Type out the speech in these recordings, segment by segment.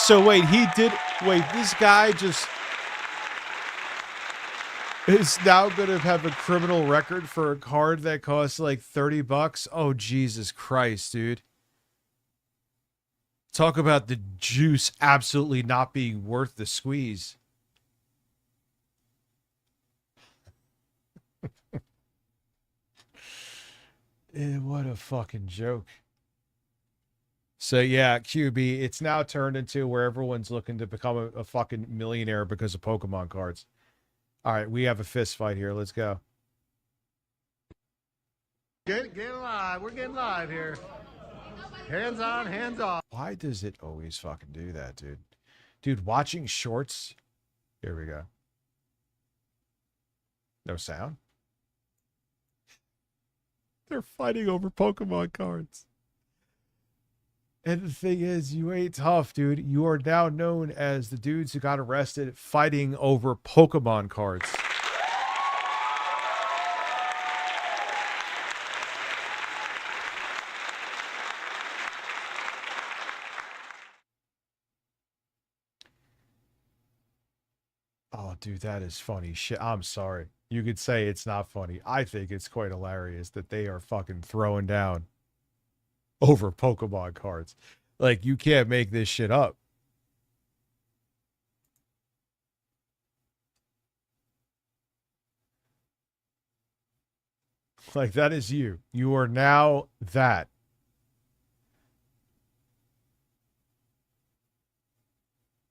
So wait, this guy just is now going to have a criminal record for a card that costs like $30. Oh, Jesus Christ, dude. Talk about the juice absolutely not being worth the squeeze. What a fucking joke. So yeah, QB, it's now turned into where everyone's looking to become a fucking millionaire because of Pokemon cards. All right, we have a fist fight here. Let's go. Get live. We're getting live here. Hands on, hands off. Why does it always fucking do that, dude? Dude, watching shorts. Here we go. No sound. They're fighting over Pokemon cards. And the thing is, you ain't tough, dude. You are now known as the dudes who got arrested fighting over Pokemon cards. Oh, dude, that is funny shit. I'm sorry. You could say it's not funny. I think it's quite hilarious that they are fucking throwing down over Pokemon cards. Like, you can't make this shit up. Like, that is you. You are now that.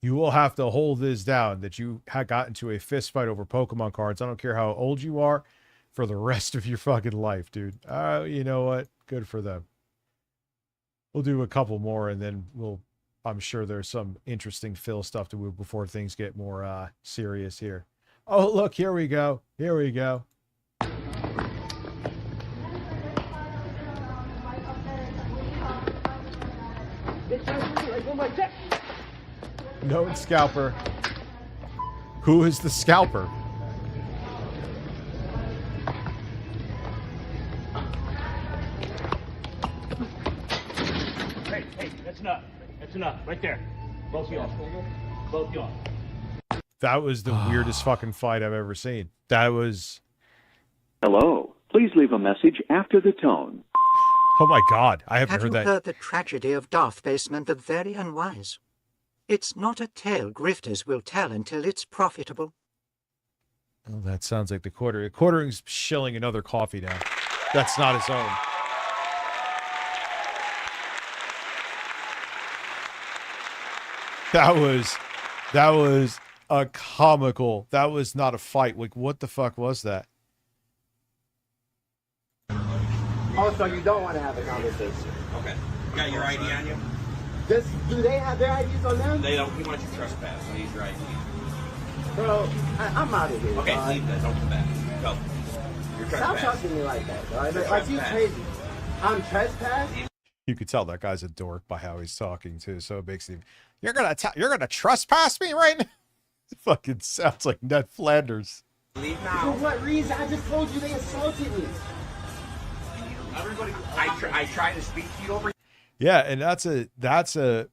You will have to hold this down that you got into a fist fight over Pokemon cards. I don't care how old you are, for the rest of your fucking life, dude. You know what? Good for them. We'll do a couple more and then I'm sure there's some interesting Phil stuff to move before things get more serious here. Oh, look, here we go. Here we go. No scalper. Who is the scalper? Hey, that's enough. That's enough. Right there. Both y'all. Both y'all. That was the weirdest fucking fight I've ever seen. That was... Hello. Please leave a message after the tone. Oh my God. I haven't Have heard you that. heard the tragedy of Darth Basement the very unwise? It's not a tale grifters will tell until it's profitable. Oh, that sounds like the quarter. The quartering's shilling another coffee down. That's not his own. That was a comical. That was not a fight. Like, what the fuck was that? Also, you don't want to have a conversation. Okay. You got your ID on you? Do they have their IDs on them? They don't. He wants you to trespass. So use your ID. Bro, I'm out of here. Okay, leave that. Don't come back. Go. You're Stop trespassing. talking to me like that, dog. Like you crazy. I'm trespassing? You could tell that guy's a dork by how he's talking too. So it makes him. You're gonna trespass me right now? It fucking sounds like Ned Flanders. Leave For now. what reason? I just told you they assaulted me. Everybody, I try to speak to you over. Yeah, and that's a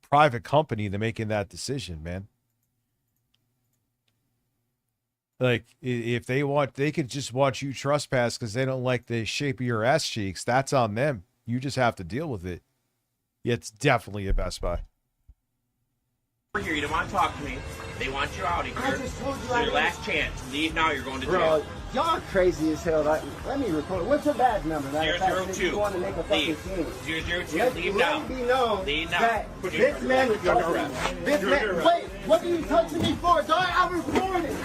private company that's making that decision, man. Like, if they want, they could just watch you trespass because they don't like the shape of your ass cheeks. That's on them. You just have to deal with it. Yeah, it's definitely a Best Buy. Over here, you don't want to talk to me. They want you out of here. I just told you It's your last chance. Leave now. You're going to Bro, jail. y'all crazy as hell. Like, let me record it. What's your badge number? Matter of fact, since 002. you want to make a fucking Leave. scene. 002. Let Leave now. it be known Leave now. that Put this your- man is You're under talking. arrest. This You're man, under arrest. wait, what are you touching me for, dog? I'm recording.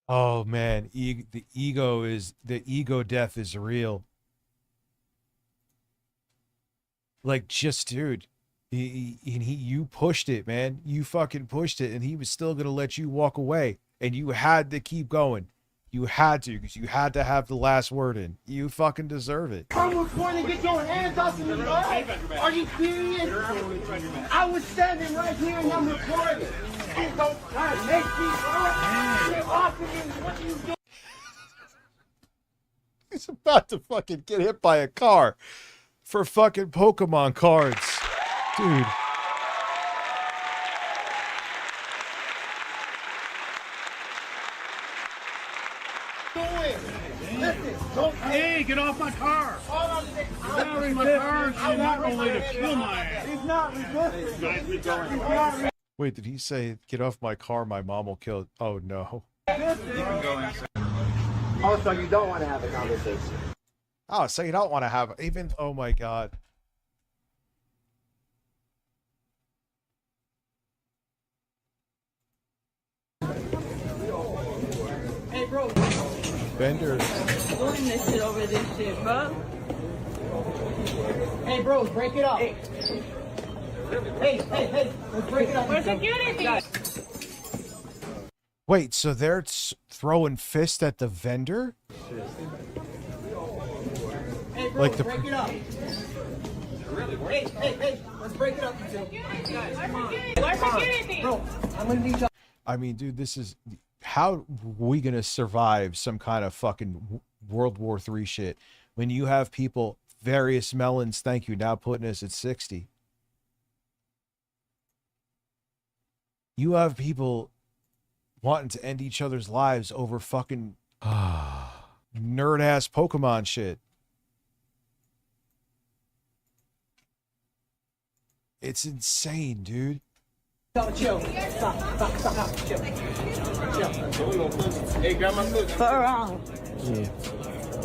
Oh man, the ego death is real. Like, just dude, you pushed it, man. You fucking pushed it, and he was still gonna let you walk away, and you had to keep going. You had to, because you had to have the last word in. You fucking deserve it. I'm recording. Get your hands off of me, dog. Are you serious? I was standing right here and I'm recording. Please don't try to make me, bro. Get off of me. What are you doing? He's about to fucking get hit by a car for fucking Pokemon cards. Dude, Hey, get off my car! Get out of my car! She's not only to kill my ass. He's not resisting. You guys be going. Wait, did he say, get off my car, my mom will kill it? Oh, no. Oh, so you don't want to have a conversation? Oh, so you don't want to have, even, oh my God. Hey, bro. Bender. Doing this shit over this shit, bro. Hey, bros, break it up. Hey, let's break it up. For security. Wait, so they're throwing fists at the vendor? Hey, bros, Like the- break it up. Hey, let's break it up, you two. Where's security? Bro, I'm gonna need you. I mean, dude, this is, how are we going to survive some kind of fucking World War III shit when you have people, various melons, thank you, now putting us at 60. You have people wanting to end each other's lives over fucking nerd-ass Pokemon shit. It's insane, dude. Chill. Stop. Chill. Hey, grab my food. For wrong. Yeah.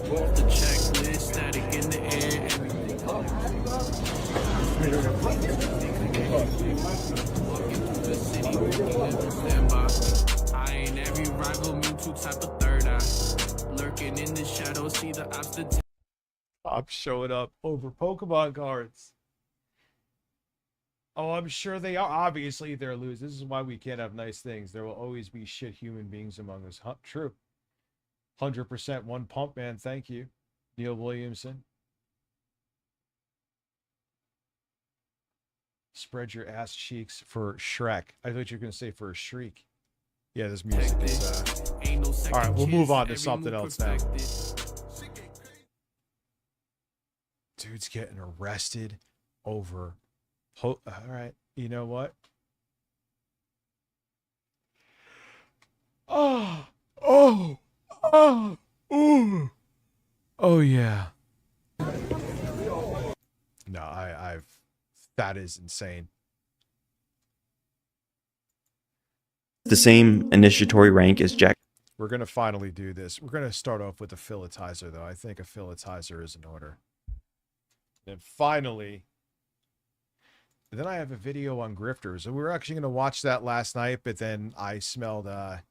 The checklist, static in the air, everything. The city waking standby. I ain't every rival, Mewtwo type of third eye. Lurking in the shadows, see the obstacle. I'm showing up over Pokemon cards. Oh, I'm sure they are. Obviously, they're losers. This is why we can't have nice things. There will always be shit human beings among us. True. 100% one pump man. Thank you, Neil Williamson. Spread your ass cheeks for Shrek. I thought you were going to say for a shriek. Yeah, this music is... Ain't no second All right, we'll move on to chance, something every else move now. perfected. Dude's getting arrested over... All right, you know what? Oh, yeah. No, I've that is insane. The same initiatory rank as Jack. We're gonna finally do this. We're gonna start off with a Phillitizer, though. I think a Phillitizer is in order. And finally. Then I have a video on Grifters. And we were actually going to watch that last night, but then I smelled the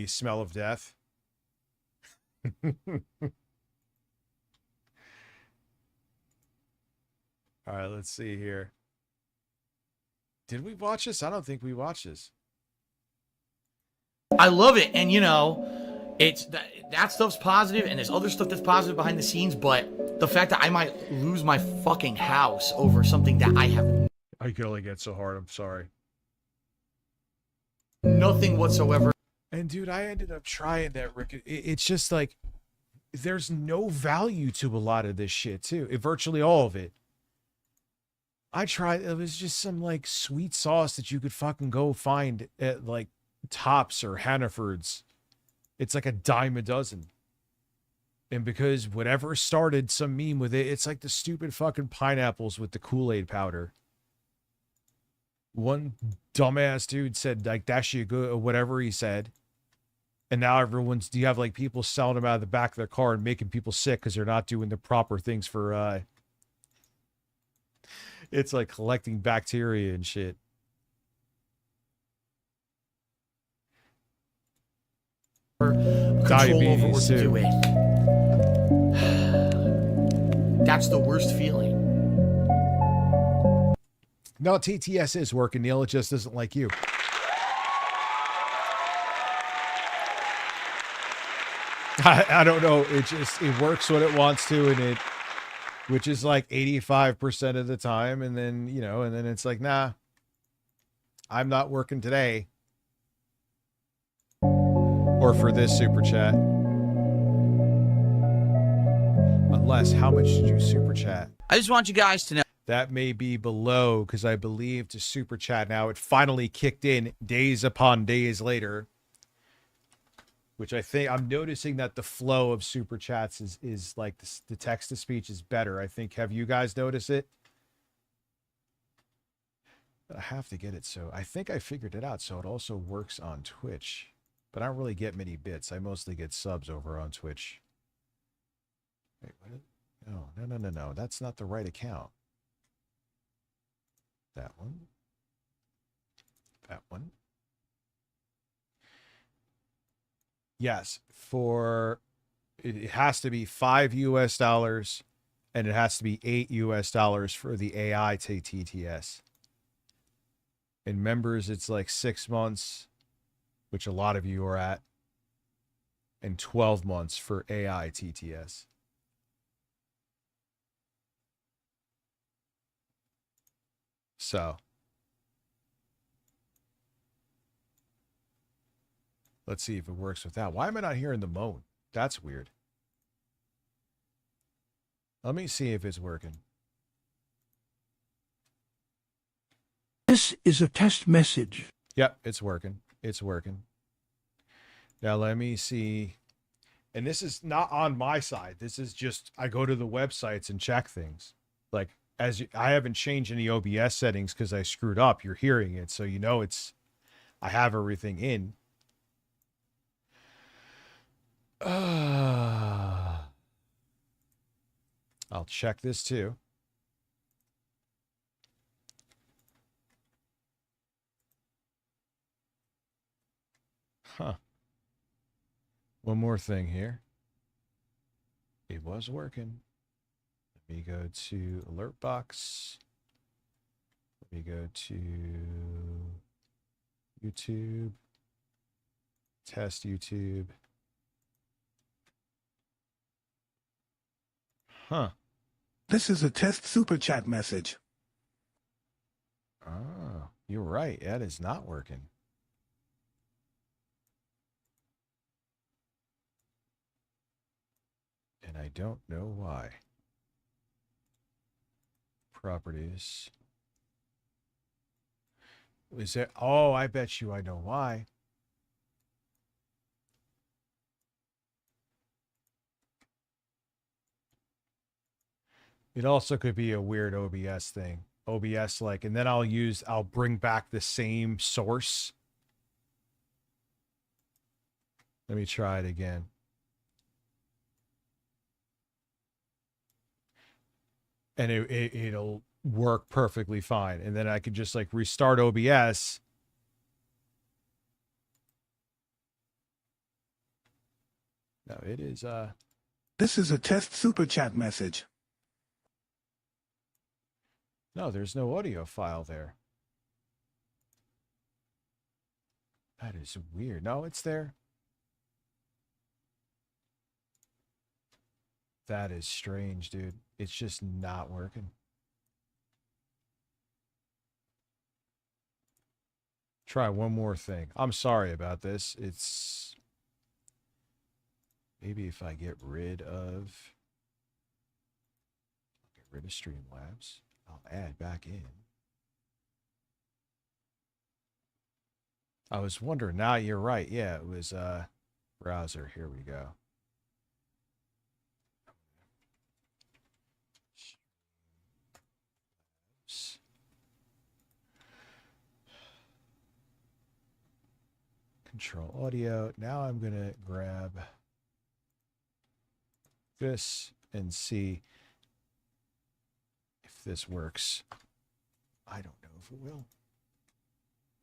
smell of death. All right, let's see here. Did we watch this? I don't think we watched this. I love it. And, you know, it's that stuff's positive, and there's other stuff that's positive behind the scenes, but the fact that I might lose my fucking house over something that I have I can only get so hard. I'm sorry. nothing whatsoever. And dude, I ended up trying that, Rick. It's just like, there's no value to a lot of this shit too. Virtually all of it. I tried, it was just some like sweet sauce that you could fucking go find at like Tops or Hannaford's. It's like $10 a dozen. And because whatever started some meme with it, it's like the stupid fucking pineapples with the Kool-Aid powder. One dumbass dude said like that shit good or whatever he said. And now you have like people selling them out of the back of their car and making people sick because they're not doing the proper things for it's like collecting bacteria and shit. Control over what Diabetes to too. do it. That's the worst feeling. No, TTS is working, Neil. It just isn't like you. I don't know. It works when it wants to, and which is like 85% of the time. And then, and then it's like, nah, I'm not working today. Or for this super chat. Unless, how much did you super chat? I just want you guys to know. That may be below, because I believe to super chat now, it finally kicked in days upon days later. which I think I'm noticing that the flow of super chats is like the text to speech is better. I think, have you guys noticed it? I have to get it. So I think I figured it out. So it also works on Twitch, but I don't really get many bits. I mostly get subs over on Twitch. Wait, what? No. That's not the right account. That one. That one. Yes, it has to be $5 US, and it has to be $8 US for the AI to TTS. In members, it's like 6 months, which a lot of you are at, and 12 months for AI TTS. So let's see if it works with that. Why am I not hearing the moan? That's weird. Let me see if it's working. This is a test message. Yep, it's working. It's working. Now let me see. And this is not on my side. This is just, I go to the websites and check things. Like, I haven't changed any OBS settings because I screwed up. You're hearing it. So, you know, I have everything in. I'll check this too. Huh. One more thing here. It was working. Let me go to alert box. Let me go to YouTube. Test YouTube. Huh. This is a test super chat message. Oh, you're right. That is not working. And I don't know why. Properties. Is it? Oh, I bet you I know why. It also could be a weird OBS thing. OBS, like, and then I'll bring back the same source. Let me try it again. And it'll work perfectly fine. And then I could just like restart OBS. No, it is This is a test super chat message. no, there's no audio file there. That is weird. No, it's there. That is strange, dude. It's just not working. Try one more thing. I'm sorry about this. It's maybe if I get rid of Streamlabs, I'll add back in. I was wondering. Now you're right. Yeah, it was browser. Here we go. Control audio. Now I'm going to grab this and see if this works. I don't know if it will.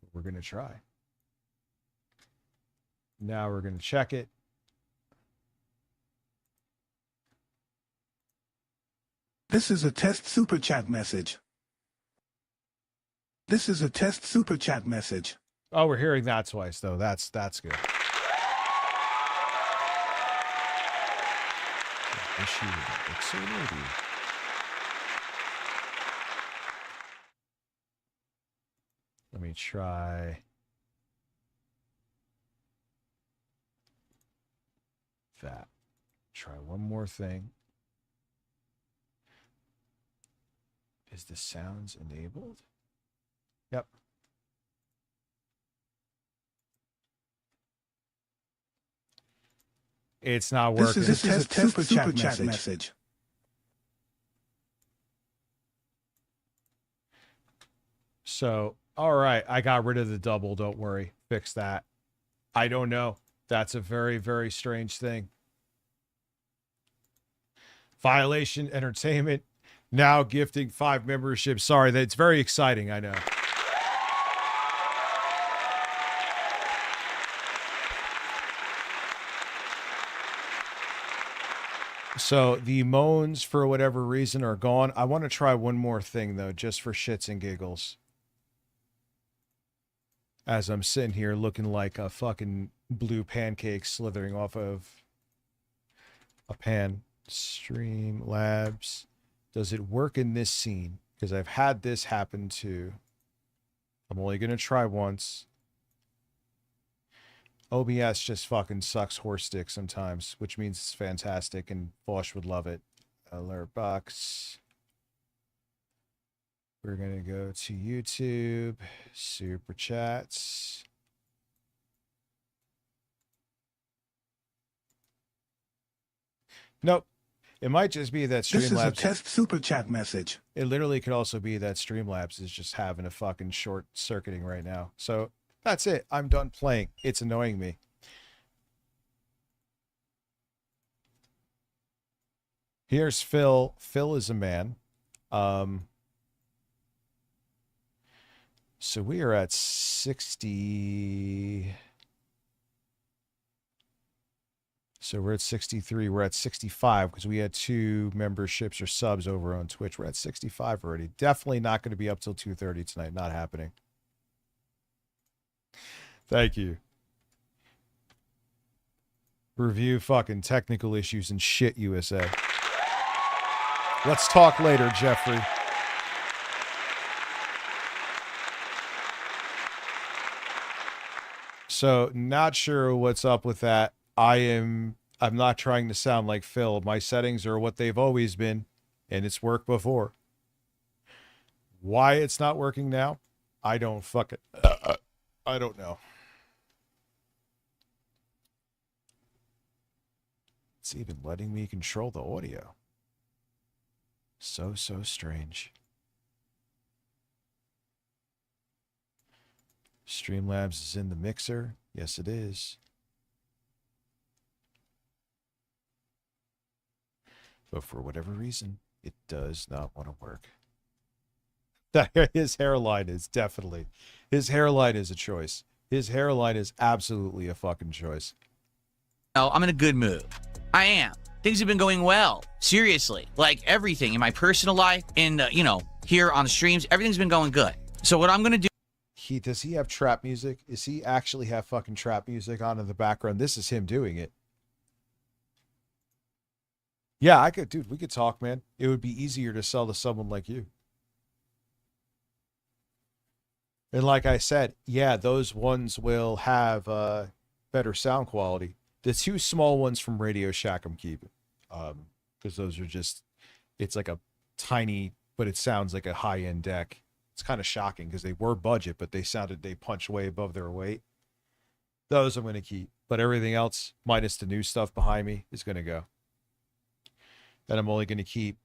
But we're going to try. Now we're going to check it. This is a test super chat message. This is a test super chat message. Oh, we're hearing that twice, though. That's good. Issue with the Mixer, maybe. Let me try that. Try one more thing. Is the sounds enabled? Yep. It's not working. This is a test super chat message. So, all right, I got rid of the double. Don't worry. Fix that. I don't know. That's a very, very strange thing. Violation Entertainment now gifting 5 memberships. Sorry, that's very exciting. I know. So the moans, for whatever reason, are gone. I want to try one more thing, though, just for shits and giggles. As I'm sitting here looking like a fucking blue pancake slithering off of a pan. Streamlabs. Does it work in this scene? Because I've had this happen too. I'm only going to try once. OBS just fucking sucks horse dick sometimes, which means it's fantastic and Bosch would love it. Alert box. We're going to go to YouTube, super chats. Nope. It might just be that Streamlabs. This is a test super chat message. It literally could also be that Streamlabs is just having a fucking short circuiting right now. So that's it. I'm done playing. It's annoying me. Here's Phil. Phil is a man. So we are at 60. So we're at 63. We're at 65 because we had 2 memberships or subs over on Twitch. We're at 65 already. Definitely not going to be up till 2:30 tonight. Not happening. Thank you. Review fucking technical issues and shit, USA. Let's talk later, Jeffrey. So, not sure what's up with that. I'm not trying to sound like Phil. My settings are what they've always been, and it's worked before. Why it's not working now? I don't fucking I don't know. It's even letting me control the audio. So strange. Streamlabs is in the mixer. Yes, it is. But for whatever reason, it does not want to work. His hairline is definitely. His hairline is a choice. His hairline is absolutely a fucking choice. Oh, I'm in a good mood. I am. Things have been going well. Seriously. Like everything in my personal life, in here on the streams, everything's been going good. So what I'm going to do. Does he have trap music? Is he actually have fucking trap music on in the background? This is him doing it. Yeah, I could, dude, we could talk, man. It would be easier to sell to someone like you. And like I said, yeah, those ones will have better sound quality. The 2 small ones from Radio Shack I'm keeping. Because those are just, it's like a tiny, but it sounds like a high-end deck. It's kind of shocking because they were budget, but they punched way above their weight. Those I'm going to keep. But everything else, minus the new stuff behind me, is going to go. Then I'm only going to keep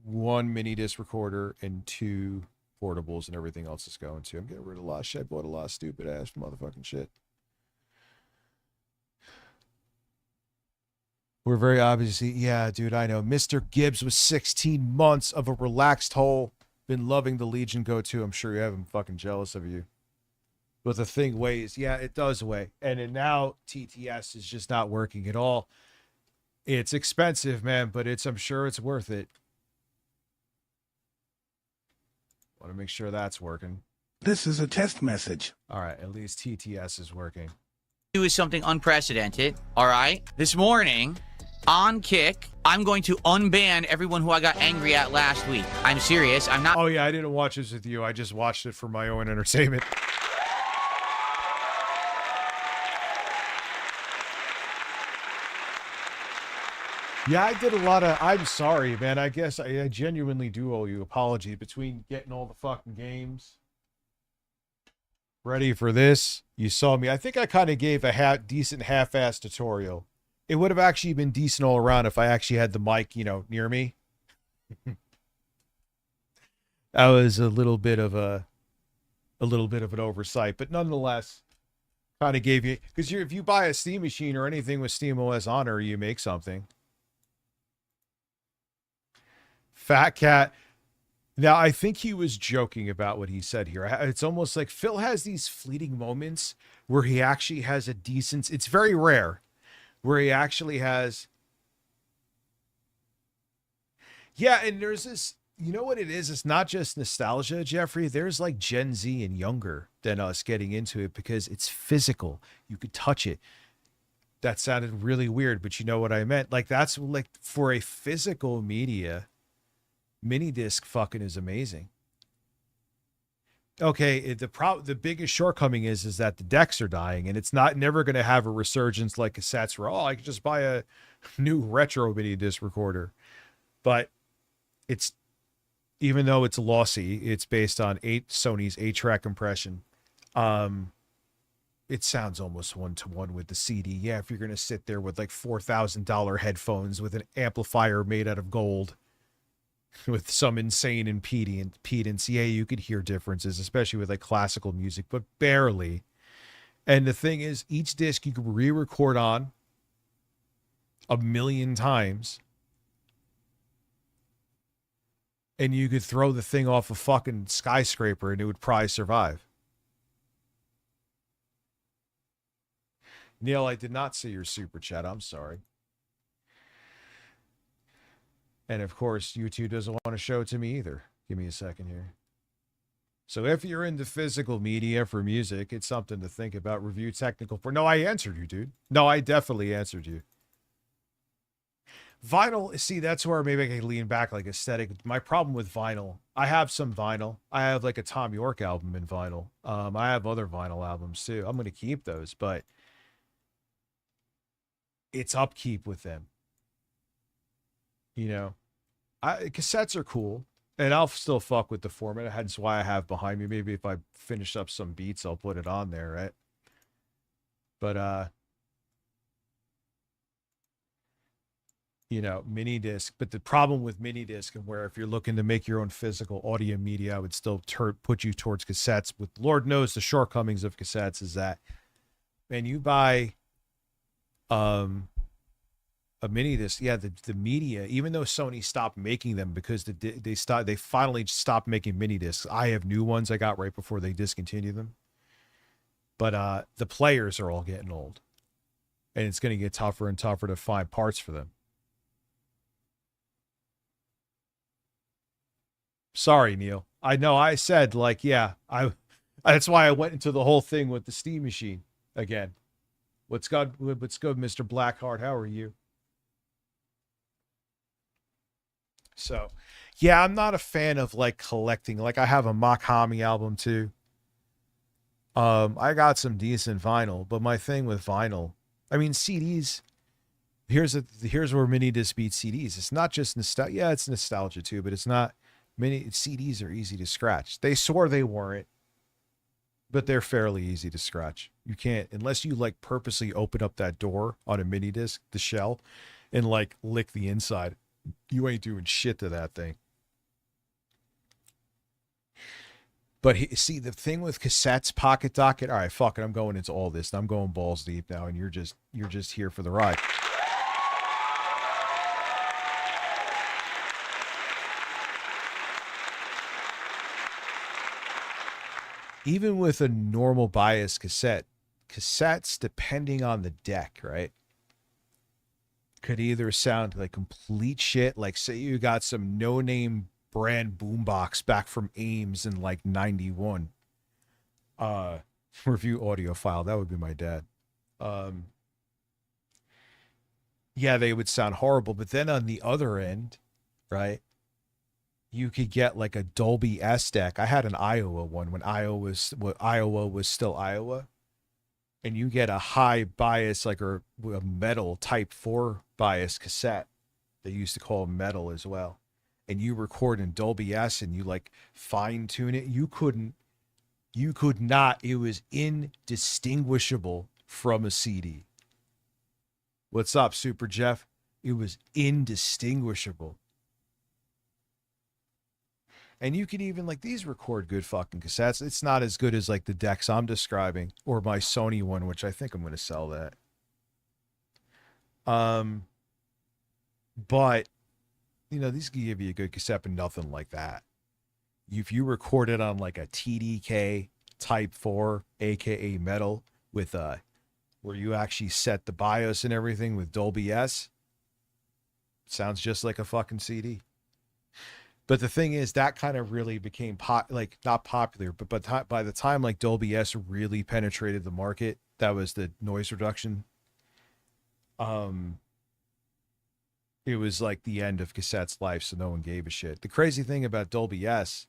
1 mini disc recorder and 2 portables, and everything else is going to. I'm getting rid of a lot of shit. I bought a lot of stupid ass motherfucking shit. We're very obviously, yeah, dude, I know. Mr. Gibbs was 16 months of a relaxed hole. Been loving the Legion Go to. I'm sure you have him fucking jealous of you. But the thing weighs. Yeah, it does weigh. And now TTS is just not working at all. It's expensive, man, but I'm sure it's worth it. Want to make sure that's working. This is a test message. All right, at least TTS is working. Do is something unprecedented. All right. This morning on Kick, I'm going to unban everyone who I got angry at last week. I'm serious. I'm not. Oh yeah, I didn't watch this with you. I just watched it for my own entertainment. Yeah, I did a lot of. I'm sorry, man. I guess I genuinely do owe you an apology between getting all the fucking games Ready for this? You saw me. I think I kind of gave a decent half-ass tutorial. It would have actually been decent all around if I actually had the mic, you know, near me. That was a little bit of an oversight, but nonetheless, kind of gave you, because if you buy a Steam machine or anything with SteamOS on, or you make something. Fat Cat. Now, I think he was joking about what he said here. It's almost like Phil has these fleeting moments where he actually has a decent, it's very rare, where he actually has, yeah, and there's this, you know what it is? It's not just nostalgia, Jeffrey. There's like Gen Z and younger than us getting into it because it's physical. You could touch it. That sounded really weird, but you know what I meant? Like, that's like, for a physical media, mini disc fucking is amazing. Okay, the biggest shortcoming is that the decks are dying, and it's never going to have a resurgence like cassettes where, oh, I could just buy a new retro mini disc recorder. But it's, even though it's lossy, it's based on Sony's 8-track compression. It sounds almost one-to-one with the CD. Yeah, if you're going to sit there with like $4,000 headphones with an amplifier made out of gold, with some insane impedance, yeah, you could hear differences, especially with like classical music, but barely. And the thing is, each disc you could re-record on 1,000,000 times, and you could throw the thing off a fucking skyscraper and it would probably survive. Neil, I did not see your super chat. I'm sorry. And of course, YouTube doesn't want to show it to me either. Give me a second here. So if you're into physical media for music, it's something to think about. Review technical for. No, I answered you, dude. No, I definitely answered you. Vinyl, see, that's where maybe I can lean back, like aesthetic. My problem with vinyl, I have some vinyl. I have like a Tom York album in vinyl. I have other vinyl albums too. I'm going to keep those, but it's upkeep with them. You know, cassettes are cool, and I'll still fuck with the format. That's why I have behind me. Maybe if I finish up some beats, I'll put it on there, right? But you know, mini disc. But the problem with mini disc, and where if you're looking to make your own physical audio media, I would still put you towards cassettes. With Lord knows the shortcomings of cassettes is that, man, you buy a mini disc, yeah, the media, even though Sony stopped making them because they finally stopped making mini discs. I have new ones I got right before they discontinued them. But the players are all getting old, and it's going to get tougher and tougher to find parts for them. Sorry, Neil. I know I said, like, yeah, that's why I went into the whole thing with the Steam machine again. What's good, Mr. Blackheart? How are you? So, yeah, I'm not a fan of like collecting. Like, I have a Makami album too. I got some decent vinyl, but my thing with vinyl, I mean, CDs. Here's where mini disc beats CDs. It's not just nostalgia. Yeah, it's nostalgia too, but it's not. Mini CDs are easy to scratch. They swore they weren't, but they're fairly easy to scratch. You can't, unless you like purposely open up that door on a mini disc, the shell, and like lick the inside. You ain't doing shit to that thing. But see, the thing with cassettes, Pocket Docket. All right, fuck it. I'm going into all this. I'm going balls deep now, and you're just here for the ride. Even with a normal bias cassettes, depending on the deck, right, could either sound like complete shit, like say you got some no-name brand boombox back from Ames in like 91. Review audio file, that would be my dad. Yeah, they would sound horrible, but then on the other end, right, you could get like a Dolby S deck. I had an Iowa one when Iowa was still Iowa, and you get a high bias, like a metal type 4 bias cassette. They used to call metal as well. And you record in Dolby S and you like fine tune it. You couldn't You could not. It was indistinguishable from a CD. What's up, Super Jeff? It was indistinguishable. And you could even, like, these record good fucking cassettes. It's not as good as, like, the decks I'm describing or my Sony one, which I think I'm going to sell that. But, you know, these can give you a good cassette, but nothing like that. If you record it on, like, a TDK Type 4, aka metal, with where you actually set the BIOS and everything with Dolby S, sounds just like a fucking CD. But the thing is, that kind of really became not popular, but by the time like Dolby S really penetrated the market, that was the noise reduction. It was like the end of cassette's life, so no one gave a shit. The crazy thing about Dolby S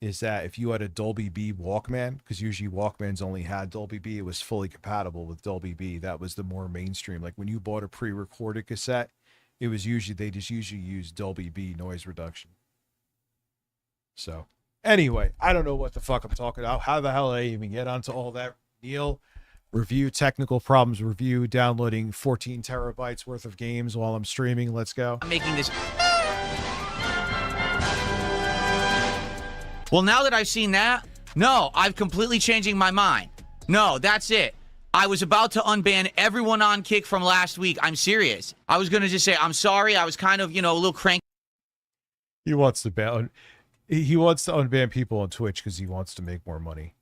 is that if you had a Dolby B Walkman, because usually Walkmans only had Dolby B, it was fully compatible with Dolby B. That was the more mainstream. Like when you bought a pre-recorded cassette, it was usually, they just usually used Dolby B noise reduction. So anyway, I don't know what the fuck I'm talking about. How the hell did I even get onto all that? Neil, review technical problems, review downloading 14 terabytes worth of games while I'm streaming. Let's go. I'm making this. Well, now that I've seen that, no, I've completely changing my mind. No, that's it. I was about to unban everyone on Kick from last week. I'm serious. I was going to just say, I'm sorry. I was kind of, a little cranky. He wants to ban. He wants to unban people on Twitch because he wants to make more money.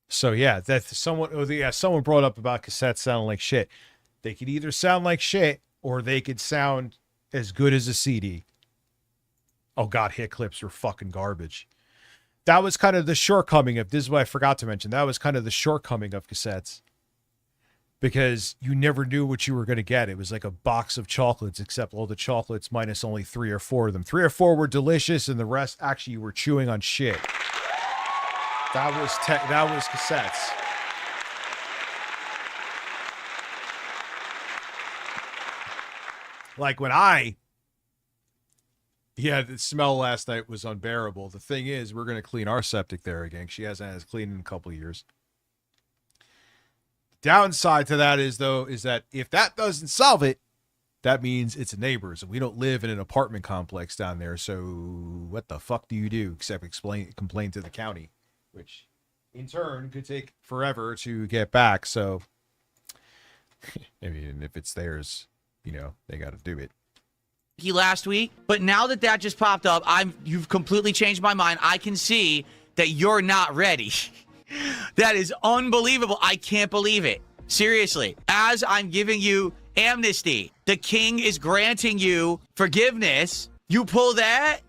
So yeah, someone brought up about cassettes sounding like shit. They could either sound like shit or they could sound as good as a CD. Oh God, hit clips are fucking garbage. That was kind of the shortcoming of, this is what I forgot to mention. That was kind of the shortcoming of cassettes. Because you never knew what you were going to get. It was like a box of chocolates, except all the chocolates minus only 3 or 4 of them. 3 or 4 were delicious, and the rest actually you were chewing on shit. That was cassettes. Like when the smell last night was unbearable. The thing is, we're going to clean our septic there again. She hasn't had it cleaned in a couple of years. Downside to that is that if that doesn't solve it, that means it's neighbors, and we don't live in an apartment complex down there. So what the fuck do you do except complain to the county, which in turn could take forever to get back. So I mean, if it's theirs, they got to do it. Last week, but now that just popped up, you've completely changed my mind. I can see that you're not ready. That is unbelievable. I can't believe it. Seriously, as I'm giving you amnesty, the king is granting you forgiveness. You pull that?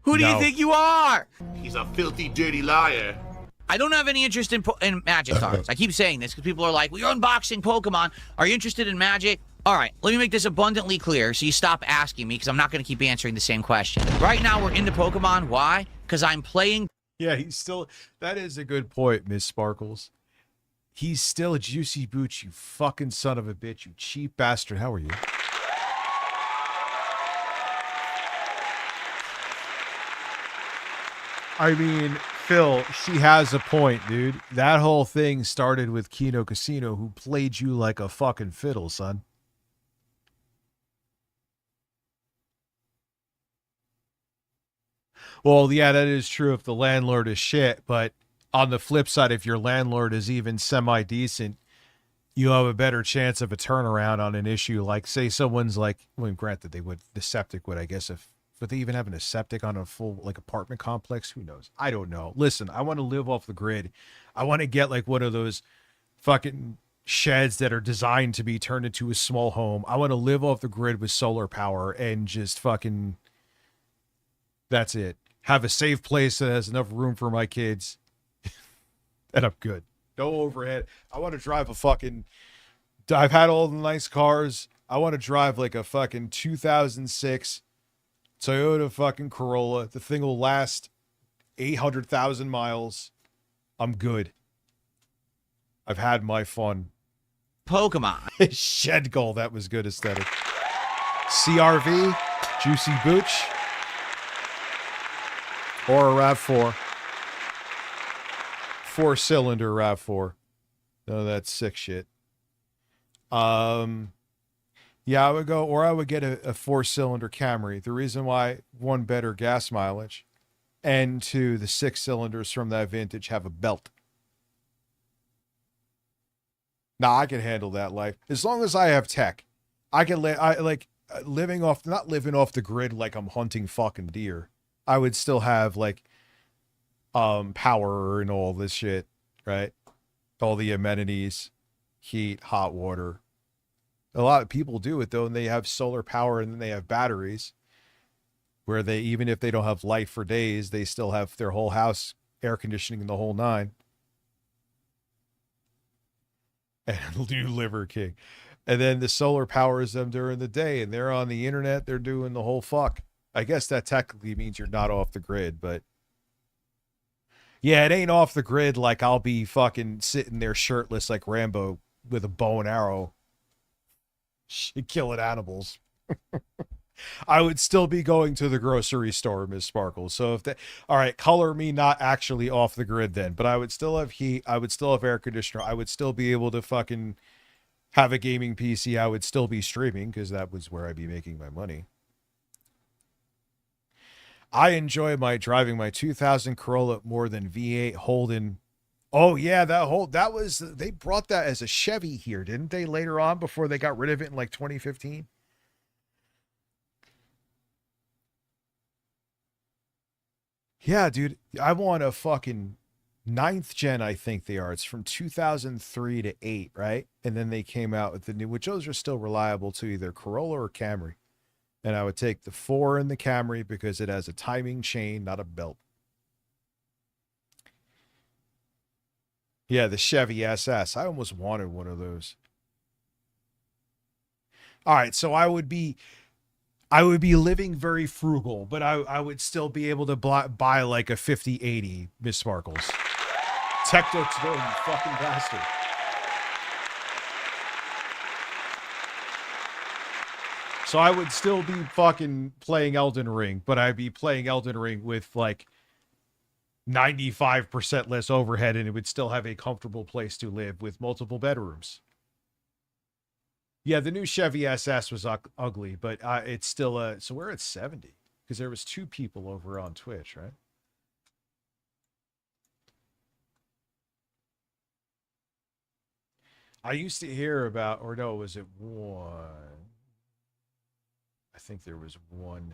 Who do you think you are? He's a filthy, dirty liar. I don't have any interest in Magic cards. I keep saying this because people are like, well, you're unboxing Pokemon. Are you interested in Magic? All right, let me make this abundantly clear so you stop asking me because I'm not going to keep answering the same question. Right now, we're into Pokemon. Why? Because I'm playing. Yeah, that is a good point, Miss Sparkles. He's still a Juicy Boots, you fucking son of a bitch, you cheap bastard. How are you? I mean, Phil, she has a point, dude. That whole thing started with Kino Casino, who played you like a fucking fiddle, son. Well, yeah, that is true if the landlord is shit, but on the flip side, if your landlord is even semi-decent, you have a better chance of a turnaround on an issue. Like, say someone's like, well, granted, the septic would, I guess, but they even having a septic on a full, like, apartment complex, who knows? I don't know. Listen, I want to live off the grid. I want to get, like, one of those fucking sheds that are designed to be turned into a small home. I want to live off the grid with solar power and just fucking, that's it. Have a safe place that has enough room for my kids. And I'm good. No overhead. I want to drive I've had all the nice cars. I want to drive like a fucking 2006 Toyota fucking Corolla. The thing will last 800,000 miles. I'm good. I've had my fun. Pokemon. Shed Goal. That was good aesthetic. CRV. Juicy Booch. Or a RAV4. 4-cylinder RAV4. No, that's sick shit. Yeah, I would go, or I would get a 4-cylinder Camry. The reason why, one, better gas mileage, and two, the 6 cylinders from that vintage have a belt. Now I can handle that life as long as I have tech. I can living off, not living off the grid like I'm hunting fucking deer. I would still have like power and all this shit, right? All the amenities, heat, hot water. A lot of people do it though, and they have solar power and then they have batteries where they, even if they don't have light for days, they still have their whole house air conditioning and the whole nine. And new Liver King. And then the solar powers them during the day and they're on the internet, they're doing the whole fuck. I guess that technically means you're not off the grid, but yeah, it ain't off the grid like I'll be fucking sitting there shirtless like Rambo with a bow and arrow killing animals. I would still be going to the grocery store, Miss Sparkles. So if that, all right, color me not actually off the grid then, but I would still have heat. I would still have air conditioner. I would still be able to fucking have a gaming PC. I would still be streaming because that was where I'd be making my money. I enjoy driving my 2000 Corolla more than V8 Holden. Oh yeah, that was, they brought that as a Chevy here, didn't they, later on before they got rid of it in like 2015? Yeah, dude, I want a fucking 9th gen, I think they are. It's from 2003 to 8, right? And then they came out with the new, which those are still reliable to either Corolla or Camry. And I would take the 4 in the Camry because it has a timing chain, not a belt. Yeah, the Chevy SS. I almost wanted one of those. All right, so I would be living very frugal, but I would still be able to buy like a 5080, Miss Sparkles. Techno, you fucking bastard. So I would still be fucking playing Elden Ring, but I'd be playing Elden Ring with like 95% less overhead, and it would still have a comfortable place to live with multiple bedrooms. Yeah, the new Chevy SS was ugly, but it's still so we're at 70 because there was 2 people over on Twitch, right? I used to hear about, or no, was it 1? I think there was 1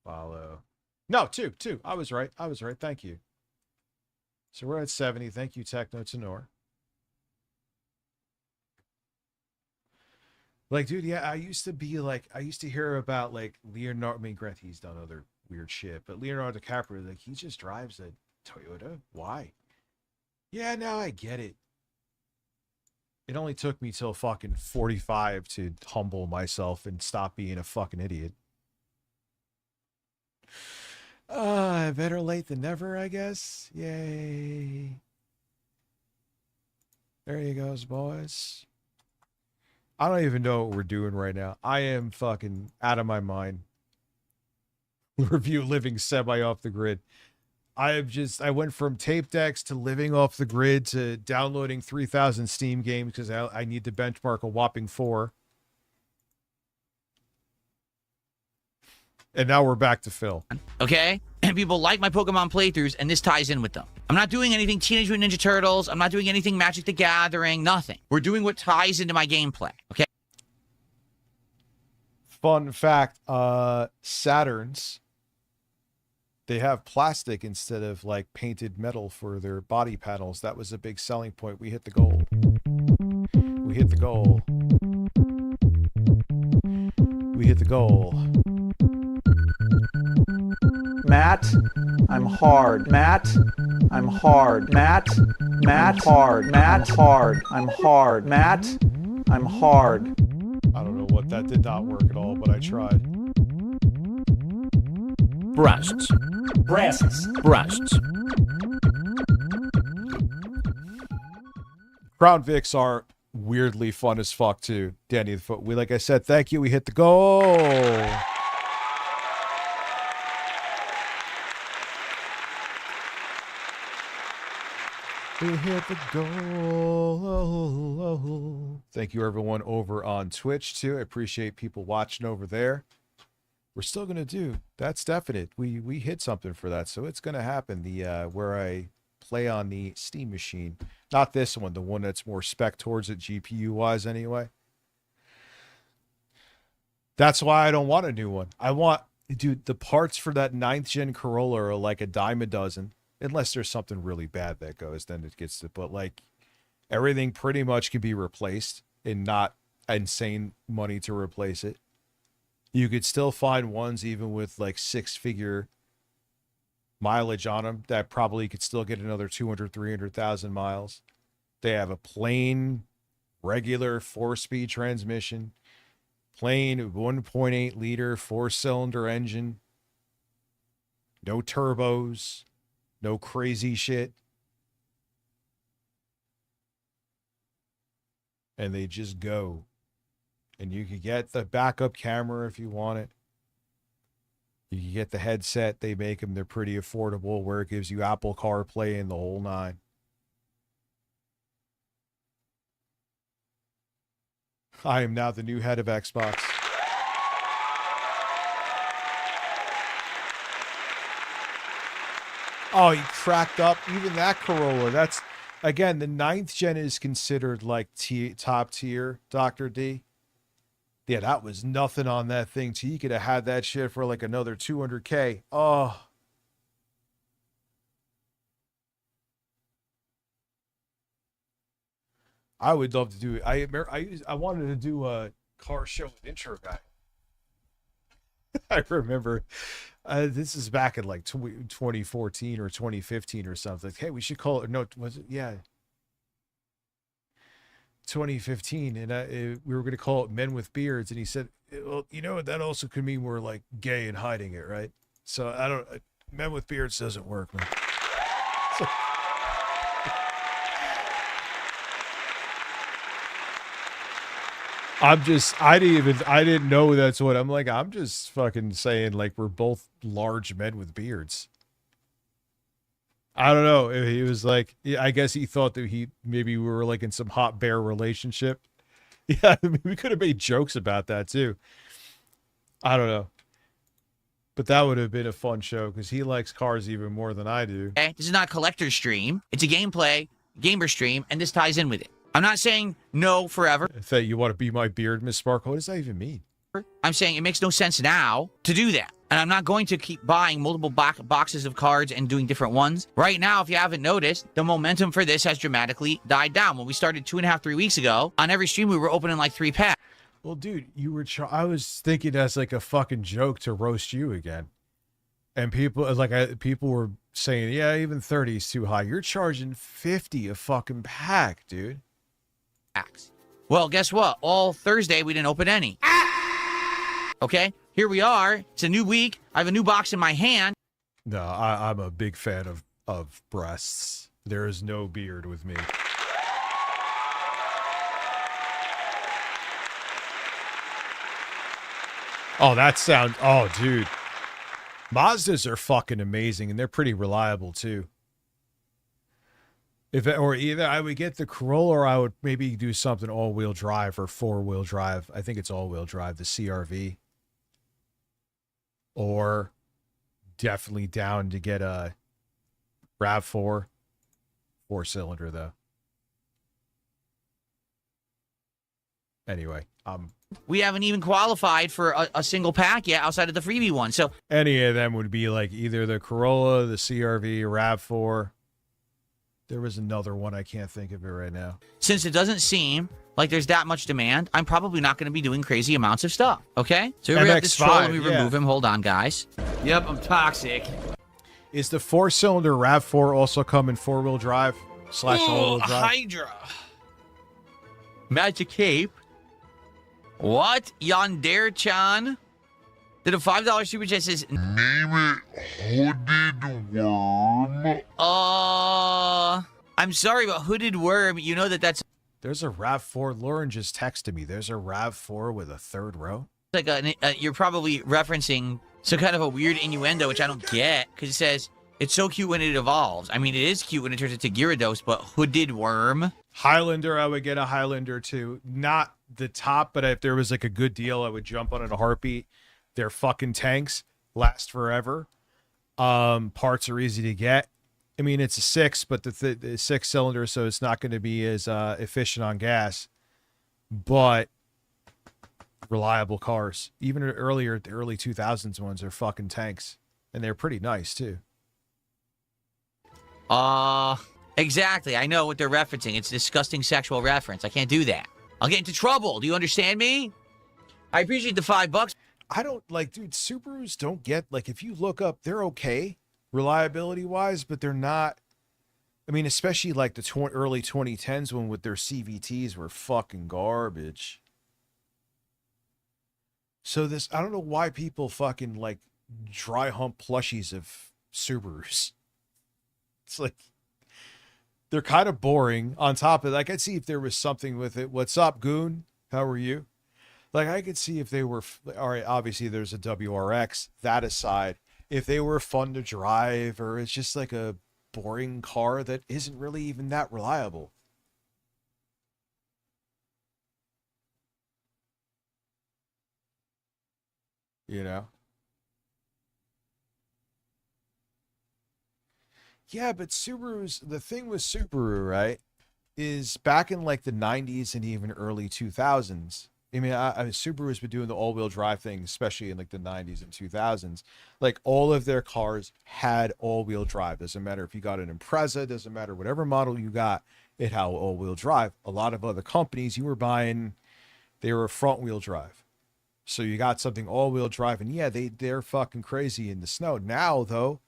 follow. No, 2. I was right. Thank you. So we're at 70. Thank you, Techno Tenor. Like, dude, yeah, I used to hear about like Leonardo. I mean, granted, he's done other weird shit, but Leonardo DiCaprio, like, he just drives a Toyota. Why? Yeah, now I get it. It only took me till fucking 45 to humble myself and stop being a fucking idiot. Better late than never, I guess. Yay. There you goes, boys. I don't even know what we're doing right now. I am fucking out of my mind. Review living semi off the grid. I went from tape decks to living off the grid to downloading 3,000 Steam games because I need to benchmark a whopping 4. And now we're back to Phil. Okay? And people like my Pokemon playthroughs, and this ties in with them. I'm not doing anything Teenage Mutant Ninja Turtles. I'm not doing anything Magic the Gathering. Nothing. We're doing what ties into my gameplay. Okay? Fun fact, Saturns, they have plastic instead of like painted metal for their body panels. That was a big selling point. We hit the goal. We hit the goal. We hit the goal. Matt, I'm hard. Matt, I'm hard. Matt, hard. Matt, hard. I'm hard. Matt, I'm hard. I don't know what, that did not work at all, but I tried. Breasts. Breasts. Breasts. Crown Vics are weirdly fun as fuck too. Danny the Foot. We, like I said, thank you. We hit the goal. We hit the goal. Thank you, everyone, over on Twitch, too. I appreciate people watching over there. We're still going to do, that's definite. We hit something for that, so it's going to happen. The where I play on the Steam machine. Not this one, the one that's more spec towards it, GPU-wise, anyway. That's why I don't want a new one. I want, dude, the parts for that 9th gen Corolla are like a dime a dozen. Unless there's something really bad that goes, then it gets to, but like everything pretty much can be replaced and not insane money to replace it. You could still find ones even with like 6-figure mileage on them that probably could still get another 200, 300,000 miles. They have a plain, regular 4-speed transmission, plain 1.8 liter 4-cylinder engine, no turbos. No crazy shit. And they just go. And you could get the backup camera if you want it. You can get the headset. They make them. They're pretty affordable where it gives you Apple CarPlay and the whole nine. I am now the new head of Xbox. Oh, he cracked up. Even that Corolla. That's, again, the 9th gen is considered like top tier, Dr. D. Yeah, that was nothing on that thing. Too. You could have had that shit for like another 200K. Oh. I would love to do it. I wanted to do a car show with intro guy. I remember this is back in like 2014 or 2015 or something. Hey, we should call it. No, was it? Yeah. 2015. And we were going to call it Men with Beards. And he said, well, you know, that also could mean we're like gay and hiding it, right? So I don't, Men with Beards doesn't work, man. So, I didn't know that's what I'm like. I'm just fucking saying like we're both large men with beards. I don't know. He was like, yeah, I guess he thought that maybe we were like in some hot bear relationship. Yeah, I mean, we could have made jokes about that too. I don't know. But that would have been a fun show because he likes cars even more than I do. Okay, this is not a collector's stream. It's a gamer stream, and this ties in with it. I'm not saying no forever. I thought you want to be my beard, Miss Sparkle. What does that even mean? I'm saying it makes no sense now to do that. And I'm not going to keep buying multiple boxes of cards and doing different ones. Right now, if you haven't noticed, the momentum for this has dramatically died down. When we started 2.5, 3 weeks ago, on every stream, we were opening like 3 packs. Well, dude, I was thinking that's like a fucking joke to roast you again. And people were saying, yeah, even 30 is too high. You're charging 50 a fucking pack, dude. Well, guess what? All Thursday, we didn't open any. Okay, here we are. It's a new week. I have a new box in my hand. No, I'm a big fan of breasts. There is no beard with me. Oh, oh, dude. Mazdas are fucking amazing, and they're pretty reliable, too. Either I would get the Corolla or I would maybe do something all-wheel drive or 4-wheel drive. I think it's all-wheel drive, the CRV. Or definitely down to get a RAV4 4-cylinder, though. Anyway, we haven't even qualified for a single pack yet outside of the freebie one. So any of them would be like either the Corolla, the CRV, RAV4. There was another one. I can't think of it right now. Since it doesn't seem like there's that much demand, I'm probably not going to be doing crazy amounts of stuff. Okay? So we have this troll and we remove him. Hold on, guys. Yep, I'm toxic. Is the 4-cylinder RAV4 also come in 4-wheel drive / all-wheel drive? Hydra. Magic Cape. What? Yonder-chan? Did a $5 super chat says name it Hooded Worm? I'm sorry, but Hooded Worm, you know that's there's a RAV4. Lauren just texted me. There's a RAV4 with a 3rd row. Like you're probably referencing some kind of a weird innuendo, which I don't get, because it says It's so cute when it evolves. I mean, it is cute when it turns into Gyarados, but hooded worm. Highlander, I would get a Highlander too. Not the top, but if there was like a good deal, I would jump on it in a heartbeat. They're fucking tanks, last forever. Parts are easy to get. I mean, it's a 6, but the 6 cylinder, so it's not going to be as efficient on gas. But reliable cars. Even earlier, the early 2000s ones are fucking tanks, and they're pretty nice too. Exactly. I know what they're referencing. It's disgusting sexual reference. I can't do that. I'll get into trouble. Do you understand me? I appreciate the $5. I don't like, dude, Subarus don't get, like, if you look up, they're okay reliability wise, but they're not. I mean, especially like the early 2010s when with their CVTs were fucking garbage. So this, I don't know why people fucking like dry hump plushies of Subarus. It's like, they're kind of boring. On top of it, I could see if there was something with it. What's up, Goon? How are you? Like, I could see if they were, all right, obviously there's a WRX, that aside, if they were fun to drive, or it's just like a boring car that isn't really even that reliable. You know? Yeah, but Subaru's, the thing with Subaru, right, is back in like the 90s and even early 2000s. I mean, Subaru's been doing the all-wheel drive thing, especially in like the 90s and 2000s. Like, all of their cars had all-wheel drive. Doesn't matter if you got an Impreza, doesn't matter whatever model you got, it had all-wheel drive. A lot of other companies you were buying, they were front-wheel drive. So you got something all-wheel drive, and yeah, they're fucking crazy in the snow. Now, though,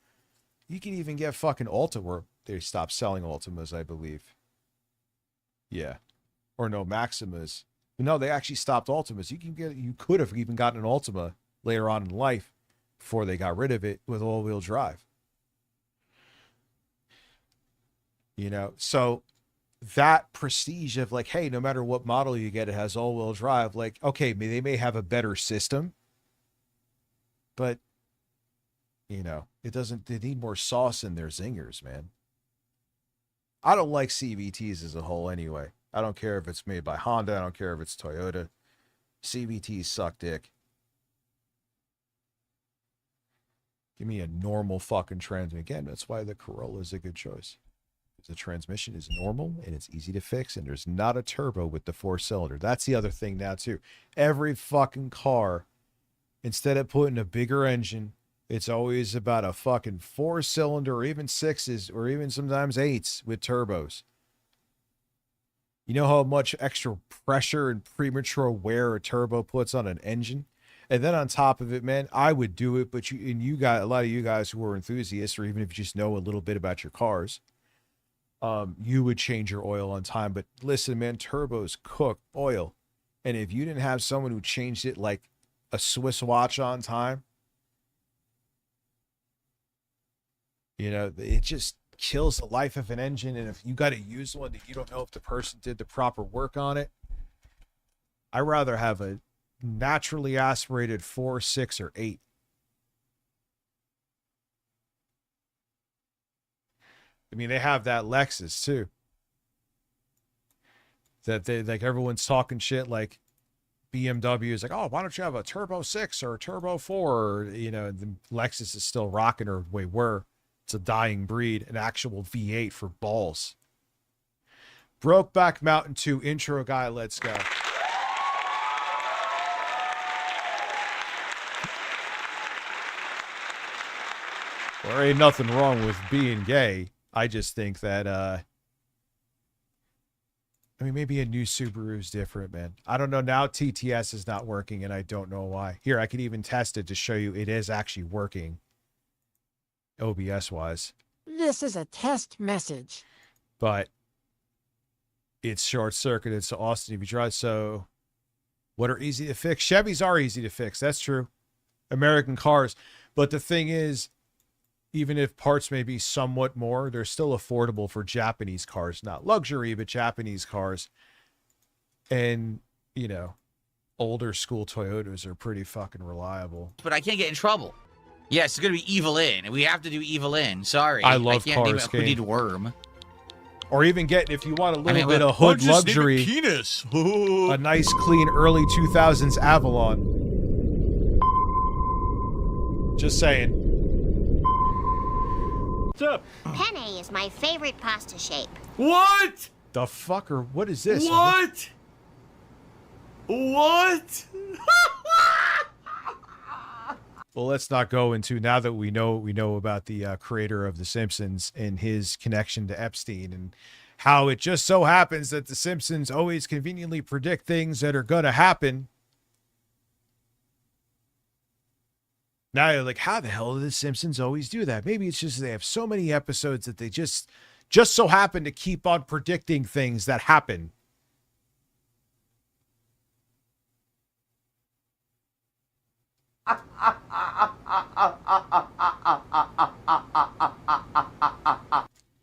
you can even get fucking Alta, where they stopped selling Altimas, I believe. Yeah. Or no, Maximas. No, they actually stopped Altimas. You could have even gotten an Altima later on in life before they got rid of it with all-wheel drive. You know, so that prestige of like, hey, no matter what model you get, it has all-wheel drive. Like, okay, they may have a better system, but you know, they need more sauce in their zingers, man. I don't like CVTs as a whole anyway. I don't care if it's made by Honda. I don't care if it's Toyota. CVTs suck dick. Give me a normal fucking transmission. Again, that's why the Corolla is a good choice. The transmission is normal and it's easy to fix, and there's not a turbo with the 4-cylinder. That's the other thing now too. Every fucking car, instead of putting a bigger engine, it's always about a fucking 4-cylinder or even 6s or even sometimes 8s with turbos. You know how much extra pressure and premature wear a turbo puts on an engine? And then on top of it, man, I would do it, but you got a lot of you guys who are enthusiasts, or even if you just know a little bit about your cars, you would change your oil on time. But listen, man, turbos cook oil. And if you didn't have someone who changed it like a Swiss watch on time, you know, it just kills the life of an engine. And if you got to use one that you don't know if the person did the proper work on it, I'd rather have a naturally aspirated 4, 6, or 8. I mean, they have that Lexus too. That they like, everyone's talking shit like BMW is like, oh, why don't you have a turbo 6 or a turbo 4? Or, you know, the Lexus is still rocking, or way were. It's a dying breed, an actual V8 for balls. Brokeback Mountain 2 intro guy, let's go. There ain't nothing wrong with being gay. I just think that, I mean, maybe a new Subaru is different, man. I don't know. Now TTS is not working, and I don't know why. Here, I could even test it to show you it is actually working. OBS-wise. This is a test message. But it's short-circuited, so Austin, if you try, so what are easy to fix? Chevys are easy to fix. That's true. American cars. But the thing is, even if parts may be somewhat more, they're still affordable for Japanese cars. Not luxury, but Japanese cars. And, you know, older school Toyotas are pretty fucking reliable. But I can't get in trouble. Yes, it's gonna be Evil In. We have to do Evil In. Sorry, I love can't name Cars, it Hooded Worm. Or even get, if you want a little mean, bit of why hood don't you just name it luxury, Penis? a nice, clean, early 2000s Avalon. Just saying. What's up? Penne is my favorite pasta shape. What? The fucker? What is this? What? What? Well, let's not go into, now that we know what we know about the creator of The Simpsons and his connection to Epstein, and how it just so happens that The Simpsons always conveniently predict things that are going to happen. Now you're like, how the hell do The Simpsons always do that? Maybe it's just they have so many episodes that they just so happen to keep on predicting things that happen.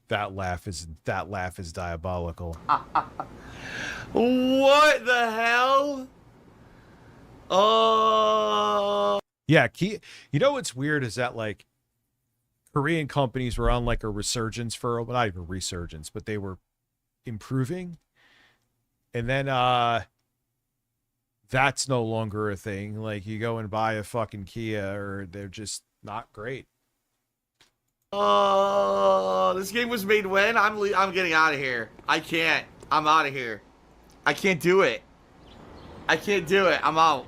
That laugh is diabolical. What the hell? Oh. Yeah, you know what's weird is that, like, Korean companies were on like a resurgence for, well, not even resurgence, but they were improving. And then that's no longer a thing. Like, you go and buy a fucking Kia, or they're just not great. Oh, this game was made when? I'm getting out of here. I can't. I'm out of here. I can't do it. I can't do it. I'm out.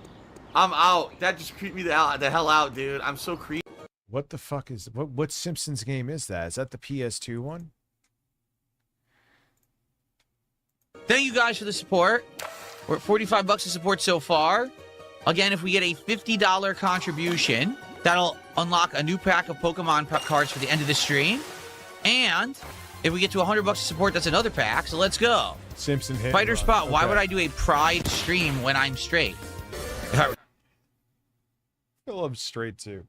I'm out. That just creeped me the hell out, dude. I'm so creepy. What the fuck is what Simpsons game is that? Is that the PS2 one? Thank you guys for the support. We're at 45 bucks of support so far. Again, if we get a $50 contribution, that'll unlock a new pack of Pokemon cards for the end of the stream. And if we get to 100 bucks of support, that's another pack. So let's go. Simpson hit Fighter run. Spot, why Okay. would I do a Pride stream when I'm straight? I'm straight too.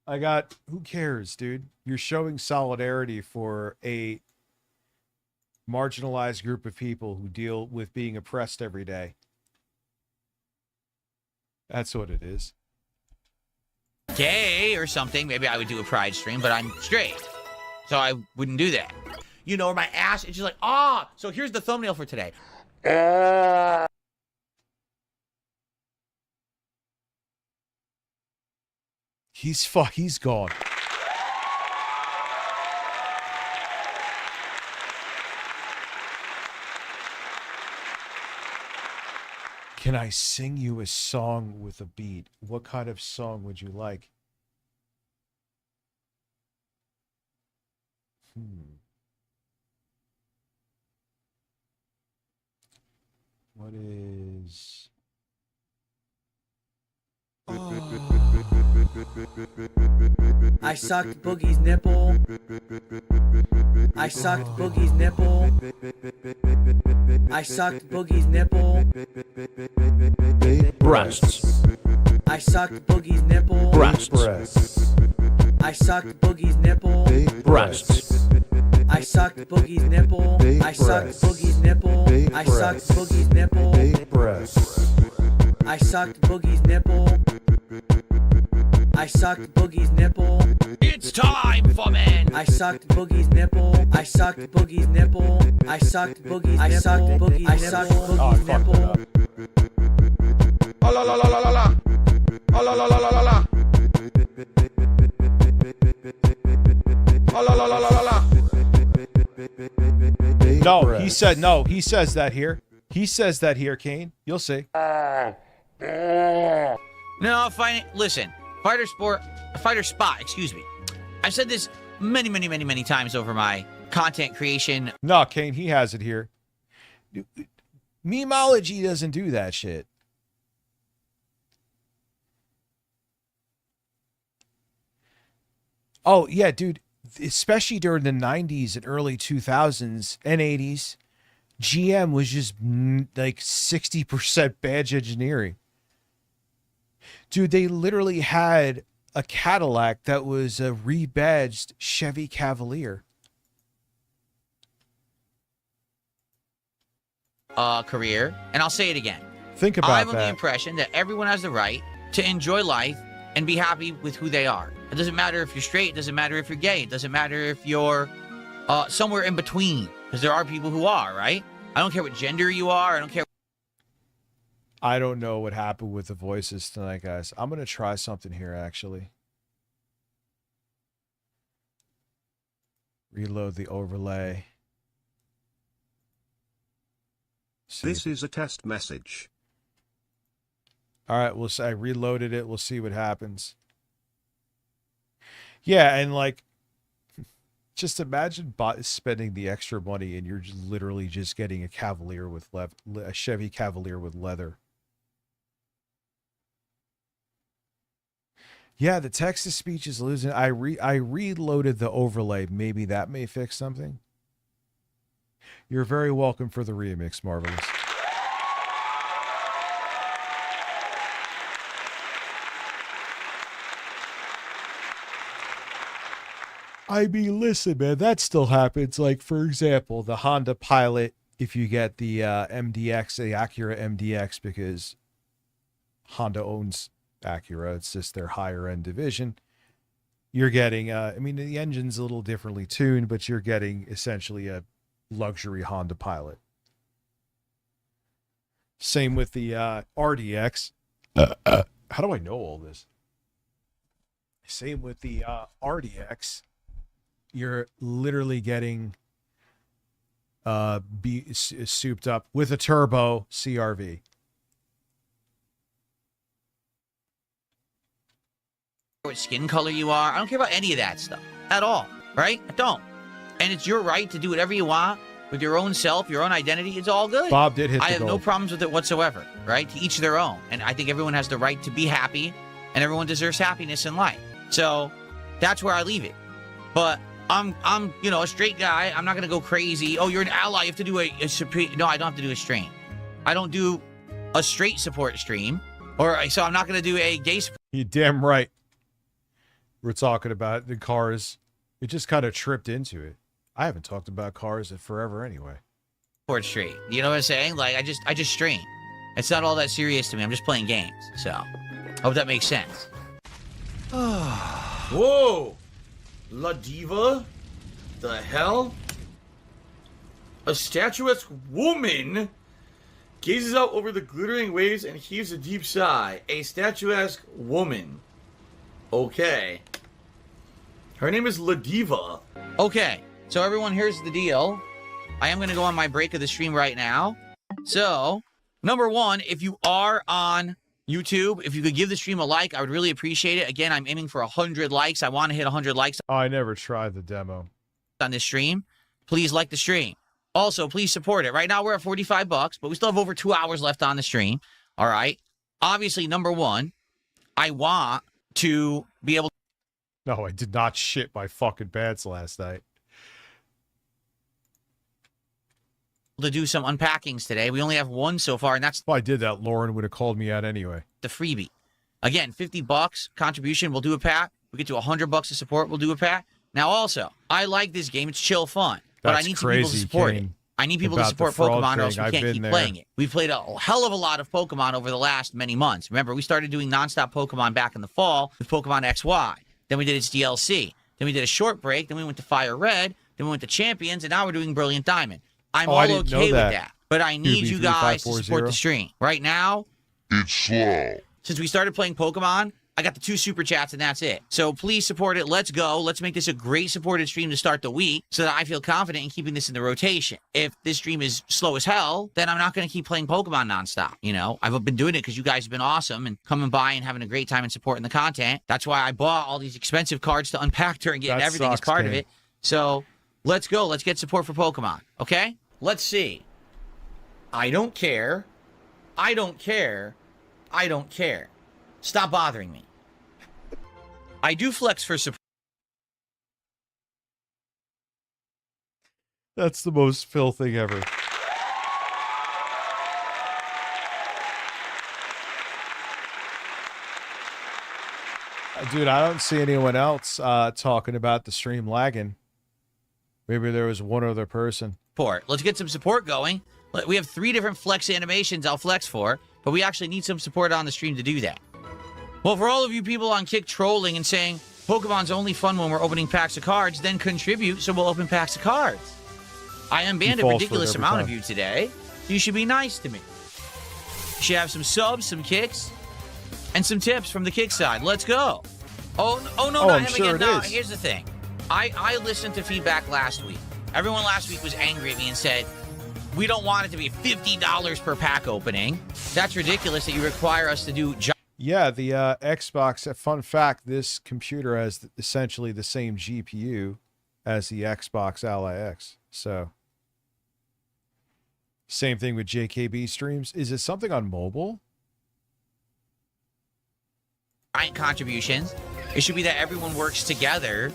Who cares, dude? You're showing solidarity for a marginalized group of people who deal with being oppressed every day. That's what it is. Gay or something, maybe I would do a Pride stream, but I'm straight. So I wouldn't do that. You know, or my ass, it's just like, ah! So here's the thumbnail for today. He's gone. Can I sing you a song with a beat? What kind of song would you like? What is... I sucked Boogie's nipple. I sucked Boogie's nipple. I sucked Boogie's nipple. Breasts. I sucked Boogie's nipple. Breasts. I sucked Boogie's nipple. Breasts. I sucked Boogie's nipple. I sucked Boogie's nipple. I sucked Boogie's nipple. Breasts. I sucked Boogie's nipple. I sucked Boogie's nipple. It's time for men. I sucked Boogie's nipple. I sucked Boogie's nipple. I sucked Boogie's nipple. I sucked Boogie's I sucked Boogie's nipple. Oh la la la la la la. Oh la la la la la la. Oh la la la la la la. No, he said no. He says that here. He says that here, Kane. You'll see. No, listen. Fighter Spot, excuse me. I've said this many times over my content creation. No, Kane, he has it here. Memeology doesn't do that shit. Oh, yeah, dude. Especially during the 90s and early 2000s and 80s, GM was just like 60% badge engineering. Dude, they literally had a Cadillac that was a rebadged Chevy Cavalier. Career, and I'll say it again. Think about I'm of that. the impression that everyone has the right to enjoy life and be happy with who they are. It doesn't matter if you're straight. It doesn't matter if you're gay. It doesn't matter if you're somewhere in between, because there are people who are, right? I don't care what gender you are. I don't care. I don't know what happened with the voices tonight, guys. I'm going to try something here, actually. Reload the overlay. This is a test message. All right, I reloaded it. We'll see what happens. Yeah, and like, just imagine spending the extra money and you're just literally just getting a Cavalier with a Chevy Cavalier with leather. Yeah, the text to speech is losing. I reloaded the overlay. Maybe that may fix something. You're very welcome for the remix, Marvelous. I mean, listen, man, that still happens. Like, for example, the Honda Pilot, if you get the MDX, the Acura MDX, because Honda owns Acura, it's just their higher end division. You're getting, I mean, the engine's a little differently tuned, but you're getting essentially a luxury Honda Pilot. Same with the RDX. How do I know all this? Same with the RDX. You're literally getting souped up with a turbo CRV. What skin color you are. I don't care about any of that stuff at all, right? I don't. And it's your right to do whatever you want with your own self, your own identity. It's all good. Bob did hit the I have no gold. problems with it whatsoever, right? To each their own. And I think everyone has the right to be happy, and everyone deserves happiness in life. So that's where I leave it. But I'm you know, a straight guy. I'm not going to go crazy. Oh, you're an ally. You have to do a supreme. No, I don't have to do a stream. I don't do a straight support stream. So I'm not going to do a gay support. You're damn right. We're talking about the cars. It just kind of tripped into it. I haven't talked about cars in forever anyway. Support stream. You know what I'm saying? Like, I just stream. It's not all that serious to me. I'm just playing games. So, hope that makes sense. Whoa! La Diva? The hell? A statuesque woman gazes out over the glittering waves and heaves a deep sigh. A statuesque woman. Okay. Her name is La Diva. Okay, so everyone, here's the deal. I am going to go on my break of the stream right now. So, number one, if you are on YouTube, if you could give the stream a like, I would really appreciate it. Again, I'm aiming for 100 likes. I want to hit 100 likes. Oh, I never tried the demo. On this stream. Please like the stream. Also, please support it. Right now, we're at $45, but we still have over 2 hours left on the stream. All right. Obviously, number one, I want to be able. No, I did not shit my fucking pants last night. To do some unpackings today. We only have one so far, and that's. If I did that, Lauren would have called me out anyway. The freebie. Again, $50 contribution. We'll do a pack. We get to $100 of support. We'll do a pack. Now, also, I like this game. It's chill fun, but I need some people to support it. I need people to support Pokemon, or else we can't keep playing it. We've played a hell of a lot of Pokemon over the last many months. Remember, we started doing nonstop Pokemon back in the fall with Pokemon XY. Then we did its DLC. Then we did a short break. Then we went to Fire Red. Then we went to Champions, and now we're doing Brilliant Diamond. I'm all okay with that, but I need you guys to support the stream. Right now, it's slow. Since we started playing Pokemon, I got the 2 super chats, and that's it. So please support it. Let's go. Let's make this a great supported stream to start the week so that I feel confident in keeping this in the rotation. If this stream is slow as hell, then I'm not going to keep playing Pokemon nonstop. You know, I've been doing it because you guys have been awesome and coming by and having a great time and supporting the content. That's why I bought all these expensive cards to unpack during getting everything as part of it. So let's go. Let's get support for Pokemon. Okay? Let's see. I don't care. I don't care. I don't care. Stop bothering me. I do flex for support. That's the most Phil thing ever. Dude, I don't see anyone else talking about the stream lagging. Maybe there was one other person. Let's get some support going. We have 3 different flex animations I'll flex for, but we actually need some support on the stream to do that. Well, for all of you people on Kick trolling and saying Pokemon's only fun when we're opening packs of cards, then contribute so we'll open packs of cards. I am banned a ridiculous amount of you today. You should be nice to me. You should have some subs, some kicks, and some tips from the kick side. Let's go. Oh no, not him again. No, here's the thing. I listened to feedback last week. Everyone last week was angry at me and said, we don't want it to be $50 per pack opening. That's ridiculous that you require us to do... Yeah, the Xbox, fun fact, this computer has essentially the same GPU as the Xbox Ally X. So, same thing with JKB streams. Is it something on mobile? Contributions. It should be that everyone works together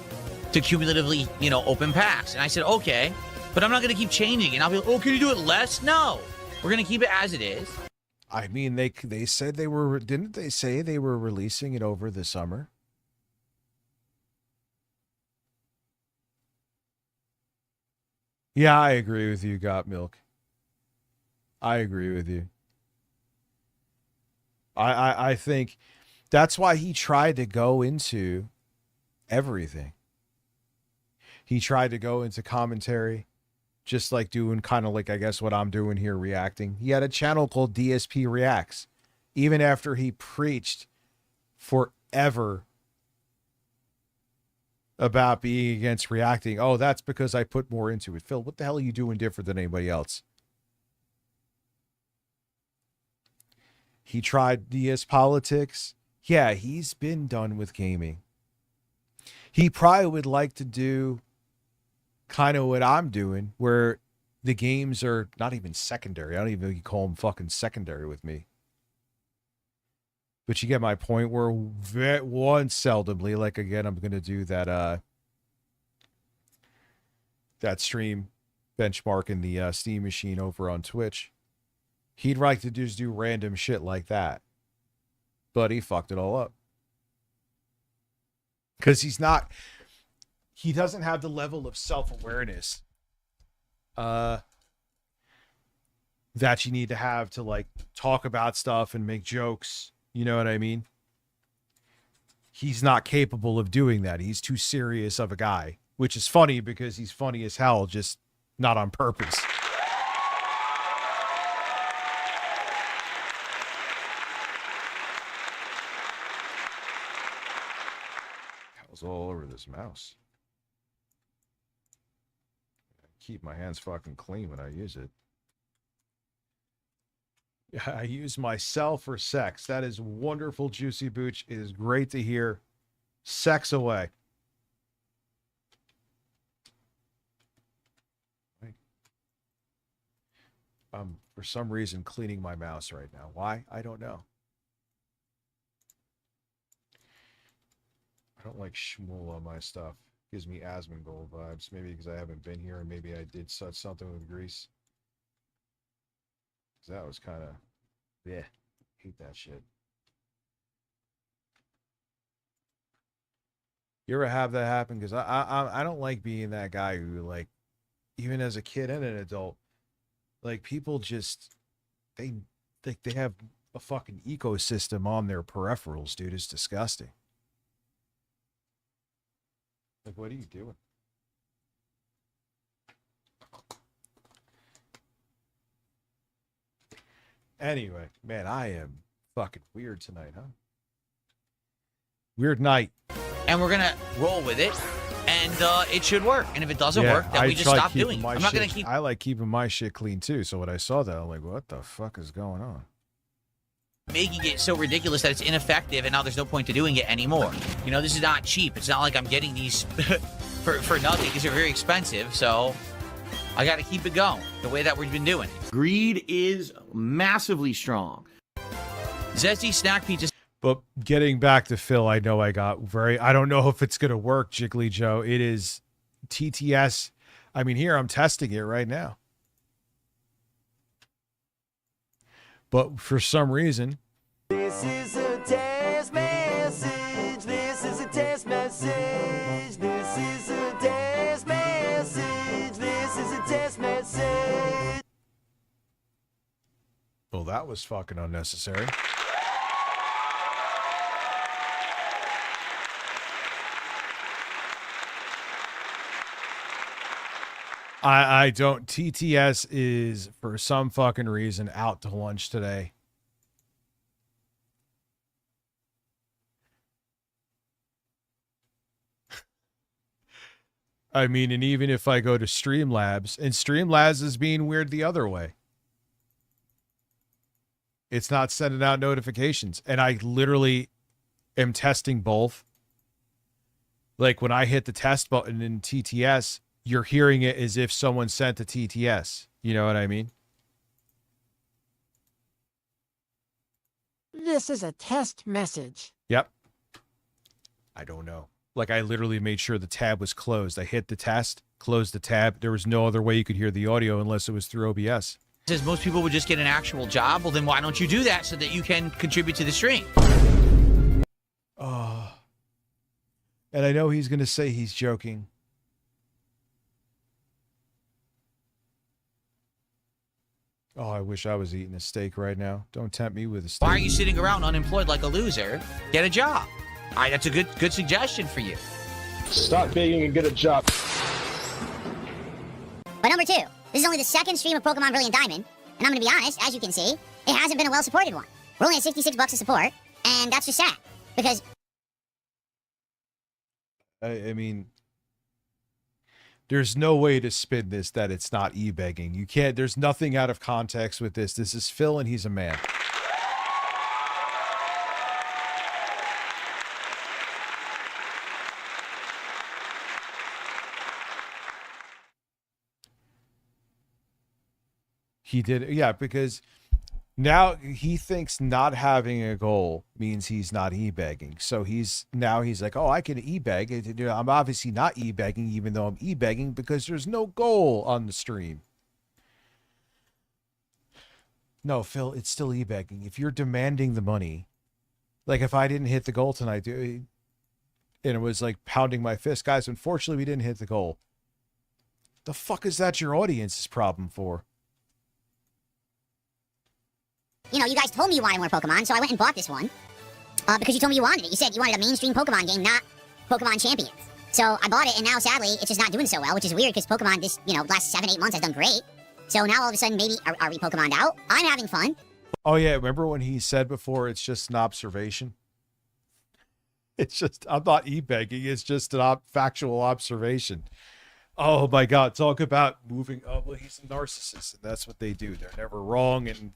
to cumulatively, open packs. And I said, okay, but I'm not going to keep changing it. And I'll be like, oh, can you do it less? No, we're going to keep it as it is. I mean, they said they were, didn't they say they were releasing it over the summer? Yeah, I agree with you, Got Milk. I agree with you. I think that's why he tried to go into everything. He tried to go into commentary, just like doing kind of like, I guess, what I'm doing here, reacting. He had a channel called DSP Reacts. Even after he preached forever about being against reacting. Oh, that's because I put more into it. Phil, what the hell are you doing different than anybody else? He tried DS Politics. Yeah, he's been done with gaming. He probably would like to do kind of what I'm doing, where the games are not even secondary. I don't even know if you call them fucking secondary with me. But you get my point, where one seldomly, like again, I'm going to do that that stream benchmarking the Steam machine over on Twitch. He'd like to just do random shit like that. But he fucked it all up. Because he doesn't have the level of self-awareness that you need to have to like talk about stuff and make jokes. You know what I mean? He's not capable of doing that. He's too serious of a guy, which is funny because he's funny as hell, just not on purpose. Hell's all over this mouse. Keep my hands fucking clean when I use it. I use myself for sex. That is wonderful, Juicy Booch. It is great to hear. Sex away. I'm, for some reason, cleaning my mouse right now. Why? I don't know. I don't like schmool on my stuff. Gives me Asmongold vibes. Maybe because I haven't been here and maybe I did something with Greece. That was kind of, yeah, hate that shit. You ever have that happen? Because I don't like being that guy who, like, even as a kid and an adult, like, people just, they have a fucking ecosystem on their peripherals, dude. It's disgusting. Like, what are you doing? Anyway, man, I am fucking weird tonight, huh? Weird night. And we're going to roll with it, and it should work. And if it doesn't work, then we just stop doing it. I'm not going to keep... I like keeping my shit clean, too. So when I saw that, I'm like, what the fuck is going on? Making it so ridiculous that it's ineffective, and now there's no point to doing it anymore. You know, this is not cheap. It's not like I'm getting these for nothing. These are very expensive, so... I got to keep it going the way that we've been doing it. Greed is massively strong. Zesty Snack Pizza. But getting back to Phil, I know I don't know if it's going to work, Jiggly Joe. It is TTS. I mean, here I'm testing it right now. But for some reason. This is a test message. This is a test message. This is a test message. This is a test message. Well, that was fucking unnecessary. I don't. TTS is, for some fucking reason, out to lunch today. I mean, and even if I go to Streamlabs, and Streamlabs is being weird the other way. It's not sending out notifications. And I literally am testing both. Like when I hit the test button in TTS, you're hearing it as if someone sent a TTS. You know what I mean? This is a test message. Yep. I don't know. Like I literally made sure the tab was closed. I hit the test, closed the tab. There was no other way you could hear the audio unless it was through OBS. Says most people would just get an actual job. Well, then why don't you do that so that you can contribute to the stream? Oh. And I know he's going to say he's joking. Oh, I wish I was eating a steak right now. Don't tempt me with a steak. Why are you sitting around unemployed like a loser? Get a job. All right, that's a good suggestion for you. Stop begging and get a job. But number 2, this is only the second stream of Pokemon Brilliant Diamond, and I'm going to be honest, as you can see, it hasn't been a well-supported one. We're only at $66 of support, and that's just sad, because... I mean, there's no way to spin this that it's not e-begging. You can't, there's nothing out of context with this. This is Phil, and he's a man. He did, yeah, because now he thinks not having a goal means he's not e-begging. So he's like, oh, I can e-beg. I'm obviously not e-begging, even though I'm e-begging because there's no goal on the stream. No, Phil, it's still e-begging. If you're demanding the money, like if I didn't hit the goal tonight, and it was like pounding my fist, guys, unfortunately we didn't hit the goal. The fuck is that your audience's problem for? You know, you guys told me you wanted more Pokemon, so I went and bought this one. Because you told me you wanted it. You said you wanted a mainstream Pokemon game, not Pokemon Champions. So I bought it, and now, sadly, it's just not doing so well, which is weird, because Pokemon this, last 7-8 months has done great. So now, all of a sudden, maybe, are we Pokemon'd out? I'm having fun. Oh, yeah, remember when he said before, it's just an observation? It's just, I'm not e-begging, it's just an factual observation. Oh, my God, talk about moving. Oh, well, he's a narcissist, and that's what they do. They're never wrong, and...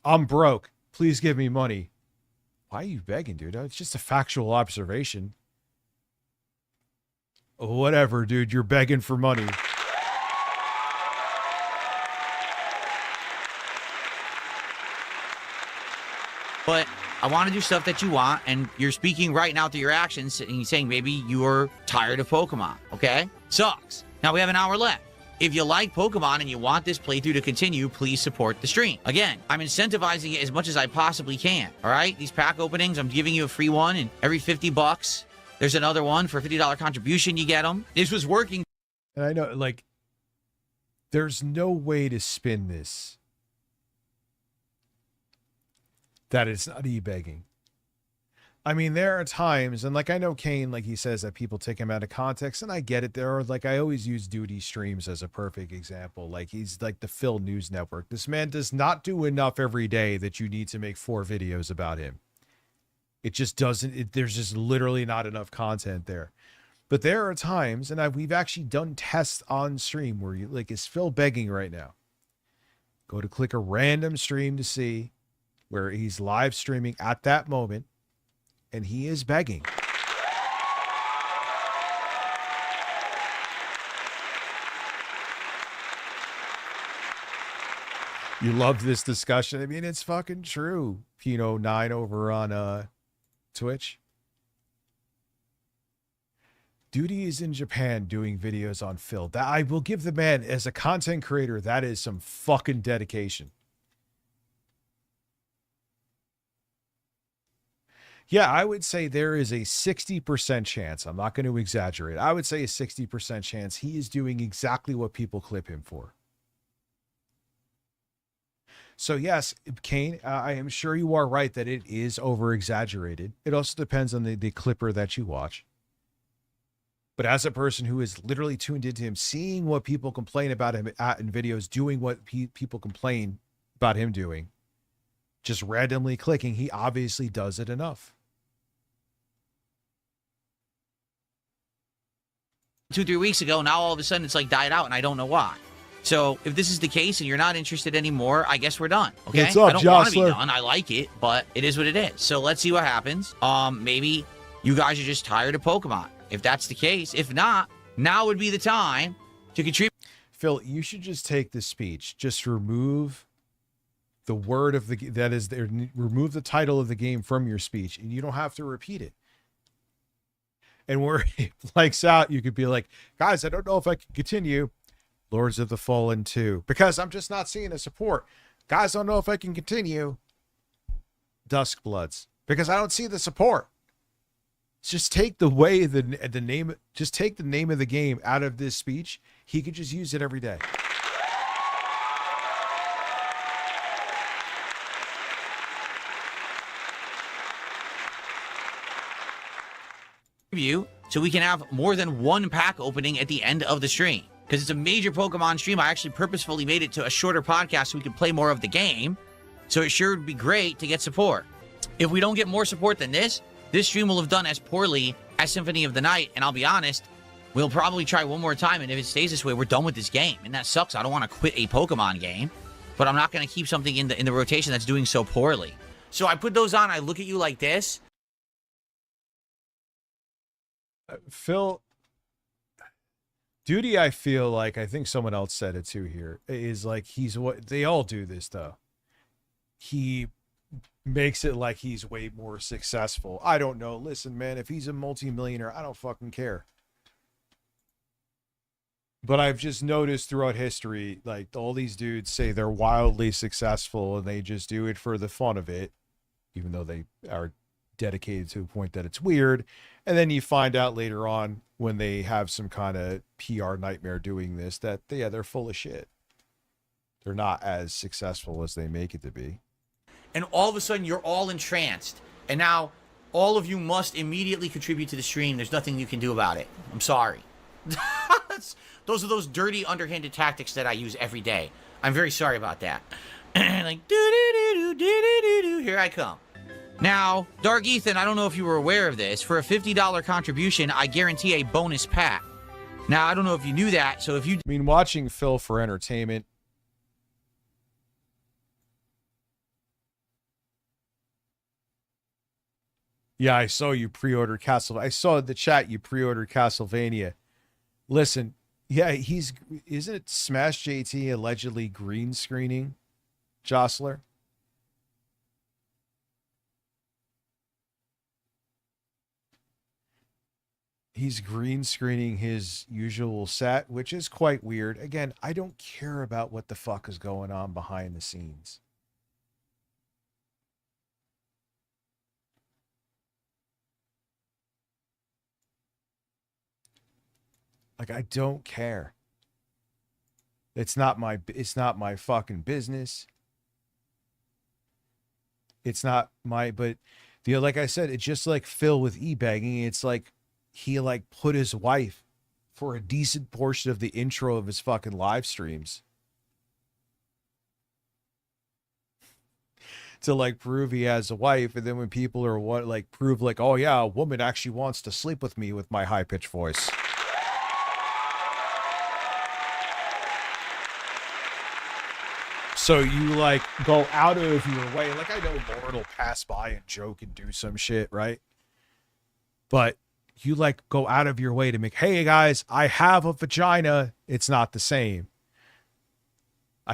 I'm broke. Please give me money. Why are you begging, dude? It's just a factual observation. Whatever, dude. You're begging for money. But I want to do stuff that you want, and you're speaking right now through your actions, and you're saying maybe you're tired of Pokemon, okay? Sucks. Now we have an hour left. If you like Pokemon and you want this playthrough to continue, please support the stream. Again, I'm incentivizing it as much as I possibly can, all right? These pack openings, I'm giving you a free one, and every $50, there's another one for a $50 contribution, you get them. This was working. And I know, like, there's no way to spin this that it's not e-begging. I mean, there are times, and like I know Kane, like he says that people take him out of context, and I get it. There are, like, I always use Duty streams as a perfect example. Like, he's like the Phil News Network. This man does not do enough every day that you need to make 4 videos about him. It just doesn't, there's just literally not enough content there. But there are times, and we've actually done tests on stream where you, like, is Phil begging right now? Go to click a random stream to see where he's live streaming at that moment. And he is begging. You love this discussion. I mean, it's fucking true. Pino9 over on Twitch. Duty is in Japan doing videos on Phil. That I will give the man, as a content creator, that is some fucking dedication. Yeah, I would say there is a 60% chance. I'm not going to exaggerate. I would say a 60% chance he is doing exactly what people clip him for. So yes, Kane, I am sure you are right that it is over exaggerated. It also depends on the clipper that you watch. But as a person who is literally tuned into him, seeing what people complain about him in videos, doing what people complain about him doing, just randomly clicking, he obviously does it enough. 2-3 weeks ago, now all of a sudden it's like died out, and I don't know why. So if this is the case and you're not interested anymore, I guess we're done. Okay, What's up, I don't want to be Jostler? done. I like it, but it is what it is. So let's see what happens. Maybe you guys are just tired of Pokemon. If that's the case, if not, now would be the time to contribute. Phil, you should just take this speech. Just remove the word of remove the title of the game from your speech, and you don't have to repeat it. And where it blanks out, you could be like, guys, I don't know if I can continue Lords of the Fallen 2 because I'm just not seeing a support. Guys, I don't know if I can continue Duskbloods because I don't see the support. Just take the name, just take the name of the game out of this speech. He could just use it every day. So we can have more than one pack opening at the end of the stream. Because it's a major Pokemon stream, I actually purposefully made it to a shorter podcast so we can play more of the game. So it sure would be great to get support. If we don't get more support than this stream will have done as poorly as Symphony of the Night. And I'll be honest, we'll probably try one more time. And if it stays this way, we're done with this game. And that sucks. I don't want to quit a Pokemon game. But I'm not going to keep something in the rotation that's doing so poorly. So I put those on. I look at you like this. Phil, Duty, I feel like, I think someone else said it too here, is like he's what they all do this though. He makes it like he's way more successful. I don't know. Listen, man, if he's a multimillionaire, I don't fucking care. But I've just noticed throughout history, like all these dudes say they're wildly successful and they just do it for the fun of it, even though they are dedicated to a point that it's weird. And then you find out later on when they have some kind of PR nightmare doing this that they're full of shit. They're not as successful as they make it to be. And all of a sudden you're all entranced. And now all of you must immediately contribute to the stream. There's nothing you can do about it. I'm sorry. Those are those dirty, underhanded tactics that I use every day. I'm very sorry about that. Like, do-do-do-do-do-do-do, here I come. Now, Dark Ethan, I don't know if you were aware of this. For a $50 contribution, I guarantee a bonus pack. Now, I don't know if you knew that, so if you... I mean, watching Phil for entertainment. Yeah, I saw you pre-order Castlevania. I saw in the chat you pre-ordered Castlevania. Listen, yeah, isn't it Smash JT allegedly green screening Jostler? He's green screening his usual set, which is quite weird. Again, I don't care about what the fuck is going on behind the scenes. Like, I don't care. It's not my fucking business. It's not my, but like I said, it's just like Phil with e-bagging. It's like he like put his wife for a decent portion of the intro of his fucking live streams to like prove he has a wife. And then when people are prove like, oh yeah, a woman actually wants to sleep with me with my high pitched voice. So you like go out of your way. Like I know Lauren will pass by and joke and do some shit, right? But you like go out of your way to make, hey guys, I have a vagina. It's not the same.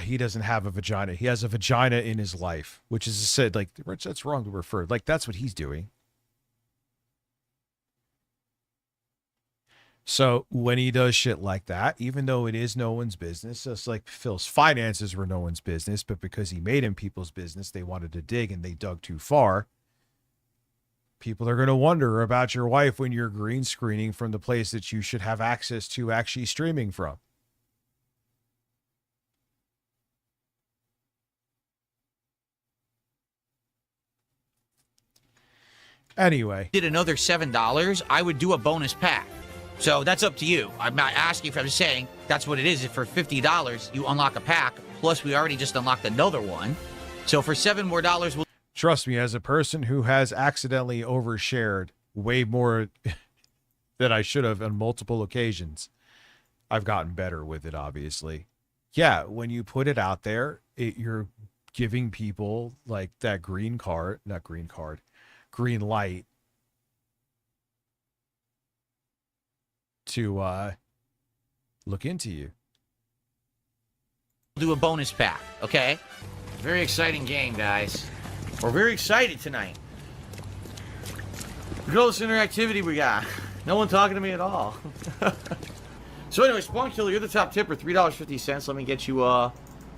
He doesn't have a vagina. He has a vagina in his life, which is said like, Rich, that's wrong to refer. Like that's what he's doing. So when he does shit like that, even though it is no one's business, just like Phil's finances were no one's business, but because he made him people's business, they wanted to dig and they dug too far. People are going to wonder about your wife when you're green screening from the place that you should have access to actually streaming from. Anyway. Did another $7, I would do a bonus pack. So that's up to you. I'm not asking if I'm just saying that's what it is. If for $50 you unlock a pack, plus we already just unlocked another one. So for $7 more, we'll Trust me, as a person who has accidentally overshared way more than I should have on multiple occasions, I've gotten better with it, obviously. Yeah, when you put it out there, you're giving people like that green light to look into you. do a bonus pack, okay? Very exciting game, guys. We're very excited tonight. Look at all this interactivity we got. No one talking to me at all. So anyway, Spawn Killer, you're the top tipper, $3.50. Let me get you on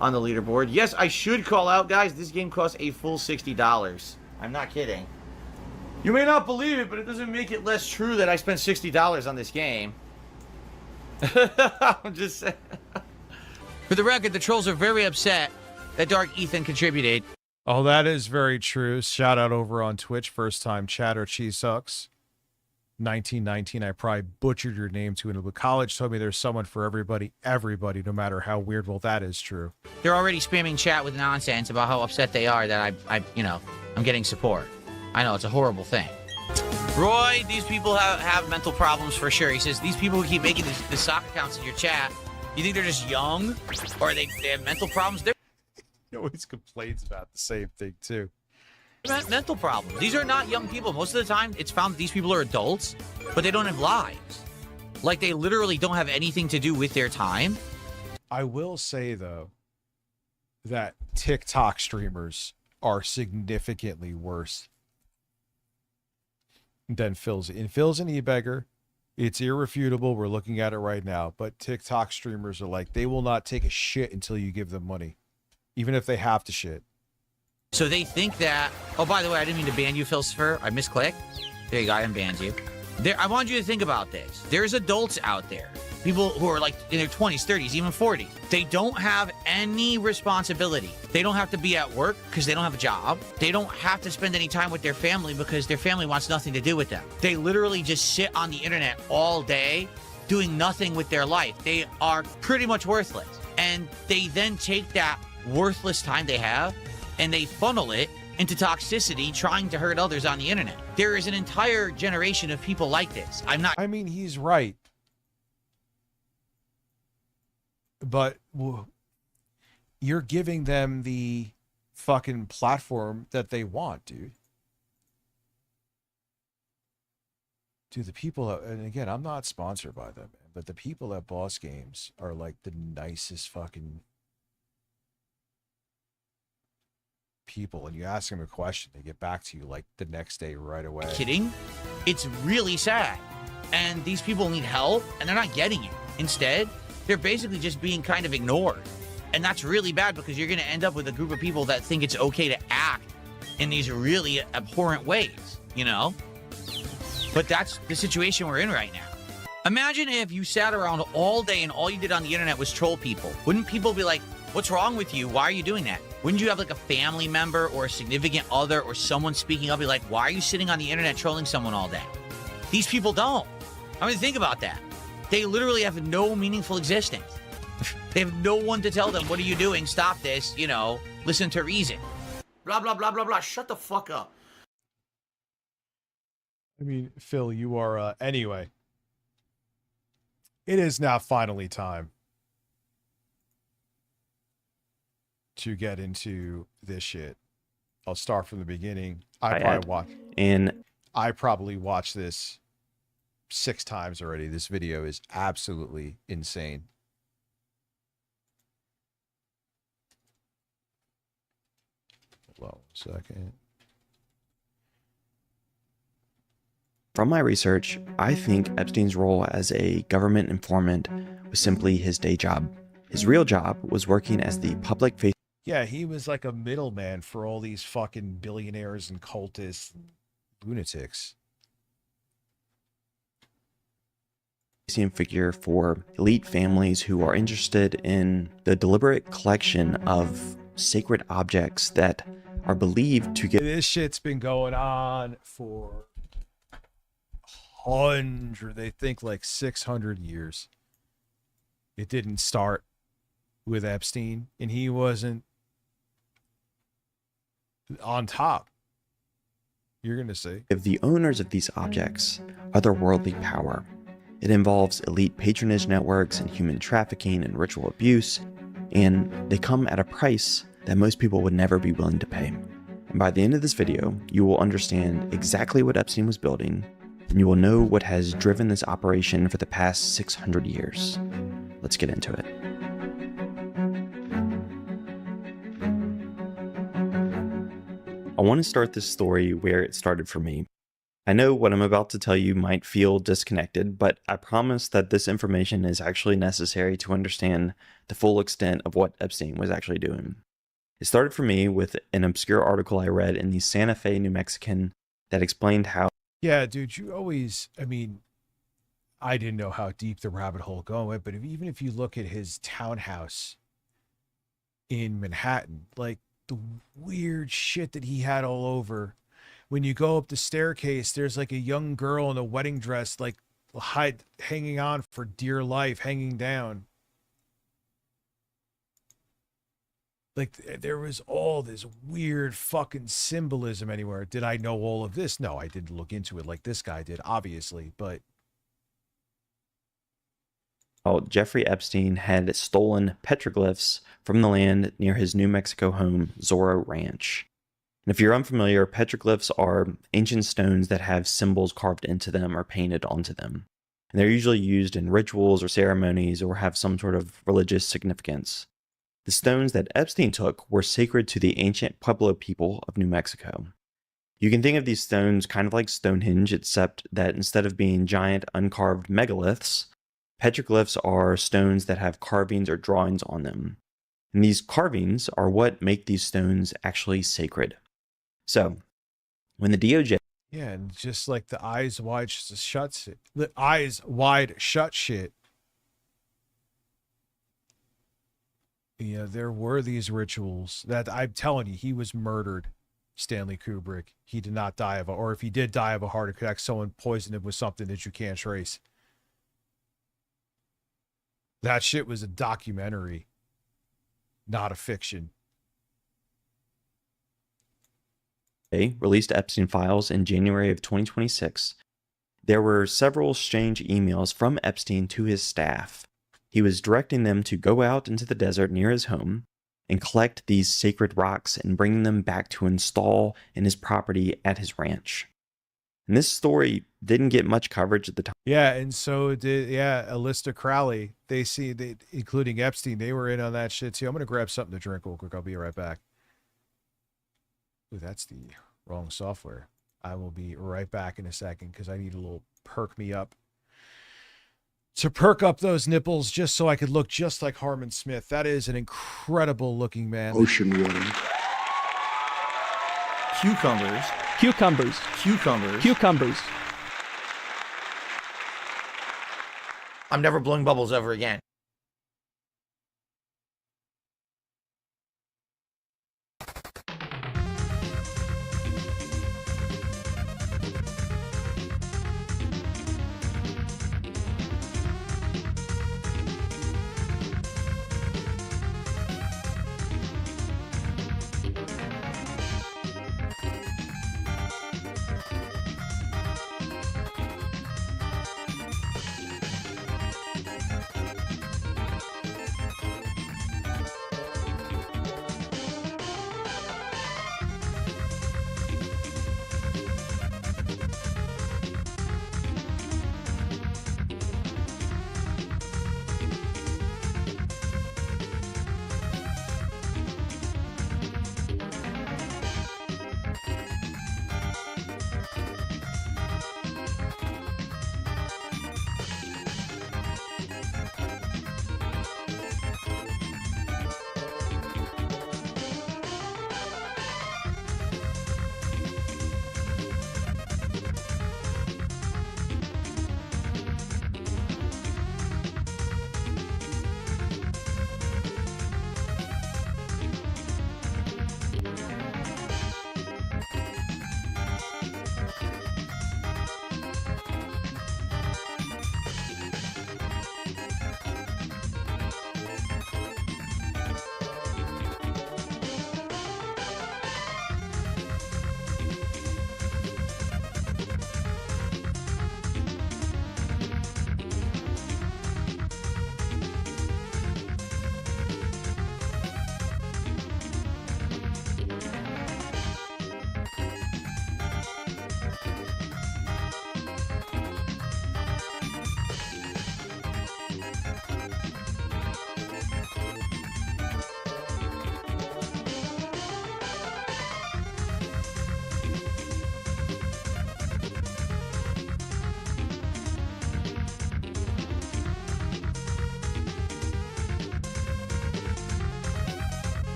the leaderboard. Yes, I should call out, guys. This game costs a full $60. I'm not kidding. You may not believe it, but it doesn't make it less true that I spent $60 on this game. I'm just saying. For the record, the trolls are very upset that Dark Ethan contributed. Oh, that is very true. Shout out over on Twitch. First time chatter, Cheese Sucks. 1919. I probably butchered your name to it, but college told me there's someone for everybody, no matter how weird. Well, that is true. They're already spamming chat with nonsense about how upset they are that I'm getting support. I know, it's a horrible thing. Roy, these people have mental problems for sure. He says, these people who keep making the sock accounts in your chat, you think they're just young? Or they have mental problems? They're He always complains about the same thing, too. mental problems. These are not young people. Most of the time, it's found that these people are adults, but they don't have lives. Like, they literally don't have anything to do with their time. I will say, though, that TikTok streamers are significantly worse than Phil's. And Phil's an e-beggar. It's irrefutable. We're looking at it right now. But TikTok streamers are like, they will not take a shit until you give them money. Even if they have to shit. So they think that... Oh, by the way, I didn't mean to ban you, Philosopher. I misclicked. There you go. I unbanned you. I want you to think about this. There's adults out there. People who are like in their 20s, 30s, even 40s. They don't have any responsibility. They don't have to be at work because they don't have a job. They don't have to spend any time with their family because their family wants nothing to do with them. They literally just sit on the internet all day doing nothing with their life. They are pretty much worthless. And they then take that worthless time they have and they funnel it into toxicity, trying to hurt others on the internet. There is an entire generation of people like this. I mean, he's right. But you're giving them the fucking platform that they want, dude. Dude, the people, and again, I'm not sponsored by them, but the people at Boss Games are like the nicest fucking people. And you ask them a question, they get back to you like the next day right away. Kidding? It's really sad. And these people need help, and they're not getting it. Instead, they're basically just being kind of ignored. And that's really bad because you're going to end up with a group of people that think it's okay to act in these really abhorrent ways, you know? But that's the situation we're in right now. Imagine if you sat around all day and all you did on the internet was troll people. Wouldn't people be like, what's wrong with you? Why are you doing that? Wouldn't you have like a family member or a significant other or someone speaking up, be like, why are you sitting on the internet trolling someone all day? These people don't. I mean, think about that. They literally have no meaningful existence. They have no one to tell them, what are you doing? Stop this, you know, listen to reason. Blah, blah, blah, blah, blah. Shut the fuck up. I mean, Phil, you are, anyway. It is now finally time to get into this shit. I'll start from the beginning. I probably watched this 6 times already. This video is absolutely insane. Hold on a second. From my research, I think Epstein's role as a government informant was simply his day job. His real job was working as the public face. Yeah, he was like a middleman for all these fucking billionaires and cultists, lunatics. Figure for elite families who are interested in the deliberate collection of sacred objects that are believed to get... This shit's been going on for they think like 600 years. It didn't start with Epstein, and he wasn't on top. You're going to see. If the owners of these objects, otherworldly power. It involves elite patronage networks and human trafficking and ritual abuse, and they come at a price that most people would never be willing to pay. And by the end of this video, you will understand exactly what Epstein was building, and you will know what has driven this operation for the past 600 years. Let's get into it. I want to start this story where it started for me. I know what I'm about to tell you might feel disconnected, but I promise that this information is actually necessary to understand the full extent of what Epstein was actually doing. It started for me with an obscure article I read in the Santa Fe, New Mexican that explained how... Yeah, dude, you always, I mean, I didn't know how deep the rabbit hole going, but even if you look at his townhouse in Manhattan, like the weird shit that he had all over. When you go up the staircase, there's like a young girl in a wedding dress, like hanging on for dear life, hanging down. Like there was all this weird fucking symbolism anywhere. Did I know all of this? No, I didn't look into it like this guy did, obviously, but Jeffrey Epstein had stolen petroglyphs from the land near his New Mexico home, Zorro Ranch. And if you're unfamiliar, petroglyphs are ancient stones that have symbols carved into them or painted onto them. And they're usually used in rituals or ceremonies or have some sort of religious significance. The stones that Epstein took were sacred to the ancient Pueblo people of New Mexico. You can think of these stones kind of like Stonehenge, except that instead of being giant uncarved megaliths, petroglyphs are stones that have carvings or drawings on them. And these carvings are what make these stones actually sacred. So, when the DOJ... Yeah, and just like the eyes wide shut shit. The eyes wide shut shit. You know, there were these rituals that I'm telling you, he was murdered, Stanley Kubrick. He did not die of or if he did die of a heart attack, someone poisoned him with something that you can't trace. That shit was a documentary, not a fiction. Released Epstein files in January of 2026. There were several strange emails from Epstein to his staff. He was directing them to go out into the desert near his home and collect these sacred rocks and bring them back to install in his property at his ranch. And this story didn't get much coverage at the time. Yeah, and so did, Alyssa Crowley. Including Epstein, they were in on that shit too. I'm going to grab something to drink real quick. I'll be right back. Ooh, that's the wrong software. I will be right back in a second because I need a little perk me up. To perk up those nipples just so I could look just like Harmon Smith. That is an incredible looking man. Ocean water. Cucumbers. Cucumbers. Cucumbers. Cucumbers. I'm never blowing bubbles ever again.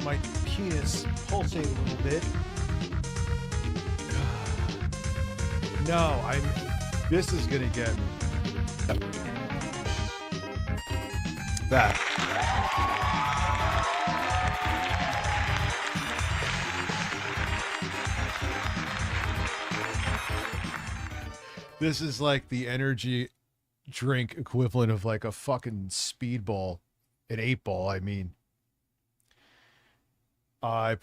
my penis pulsate a little bit. No, this is gonna get me. That. This is like the energy drink equivalent of like a fucking speedball, an 8-ball, I mean. I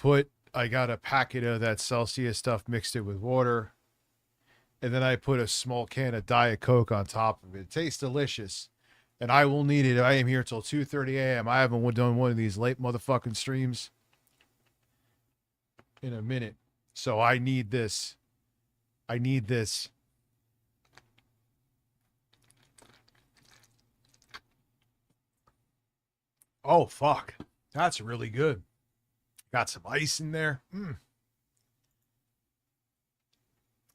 got a packet of that Celsius stuff, mixed it with water, and then I put a small can of Diet Coke on top of it. It tastes delicious, and I will need it. I am here till 2:30 a.m. I haven't done one of these late motherfucking streams in a minute, so I need this. I need this. Oh, fuck. That's really good. Got some ice in there.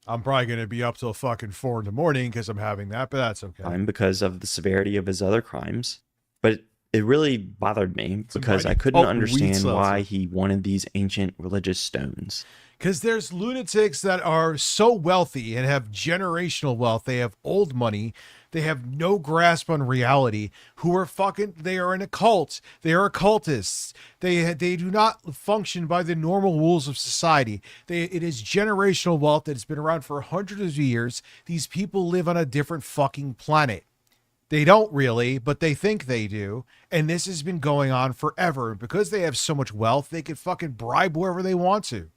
I'm probably going to be up till fucking 4 in the morning because I'm having that, but that's okay. Because of the severity of his other crimes. But it really bothered me because I couldn't understand why he wanted these ancient religious stones. Because there's lunatics that are so wealthy and have generational wealth. They have old money. They have no grasp on reality, who are they are in a cult. They are occultists. They do not function by the normal rules of society. It is generational wealth that has been around for hundreds of years. These people live on a different fucking planet. They don't really, but they think they do. And this has been going on forever. And because they have so much wealth, they can fucking bribe whoever they want to.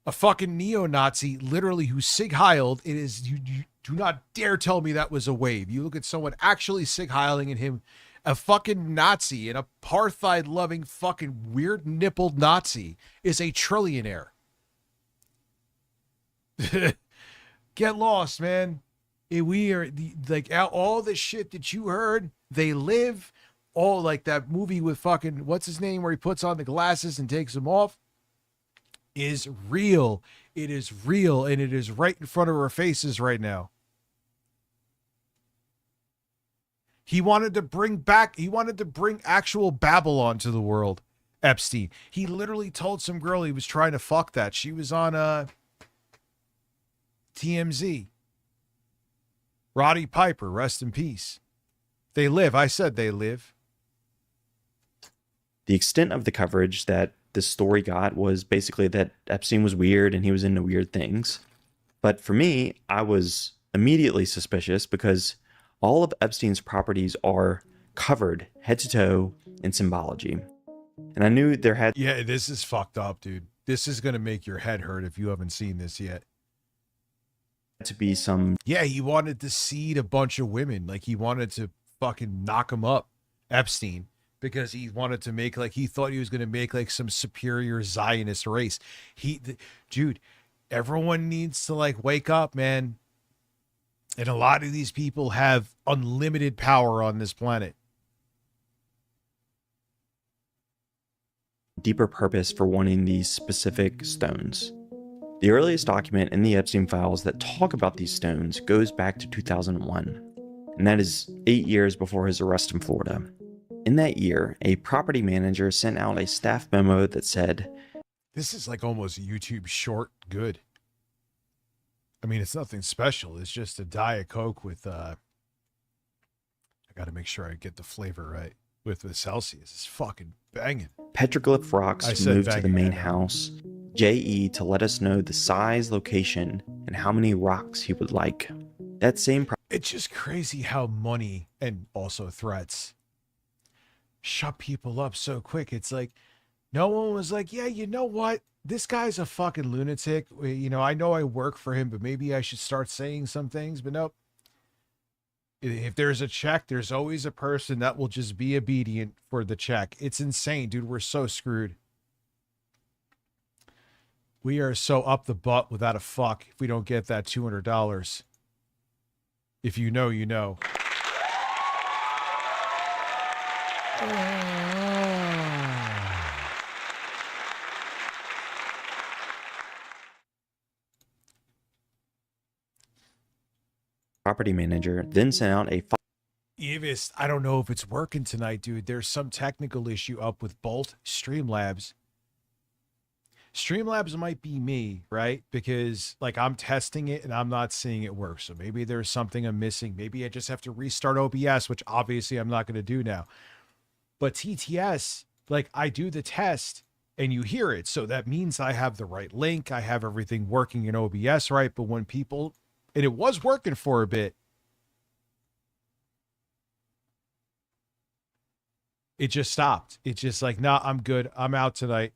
A fucking neo-Nazi, literally, who Sig Heiled, it is, you do not dare tell me that was a wave. You look at someone actually Sig Heiling in him, a fucking Nazi, an apartheid-loving fucking weird-nippled Nazi is a trillionaire. Get lost, man. We are, like, all the shit that you heard, they live, all like that movie with fucking, what's his name, where he puts on the glasses and takes them off, is real. It is real, and it is right in front of our faces right now. He wanted to bring actual Babylon to the world, Epstein. He literally told some girl he was trying to fuck that. She was on TMZ. Roddy Piper, rest in peace. They live. I said they live. The extent of the coverage that this story got was basically that Epstein was weird and he was into weird things. But for me, I was immediately suspicious because all of Epstein's properties are covered head to toe in symbology. And I knew there had... Yeah, this is fucked up, dude. This is going to make your head hurt if you haven't seen this yet. To be some... Yeah, he wanted to seed a bunch of women. Like, he wanted to fucking knock them up, Epstein. Because he wanted to make, like, he thought he was going to make, like, some superior Zionist race. Dude, everyone needs to, like, wake up, man. And a lot of these people have unlimited power on this planet. Deeper purpose for wanting these specific stones. The earliest document in the Epstein files that talk about these stones goes back to 2001. And that is 8 years before his arrest in Florida. In that year, a property manager sent out a staff memo that said, this is like almost a YouTube short good. I mean, it's nothing special. It's just a Diet Coke with, I got to make sure I get the flavor right. With the Celsius. It's fucking banging. Petroglyph rocks moved to the main house. JE to let us know the size, location, and how many rocks he would like. That same... It's just crazy how money and also threats shut people up so quick. It's like, no one was like, yeah, you know what? This guy's a fucking lunatic. You know I work for him, but maybe I should start saying some things. But nope. If there's a check, there's always a person that will just be obedient for the check. It's insane, dude. We're so screwed. We are so up the butt without a fuck if we don't get that $200. If you know, you know. Property manager then sent out a Evis, I don't know if it's working tonight, dude. There's some technical issue up with both Streamlabs. Streamlabs might be me, right? Because like I'm testing it and I'm not seeing it work. So maybe there's something I'm missing. Maybe I just have to restart OBS, which obviously I'm not going to do now. But TTS, like I do the test and you hear it. So that means I have the right link. I have everything working in OBS, right? But when people, and it was working for a bit, it just stopped. It's just like, nah, I'm good. I'm out tonight.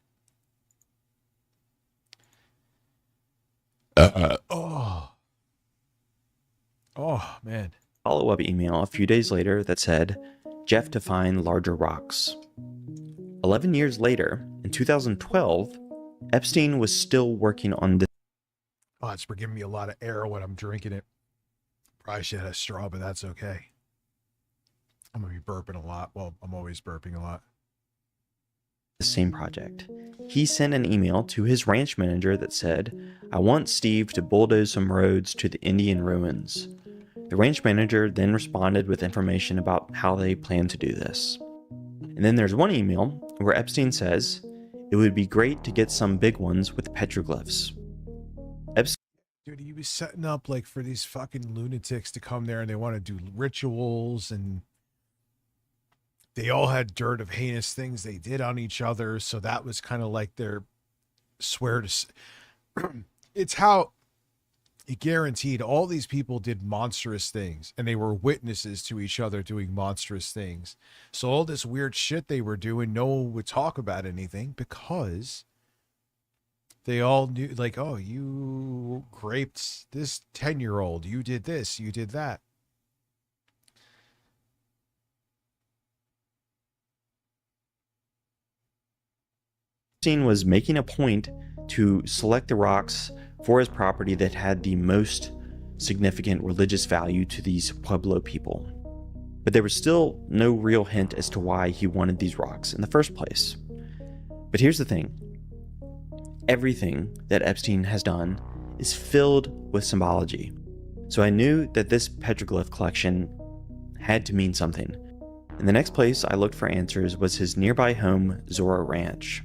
Oh, man. Follow-up email a few days later that said, Jeff to find larger rocks. 11 years later, in 2012, Epstein was still working on this. Oh, it's giving me a lot of air when I'm drinking it. Probably should have a straw, but that's okay. I'm going to be burping a lot. Well, I'm always burping a lot. The same project. He sent an email to his ranch manager that said, I want Steve to bulldoze some roads to the Indian ruins. The ranch manager then responded with information about how they plan to do this. And then there's one email where Epstein says, it would be great to get some big ones with petroglyphs. Dude, he was setting up like for these fucking lunatics to come there and they want to do rituals and they all had dirt of heinous things they did on each other. So that was kind of like their swear to. It's how it guaranteed all these people did monstrous things and they were witnesses to each other doing monstrous things. So all this weird shit they were doing, no one would talk about anything because they all knew, like, oh, you raped this 10-year-old. You did this. You did that. Epstein was making a point to select the rocks for his property that had the most significant religious value to these Pueblo people. But there was still no real hint as to why he wanted these rocks in the first place. But here's the thing. Everything that Epstein has done is filled with symbology. So I knew that this petroglyph collection had to mean something. And the next place I looked for answers was his nearby home, Zorro Ranch.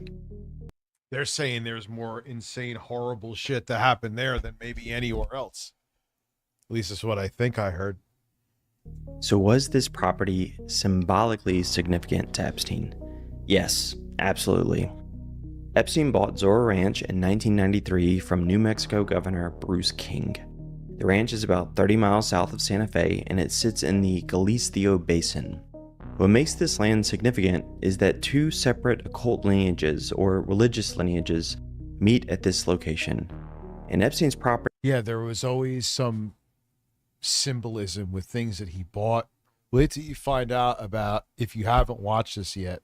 They're saying there's more insane, horrible shit that happened there than maybe anywhere else. At least that's what I think I heard. So was this property symbolically significant to Epstein? Yes, absolutely. Epstein bought Zorro Ranch in 1993 from New Mexico Governor Bruce King. The ranch is about 30 miles south of Santa Fe and it sits in the Galisteo Basin. What makes this land significant is that two separate occult lineages or religious lineages meet at this location. And Epstein's property. Yeah, there was always some symbolism with things that he bought. Wait till you find out about, if you haven't watched this yet.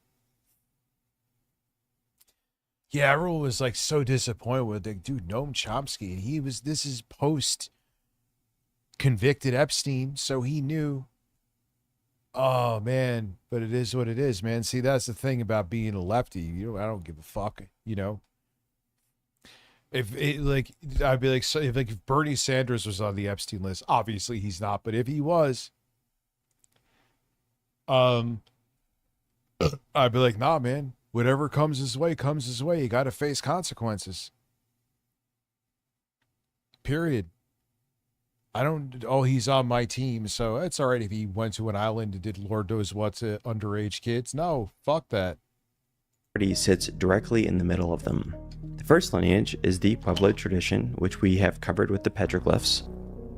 Yeah, everyone was like so disappointed with like, dude, Noam Chomsky. And this is post convicted Epstein, so he knew. Oh man, but it is what it is, man. See, that's the thing about being a lefty. I don't give a fuck, If it, like, I'd be like, so if Bernie Sanders was on the Epstein list, obviously he's not, but if he was, I'd be like, nah, man. Whatever comes his way, comes his way. You got to face consequences. Period. He's on my team, so it's all right if he went to an island and did Lord knows what to underage kids. No, fuck that. Property sits directly in the middle of them. The first lineage is the Pueblo tradition, which we have covered with the petroglyphs.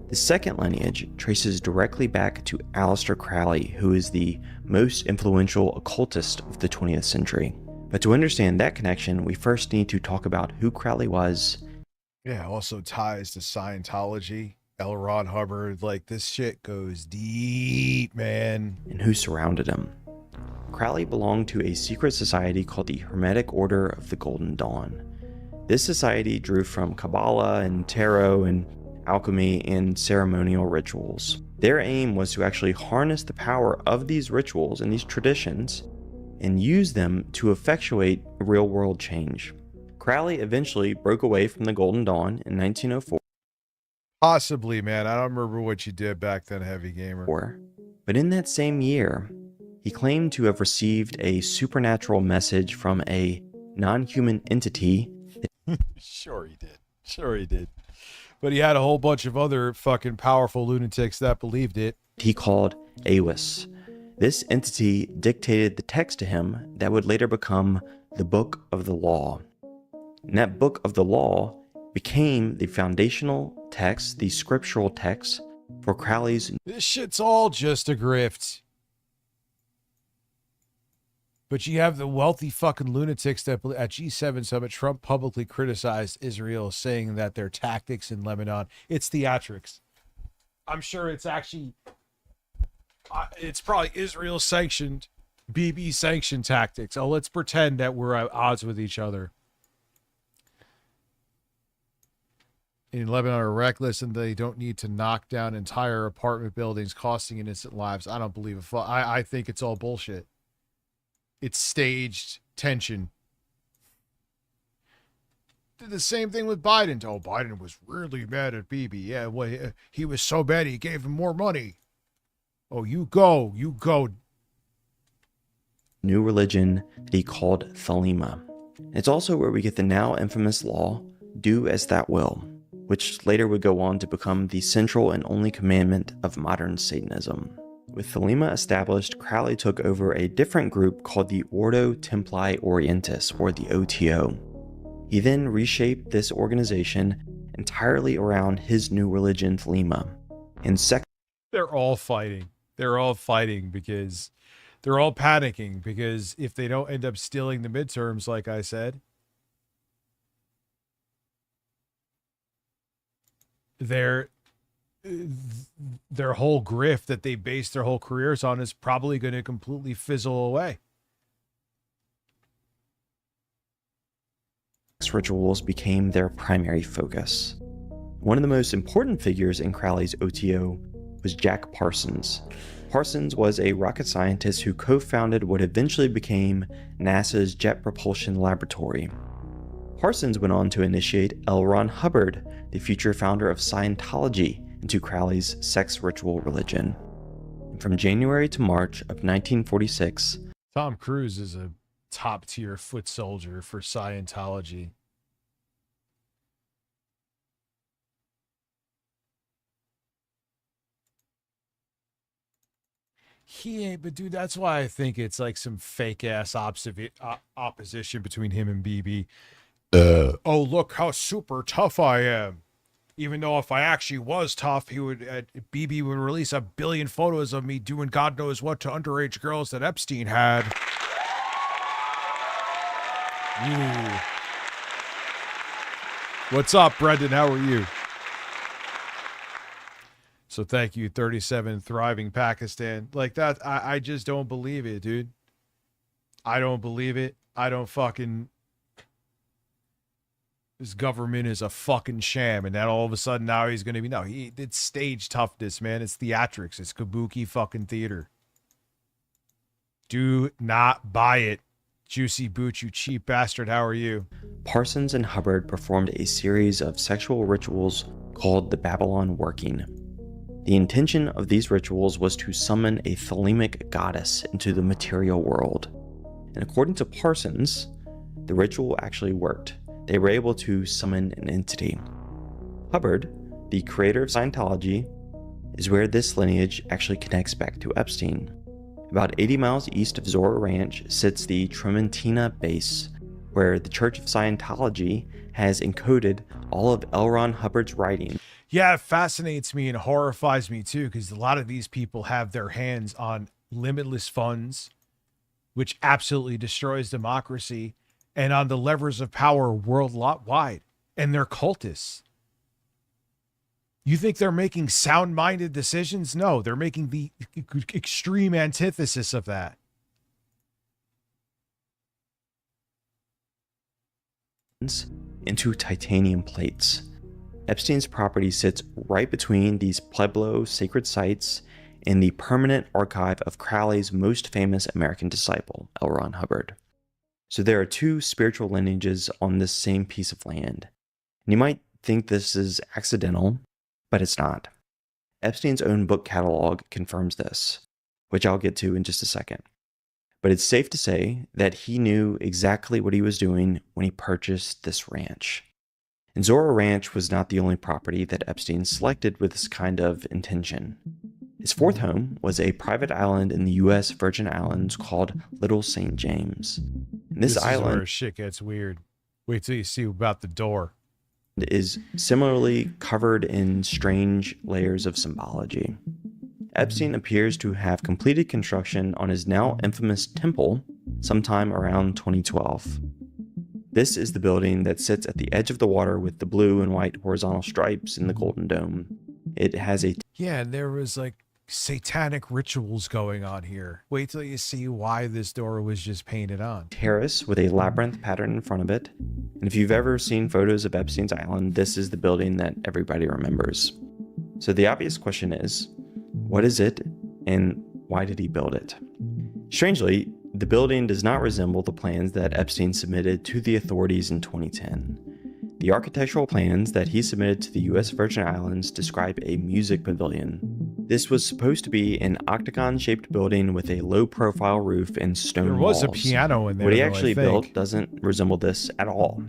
The second lineage traces directly back to Aleister Crowley, who is the most influential occultist of the 20th century. But to understand that connection, we first need to talk about who Crowley was. Yeah, also ties to Scientology. L. Ron Hubbard, like this shit goes deep, man. And who surrounded him. Crowley belonged to a secret society called the Hermetic Order of the Golden Dawn. This society drew from Kabbalah and tarot and alchemy and ceremonial rituals. Their aim was to actually harness the power of these rituals and these traditions and use them to effectuate real-world change. Crowley eventually broke away from the Golden Dawn in 1904. Possibly, man. I don't remember what you did back then, Heavy Gamer. But in that same year, he claimed to have received a supernatural message from a non-human entity. Sure he did. Sure he did. But he had a whole bunch of other fucking powerful lunatics that believed it. He called Awis. This entity dictated the text to him that would later become the Book of the Law. And that Book of the Law became the foundational text, the scriptural text for Crowley's. This shit's all just a grift. But you have the wealthy fucking lunatics that at G7 summit, Trump publicly criticized Israel, saying that their tactics in Lebanon, it's theatrics. I'm sure it's actually, it's probably Israel sanctioned, BB sanctioned tactics. Oh, let's pretend that we're at odds with each other. In Lebanon are reckless and they don't need to knock down entire apartment buildings, costing innocent lives. I don't believe it. I think it's all bullshit. It's staged tension. Did the same thing with Biden. Oh, Biden was really mad at Bibi. Yeah, well, he was so bad he gave him more money. Oh, you go. New religion that he called Thelema. It's also where we get the now infamous law, do as thou will, which later would go on to become the central and only commandment of modern Satanism. With Thelema established, Crowley took over a different group called the Ordo Templi Orientis, or the OTO. He then reshaped this organization entirely around his new religion, Thelema. They're all fighting. They're all fighting because they're all panicking because if they don't end up stealing the midterms, like I said, their whole grift that they base their whole careers on is probably going to completely fizzle away. Rituals became their primary focus. One of the most important figures in Crowley's OTO was Jack Parsons. Parsons was a rocket scientist who co-founded what eventually became NASA's Jet Propulsion Laboratory. Parsons went on to initiate L. Ron Hubbard, the future founder of Scientology, into Crowley's sex ritual religion. From January to March of 1946, Tom Cruise is a top-tier foot soldier for Scientology. He ain't, but dude, that's why I think it's like some fake-ass opposition between him and BB. Oh, look how super tough I am. Even though if I actually was tough, BB would release 1 billion photos of me doing God knows what to underage girls that Epstein had. Ooh. What's up, Brendan? How are you? So thank you, 37 thriving Pakistan. Like that, I just don't believe it, dude. I don't believe it. I don't fucking... This government is a fucking sham, and then all of a sudden now he's going to be... No, it's stage toughness, man. It's theatrics. It's kabuki fucking theater. Do not buy it. Juicy Boot, you cheap bastard. How are you? Parsons and Hubbard performed a series of sexual rituals called the Babylon Working. The intention of these rituals was to summon a Thelemic goddess into the material world. And according to Parsons, the ritual actually worked. They were able to summon an entity. Hubbard, the creator of Scientology, is where this lineage actually connects back to Epstein. About 80 miles east of Zora Ranch sits the Trementina base, where the Church of Scientology has encoded all of L. Ron Hubbard's writing. Yeah, it fascinates me and horrifies me too, because a lot of these people have their hands on limitless funds, which absolutely destroys democracy, and on the levers of power worldwide, and they're cultists. You think they're making sound-minded decisions? No, they're making the extreme antithesis of that. Into titanium plates. Epstein's property sits right between these Pueblo sacred sites and the permanent archive of Crowley's most famous American disciple, L. Ron Hubbard. So there are two spiritual lineages on this same piece of land. And you might think this is accidental, but it's not. Epstein's own book catalog confirms this. which I'll get to in just a second. But it's safe to say that he knew exactly what he was doing when he purchased this ranch. And Zorro Ranch was not the only property that Epstein selected with this kind of intention. His fourth home was a private island in the U.S. Virgin Islands called Little St. James. And this is island where shit gets weird. Wait till you see about the door. Is similarly covered in strange layers of symbology. Epstein appears to have completed construction on his now infamous temple sometime around 2012. This is the building that sits at the edge of the water with the blue and white horizontal stripes in the golden dome. It has a Yeah, and there was like satanic rituals going on here. Wait till you see why this door was just painted on. terrace with a labyrinth pattern in front of it. And if you've ever seen photos of Epstein's Island, this is the building that everybody remembers. So the obvious question is, what is it and why did he build it? Strangely, the building does not resemble the plans that Epstein submitted to the authorities in 2010. The architectural plans that he submitted to the U.S. Virgin Islands describe a music pavilion. This was supposed to be an octagon-shaped building with a low-profile roof and stone walls. There was a piano in there, What he though, actually I think. built doesn't resemble this at all.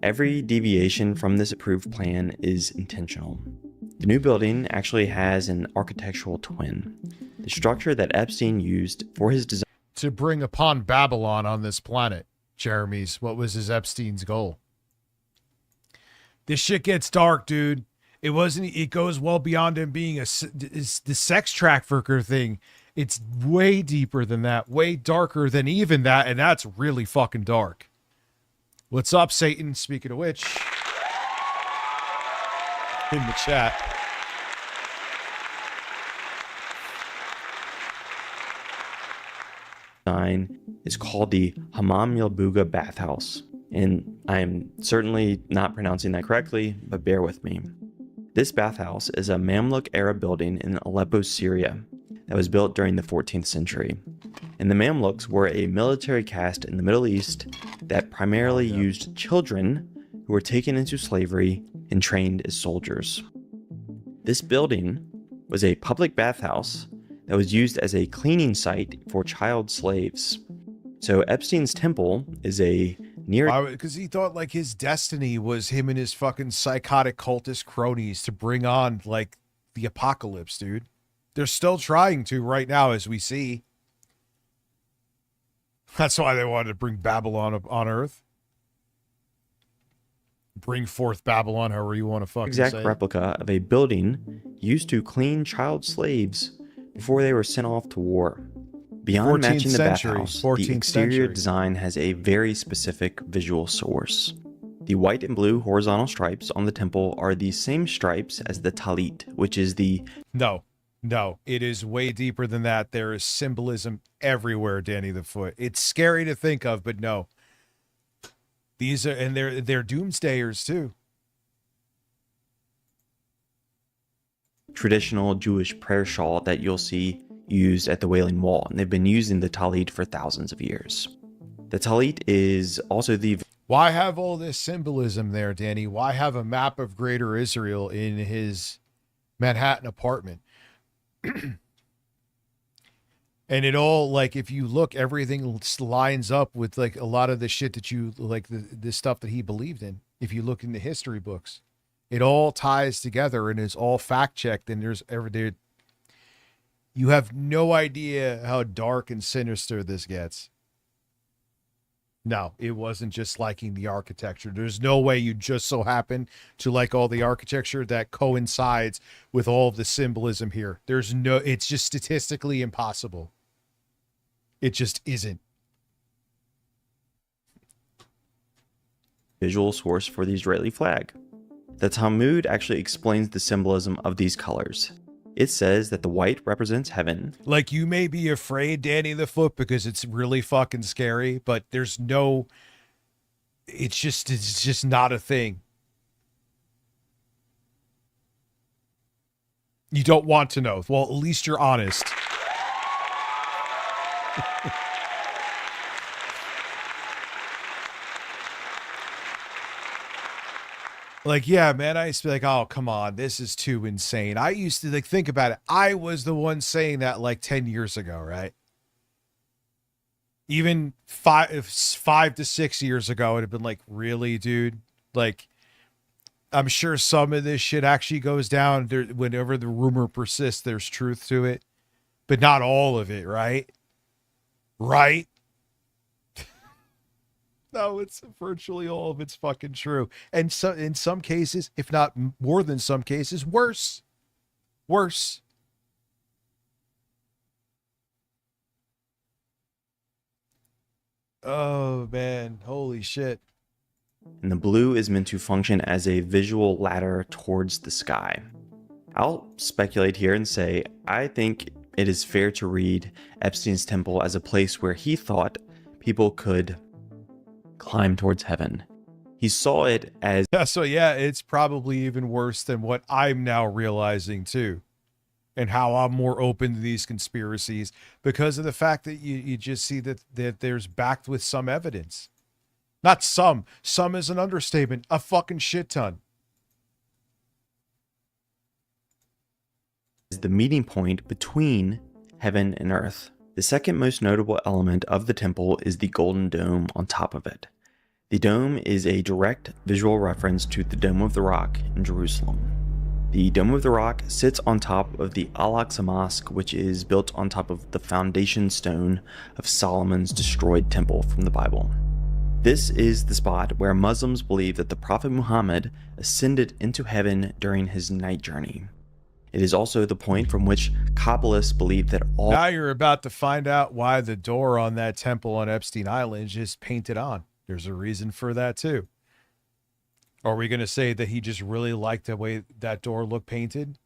Every deviation from this approved plan is intentional. The new building actually has an architectural twin. The structure that Epstein used for his design To bring upon Babylon on this planet, Jeremy's, what was his Epstein's goal? This shit gets dark, dude. It goes well beyond him being the sex trafficker thing. It's way deeper than that, way darker than even that, and that's really fucking dark. What's up, Satan? Speaking of which, in the chat. is called the Hammam Yalbuga Bathhouse, and I am certainly not pronouncing that correctly, but bear with me. This bathhouse is a Mamluk era building in Aleppo, Syria, that was built during the 14th century. And the Mamluks were a military caste in the Middle East that primarily used children who were taken into slavery and trained as soldiers. This building was a public bathhouse that was used as a cleaning site for child slaves. So Epstein's temple is a near... Because he thought like his destiny was him and his fucking psychotic cultist cronies to bring on like the apocalypse, dude. They're still trying to right now, as we see. That's why they wanted to bring Babylon up on Earth. Bring forth Babylon, however you want to fucking exact say it. replica of a building used to clean child slaves before they were sent off to war. Beyond 14th matching the century, bathhouse, 14th the exterior century. design has a very specific visual source. The white and blue horizontal stripes on the temple are the same stripes as the talit, which is the... No, it is way deeper than that. There is symbolism everywhere, Danny the Foot. It's scary to think of, but no. These are, and they're doomsdayers too. traditional Jewish prayer shawl that you'll see used at the Wailing Wall, and they've been using the talit for thousands of years. The talit is also the... Why have all this symbolism there, Danny? Why have a map of Greater Israel in his Manhattan apartment? And it all, like, if you look, everything lines up with, like, a lot of the shit that you, like, the stuff that he believed in. If you look in the history books, it all ties together and is all fact-checked, and there, you have no idea how dark and sinister this gets. No, it wasn't just liking the architecture. There's no way you just so happen to like all the architecture that coincides with all of the symbolism here. There's no, it's just statistically impossible. It just isn't. Visual source for the Israeli flag. The Talmud actually explains the symbolism of these colors. It says that the white represents heaven. Like, you may be afraid, Danny the Foot, because it's really fucking scary, but there's no, it's just not a thing. You don't want to know. Well, at least you're honest. Like, yeah, man, I used to be like, oh, come on, this is too insane. I used to like think about it. I was the one saying that like 10 years ago, right? Even 5 to 6 years ago, it'd have been like, really, dude? Like, I'm sure some of this shit actually goes down there. Whenever the rumor persists, there's truth to it, but not all of it, right? Right? No, it's virtually all of it's fucking true. And so in some cases, if not more than some cases, worse. Worse. Oh man, holy shit. And the blue is meant to function as a visual ladder towards the sky. I'll speculate here and say I think it is fair to read Epstein's temple as a place where he thought people could climb towards heaven. He saw it as... Yeah, so yeah, it's probably even worse than what I'm now realizing too. And how I'm more open to these conspiracies because of the fact that you just see that there's backed with some evidence. Not some. Some is an understatement. A fucking shit ton. Is the meeting point between heaven and earth. The second most notable element of the temple is the golden dome on top of it. The dome is a direct visual reference to the Dome of the Rock in Jerusalem. The Dome of the Rock sits on top of the Al-Aqsa Mosque, which is built on top of the foundation stone of Solomon's destroyed temple from the Bible. This is the spot where Muslims believe that the Prophet Muhammad ascended into heaven during his night journey. It is also the point from which Kabbalists believe that all... Now you're about to find out why the door on that temple on Epstein Island is just painted on. There's a reason for that too. Are we going to say that he just really liked the way that door looked painted?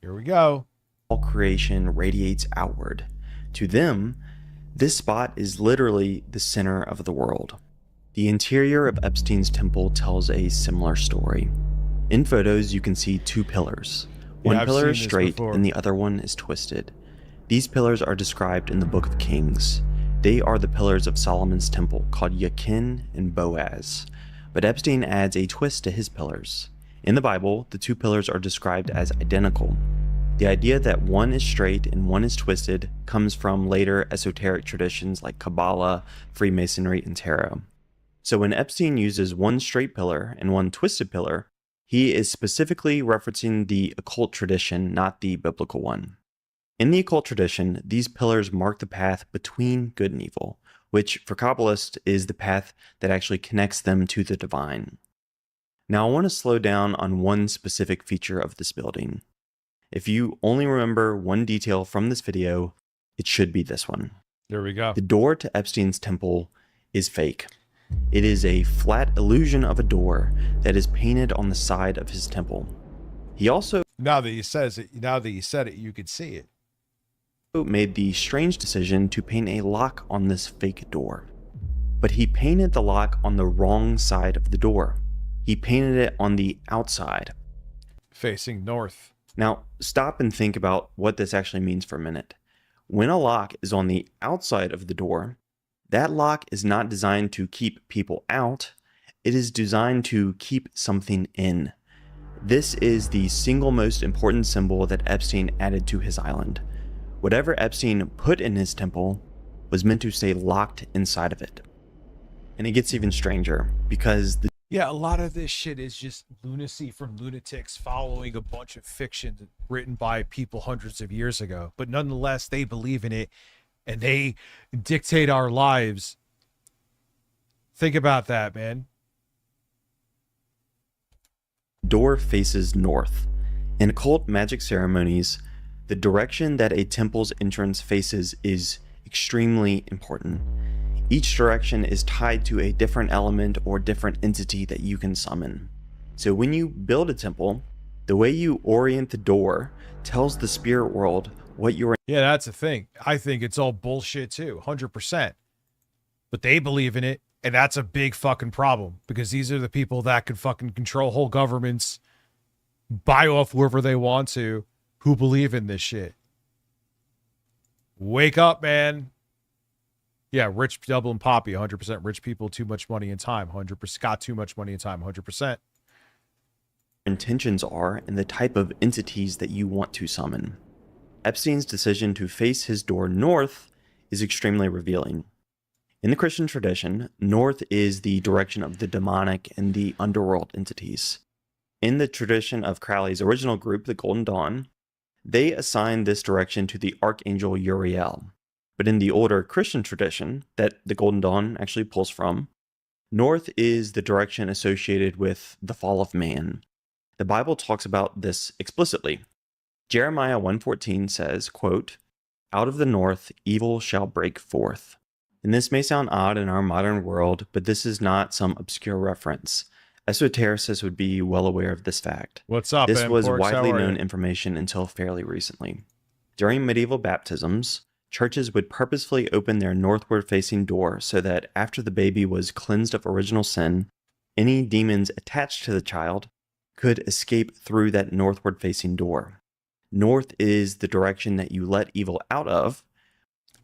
Here we go. All creation radiates outward. To them, this spot is literally the center of the world. The interior of Epstein's temple tells a similar story. In photos, you can see two pillars. One pillar is straight and the other one is twisted. These pillars are described in the Book of Kings. They are the pillars of Solomon's temple, called Yakin and Boaz. But Epstein adds a twist to his pillars. In the Bible, the two pillars are described as identical. The idea that one is straight and one is twisted comes from later esoteric traditions like Kabbalah, Freemasonry, and Tarot. So when Epstein uses one straight pillar and one twisted pillar, he is specifically referencing the occult tradition, not the biblical one. In the occult tradition, these pillars mark the path between good and evil, which for Kabbalists is the path that actually connects them to the divine. Now I want to slow down on one specific feature of this building. If you only remember one detail from this video, it should be this one. There we go. The door to Epstein's temple is fake. It is a flat illusion of a door that is painted on the side of his temple. He also... Now that you said it, you could see it. Made the strange decision to paint a lock on this fake door. But he painted the lock on the wrong side of the door. He painted it on the outside. Facing north. Now, stop and think about what this actually means for a minute. When a lock is on the outside of the door, that lock is not designed to keep people out. It is designed to keep something in. This is the single most important symbol that Epstein added to his island. Whatever Epstein put in his temple was meant to stay locked inside of it. And it gets even stranger because yeah, a lot of this shit is just lunacy from lunatics following a bunch of fiction written by people hundreds of years ago. But nonetheless, they believe in it and they dictate our lives. Think about that, man. door faces north. In occult magic ceremonies, the direction that a temple's entrance faces is extremely important. Each direction is tied to a different element or different entity that you can summon. So when you build a temple, the way you orient the door tells the spirit world what you're... Yeah, that's the thing. I think it's all bullshit too, 100%. But they believe in it, and that's a big fucking problem, because these are the people that can fucking control whole governments, buy off whoever they want to, who believe in this shit. Wake up, man. Yeah, rich Dublin Poppy, 100%. Rich people, too much money and time, 100%. Got too much money and time, 100%. Intentions are and the type of entities that you want to summon. Epstein's decision to face his door north is extremely revealing. In the Christian tradition, north is the direction of the demonic and the underworld entities. In the tradition of Crowley's original group, the Golden Dawn, they assigned this direction to the Archangel Uriel. But in the older Christian tradition that the Golden Dawn actually pulls from, north is the direction associated with the fall of man. The Bible talks about this explicitly. Jeremiah 1:14 says, quote, "Out of the north evil shall break forth." And this may sound odd in our modern world, but this is not some obscure reference. Esotericists would be well aware of this fact. What's up, This was Porks? widely How are known you? information until fairly recently. During medieval baptisms, churches would purposefully open their northward-facing door so that after the baby was cleansed of original sin, any demons attached to the child could escape through that northward-facing door. North is the direction that you let evil out of.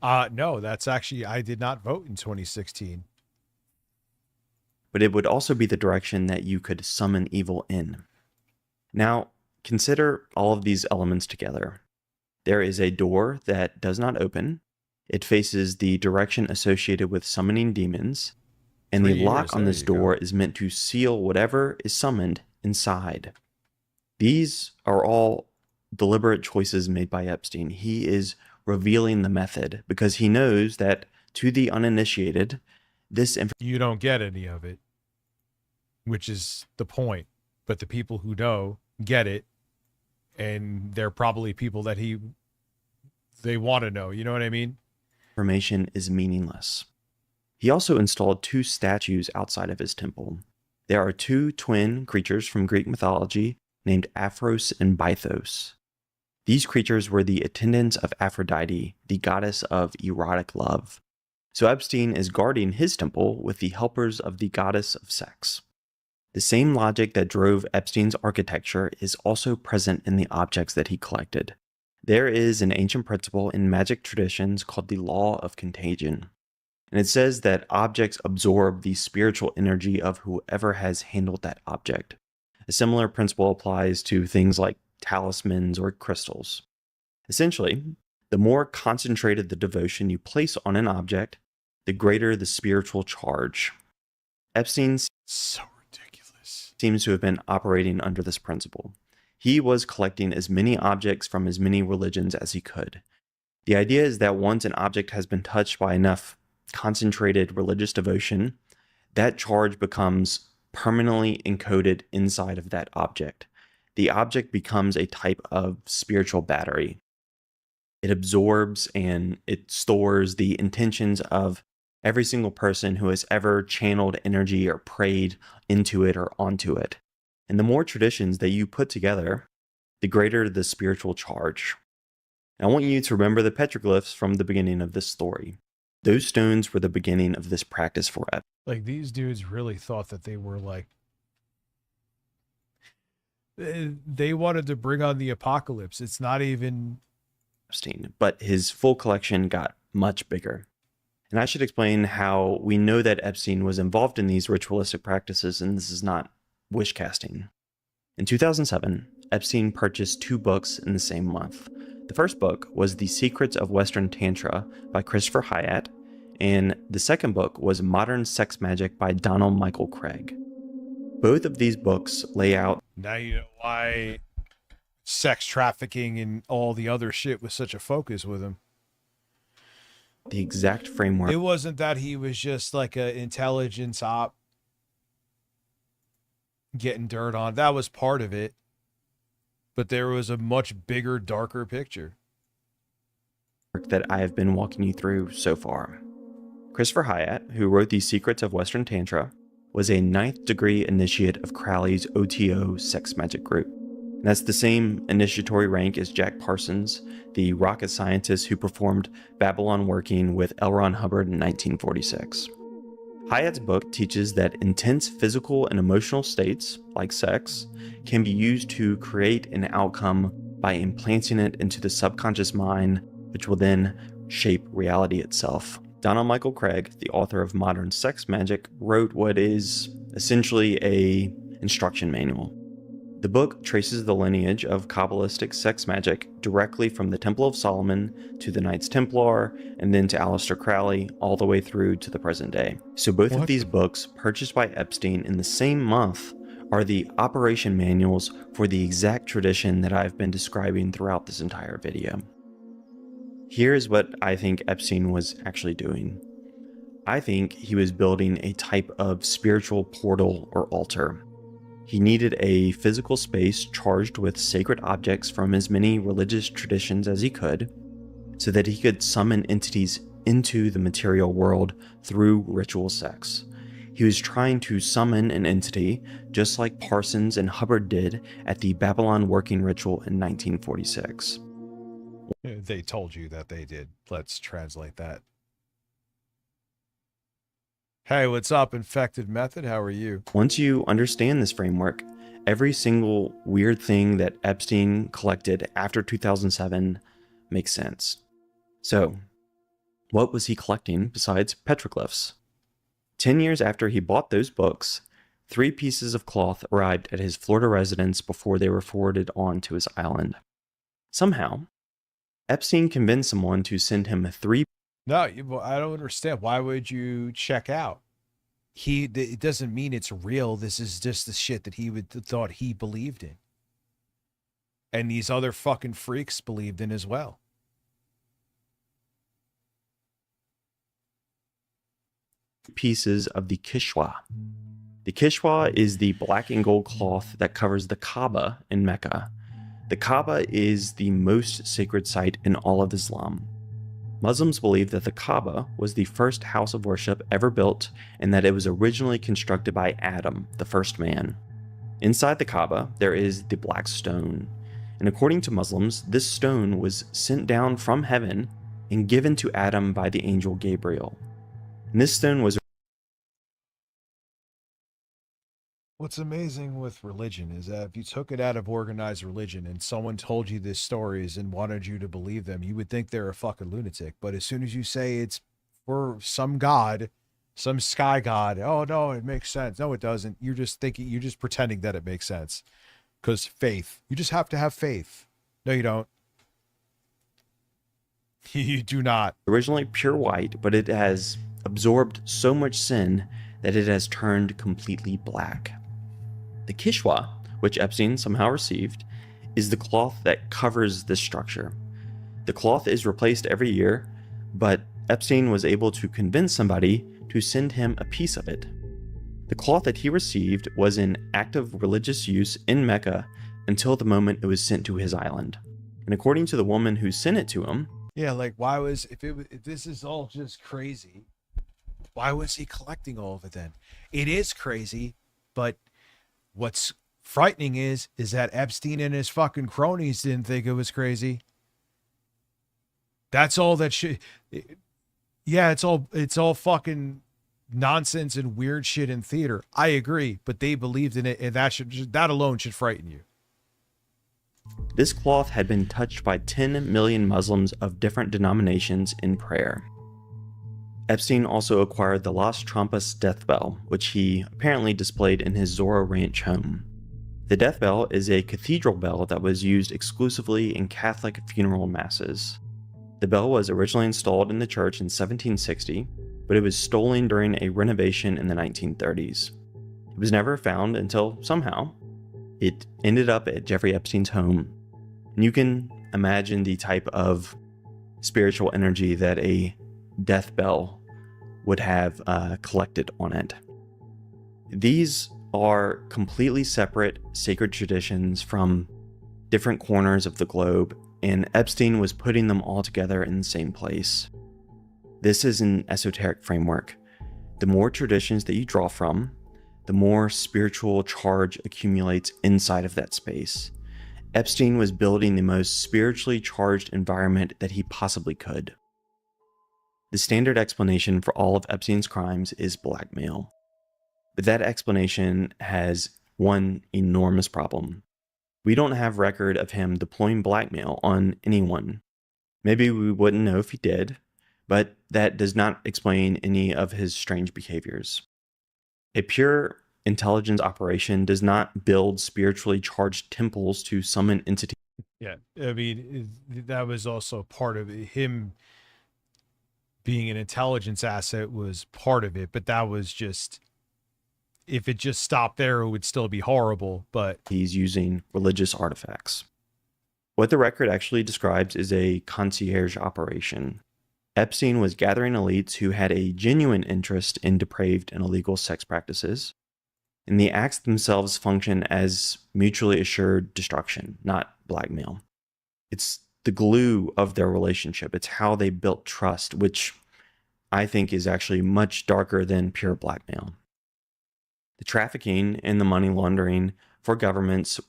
No, that's actually, I did not vote in 2016. But it would also be the direction that you could summon evil in. Now, consider all of these elements together. There is a door that does not open. It faces the direction associated with summoning demons, and 3 the lock years, on there this you go. door is meant to seal whatever is summoned inside. These are all deliberate choices made by Epstein. He is revealing the method because he knows that to the uninitiated, this You don't get any of it, which is the point. But the people who know get it, and they're probably people that they want to know. You know what I mean? information is meaningless. He also installed 2 statues outside of his temple. There are 2 twin creatures from Greek mythology named Aphros and Bythos. These creatures were the attendants of Aphrodite, the goddess of erotic love. So Epstein is guarding his temple with the helpers of the goddess of sex. The same logic that drove Epstein's architecture is also present in the objects that he collected. There is an ancient principle in magic traditions called the law of contagion. And it says that objects absorb the spiritual energy of whoever has handled that object. A similar principle applies to things like talismans or crystals. Essentially, the more concentrated the devotion you place on an object, the greater the spiritual charge. Epstein So ridiculous. seems to have been operating under this principle. He was collecting as many objects from as many religions as he could. The idea is that once an object has been touched by enough concentrated religious devotion, that charge becomes permanently encoded inside of that object. The object becomes a type of spiritual battery. It absorbs and it stores the intentions of every single person who has ever channeled energy or prayed into it or onto it. And the more traditions that you put together, the greater the spiritual charge. And I want you to remember the petroglyphs from the beginning of this story. Those stones were the beginning of this practice for Epstein. Like, these dudes really thought that they were like, they wanted to bring on the apocalypse. It's not even But his full collection got much bigger. And I should explain how we know that Epstein was involved in these ritualistic practices, and this is not wish casting. In 2007, Epstein purchased 2 books in the same month. The first book was The Secrets of Western Tantra by Christopher Hyatt, and the second book was Modern Sex Magic by Donald Michael Craig. Both of these books lay out now you know why sex trafficking and all the other shit was such a focus with him. the exact framework It wasn't that he was just like an intelligence op getting dirt on. That was part of it. But there was a much bigger, darker picture that I have been walking you through so far. Christopher Hyatt, who wrote The Secrets of Western Tantra, was a 9th degree initiate of Crowley's OTO sex magic group. And that's the same initiatory rank as Jack Parsons, the rocket scientist who performed Babylon working with L. Ron Hubbard in 1946. Hyatt's book teaches that intense physical and emotional states, like sex, can be used to create an outcome by implanting it into the subconscious mind, which will then shape reality itself. Donald Michael Craig, the author of Modern Sex Magic, wrote what is essentially a instruction manual. The book traces the lineage of Kabbalistic sex magic directly from the Temple of Solomon to the Knights Templar and then to Aleister Crowley all the way through to the present day. So both of these books, purchased by Epstein in the same month, are the operation manuals for the exact tradition that I've been describing throughout this entire video. Here is what I think Epstein was actually doing. I think he was building a type of spiritual portal or altar. He needed a physical space charged with sacred objects from as many religious traditions as he could, so that he could summon entities into the material world through ritual sex. He was trying to summon an entity just like Parsons and Hubbard did at the Babylon working ritual in 1946. They told you that they did. Let's translate that. Hey, what's up, Infected Method? How are you? Once you understand this framework, every single weird thing that Epstein collected after 2007 makes sense. So, what was he collecting besides petroglyphs? 10 years after he bought those books, 3 pieces of cloth arrived at his Florida residence before they were forwarded on to his island. Somehow, Epstein convinced someone to send him 3. No, I don't understand. Why would you check out? It doesn't mean it's real. This is just the shit that he thought he believed in. And these other fucking freaks believed in as well. Pieces of the Kishwa. The Kishwa is the black and gold cloth that covers the Kaaba in Mecca. The Kaaba is the most sacred site in all of Islam. Muslims believe that the Kaaba was the first house of worship ever built and that it was originally constructed by Adam, the first man. Inside the Kaaba, there is the black stone. And according to Muslims, this stone was sent down from heaven and given to Adam by the angel Gabriel. And this stone was... What's amazing with religion is that if you took it out of organized religion and someone told you these stories and wanted you to believe them, you would think they're a fucking lunatic. But as soon as you say it's for some god, some sky god, oh no, it makes sense. No, it doesn't. You're just pretending that it makes sense. Because faith. You just have to have faith. No, you don't. You do not. Originally pure white, but it has absorbed so much sin that it has turned completely black. The Kishwa, which Epstein somehow received, is the cloth that covers this structure. The cloth is replaced every year, but Epstein was able to convince somebody to send him a piece of it. The cloth that he received was in active religious use in Mecca until the moment it was sent to his island. And according to the woman who sent it to him... Yeah, like if this is all just crazy, why was he collecting all of it then? It is crazy, but what's frightening is that Epstein and his fucking cronies didn't think it was crazy. That's all that shit. Yeah, it's all fucking nonsense and weird shit in theater. I agree, but they believed in it, and that alone should frighten you. This cloth had been touched by 10 million Muslims of different denominations in prayer. Epstein also acquired the Las Trampas death bell, which he apparently displayed in his Zorro Ranch home. The death bell is a cathedral bell that was used exclusively in Catholic funeral masses. The bell was originally installed in the church in 1760, but it was stolen during a renovation in the 1930s. It was never found until somehow it ended up at Jeffrey Epstein's home. And you can imagine the type of spiritual energy that a death bell would have collected on it. These are completely separate sacred traditions from different corners of the globe, and Epstein was putting them all together in the same place. This is an esoteric framework. The more traditions that you draw from, the more spiritual charge accumulates inside of that space. Epstein was building the most spiritually charged environment that he possibly could. The standard explanation for all of Epstein's crimes is blackmail. But that explanation has one enormous problem. We don't have record of him deploying blackmail on anyone. Maybe we wouldn't know if he did, but that does not explain any of his strange behaviors. A pure intelligence operation does not build spiritually charged temples to summon entities. Yeah, I mean, that was also part of it. Him being an intelligence asset was part of it, but that was just, if it just stopped there, it would still be horrible, but he's using religious artifacts. What the record actually describes is a concierge operation. Epstein was gathering elites who had a genuine interest in depraved and illegal sex practices, and the acts themselves function as mutually assured destruction, not blackmail. It's the glue of their relationship. It's how they built trust, which I think is actually much darker than pure blackmail. The trafficking and the money laundering for governments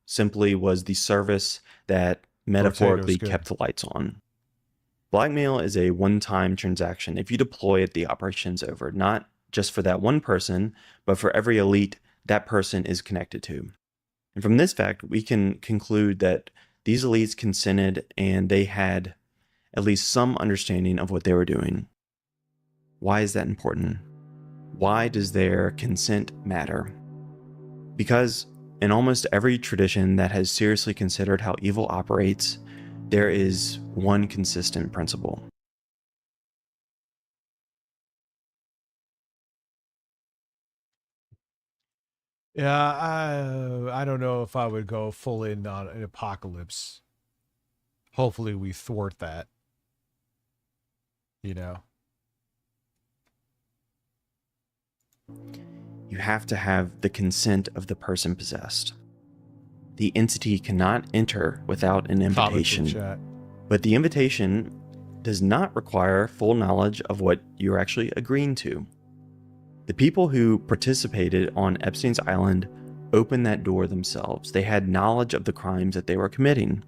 simply was the service that metaphorically kept the lights on. Blackmail is a one-time transaction. If you deploy it, the operation's over, not just for that one person, but for every elite that person is connected to. And from this fact, we can conclude that these elites consented and they had at least some understanding of what they were doing. Why is that important? Why does their consent matter? Because in almost every tradition that has seriously considered how evil operates, there is one consistent principle. yeah, I don't know if I would go full in on an apocalypse. Hopefully we thwart that, you know. You have to have the consent of the person possessed. The entity cannot enter without an invitation, but the invitation does not require full knowledge of what you're actually agreeing to. The people who participated on Epstein's Island opened that door themselves. They had knowledge of the crimes that they were committing.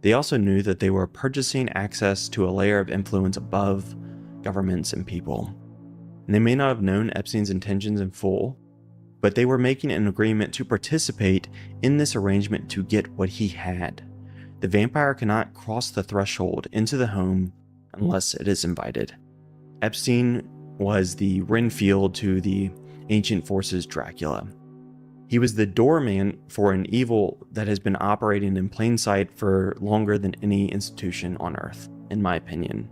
They also knew that they were purchasing access to a layer of influence above governments and people. And they may not have known Epstein's intentions in full, but they were making an agreement to participate in this arrangement to get what he had. The vampire cannot cross the threshold into the home unless it is invited. Epstein was the Renfield to the ancient forces Dracula. He was the doorman for an evil that has been operating in plain sight for longer than any institution on Earth, in my opinion.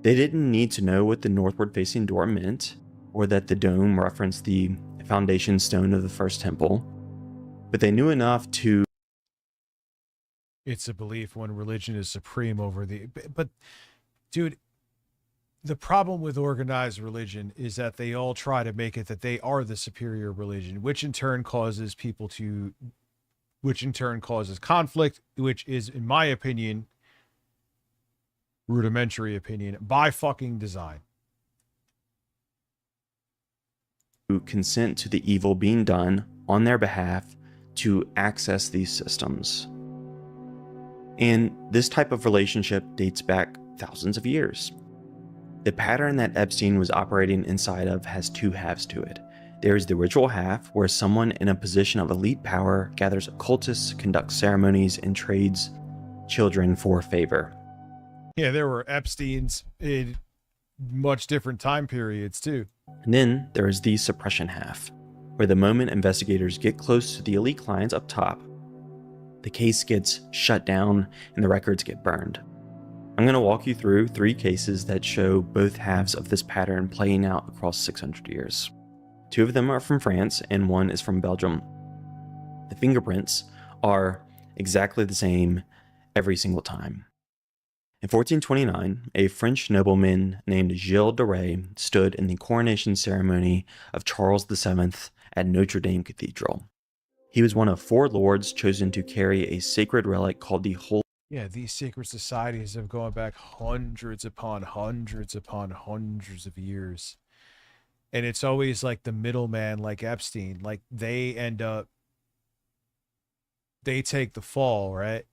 They didn't need to know what the northward facing door meant, or that the dome referenced the foundation stone of the first temple, but they knew enough to... It's a belief when religion is supreme over the... But, dude, the problem with organized religion is that they all try to make it that they are the superior religion, which in turn causes people to... which in turn causes conflict, which is, in my opinion, rudimentary opinion, by fucking design. Consent to the evil being done on their behalf to access these systems. And this type of relationship dates back thousands of years. The pattern that Epstein was operating inside of has two halves to it. There is the ritual half, where someone in a position of elite power gathers occultists, conducts ceremonies, and trades children for favor. Yeah, there were Epsteins in much different time periods too. And then there is the suppression half, where the moment investigators get close to the elite clients up top, the case gets shut down and the records get burned. I'm going to walk you through 3 cases that show both halves of this pattern playing out across 600 years. 2 of them are from France and 1 is from Belgium. The fingerprints are exactly the same every single time. In 1429, a French nobleman named Gilles de Rais stood in the coronation ceremony of Charles VII at Notre Dame Cathedral. He was one of 4 lords chosen to carry a sacred relic called the Holy... Yeah, these secret societies have gone back hundreds upon hundreds upon hundreds of years. And it's always like the middleman, like Epstein, like they take the fall, right?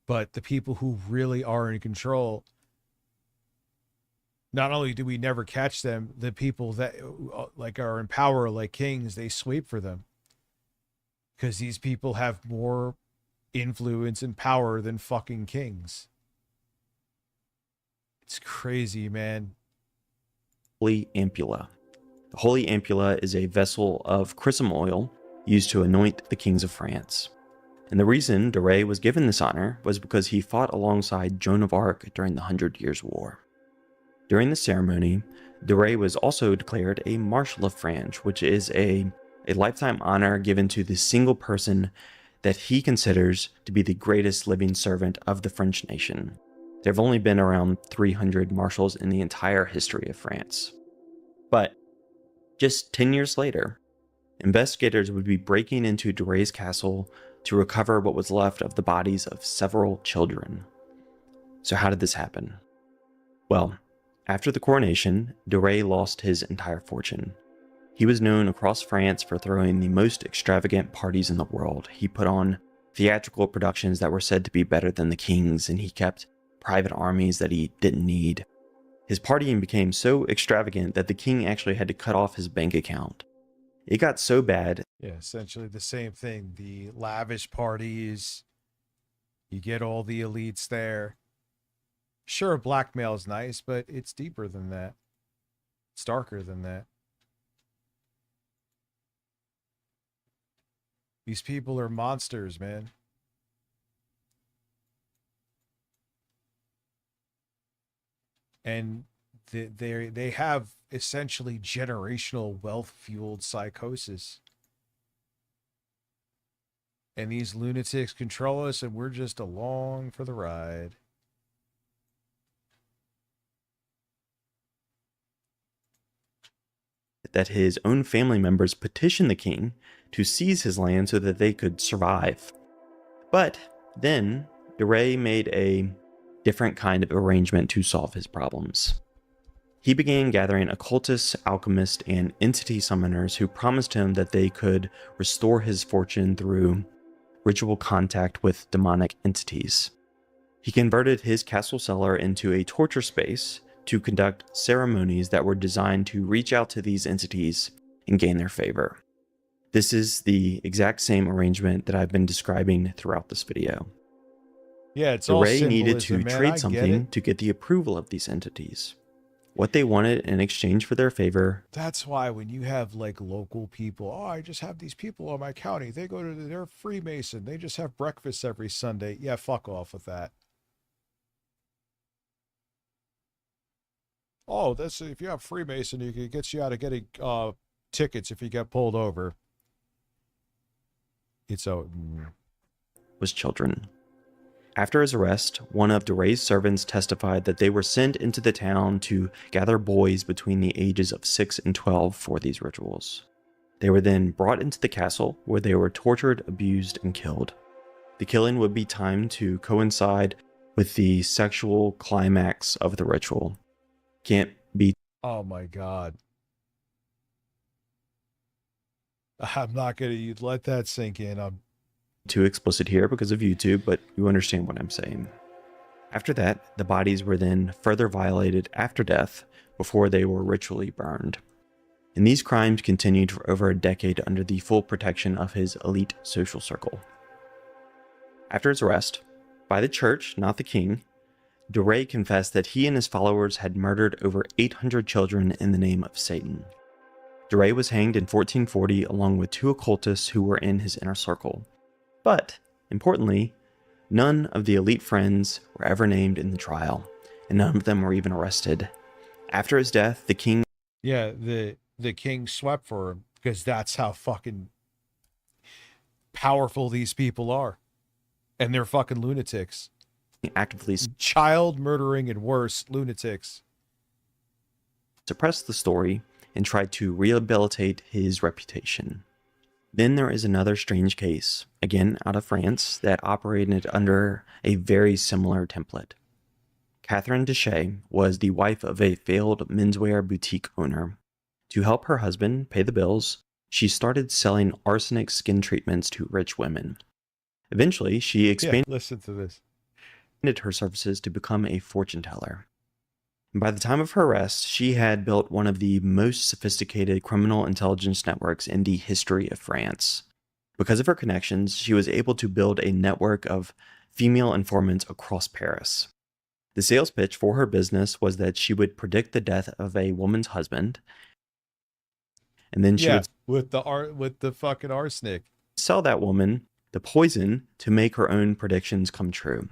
But the people who really are in control, not only do we never catch them, the people that like are in power, like kings, they sweep for them. Because these people have more influence and power than fucking kings. It's It's crazy, man. Holy Ampulla. The Holy Ampulla is a vessel of chrism oil used to anoint the kings of France. And the reason de Rey was given this honor was because he fought alongside Joan of Arc during the 100 Years' War. During the ceremony, de Rey was also declared a Marshal of France, which is a lifetime honor given to the single person that he considers to be the greatest living servant of the French nation. There have only been around 300 marshals in the entire history of France. But just 10 years later, investigators would be breaking into de Rey's castle to recover what was left of the bodies of several children. So how did this happen? Well, after the coronation, de Rey lost his entire fortune. He was known across France for throwing the most extravagant parties in the world. He put on theatrical productions that were said to be better than the king's, and he kept private armies that he didn't need. His partying became so extravagant that the king actually had to cut off his bank account. It got so bad. Yeah, essentially the same thing. The lavish parties, you get all the elites there. Sure, blackmail is nice, but it's deeper than that. It's darker than that. These people are monsters, man. And they have essentially generational wealth-fueled psychosis. And these lunatics control us, and we're just along for the ride. That his own family members petitioned the king to seize his land so that they could survive. But then de Rey made a different kind of arrangement to solve his problems. He began gathering occultists, alchemists, and entity summoners who promised him that they could restore his fortune through ritual contact with demonic entities. He converted his castle cellar into a torture space to conduct ceremonies that were designed to reach out to these entities and gain their favor. This is the exact same arrangement that I've been describing throughout this video. Yeah, it's de all Rey needed to symbolism, man. I trade get something it. to get the approval of these entities. What they wanted in exchange for their favor. That's why when you have like local people, oh, I just have these people in my county. They're Freemason. They just have breakfast every Sunday. Yeah, fuck off with that. Oh, that's if you have Freemason, it gets you out of getting tickets if you get pulled over. Was children. After his arrest, one of de Rey's servants testified that they were sent into the town to gather boys between the ages of 6 and 12 for these rituals. They were then brought into the castle where they were tortured, abused, and killed. The killing would be timed to coincide with the sexual climax of the ritual. Can't be. Oh my God. I'm not going to let that sink in. I'm too explicit here because of YouTube, but you understand what I'm saying. After that, the bodies were then further violated after death before they were ritually burned. And these crimes continued for over a decade under the full protection of his elite social circle. After his arrest, by the church, not the king, de Rey confessed that he and his followers had murdered over 800 children in the name of Satan. De Rey was hanged in 1440 along with 2 occultists who were in his inner circle. But, importantly, none of the elite friends were ever named in the trial, and none of them were even arrested. After his death, the king... Yeah, the king swept for him, because that's how fucking powerful these people are. And they're fucking lunatics. Actively child murdering and worse lunatics. Suppressed the story and tried to rehabilitate his reputation. Then there is another strange case, again out of France, that operated under a very similar template. Catherine Dechet was the wife of a failed menswear boutique owner. To help her husband pay the bills, she started selling arsenic skin treatments to rich women. Eventually, she expanded listen to this. Her services to become a fortune teller. By the time of her arrest, she had built one of the most sophisticated criminal intelligence networks in the history of France. Because of her connections, she was able to build a network of female informants across Paris. The sales pitch for her business was that she would predict the death of a woman's husband, and then she would with the fucking arsenic. Sell that woman the poison to make her own predictions come true.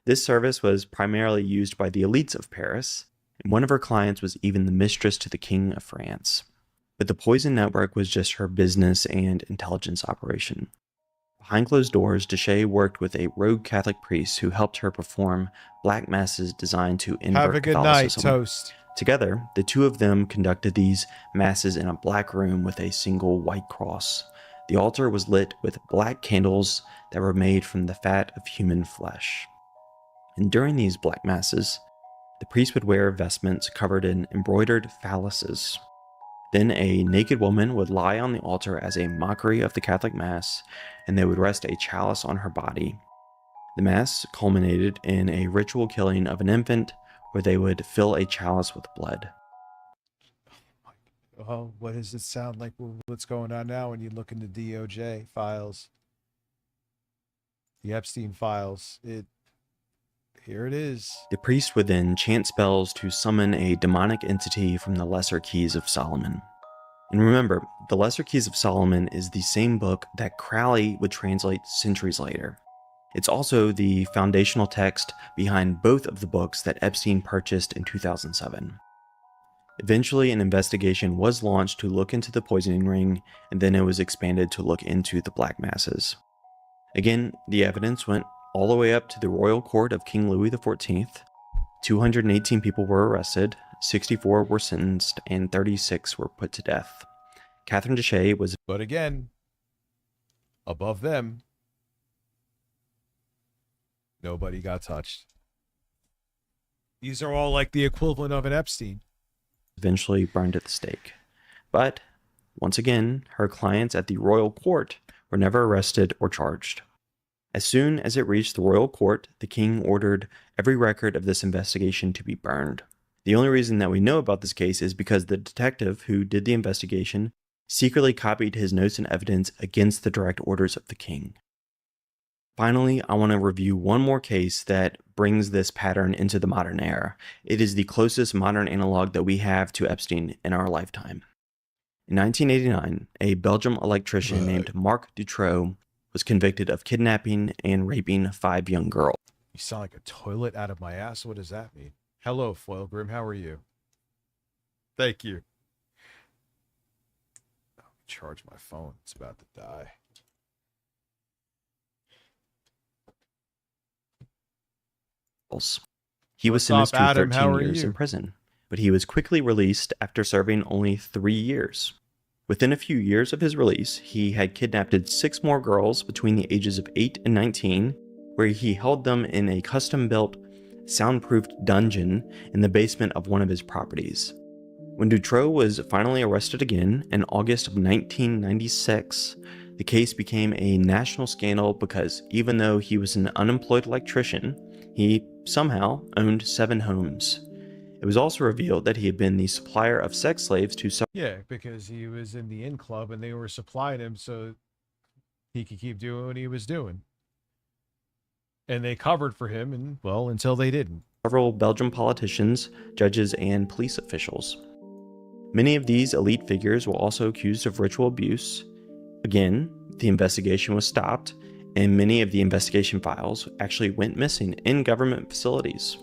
This service was primarily used by the elites of Paris, and one of her clients was even the mistress to the King of France. But the poison network was just her business and intelligence operation. Behind closed doors, Deshay worked with a rogue Catholic priest who helped her perform black masses designed to invert Have a good Catholicism. night, toast. Together, the two of them conducted these masses in a black room with a single white cross. The altar was lit with black candles that were made from the fat of human flesh. And during these black masses, the priest would wear vestments covered in embroidered phalluses. Then a naked woman would lie on the altar as a mockery of the Catholic Mass, and they would rest a chalice on her body. The Mass culminated in a ritual killing of an infant, where they would fill a chalice with blood. Oh, what does it sound like? What's going on now when you look into DOJ files? The Epstein files. Here it is. The priest would then chant spells to summon a demonic entity from the Lesser Keys of Solomon. And remember, the Lesser Keys of Solomon is the same book that Crowley would translate centuries later. It's also the foundational text behind both of the books that Epstein purchased in 2007. Eventually, an investigation was launched to look into the poisoning ring, and then it was expanded to look into the black masses. Again, the evidence went all the way up to the royal court of King Louis XIV. 218 people were arrested, 64 were sentenced, and 36 were put to death. Catherine Deshay was... But again, above them, nobody got touched. These are all like the equivalent of an Epstein. Eventually burned at the stake. But, once again, her clients at the royal court were never arrested or charged. As soon as it reached the royal court, the king ordered every record of this investigation to be burned. The only reason that we know about this case is because the detective who did the investigation secretly copied his notes and evidence against the direct orders of the king. Finally, I want to review one more case that brings this pattern into the modern era. It is the closest modern analog that we have to Epstein in our lifetime. In 1989, a Belgian electrician named Marc Dutroux was convicted of kidnapping and raping 5 young girls. You sound like a toilet out of my ass. What does that mean? Hello, Foil Grim. How are you? Thank you. Charge my phone. It's about to die. He was What's sentenced up, to Adam? 13 How are years you? in prison, but he was quickly released after serving only 3 years. Within a few years of his release, he had kidnapped 6 more girls between the ages of 8 and 19, where he held them in a custom-built, soundproofed dungeon in the basement of one of his properties. When Dutroux was finally arrested again in August of 1996, the case became a national scandal because even though he was an unemployed electrician, he somehow owned 7 homes. It was also revealed that he had been the supplier of sex slaves to some... Yeah, because he was in the inn club and they were supplying him so he could keep doing what he was doing. And they covered for him, and well, until they didn't. Several Belgian politicians, judges, and police officials. Many of these elite figures were also accused of ritual abuse. Again, the investigation was stopped, and many of the investigation files actually went missing in government facilities.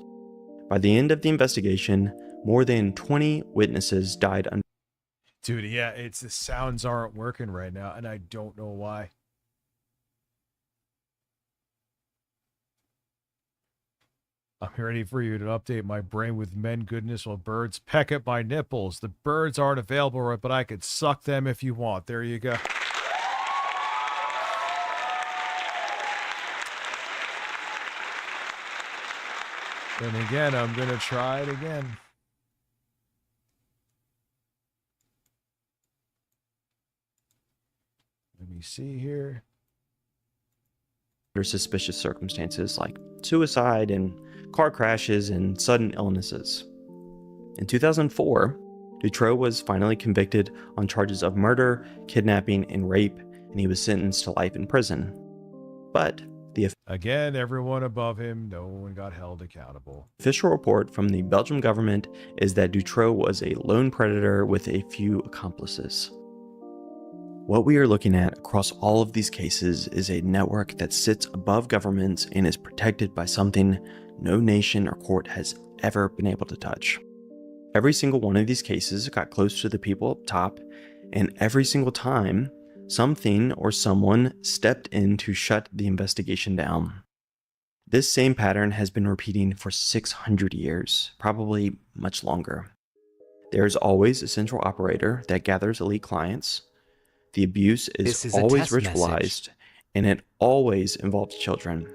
By the end of the investigation, more than 20 witnesses died under... Dude, yeah, it's the sounds aren't working right now, and I don't know why. I'm ready for you to update my brain with men goodness while birds peck at my nipples. The birds aren't available, but I could suck them if you want. There you go. And again, I'm going to try it again. Let me see here. Under suspicious circumstances like suicide and car crashes and sudden illnesses. In 2004, Dutroux was finally convicted on charges of murder, kidnapping, and rape, and he was sentenced to life in prison. But Again, everyone above him, no one got held accountable. Official report from the Belgian government is that Dutroux was a lone predator with a few accomplices. What we are looking at across all of these cases is a network that sits above governments and is protected by something no nation or court has ever been able to touch. Every single one of these cases got close to the people up top, and every single time, something or someone stepped in to shut the investigation down. This same pattern has been repeating for 600 years, probably much longer. There's always a central operator that gathers elite clients. The abuse is always ritualized, and it always involves children.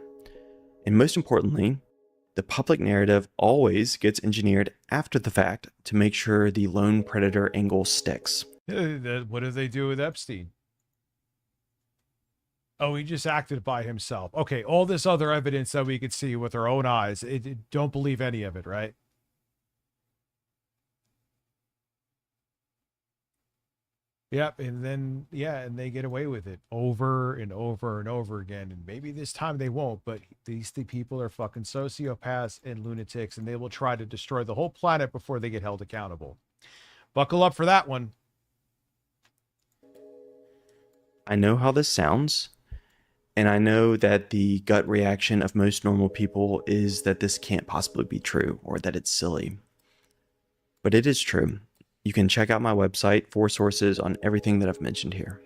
And most importantly, the public narrative always gets engineered after the fact to make sure the lone predator angle sticks. What did they do with Epstein? Oh, he just acted by himself. Okay, all this other evidence that we could see with our own eyes, don't believe any of it, right? Yep, and then, yeah, and they get away with it over and over and over again. And maybe this time they won't, but these people are fucking sociopaths and lunatics, and they will try to destroy the whole planet before they get held accountable. Buckle up for that one. I know how this sounds, and I know that the gut reaction of most normal people is that this can't possibly be true or that it's silly. But it is true. You can check out my website for sources on everything that I've mentioned here.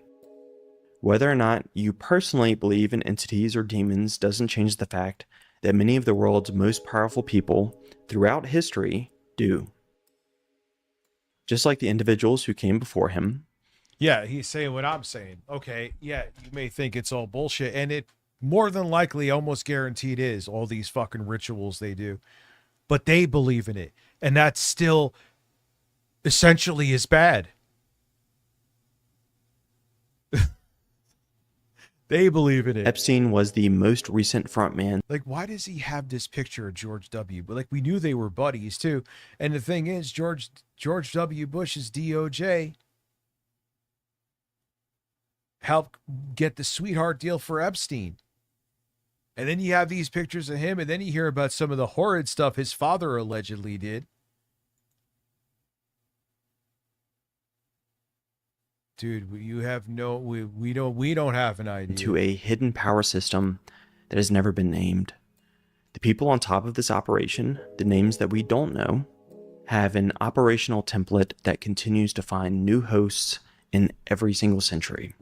Whether or not you personally believe in entities or demons doesn't change the fact that many of the world's most powerful people throughout history do. Just like the individuals who came before him. Yeah, he's saying what I'm saying. Okay, yeah, you may think it's all bullshit, and it more than likely, almost guaranteed is, all these fucking rituals they do. But they believe in it, and that's still essentially as bad. They believe in it. Epstein was the most recent frontman. Like, why does he have this picture of George W? But like, we knew they were buddies too. And the thing is, George W. Bush's DOJ helped get the sweetheart deal for Epstein. And then you have these pictures of him, and then you hear about some of the horrid stuff his father allegedly did. Dude, you have no, we don't have an idea. To a hidden power system that has never been named. The people on top of this operation, the names that we don't know, have an operational template that continues to find new hosts in every single century.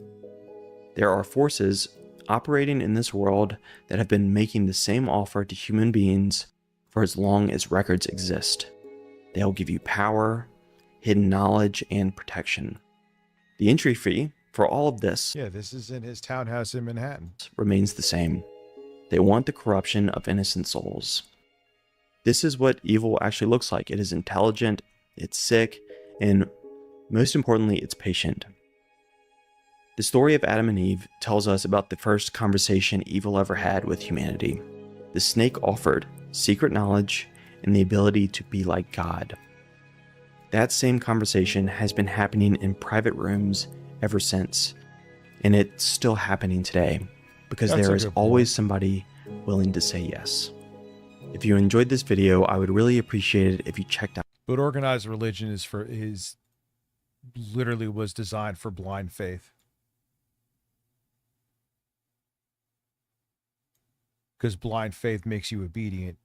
There are forces operating in this world that have been making the same offer to human beings for as long as records exist. They'll give you power, hidden knowledge, and protection. The entry fee for all of this, yeah, this is in his townhouse in Manhattan, remains the same. They want the corruption of innocent souls. This is what evil actually looks like. It is intelligent, it's sick, and most importantly, it's patient. The story of Adam and Eve tells us about the first conversation evil ever had with humanity. The snake offered secret knowledge and the ability to be like God. That same conversation has been happening in private rooms ever since, and it's still happening today because there is always somebody willing to say yes. If you enjoyed this video, I would really appreciate it if you checked out. But organized religion literally was designed for blind faith. Because blind faith makes you obedient.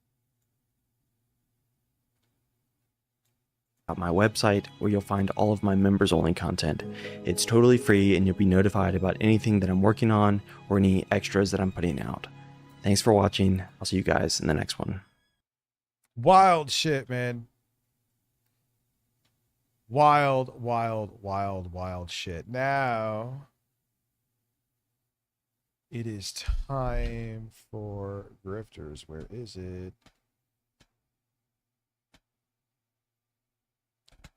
My website, where you'll find all of my members only content. It's totally free, and you'll be notified about anything that I'm working on or any extras that I'm putting out. Thanks for watching. I'll see you guys in the next one. Wild shit, man. Wild, wild, wild, wild shit. Now it is time for Grifters. Where is it?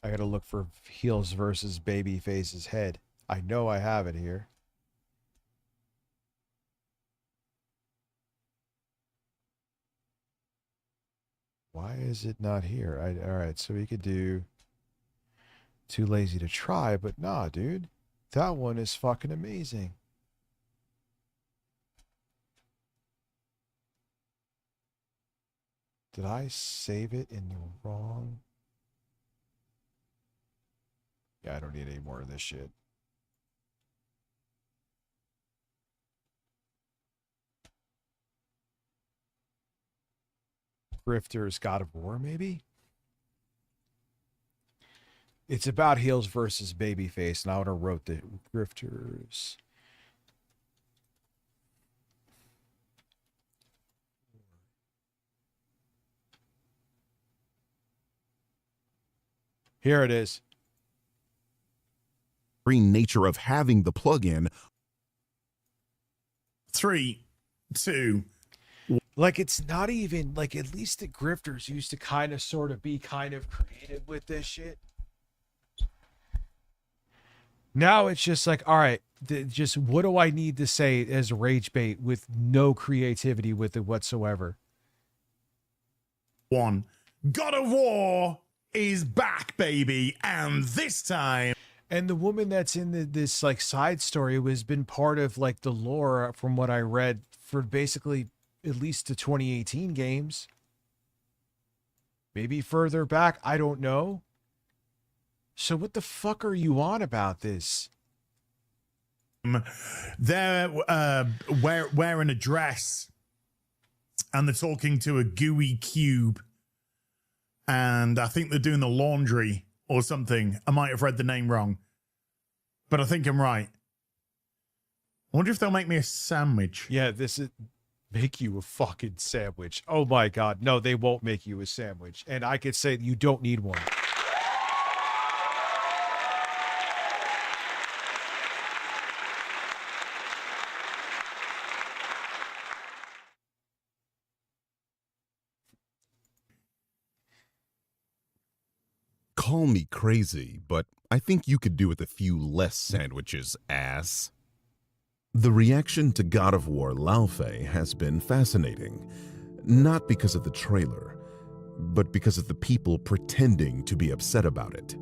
I gotta look for heels versus Babyface's head. I know I have it here. Why is it not here? All right, so we could do Too Lazy to Try, but nah, dude. That one is fucking amazing. Did I save it in the wrong? Yeah, I don't need any more of this shit. Grifters, God of War, maybe? It's about heels versus babyface, and I would have wrote the Grifters. Here it is. Nature of having the plugin. 3, 2. Like, it's not even, like, at least the Grifters used to kind of sort of be kind of creative with this shit. Now it's just like, all right, just what do I need to say as rage bait with no creativity with it whatsoever? 1. God of War is back, baby, and this time. And the woman that's in this like side story has been part of like the lore, from what I read, for basically at least the 2018 games. Maybe further back, I don't know. So what the fuck are you on about this? They're wearing a dress, and they're talking to a gooey cube, and I think they're doing the laundry or something. I might have read the name wrong, but I think I'm right. I wonder if they'll make me a sandwich. Yeah, this is make you a fucking sandwich. Oh my God. No, they won't make you a sandwich. And I could say you don't need one. Call me crazy, but I think you could do with a few less sandwiches, ass. The reaction to God of War Laufey has been fascinating, not because of the trailer, but because of the people pretending to be upset about it.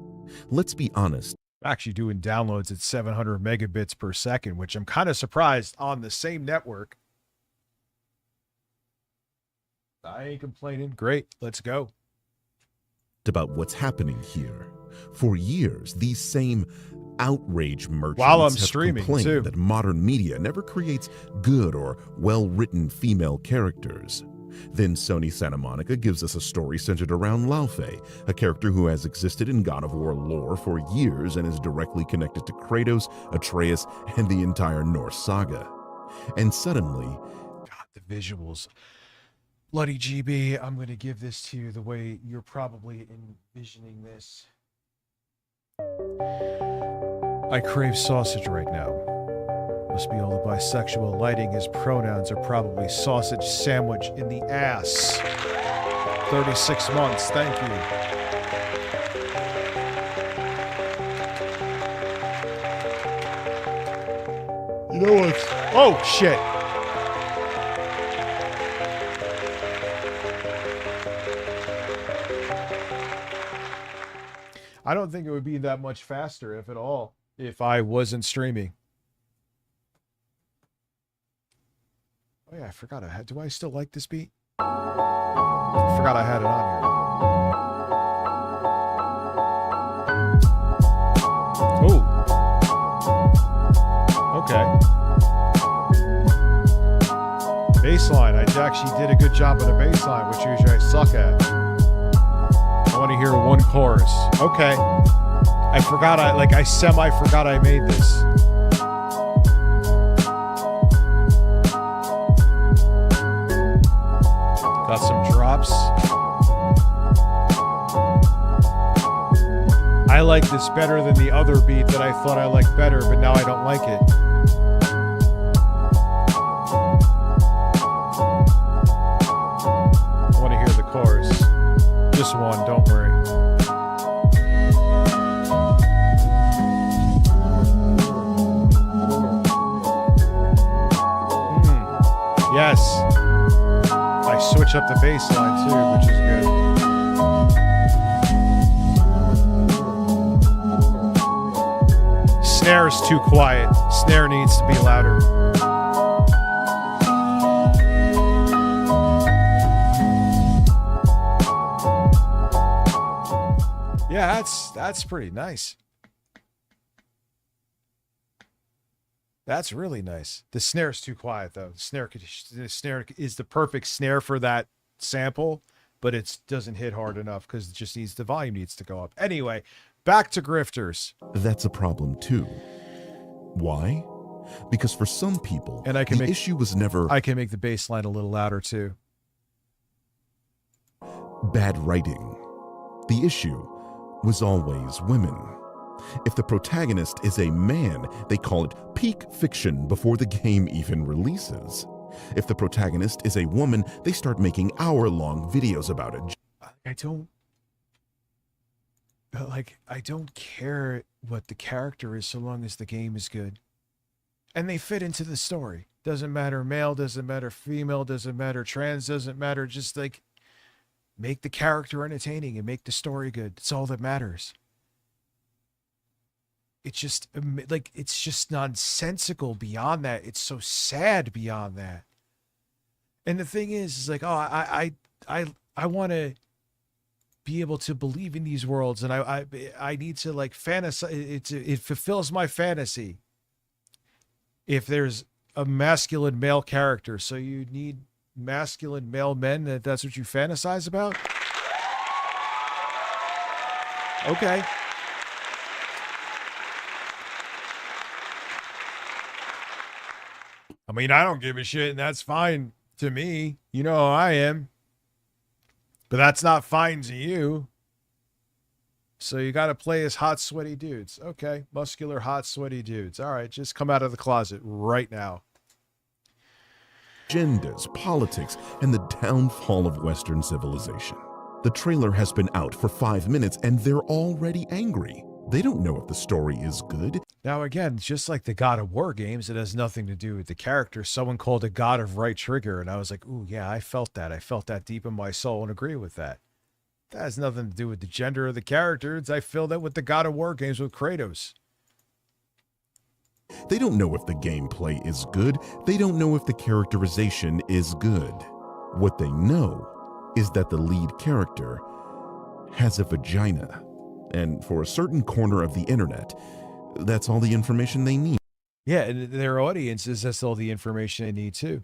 Let's be honest. Actually doing downloads at 700 megabits per second, which I'm kind of surprised on the same network. I ain't complaining. Great. Let's go. About what's happening here. For years, these same outrage merchants while I'm have streaming complained too that modern media never creates good or well-written female characters. Then Sony Santa Monica gives us a story centered around Laufey, a character who has existed in God of War lore for years and is directly connected to Kratos, Atreus, and the entire Norse saga. And suddenly, God, the visuals. Bloody GB, I'm going to give this to you the way you're probably envisioning this. I crave sausage right now. Must be all the bisexual lighting. His pronouns are probably sausage sandwich in the ass. 36 months, thank you. You know what? Oh, shit. I don't think it would be that much faster, if at all, if I wasn't streaming. Oh yeah, I forgot I had. Do I still like this beat? I forgot I had it on here. Oh. Okay. Baseline. I actually did a good job on the baseline, which usually I suck at. I want to hear one chorus. Okay. I forgot I semi-forgot I made this. Got some drops. I like this better than the other beat that I thought I liked better, but now I don't like it. I want to hear the chorus. Just one, don't worry. Yes. I switch up the bass line too, which is good. Snare's too quiet. Snare needs to be louder. Yeah, that's pretty nice. That's really nice. The snare's too quiet though. The snare is the perfect snare for that sample, but it doesn't hit hard enough because it just needs the volume needs to go up. Anyway, back to Grifters. That's a problem too. Why? Because for some people, And I can the issue was never I can make the bass line a little louder too. bad writing. The issue was always women. If the protagonist is a man, they call it peak fiction before the game even releases. If the protagonist is a woman, they start making hour-long videos about it. I don't care what the character is so long as the game is good. And they fit into the story. Doesn't matter male, doesn't matter female, doesn't matter trans, doesn't matter. Just like make the character entertaining and make the story good. That's all that matters. It's just like it's just nonsensical beyond that. It's so sad beyond that. And the thing is like, oh, I want to be able to believe in these worlds, and I need to like fantasize. It fulfills my fantasy. If there's a masculine male character, so you need masculine male men. That's what you fantasize about. Okay. I mean, I don't give a shit, and that's fine to me. You know how I am. But that's not fine to you. So you got to play as hot, sweaty dudes. Okay, muscular, hot, sweaty dudes. All right, just come out of the closet right now. Agendas, politics, and the downfall of Western civilization. The trailer has been out for 5 minutes, and they're already angry. They don't know if the story is good. Now, again, just like the God of War games, it has nothing to do with the character. Someone called it God of Right Trigger, and I was like, ooh, yeah, I felt that. I felt that deep in my soul and agree with that. That has nothing to do with the gender of the characters. I feel that with the God of War games with Kratos. They don't know if the gameplay is good. They don't know if the characterization is good. What they know is that the lead character has a vagina. And for a certain corner of the internet, that's all the information they need. Yeah, and their audiences, that's all the information they need too.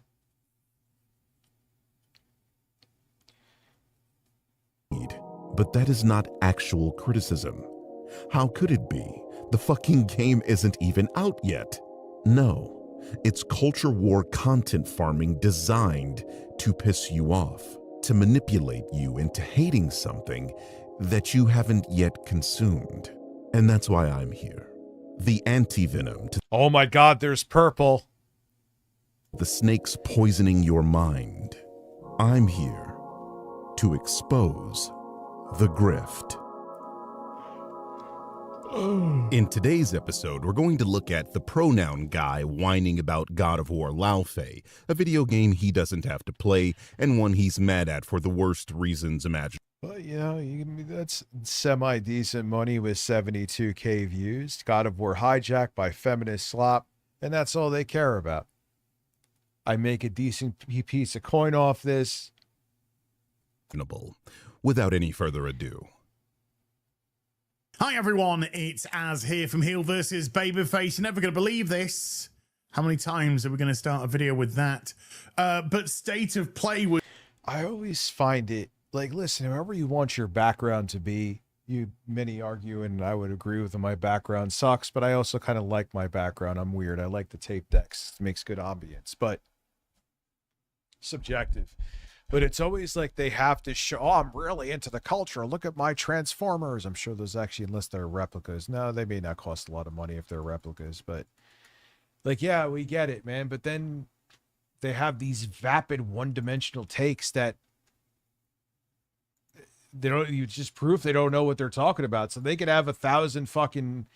But that is not actual criticism. How could it be? The fucking game isn't even out yet. No, it's culture war content farming designed to piss you off, to manipulate you into hating something that you haven't yet consumed. And that's why I'm here. The anti-venom to oh my God, there's purple. The snakes poisoning your mind. I'm here to expose the grift. In today's episode, we're going to look at the pronoun guy whining about God of War Laufey, a video game he doesn't have to play, and one he's mad at for the worst reasons imaginable. Well, you know, that's semi-decent money with 72K views. God of War hijacked by feminist slop, and that's all they care about. I make a decent piece of coin off this. Without any further ado. Hi everyone, it's Az here from Heel vs. Babyface. You're never going to believe this. How many times are we going to start a video with that? But State of Play was... I always find it, like, listen, however you want your background to be, many argue, and I would agree with them, my background sucks, but I also kind of like my background. I'm weird. I like the tape decks. It makes good ambience, but subjective. But it's always like they have to show, oh, I'm really into the culture. Look at my Transformers. I'm sure those actually, unless they're replicas. No, they may not cost a lot of money if they're replicas. But, like, yeah, we get it, man. But then they have these vapid one-dimensional takes that they don't, you just proof they don't know what they're talking about. So they could have 1,000 fucking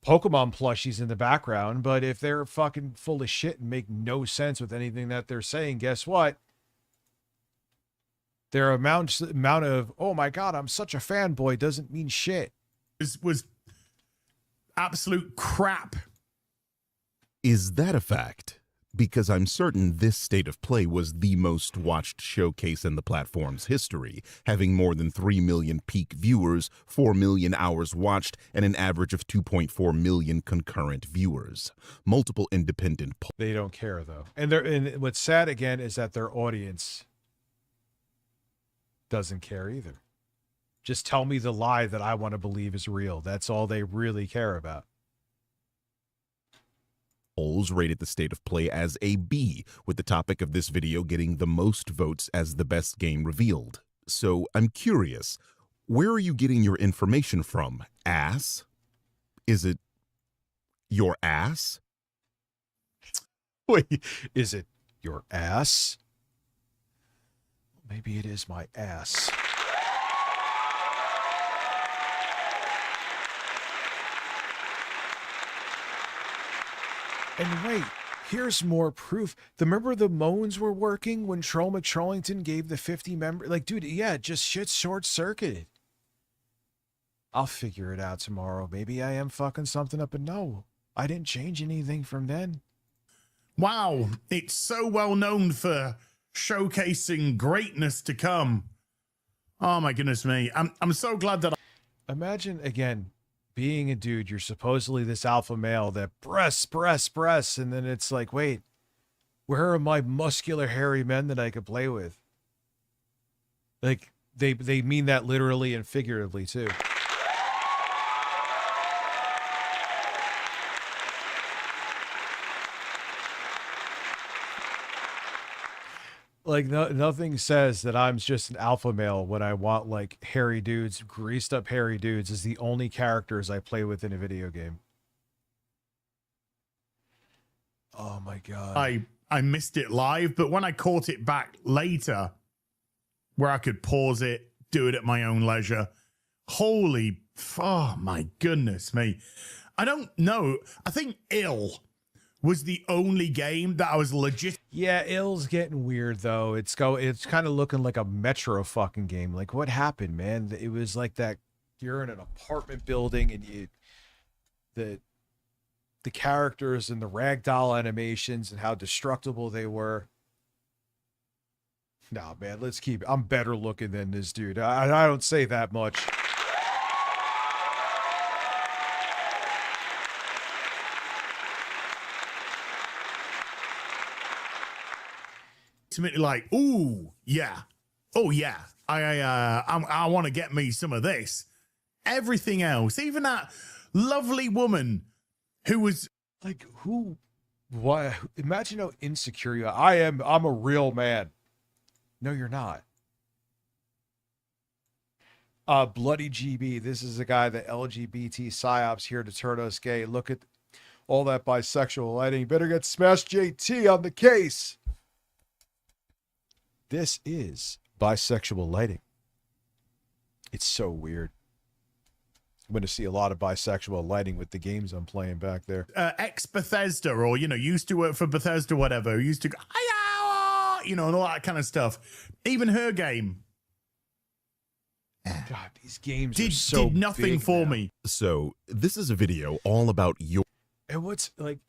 Pokemon plushies in the background. But if they're fucking full of shit and make no sense with anything that they're saying, guess what? Their amount of, oh my God, I'm such a fanboy doesn't mean shit. Was absolute crap. Is that a fact? because I'm certain this state of play was the most watched showcase in the platform's history, having more than 3 million peak viewers, 4 million hours watched, and an average of 2.4 million concurrent viewers. Multiple independent polls. They don't care though. And what's sad again is that their audience doesn't care either. Just tell me the lie that I want to believe is real. That's all they really care about. Polls rated the state of play as a B, with the topic of this video getting the most votes as the best game revealed. So I'm curious, where are you getting your information from? Ass? Is it your ass? Wait, is it your ass? Maybe it is my ass. And wait, here's more proof. Remember the moans were working when Troll McTrollington gave the 50 member? Like, dude, yeah, just shit short-circuited. I'll figure it out tomorrow. Maybe I am fucking something up, and no, I didn't change anything from then. Wow, it's so well known for showcasing greatness to come. Oh my goodness me. I'm so glad that Imagine, again, being a dude, you're supposedly this alpha male that breasts, and then it's like, wait, where are my muscular hairy men that I could play with? Like, they mean that literally and figuratively too. Like, nothing says that I'm just an alpha male when I want, like, hairy dudes, greased up hairy dudes as the only characters I play with in a video game. Oh my god. I missed it live, but when I caught it back later, where I could pause it, do it at my own leisure, oh my goodness me. I don't know. I think Ill was the only game that I was legit. Yeah, Ill's getting weird though. It's kind of looking like a Metro fucking game. Like, what happened, man? It was like that you're in an apartment building and the characters and the ragdoll animations and how destructible they were. Nah, man, let's keep it. I'm better looking than this dude. I don't say that much. Ultimately, like, ooh, yeah, oh yeah, I want to get me some of this. Everything else, even that lovely woman who was like, who? Why? Imagine how insecure you are. I'm a real man. No, you're not. Bloody GB. This is a guy that LGBT psyops here to turn us gay. Look at all that bisexual lighting. Better get Smash JT on the case. This is bisexual lighting. It's so weird. I'm going to see a lot of bisexual lighting with the games I'm playing back there. Ex-Bethesda, or, used to work for Bethesda, whatever, used to go, and all that kind of stuff. Even her game. God, these games did nothing for me. So, this is a video all about your... And what's, like,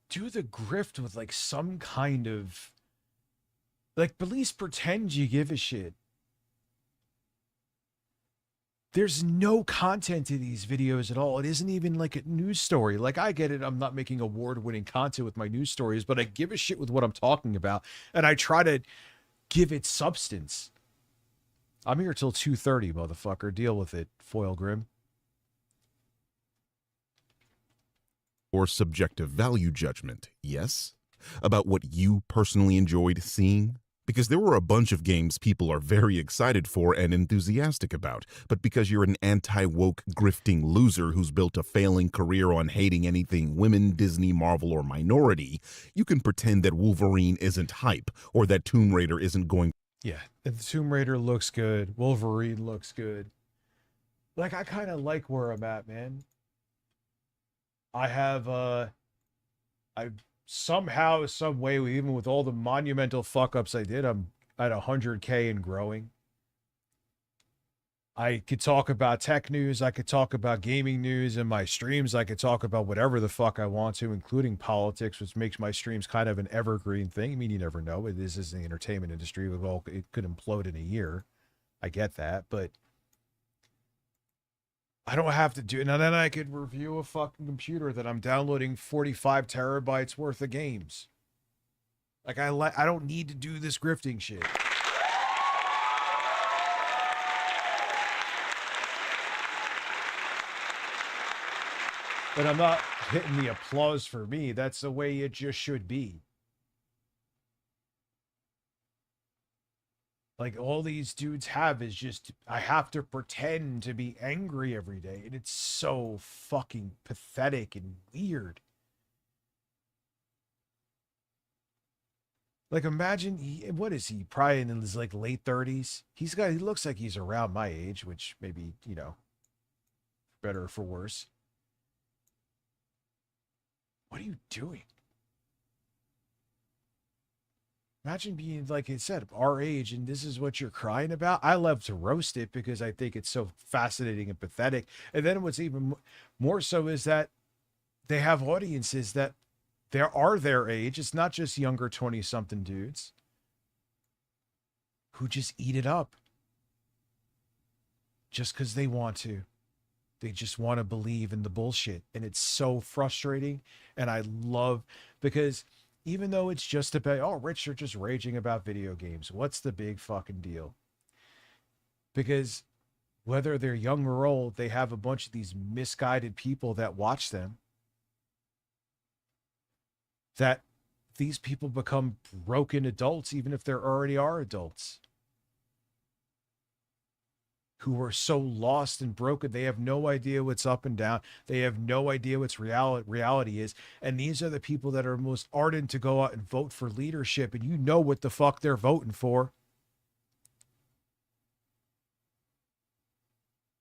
do the grift with, like, some kind of... Like, at least pretend you give a shit. There's no content to these videos at all. It isn't even like a news story. Like, I get it. I'm not making award-winning content with my news stories, but I give a shit with what I'm talking about, and I try to give it substance. I'm here till 2:30, motherfucker. Deal with it, Foil Grim. Or subjective value judgment, yes? About what you personally enjoyed seeing? Because there were a bunch of games people are very excited for and enthusiastic about, but because you're an anti-woke grifting loser who's built a failing career on hating anything women, Disney, Marvel, or minority, you can pretend that Wolverine isn't hype, or that Tomb Raider isn't going... Yeah, the Tomb Raider looks good. Wolverine looks good. Like, I kind of like where I'm at, man. I have, somehow, some way, even with all the monumental fuck-ups I did, I'm at 100K and growing. I could talk about tech news. I could talk about gaming news in my streams. I could talk about whatever the fuck I want to, including politics, which makes my streams kind of an evergreen thing. I mean, you never know. This is the entertainment industry. It could implode in a year. I get that, but I don't have to do it. And then I could review a fucking computer that I'm downloading 45 terabytes worth of games. Like, I don't need to do this grifting shit. But I'm not hitting the applause for me. That's the way it just should be. Like, all these dudes have is just, I have to pretend to be angry every day. And it's so fucking pathetic and weird. Like, imagine, what is he? Probably in his, like, late 30s. He looks like he's around my age, which maybe, you know, better or for worse. What are you doing? Imagine being, like I said, our age, and this is what you're crying about. I love to roast it because I think it's so fascinating and pathetic. And then what's even more so is that they have audiences that are their age. It's not just younger 20-something dudes who just eat it up just because they want to. They just want to believe in the bullshit. And it's so frustrating. And I love, because even though it's just about, oh, Rich, you're just raging about video games. What's the big fucking deal? Because whether they're young or old, they have a bunch of these misguided people that watch them. That these people become broken adults, even if they already are adults, who are so lost and broken. They have no idea what's up and down. They have no idea what's reality is. And these are the people that are most ardent to go out and vote for leadership. And you know what the fuck they're voting for.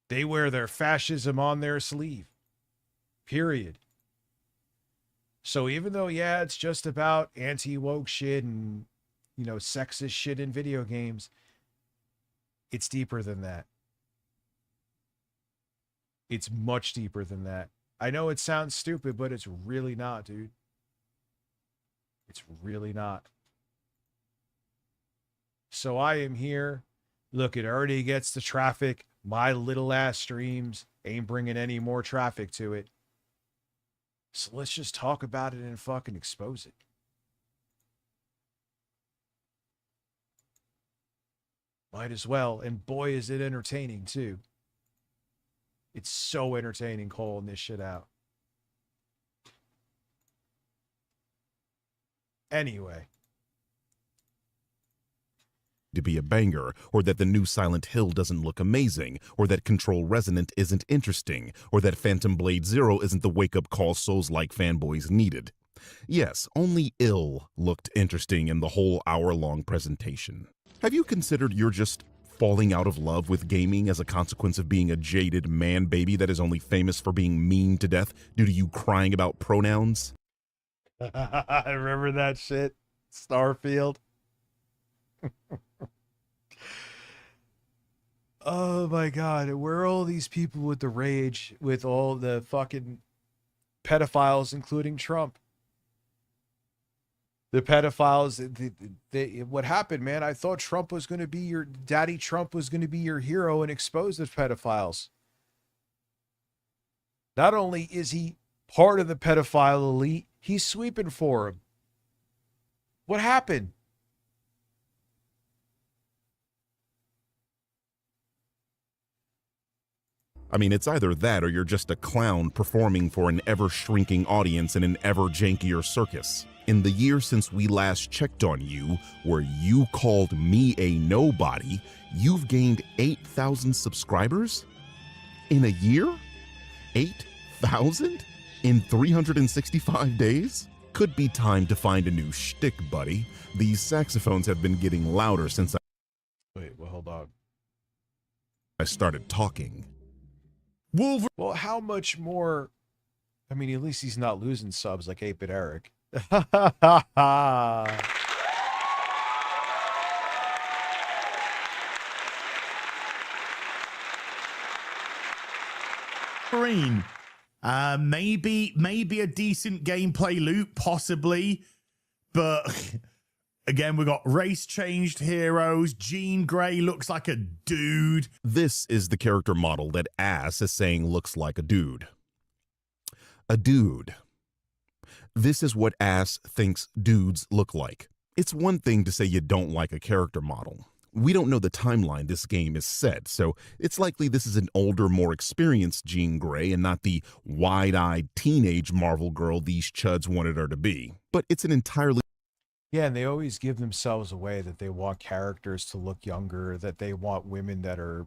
They wear their fascism on their sleeve. Period. So even though, yeah, it's just about anti-woke shit and, you know, sexist shit in video games, it's deeper than that. It's much deeper than that. I know it sounds stupid, but it's really not, dude. It's really not. So I am here. Look, it already gets the traffic. My little ass streams ain't bringing any more traffic to it. So let's just talk about it and fucking expose it. Might as well. And boy, is it entertaining, too. It's so entertaining calling this shit out. Anyway. To be a banger, or that the new Silent Hill doesn't look amazing, or that Control Resonant isn't interesting, or that Phantom Blade Zero isn't the wake-up call Souls-like fanboys needed. Yes, only Ill looked interesting in the whole hour-long presentation. Have you considered you're just falling out of love with gaming as a consequence of being a jaded man-baby that is only famous for being mean to death due to you crying about pronouns? I remember that shit. Starfield. Oh my God. Where are all these people with the rage, with all the fucking pedophiles, including Trump? The pedophiles, what happened, man? I thought Trump was going to be Daddy Trump was going to be your hero and expose the pedophiles. Not only is he part of the pedophile elite, he's sweeping for him. What happened? I mean, it's either that or you're just a clown performing for an ever-shrinking audience in an ever-jankier circus. In the year since we last checked on you, where you called me a nobody, you've gained 8,000 subscribers? In a year? 8,000? In 365 days? Could be time to find a new shtick, buddy. These saxophones have been getting louder since Wait, well, hold on. I started talking. Well, how much more? I mean, at least he's not losing subs like 8-Bit Eric. Green. Maybe a decent gameplay loop, possibly. But again, we've got race-changed heroes. Jean Grey looks like a dude. This is the character model that Ass is saying looks like a dude. A dude. This is what Ass thinks dudes look like. It's one thing to say you don't like a character model. We don't know the timeline this game is set, so it's likely this is an older, more experienced Jean Grey and not the wide-eyed teenage Marvel girl these chuds wanted her to be. But it's an entirely... Yeah, and they always give themselves away that they want characters to look younger, that they want women that are...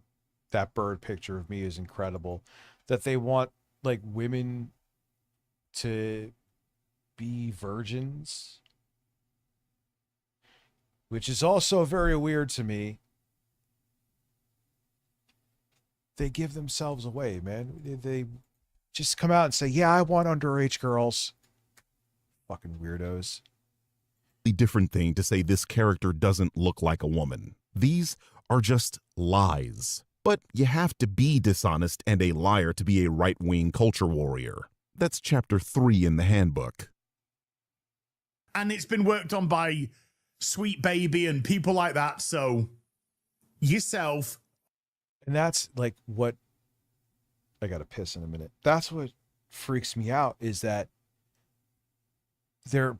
That bird picture of me is incredible. That they want, like, women to be virgins. Which is also very weird to me. They give themselves away, man. They just come out and say, yeah, I want underage girls. Fucking weirdos. Different thing to say this character doesn't look like a woman. These are just lies. But you have to be dishonest and a liar to be a right-wing culture warrior. That's chapter 3 in the handbook. And it's been worked on by Sweet Baby and people like that, so yourself. And that's like what I gotta piss in a minute. That's what freaks me out, is that they're,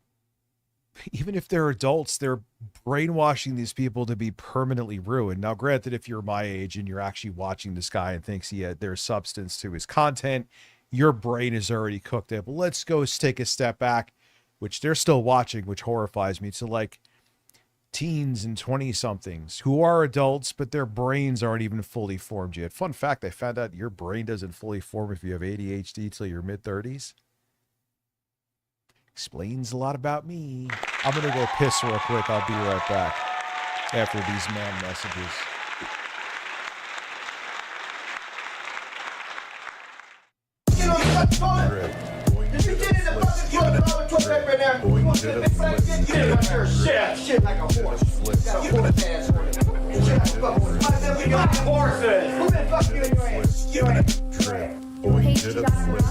even if they're adults, they're brainwashing these people to be permanently ruined. Now, granted, if you're my age and you're actually watching this guy and thinks there's substance to his content, your brain is already cooked in. But let's go take a step back, which they're still watching, which horrifies me, to like teens and 20-somethings who are adults, but their brains aren't even fully formed yet. Fun fact, I found out your brain doesn't fully form if you have ADHD till your mid-30s. Explains a lot about me. I'm going to go piss real quick. I'll be right back after these man messages. If you get in the fucking toilet right now, you want to get your shit like a horse. Got a horse ass on it. Shit like a fucking horse. I got horses. Who been fucking you in your ass? Your ass. Boy, you did a flip.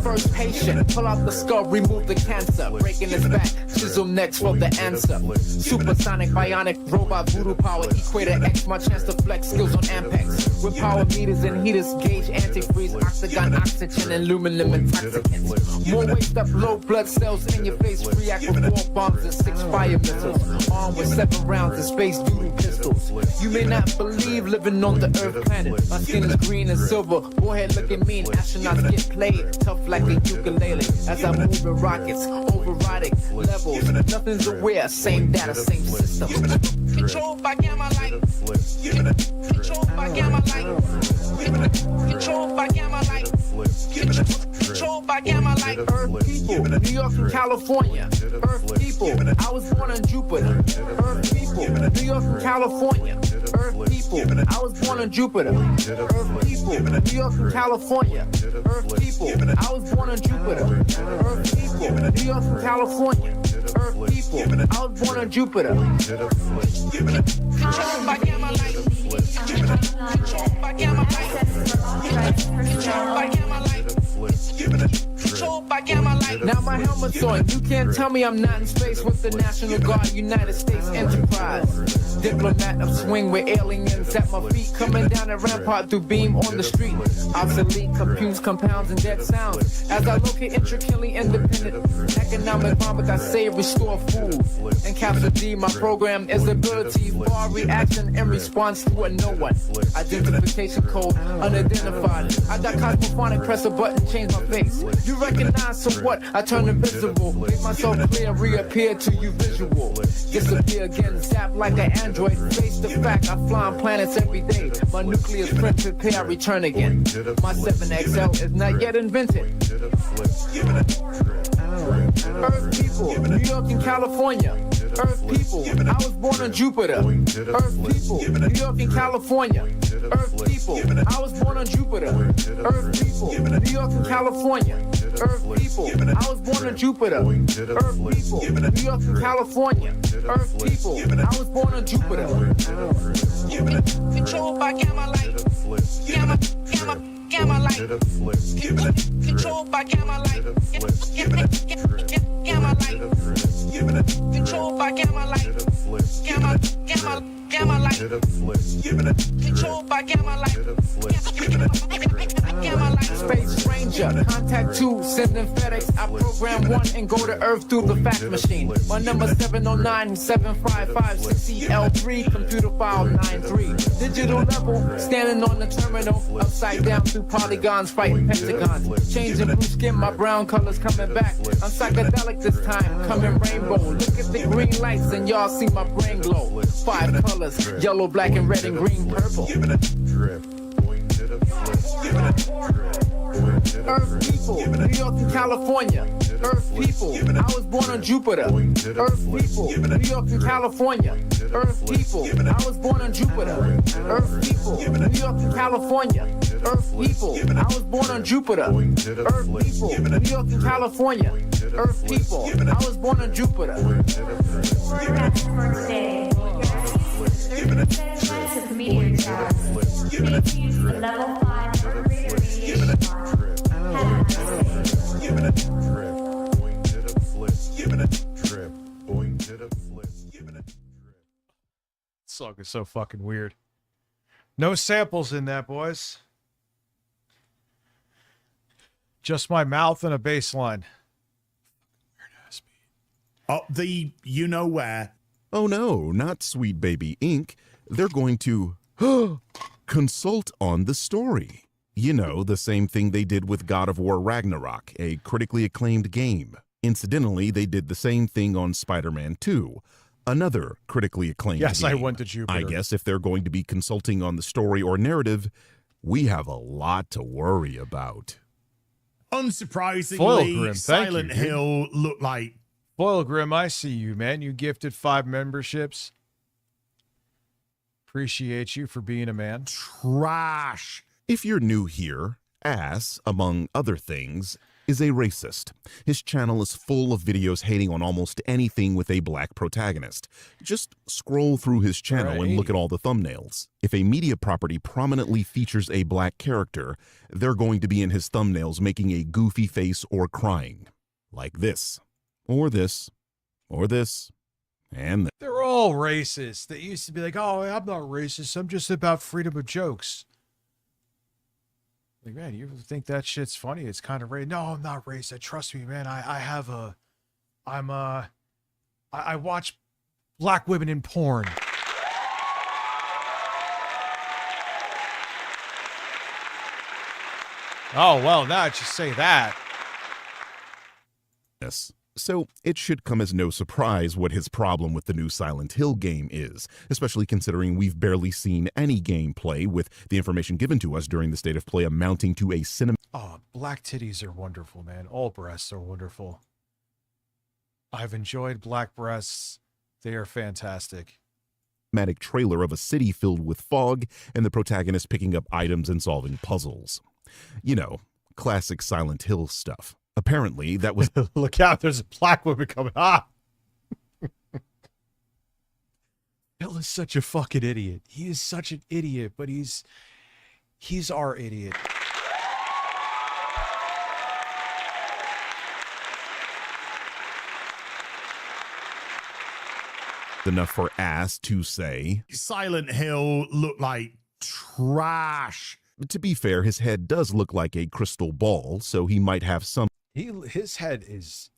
First patient, pull out the skull, remove the cancer. Breaking his back, chisel next for the answer. Supersonic, bionic, robot, voodoo power. Equator X, my chance to flex skills on Ampex. With power meters and heaters, gauge antifreeze, octagon, oxygen, and aluminum intoxicants. More waste up, low blood cells in your face. React with 4 bombs and 6 fire missiles. Armed with 7 rounds of space doodle pistols. You may not believe living on the Earth planet. My skin is green and silver. Forehead looking mean. Astronauts get played tough like a ukulele. As I move in rockets, overriding levels. Nothing's aware. Same data, same system. Controlled by gamma light. Controlled by gamma light. Controlled by gamma light. Controlled by gamma light. Earth people, New York and California. Earth people, I was born on Jupiter. Earth people, New York and California. Earth people, I was born on Jupiter. Earth people, New York and California. Earth people, I was born on Jupiter. Earth people, New York and California. Earth people, I was born on Jupiter. Controlled by gamma light. Controlled by gamma light. Controlled by gamma light. Controlled by gamma light. Now my helmet's on. You can't tell me I'm not in space with the National Guard, United States Enterprise. Diplomat of swing with aliens at my feet, coming down a rampart through beam on the street. Obsolete, confused compounds and dead sounds. As I locate intricately independent economic bomb, I save, restore food. And capture D, my program is ability for reaction in response to a no one. Identification code unidentified. I got cosmophonic, press a button, change my face. You recognize, so what? I turn invisible. Make myself clear, reappear to you visual. Disappear again, zap like an android. Face the fact, I fly on planets every day. My nucleus print, prepare, I return again. My 7XL is not yet invented. Earth people, New York and California. Earth people, I was born on Jupiter. Earth people, New York and California. Earth people, I was born on Jupiter. Earth people, New York and California. Earth people, I was born on Jupiter. Earth people, New York and California. Earth people, I was born on Jupiter. Controlled by gamma light. Gamma light. Controlled by gamma light. Gamma light. Controlled by gamma light. Gamma light. Controlled by gamma light. Gamma light. Space Ranger, contact 2, sending FedEx. I program 1 and go to Earth through the fax machine. My number 709-755-60L3, computer file 93. Digital level, standing on the terminal, upside down through polygons, fighting pentagons. Changing blue skin, my brown colors coming back. I'm psychedelic this time, coming rainbow. Look at the green lights and y'all see my brain glow. 5 colors, yellow, black, and red, and green, purple. Earth people, New York and California. Earth people, I was born on Jupiter. Earth people, New York and California. Earth people, I was born on Jupiter. Earth people, New York and California. Earth people, I was born on Jupiter. Earth people, New York and California. Earth people, I was born on Jupiter. Meteor showers. Please use the level 5 or greater radiation mark. This song is so fucking weird. No samples in that, boys. Just my mouth and a bass line. Oh, the you know where. Oh no, not Sweet Baby Inc. They're going to consult on the story. You know, the same thing they did with God of War Ragnarok, a critically acclaimed game. Incidentally, they did the same thing on Spider-Man 2, another critically acclaimed game. Yes, I went to Jupiter. I guess if they're going to be consulting on the story or narrative, we have a lot to worry about. Unsurprisingly, Silent Hill looked like... Foil Grim, I see you, man. You gifted 5 memberships. Appreciate you for being a man. Trash. If you're new here, Ass, among other things, is a racist. His channel is full of videos hating on almost anything with a black protagonist. Just scroll through his channel and look at all the thumbnails. If a media property prominently features a black character, they're going to be in his thumbnails making a goofy face or crying. Like this, or this, or this, and this. They're all racist. They used to be like, oh, I'm not racist. I'm just about freedom of jokes. Like, man, you think that shit's funny? It's kind of racist. No, I'm not racist. Trust me, man. I watch black women in porn. Oh, well, now that you say that. Yes. So it should come as no surprise what his problem with the new Silent Hill game is, especially considering we've barely seen any gameplay with the information given to us during the state of play amounting to a cinema. Oh, black titties are wonderful, man. All breasts are wonderful. I've enjoyed black breasts. They are fantastic. Cinematic trailer of a city filled with fog and the protagonist picking up items and solving puzzles. You know, classic Silent Hill stuff. Apparently, that was... Look out, there's a black woman coming. Ah! Bill is such a fucking idiot. He is such an idiot, but he's our idiot. Enough for Ass to say... Silent Hill looked like trash. To be fair, his head does look like a crystal ball, so he might have some... His head is...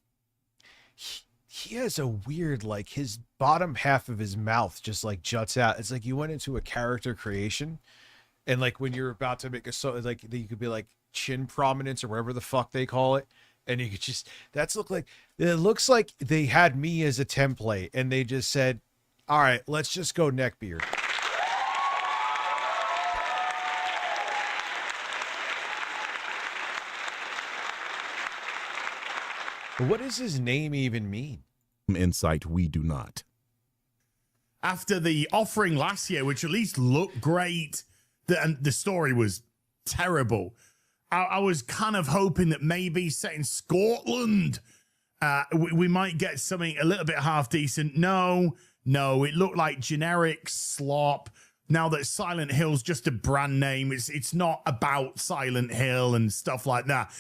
He has a weird, like, his bottom half of his mouth just, like, juts out. It's like you went into a character creation, and, like, when you're about to make a... like, you could be, like, chin prominence or whatever the fuck they call it, and you could just... It looks like they had me as a template, and they just said, all right, let's just go neckbeard. What does his name even mean? Insight we do not. After the offering last year, which at least looked great, and the story was terrible. I was kind of hoping that maybe set in Scotland, we might get something a little bit half decent. No, it looked like generic slop. Now that Silent Hill's just a brand name, it's not about Silent Hill and stuff like that.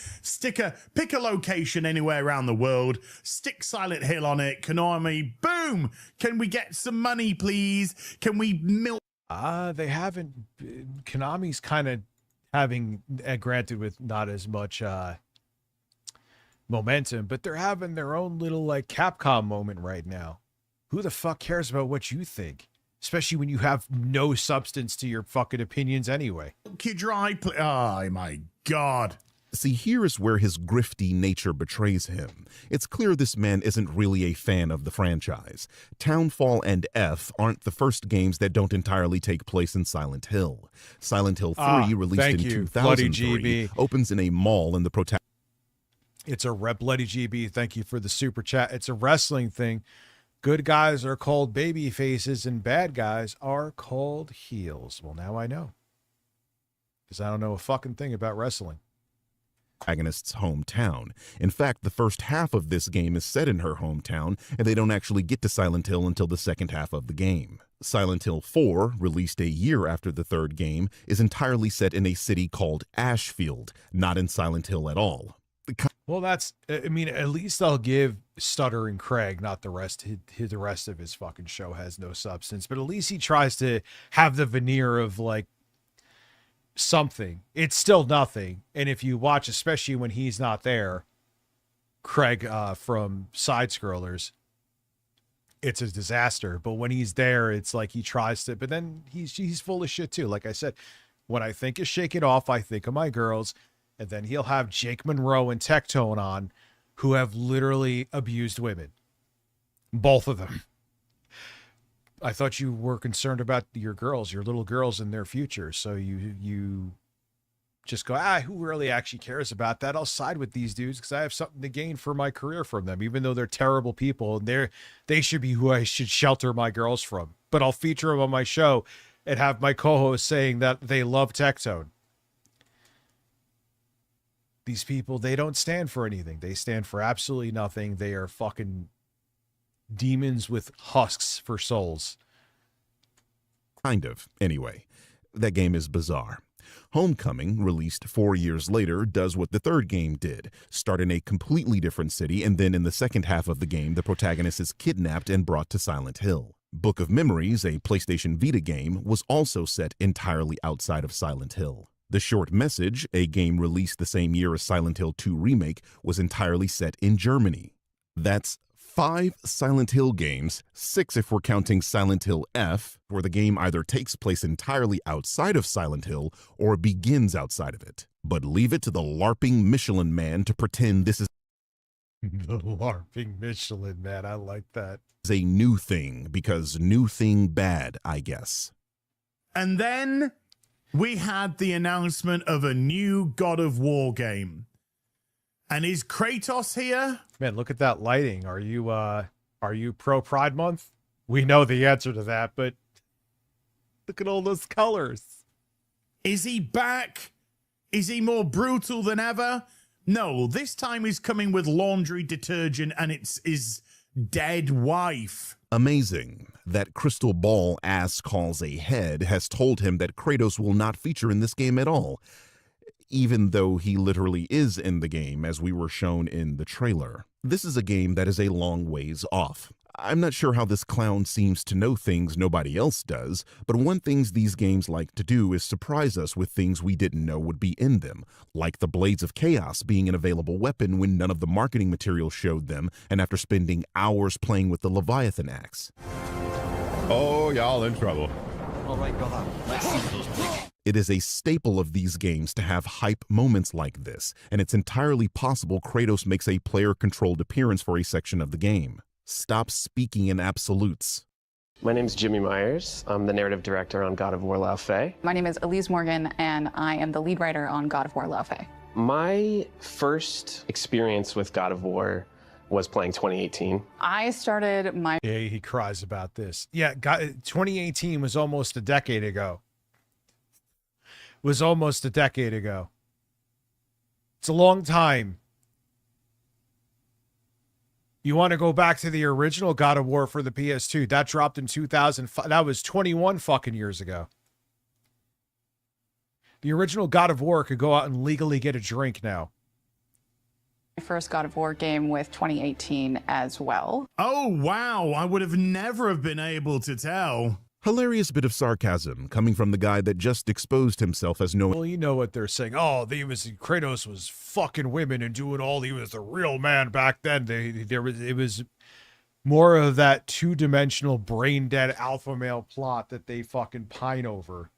Pick a location anywhere around the world, stick Silent Hill on it, Konami, boom! Can we get some money, please? Can we milk? They haven't. Konami's kind of having, granted with not as much momentum, but they're having their own little like Capcom moment right now. Who the fuck cares about what you think? Especially when you have no substance to your fucking opinions anyway. Oh my God. See, here is where his grifty nature betrays him. It's clear this man isn't really a fan of the franchise. Townfall and F aren't the first games that don't entirely take place in Silent Hill. Silent Hill 3, released in 2003, opens in a mall and the protagonist... It's a Bloody GB. Thank you for the super chat. It's a wrestling thing. Good guys are called baby faces and bad guys are called heels. Well, now I know. Because I don't know a fucking thing about wrestling. Protagonist's hometown. In fact, the first half of this game is set in her hometown, and they don't actually get to Silent Hill until the second half of the game. Silent Hill 4, released a year after the third game, is entirely set in a city called Ashfield, not in Silent Hill at all. Well, that's, I mean, at least I'll give Stutter and Craig, not the rest. The rest of his fucking show has no substance, but at least he tries to have the veneer of like something. It's still nothing. And if you watch, especially when he's not there, Craig from Side Scrollers, it's a disaster. But when he's there, it's like he tries to, but then he's full of shit too. Like I said, when I think of Shake It Off, I think of my girls. And then he'll have Jake Monroe and Tectone on, who have literally abused women. Both of them. I thought you were concerned about your girls, your little girls and their future. So you just go, who really actually cares about that? I'll side with these dudes because I have something to gain for my career from them, even though they're terrible people. And they should be who I should shelter my girls from. But I'll feature them on my show and have my co-host saying that they love Tectone. These people, they don't stand for anything. They stand for absolutely nothing. They are fucking demons with husks for souls. Kind of, anyway. That game is bizarre. Homecoming, released 4 years later, does what the third game did. Start in a completely different city, and then in the second half of the game, the protagonist is kidnapped and brought to Silent Hill. Book of Memories, a PlayStation Vita game, was also set entirely outside of Silent Hill. The Short Message, a game released the same year as Silent Hill 2 Remake, was entirely set in Germany. That's 5 Silent Hill games, 6 if we're counting Silent Hill F, where the game either takes place entirely outside of Silent Hill or begins outside of it. But leave it to the LARPing Michelin Man to pretend this is the LARPing Michelin Man, I like that. A new thing, because new thing bad, I guess. And then we had the announcement of a new God of War game. And is Kratos here? Man, look at that lighting. Are you pro Pride Month? We know the answer to that, but look at all those colors. Is he back? Is he more brutal than ever? No, this time he's coming with laundry detergent and it's his dead wife. Amazing. That crystal ball ass calls a head has told him that Kratos will not feature in this game at all, even though he literally is in the game, as we were shown in the trailer. This is a game that is a long ways off. I'm not sure how this clown seems to know things nobody else does, but one thing these games like to do is surprise us with things we didn't know would be in them, like the Blades of Chaos being an available weapon when none of the marketing material showed them, and after spending hours playing with the Leviathan axe. Oh, y'all in trouble. All right, brother. Let's see those pigs. It is a staple of these games to have hype moments like this, and it's entirely possible Kratos makes a player-controlled appearance for a section of the game. Stop speaking in absolutes. My name is Jimmy Myers. I'm the narrative director on God of War Lao Fei. My name is Elise Morgan, and I am the lead writer on God of War Lao Fei. My first experience with God of War was playing 2018. I started my... Yeah, he cries about this. Yeah, 2018 was almost a decade ago. It's a long time. You want to go back to the original God of War for the PS2? That dropped in 2005. That was 21 fucking years ago. The original God of War could go out and legally get a drink now. First God of War game with 2018 as well. Oh, wow. I would have never have been able to tell. Hilarious bit of sarcasm coming from the guy that just exposed himself as knowing. Well, you know what they're saying. Oh, Kratos was fucking women and doing all. He was the real man back then. It was more of that two-dimensional brain dead alpha male plot that they fucking pine over.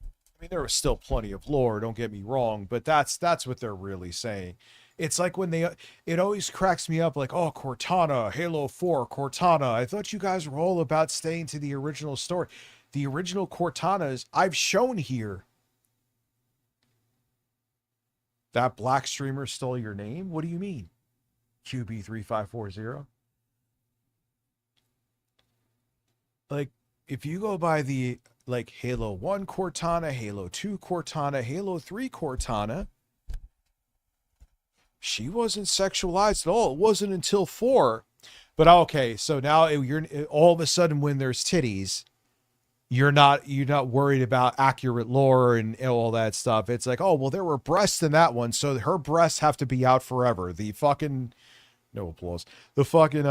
I mean, there was still plenty of lore, don't get me wrong, but that's what they're really saying. It's like when it always cracks me up, like, oh, Cortana, Halo 4, Cortana. I thought you guys were all about staying to the original story. The original Cortanas I've shown here. That black streamer stole your name? What do you mean? QB3540? Like, if you go by the, like, Halo 1 Cortana, Halo 2 Cortana, Halo 3 Cortana, she wasn't sexualized at all. It wasn't until 4. But okay, so now you're all of a sudden when there's titties, you're not worried about accurate lore and all that stuff. It's like, oh, well, there were breasts in that one, so her breasts have to be out forever. The fucking no applause. The fucking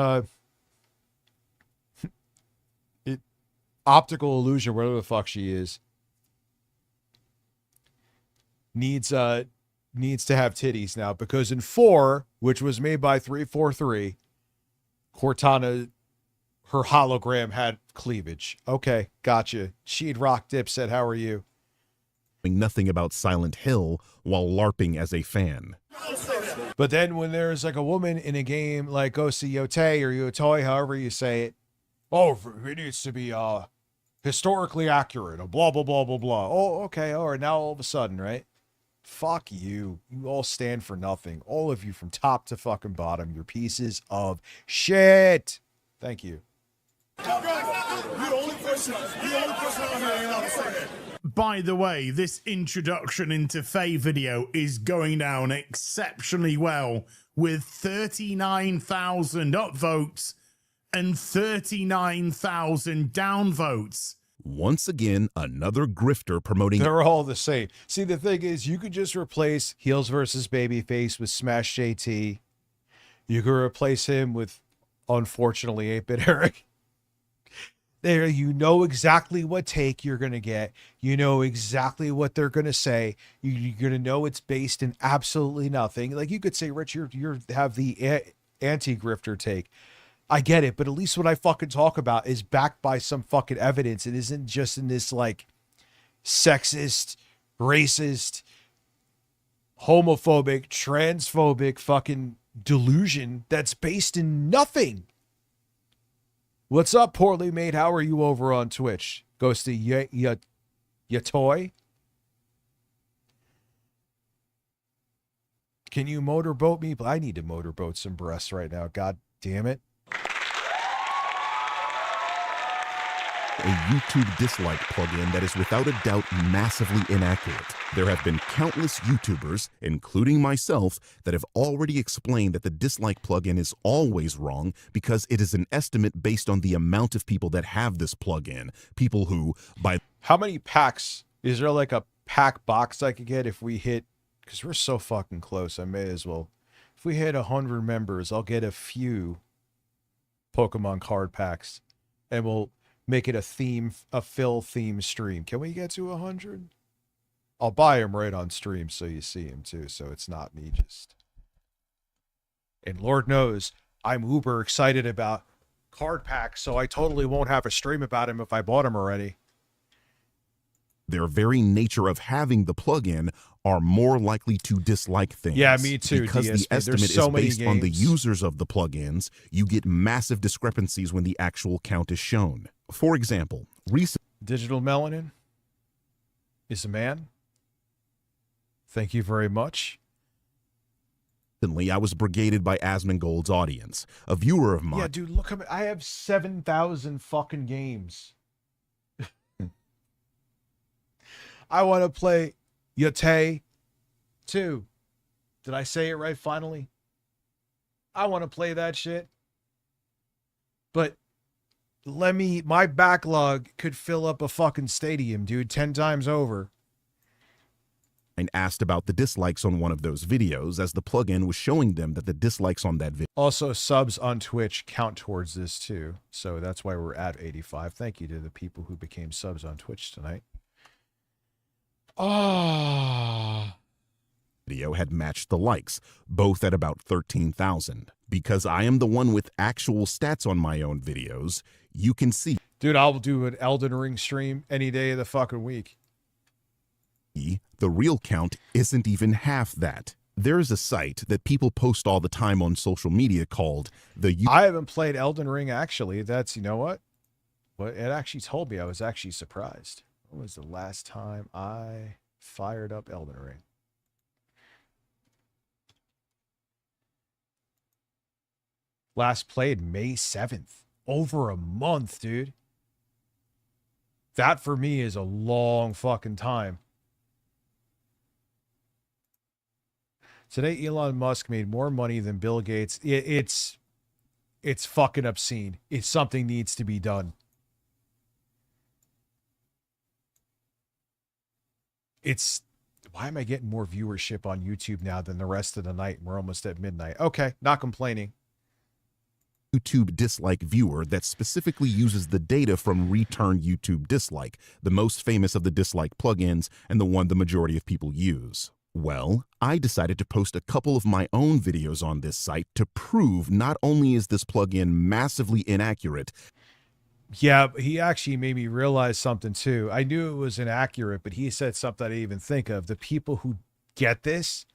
optical illusion, whatever the fuck she is, needs to have titties now, because in 4, which was made by 343, Cortana, her hologram had cleavage. Okay, gotcha. She'd rock Dipset. How are you? Nothing about Silent Hill while LARPing as a fan. But then when there's like a woman in a game like Ghost of Yotei or Yotoi, however you say it, oh, it needs to be historically accurate, blah, blah, blah, blah, blah. Oh, okay, all right, now all of a sudden, right? Fuck you. You all stand for nothing. All of you from top to fucking bottom. You're pieces of shit. Thank you. By the way, this introduction into Faye video is going down exceptionally well with 39,000 upvotes and 39,000 downvotes. Once again, another grifter promoting. They're all the same. See, the thing is, you could just replace Heels versus Babyface with Smash JT. You could replace him with, unfortunately, 8-Bit Eric. There, you know exactly what take you're going to get. You know exactly what they're going to say. You're going to know it's based in absolutely nothing. Like, you could say, Rich, you have the anti-grifter take. I get it, but at least what I fucking talk about is backed by some fucking evidence. It isn't just in this, like, sexist, racist, homophobic, transphobic fucking delusion that's based in nothing. What's up, Poorly Made? How are you over on Twitch? Goes to Yatoy. Can you motorboat me? I need to motorboat some breasts right now. God damn it. A YouTube dislike plugin that is without a doubt massively inaccurate. There have been countless YouTubers, including myself, that have already explained that the dislike plugin is always wrong because it is an estimate based on the amount of people that have this plugin. People who, by... How many packs? Is there like a pack box I could get if we hit... Because we're so fucking close, I may as well. If we hit 100 members, I'll get a few Pokemon card packs. And we'll... make it a Phil theme stream. Can we get to 100? I'll buy him right on stream so you see him too, so it's not me just. And Lord knows I'm uber excited about card packs, so I totally won't have a stream about him if I bought him already. Their very nature of having the plugin are more likely to dislike things. Yeah, me too. Because DSP. the estimate so is based on the games. users of the plugins, you get massive discrepancies when the actual count is shown. For example, Digital Melanin is a man. Thank you very much. recently, I was brigaded by Asmongold's audience. A viewer of mine. Yeah, dude, look, I have 7,000 fucking games. I want to play Yotei, 2. Did I say it right finally? I want to play that shit. But my backlog could fill up a fucking stadium, dude, 10 times over. And asked about the dislikes on one of those videos, as the plugin was showing them that the dislikes on that video. Also, subs on Twitch count towards this too. So that's why we're at 85. Thank you to the people who became subs on Twitch tonight. Video had matched the likes, both at about 13,000. Because I am the one with actual stats on my own videos, you can see. Dude, I'll do an Elden Ring stream any day of the fucking week. The real count isn't even half that. There is a site that people post all the time on social media called the... I haven't played Elden Ring, actually. That's, you know what? But it actually told me I was actually surprised. When was the last time I fired up Elden Ring? Last played May 7th. Over a month, dude. That for me is a long fucking time. Today, Elon Musk made more money than Bill Gates. It's fucking obscene. It's something needs to be done. Why am I getting more viewership on YouTube now than the rest of the night? We're almost at midnight. Okay, not complaining. YouTube dislike viewer that specifically uses the data from Return YouTube Dislike, the most famous of the dislike plugins and the one the majority of people use. Well, I decided to post a couple of my own videos on this site to prove not only is this plugin massively inaccurate. Yeah, he actually made me realize something too. I knew it was inaccurate, but he said something I didn't even think of. The people who get this,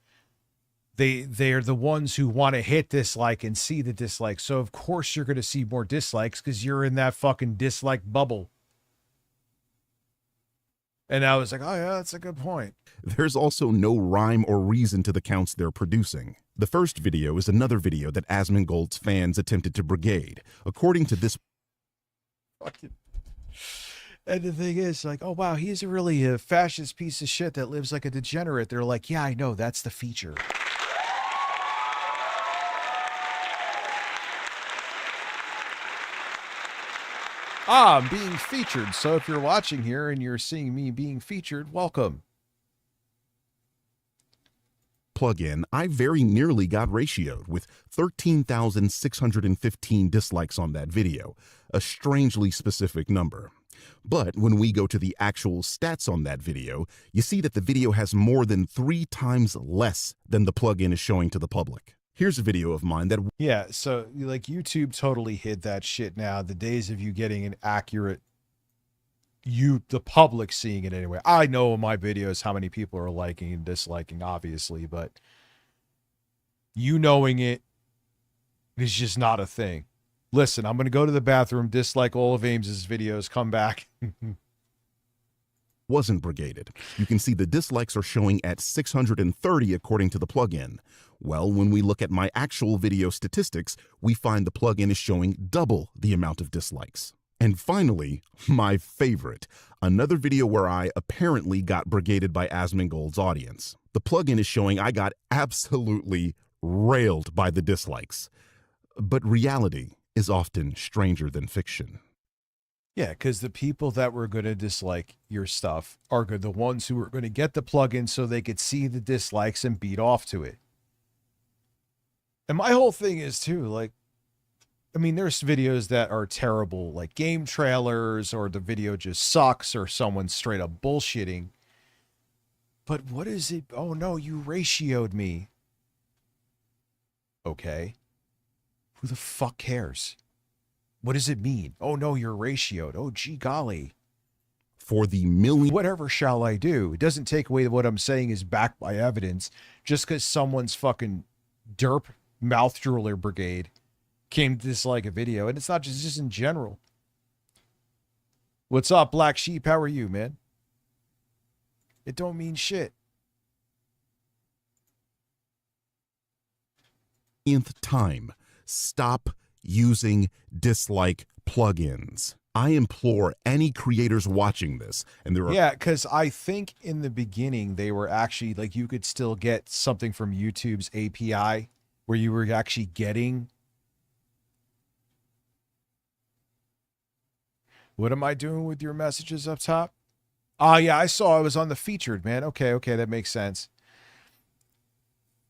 they're the ones who want to hit dislike and see the dislike. So of course you're going to see more dislikes because you're in that fucking dislike bubble. And I was like, oh yeah, that's a good point. There's also no rhyme or reason to the counts they're producing. The first video is another video that Asmongold's fans attempted to brigade. According to this... And the thing is, like, oh wow, he's really a fascist piece of shit that lives like a degenerate. They're like, yeah, I know, that's the feature. I'm being featured, so if you're watching here and you're seeing me being featured, welcome. Plugin, I very nearly got ratioed with 13,615 dislikes on that video, a strangely specific number. But when we go to the actual stats on that video, you see that the video has more than 3 times less than the plugin is showing to the public. Here's a video of mine that... Yeah, so like YouTube totally hid that shit now. The days of you getting an accurate, the public seeing it anyway. I know in my videos how many people are liking and disliking, obviously, but you knowing it is just not a thing. Listen, I'm going to go to the bathroom, dislike all of Ames's videos, come back. Wasn't brigaded. You can see the dislikes are showing at 630 according to the plugin. Well, when we look at my actual video statistics, we find the plugin is showing double the amount of dislikes. And finally, my favorite, another video where I apparently got brigaded by Asmongold's audience. The plugin is showing I got absolutely railed by the dislikes. But reality is often stranger than fiction. Yeah, because the people that were going to dislike your stuff are the ones who were going to get the plugin so they could see the dislikes and beat off to it. And my whole thing is too, like, I mean, there's videos that are terrible, like game trailers, or the video just sucks, or someone's straight up bullshitting. But what is it? Oh no, you ratioed me. Okay. Who the fuck cares? What does it mean? Oh no, you're ratioed. Oh gee golly. For the million... Whatever shall I do? It doesn't take away that what I'm saying is backed by evidence. Just because someone's fucking derp mouth drooler brigade came to dislike a video. And it's not just in general. What's up, Black Sheep? How are you, man? It don't mean shit. Time. Stop using dislike plugins. I implore any creators watching this, and there are Yeah, because I think in the beginning they were actually like you could still get something from YouTube's API where you were actually getting. What am I doing with your messages up top? Oh, yeah, I saw I was on the featured, man. Okay, that makes sense.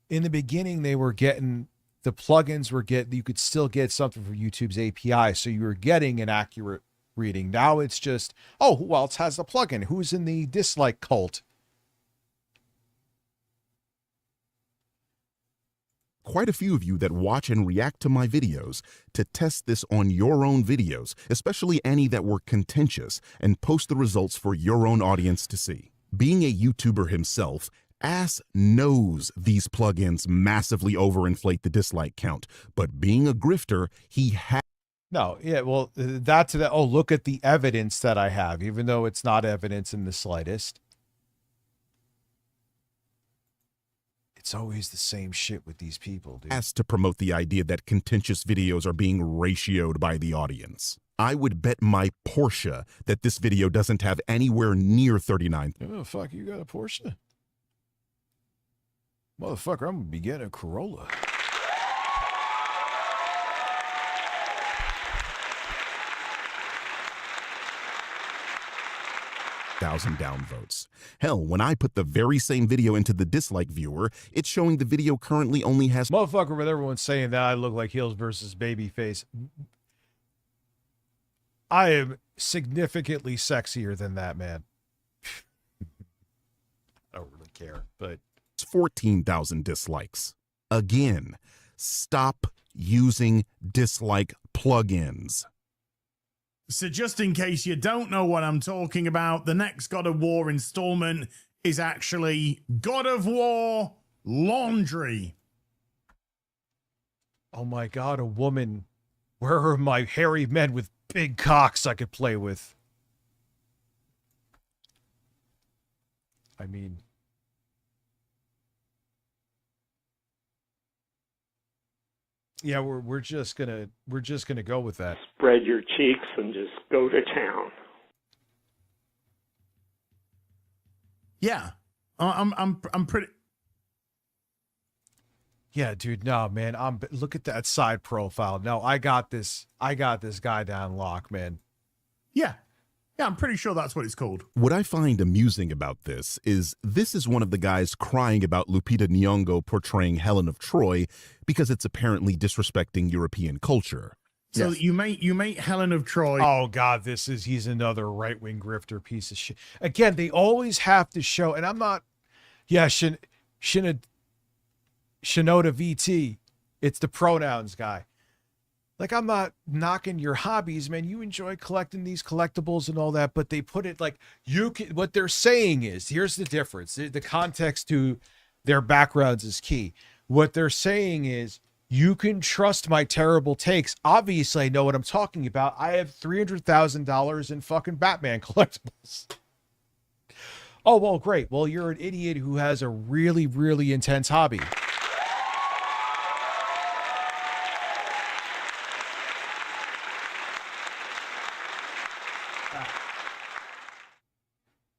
In the beginning, they were getting the plugins you could still get something from YouTube's API, so you were getting an accurate reading. Now it's just, oh, who else has the plugin? Who's in the dislike cult? quite a few of you that watch and react to my videos to test this on your own videos, especially any that were contentious, and post the results for your own audience to see. Being a YouTuber himself, Ass knows these plugins massively overinflate the dislike count, but being a grifter, he has. No, yeah, well, that's that. Oh, look at the evidence that I have, even though it's not evidence in the slightest. It's always the same shit with these people, dude. Has to promote the idea that contentious videos are being ratioed by the audience. I would bet my Porsche that this video doesn't have anywhere near 39. Oh, fuck, you got a Porsche? Motherfucker, I'm gonna be getting a Corolla. Thousand downvotes. Hell, when I put the very same video into the dislike viewer, it's showing the video currently only has. Motherfucker, with everyone saying that I look like Heels versus Babyface. I am significantly sexier than that man. I don't really care, but 14,000 dislikes. Again, stop using dislike plugins. So just in case you don't know what I'm talking about, the next God of War installment is actually God of War Laundry. Oh my God, a woman. Where are my hairy men with big cocks I could play with? I mean, yeah, we're just gonna go with that. Spread your cheeks and just go to town. Yeah, I'm pretty. Yeah, dude. No, man. Look at that side profile. No, I got this guy down lock, man. Yeah, I'm pretty sure that's what it's called. What I find amusing about this is one of the guys crying about Lupita Nyong'o portraying Helen of Troy because it's apparently disrespecting European culture. So yes. you make Helen of Troy. Oh God, he's another right-wing grifter piece of shit. Again, they always have to show, and I'm not. Yeah, Shinoda VT. It's the pronouns guy. Like, I'm not knocking your hobbies, man. You enjoy collecting these collectibles and all that, but they put it like you can. What they're saying is, here's the difference. The context to their backgrounds is key. What they're saying is, you can trust my terrible takes. Obviously, I know what I'm talking about. I have $300,000 in fucking Batman collectibles. Oh, well, great. Well, you're an idiot who has a really, really intense hobby.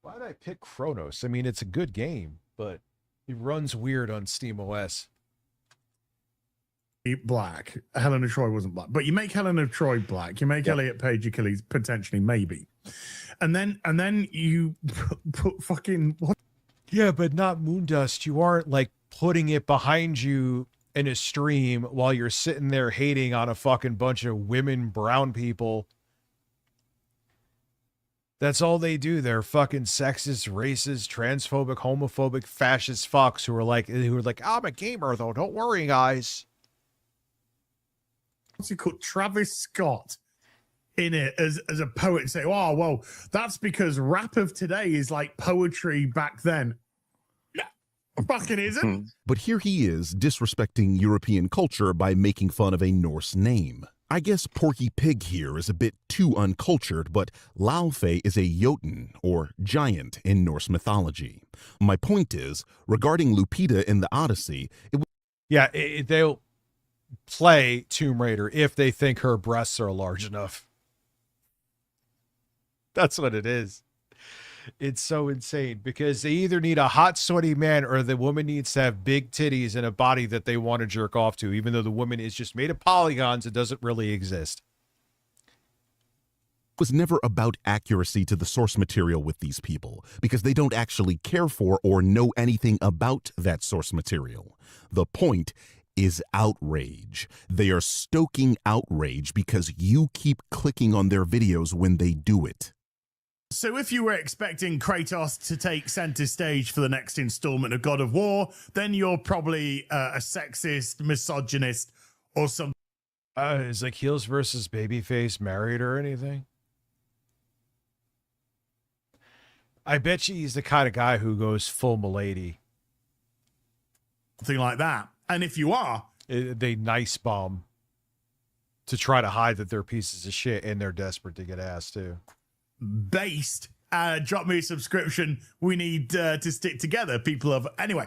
Why did I pick Chronos? I mean, it's a good game, but it runs weird on SteamOS. Black. Helen of Troy wasn't black, but you make Helen of Troy black. You make Elliot Page Achilles potentially, maybe, and then you put fucking what? Yeah, but not Moondust. You aren't like putting it behind you in a stream while you're sitting there hating on a fucking bunch of women, brown people. That's all they do. They're fucking sexist, racist, transphobic, homophobic, fascist fucks who are like, I'm a gamer though. Don't worry, guys. What's he called? Travis Scott in it as a poet, say, oh, well, that's because rap of today is like poetry back then. No, fucking isn't. But here he is disrespecting European culture by making fun of a Norse name. I guess Porky Pig here is a bit too uncultured, but Laufey is a Jotun, or giant, in Norse mythology. My point is, regarding Lupita in the Odyssey, they'll play Tomb Raider if they think her breasts are large enough. That's what it is. It's so insane because they either need a hot, sweaty man or the woman needs to have big titties and a body that they want to jerk off to, even though the woman is just made of polygons. It doesn't really exist. It was never about accuracy to the source material with these people because they don't actually care for or know anything about that source material. The point is outrage. They are stoking outrage because you keep clicking on their videos when they do it. So if you were expecting Kratos to take center stage for the next installment of God of War, then you're probably a sexist, misogynist, or something. Is like heels versus babyface married or anything? I bet you he's the kind of guy who goes full milady. Something like that. And if you are, they nice bomb to try to hide that they're pieces of shit and they're desperate to get ass too. Based, drop me a subscription. We need to stick together, people of. Anyway.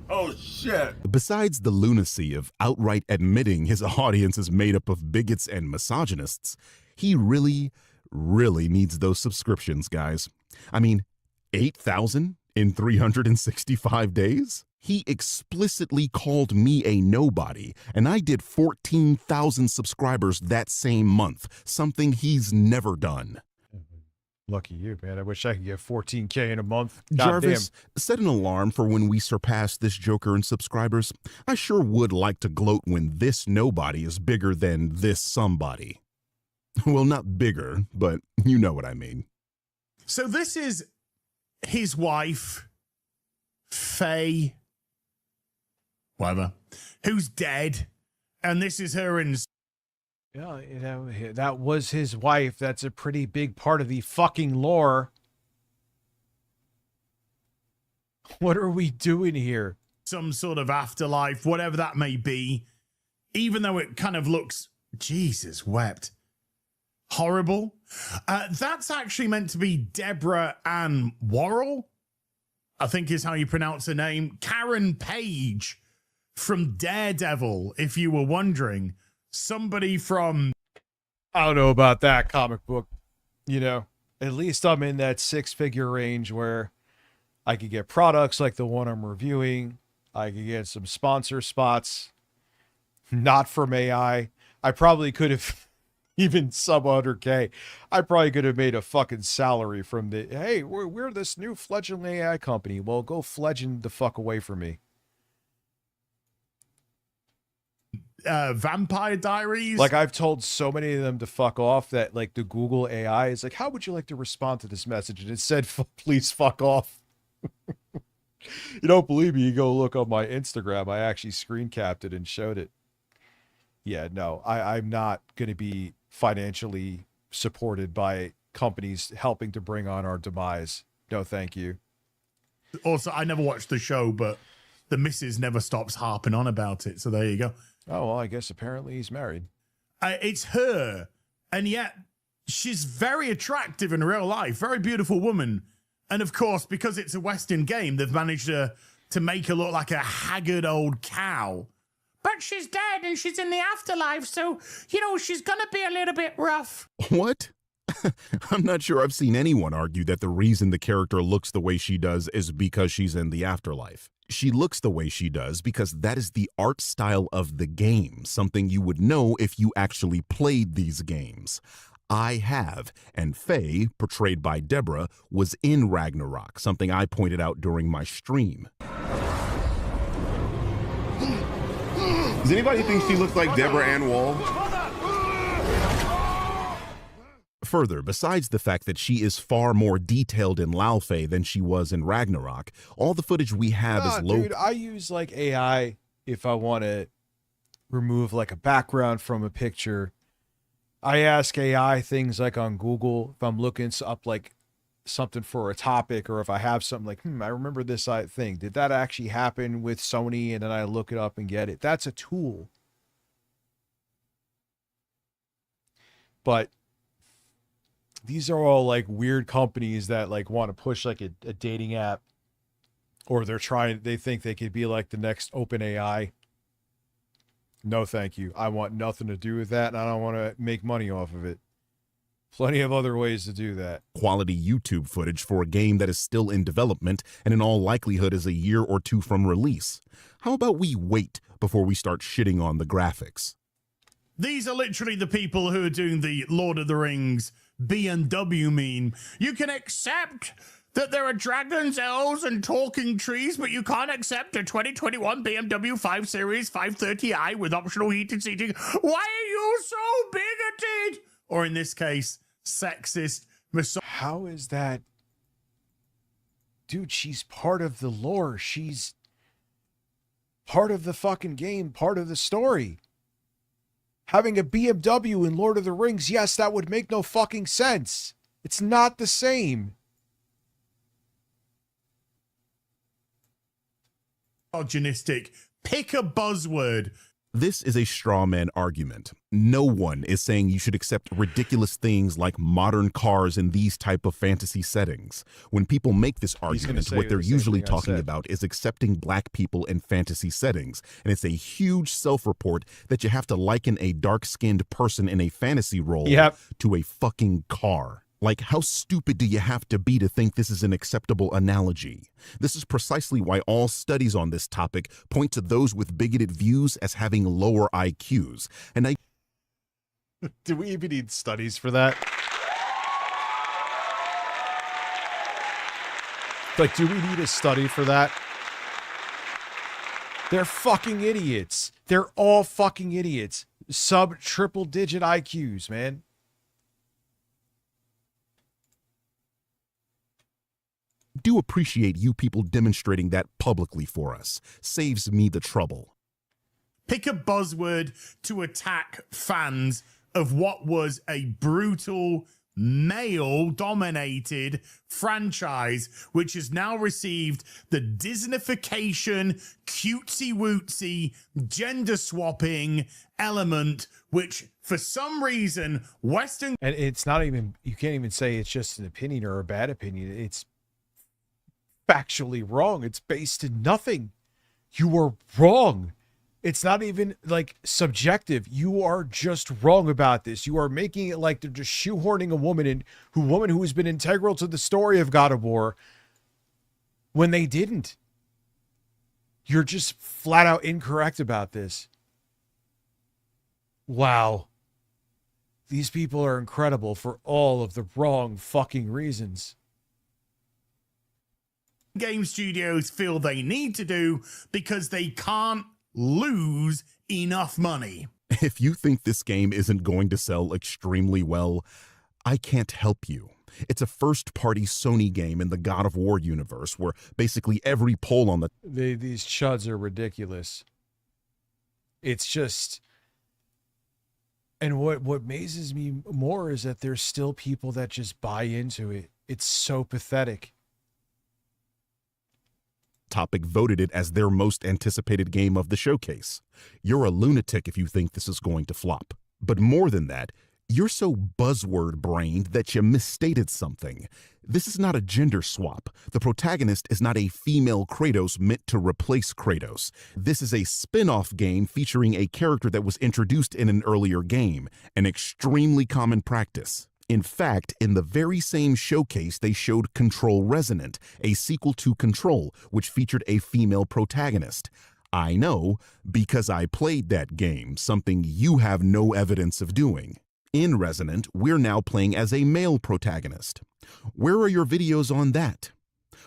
Oh, shit. Besides the lunacy of outright admitting his audience is made up of bigots and misogynists, he really needs those subscriptions, guys. I mean, 8,000 in 365 days? He explicitly called me a nobody, and I did 14,000 subscribers that same month, something he's never done. Lucky you, man. I wish I could get 14K in a month. Jarvis, set an alarm for when we surpass this Joker in subscribers. I sure would like to gloat when this nobody is bigger than this somebody. Well, not bigger, but you know what I mean. So this is his wife, Faye, whatever, who's dead, and this is her in. Yeah, that was his wife. That's a pretty big part of the fucking lore. What are we doing here? Some sort of afterlife, whatever that may be, even though it kind of looks, Jesus wept, horrible. That's actually meant to be Deborah Ann Worrell, I think is how you pronounce her name. Karen Page from Daredevil, if you were wondering. Somebody from... I don't know about that comic book. You know, at least I'm in that six-figure range where I could get products like the one I'm reviewing. I could get some sponsor spots, not from AI. I probably could have, even sub 100K, I probably could have made a fucking salary from the, hey, we're this new fledgling AI company. Well, go fledging the fuck away from me. Vampire Diaries. Like, I've told so many of them to fuck off that, like, the Google AI is like, how would you like to respond to this message? And it said, please fuck off. You don't believe me? You go look on my Instagram. I actually screen capped it and showed it. Yeah, no, I'm not going to be financially supported by companies helping to bring on our demise. No, thank you. Also, I never watched the show, but the missus never stops harping on about it. So there you go. Oh, well, I guess apparently he's married. It's her. And yet she's very attractive in real life. Very beautiful woman. And of course, because it's a Western game, they've managed to make her look like a haggard old cow. But she's dead and she's in the afterlife. So, you know, she's going to be a little bit rough. What? I'm not sure I've seen anyone argue that the reason the character looks the way she does is because she's in the afterlife. She looks the way she does because that is the art style of the game, something you would know if you actually played these games. I have, and Faye, portrayed by Deborah, was in Ragnarok, something I pointed out during my stream. Does anybody think she looks like Deborah Ann Wall? Further, besides the fact that she is far more detailed in Laufey than she was in Ragnarok, all the footage we have is low. Dude, I use like AI if I want to remove like a background from a picture. I ask AI things like on Google if I'm looking up like something for a topic, or if I have something like, I remember this thing. Did that actually happen with Sony? And then I look it up and get it. That's a tool. But these are all like weird companies that like want to push like a dating app Or they think they could be like the next OpenAI. No, thank you. I want nothing to do with that, and I don't want to make money off of it. Plenty of other ways to do that. Quality YouTube footage for a game that is still in development and in all likelihood is a year or two from release. How about we wait before we start shitting on the graphics? These are literally the people who are doing the Lord of the Rings B&W meme. You can accept that there are dragons, elves, and talking trees, but you can't accept a 2021 BMW 5 Series 530i with optional heated seating. Why are you so bigoted? Or in this case, sexist, How is that? Dude, she's part of the lore. She's part of the fucking game, part of the story. Having a BMW in Lord of the Rings, yes, that would make no fucking sense. It's not the same. misogynistic. Pick a buzzword. This is a straw man argument. No one is saying you should accept ridiculous things like modern cars in these type of fantasy settings. When people make this argument, what they're usually talking about is accepting black people in fantasy settings. And it's a huge self-report that you have to liken a dark-skinned person in a fantasy role to a fucking car. Like, how stupid do you have to be to think this is an acceptable analogy? This is precisely why all studies on this topic point to those with bigoted views as having lower IQs. And Do we even need studies for that? Like, do we need a study for that? They're fucking idiots. They're all fucking idiots. Sub-triple digit IQs, man. do appreciate you people demonstrating that publicly for us. Saves me the trouble. Pick a buzzword to attack fans of what was a brutal, male-dominated franchise, which has now received the Disneyfication, cutesy-wootsy, gender-swapping element, which, for some reason, Western... And it's not even, you can't even say it's just an opinion or a bad opinion. It's factually wrong. It's based in nothing. You are wrong. It's not even like subjective. You are just wrong about this. You are making it like they're just shoehorning a woman who has been integral to the story of God of War when they didn't. You're just flat out incorrect about this. Wow. These people are incredible for all of the wrong fucking reasons. Game studios feel they need to do because they can't lose enough money. If you think this game isn't going to sell extremely well, I can't help you. It's a first-party Sony game in the God of War universe where basically every poll on these chuds are ridiculous. It's just... And what amazes me more is that there's still people that just buy into it. It's so pathetic. Topic voted it as their most anticipated game of the showcase. You're a lunatic if you think this is going to flop. But more than that, you're so buzzword-brained that you misstated something. This is not a gender swap. The protagonist is not a female Kratos meant to replace Kratos. This is a spin-off game featuring a character that was introduced in an earlier game, an extremely common practice. In fact, in the very same showcase, they showed Control Resonant, a sequel to Control, which featured a female protagonist. I know, because I played that game, something you have no evidence of doing. In Resonant, we're now playing as a male protagonist. Where are your videos on that?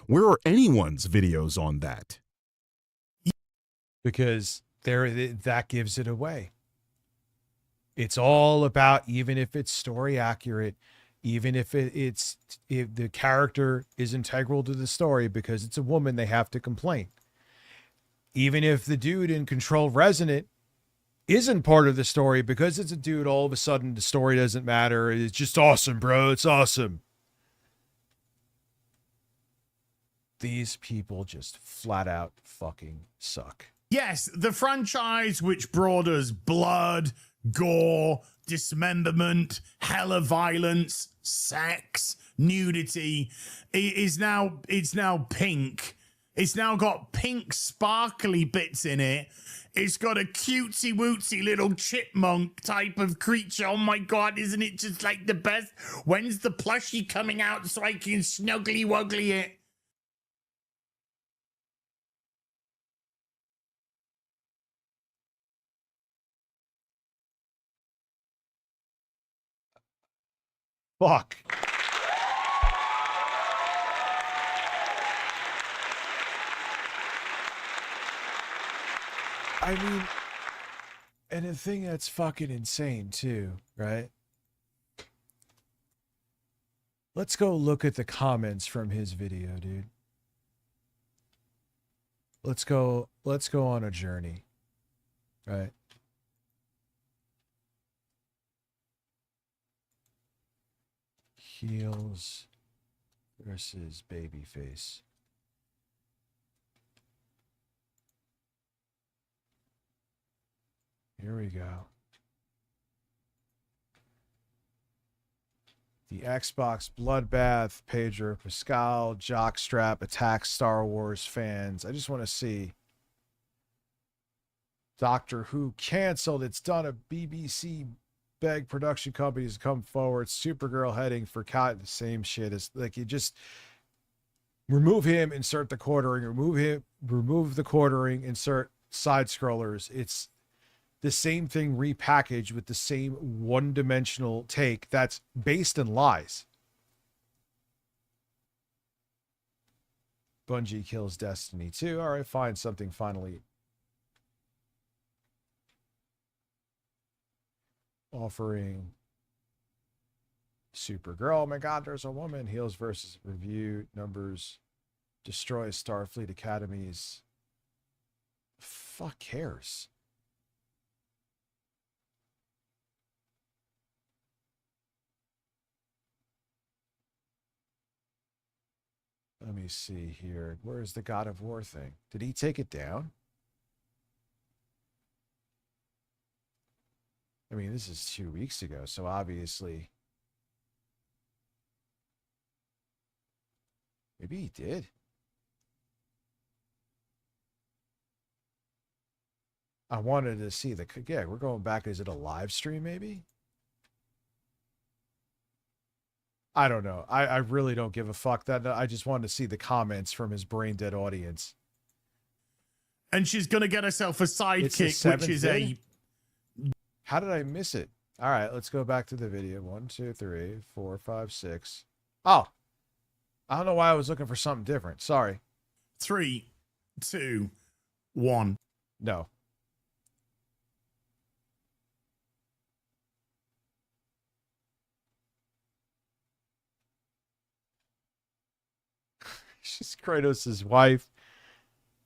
Where are anyone's videos on that? Because that gives it away. It's all about, even if it's story accurate, even if if the character is integral to the story, because it's a woman, they have to complain. Even if the dude in Control Resonant isn't part of the story, because it's a dude, all of a sudden the story doesn't matter. It's just awesome, bro. It's awesome. These people just flat out fucking suck. Yes, the franchise which brought us blood, gore, dismemberment, hella violence, sex, nudity, it's now pink. It's now got pink sparkly bits in it. It's got a cutesy wootsy little chipmunk type of creature. Oh my God, isn't it just like the best? When's the plushie coming out so I can snuggly wuggly it? Fuck. I mean, and the thing that's fucking insane too, right? Let's go look at the comments from his video, dude. Let's go on a journey. Right? Heels versus babyface. Here we go. The Xbox Bloodbath, Pedro Pascal, Jockstrap, Attack Star Wars fans. I just want to see. Doctor Who canceled. It's done. A BBC beg production companies to come forward. Supergirl heading for cut. The same shit as like you just remove him, insert the quartering, remove the quartering, insert side scrollers. It's the same thing repackaged with the same one-dimensional take that's based in lies. Bungie kills Destiny 2. All right, fine. Something finally offering Supergirl. Oh my God, there's a woman. Heels versus review numbers. Destroys Starfleet Academies. Fuck cares. Let me see here. Where's the God of War thing? Did he take it down? I mean, this is 2 weeks ago, so obviously. Maybe he did. I wanted to see the... Yeah, we're going back. Is it a live stream, maybe? I don't know. I really don't give a fuck. That I just wanted to see the comments from his brain dead audience. And she's going to get herself a sidekick, which is a... How did I miss it? All right, let's go back to the video. 1, 2, 3, 4, 5, 6. Oh, I don't know why I was looking for something different. Sorry. 3, 2, 1. No. She's Kratos' wife.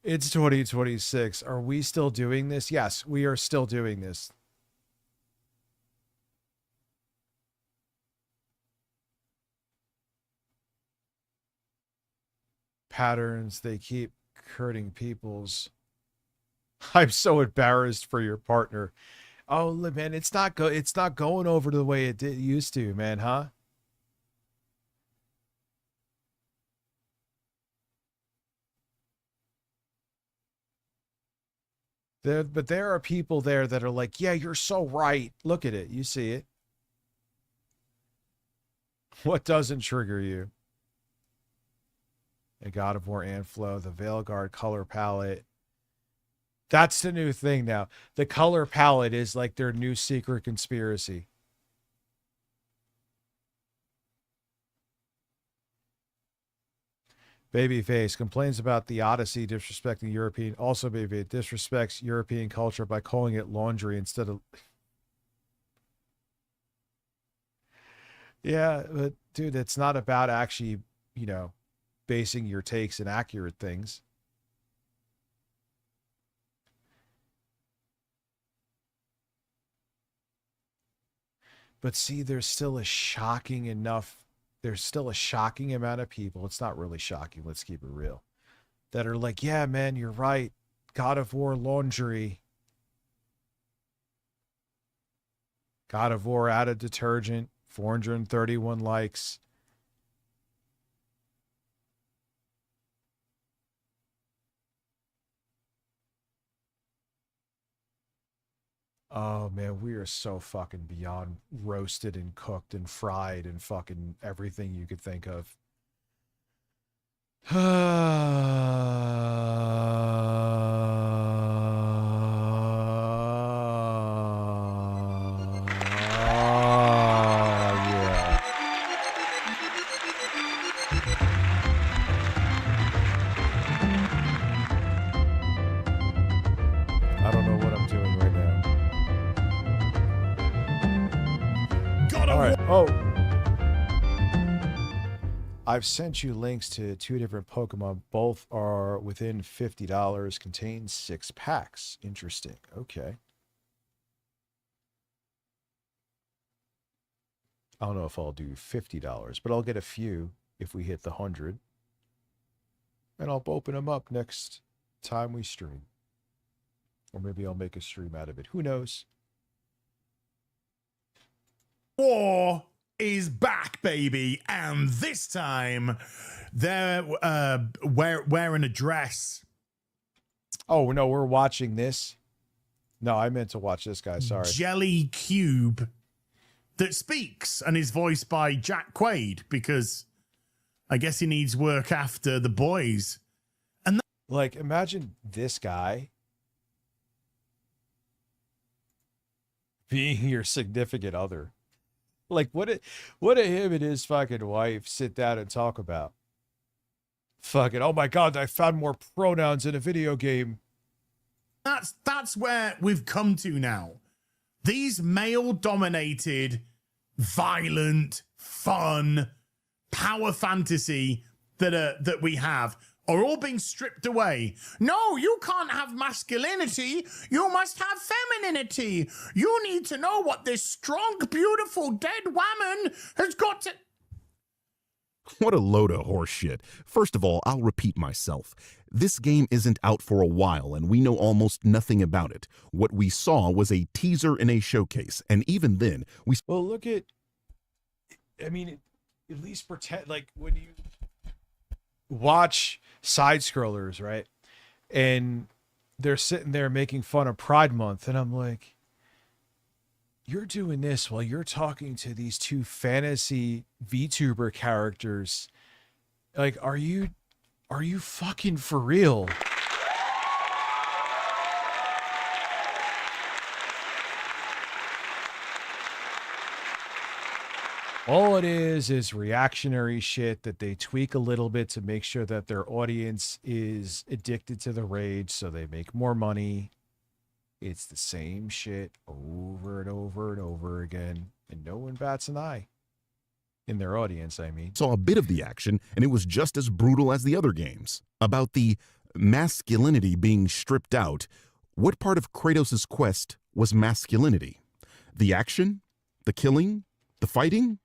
It's 2026. Are we still doing this? Yes, we are still doing this. Patterns, they keep hurting people's. I'm so embarrassed for your partner. Oh man, it's not going over the way it used to, man, huh? But there are people there that are like, yeah, you're so right. Look at it. You see it. What doesn't trigger you? A God of War Anflow, the Veilguard color palette. That's the new thing now. The color palette is like their new secret conspiracy. Babyface complains about the Odyssey disrespecting European. Also, Babyface disrespects European culture by calling it laundry instead of. Yeah, but dude, it's not about actually, basing your takes in accurate things. But see, there's still a shocking amount of people. It's not really shocking. Let's keep it real. That are like, yeah, man, you're right. God of War laundry. God of War added detergent. 431 likes. Oh man, we are so fucking beyond roasted and cooked and fried and fucking everything you could think of. Yeah. I don't know what I'm doing right now. All right. Oh. I've sent you links to 2 different Pokemon. Both are within $50, contain 6 packs. Interesting. Okay. I don't know if I'll do $50, but I'll get a few if we hit the 100. And I'll open them up next time we stream. Or maybe I'll make a stream out of it. Who knows? War is back, baby, and this time they're wearing a dress. Oh no, we're watching this. No, I meant to watch this guy. Sorry. Jelly Cube that speaks and is voiced by Jack Quaid because I guess he needs work after the boys. And like, imagine this guy being your significant other. Like, what did him and his fucking wife sit down and talk about? Fucking, oh my God, I found more pronouns in a video game. That's where we've come to now. These male-dominated, violent, fun, power fantasy that we have are all being stripped away. No, you can't have masculinity. You must have femininity. You need to know what this strong, beautiful, dead woman has got to... What a load of horse shit. First of all, I'll repeat myself. This game isn't out for a while, and we know almost nothing about it. What we saw was a teaser in a showcase, and even then, we... Well, look at... I mean, at least pretend... Like, when you watch side-scrollers, right? And they're sitting there making fun of Pride Month, and I'm like... You're doing this while you're talking to these 2 fantasy VTuber characters. Like, are you fucking for real? All it is reactionary shit that they tweak a little bit to make sure that their audience is addicted to the rage so they make more money. It's the same shit over and over and over again, and no one bats an eye. In their audience, I mean. Saw a bit of the action, and it was just as brutal as the other games. About the masculinity being stripped out, what part of Kratos' quest was masculinity? The action? The killing? The fighting?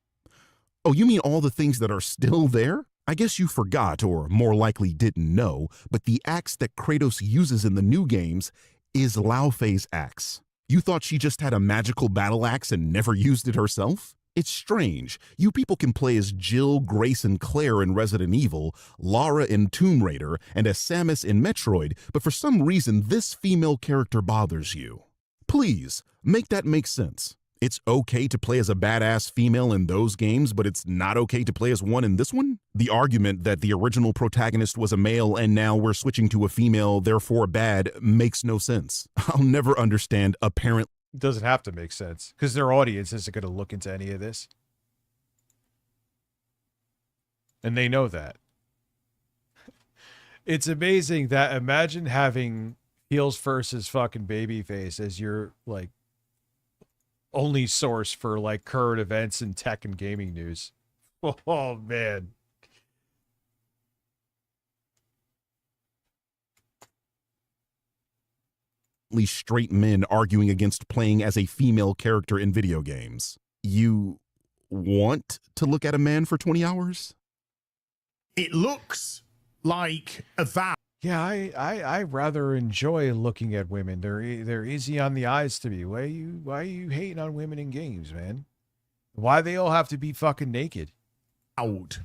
Oh, you mean all the things that are still there? I guess you forgot, or more likely didn't know, but the axe that Kratos uses in the new games is Lao Fei's axe. You thought she just had a magical battle axe and never used it herself? It's strange. You people can play as Jill, Grace, and Claire in Resident Evil, Lara in Tomb Raider, and as Samus in Metroid, but for some reason this female character bothers you. Please, make that make sense. It's okay to play as a badass female in those games, but it's not okay to play as one in this one? The argument that the original protagonist was a male and now we're switching to a female, therefore bad, makes no sense. I'll never understand apparent. It doesn't have to make sense because their audience isn't going to look into any of this. And they know that. It's amazing that imagine having heels versus fucking babyface as your, like, only source for like current events in tech and gaming news. Oh man. Straight men arguing against playing as a female character in video games. You want to look at a man for 20 hours? It looks like a vow. Yeah, I rather enjoy looking at women. They're easy on the eyes to me. Why are you hating on women in games, man? Why they all have to be fucking naked? Out.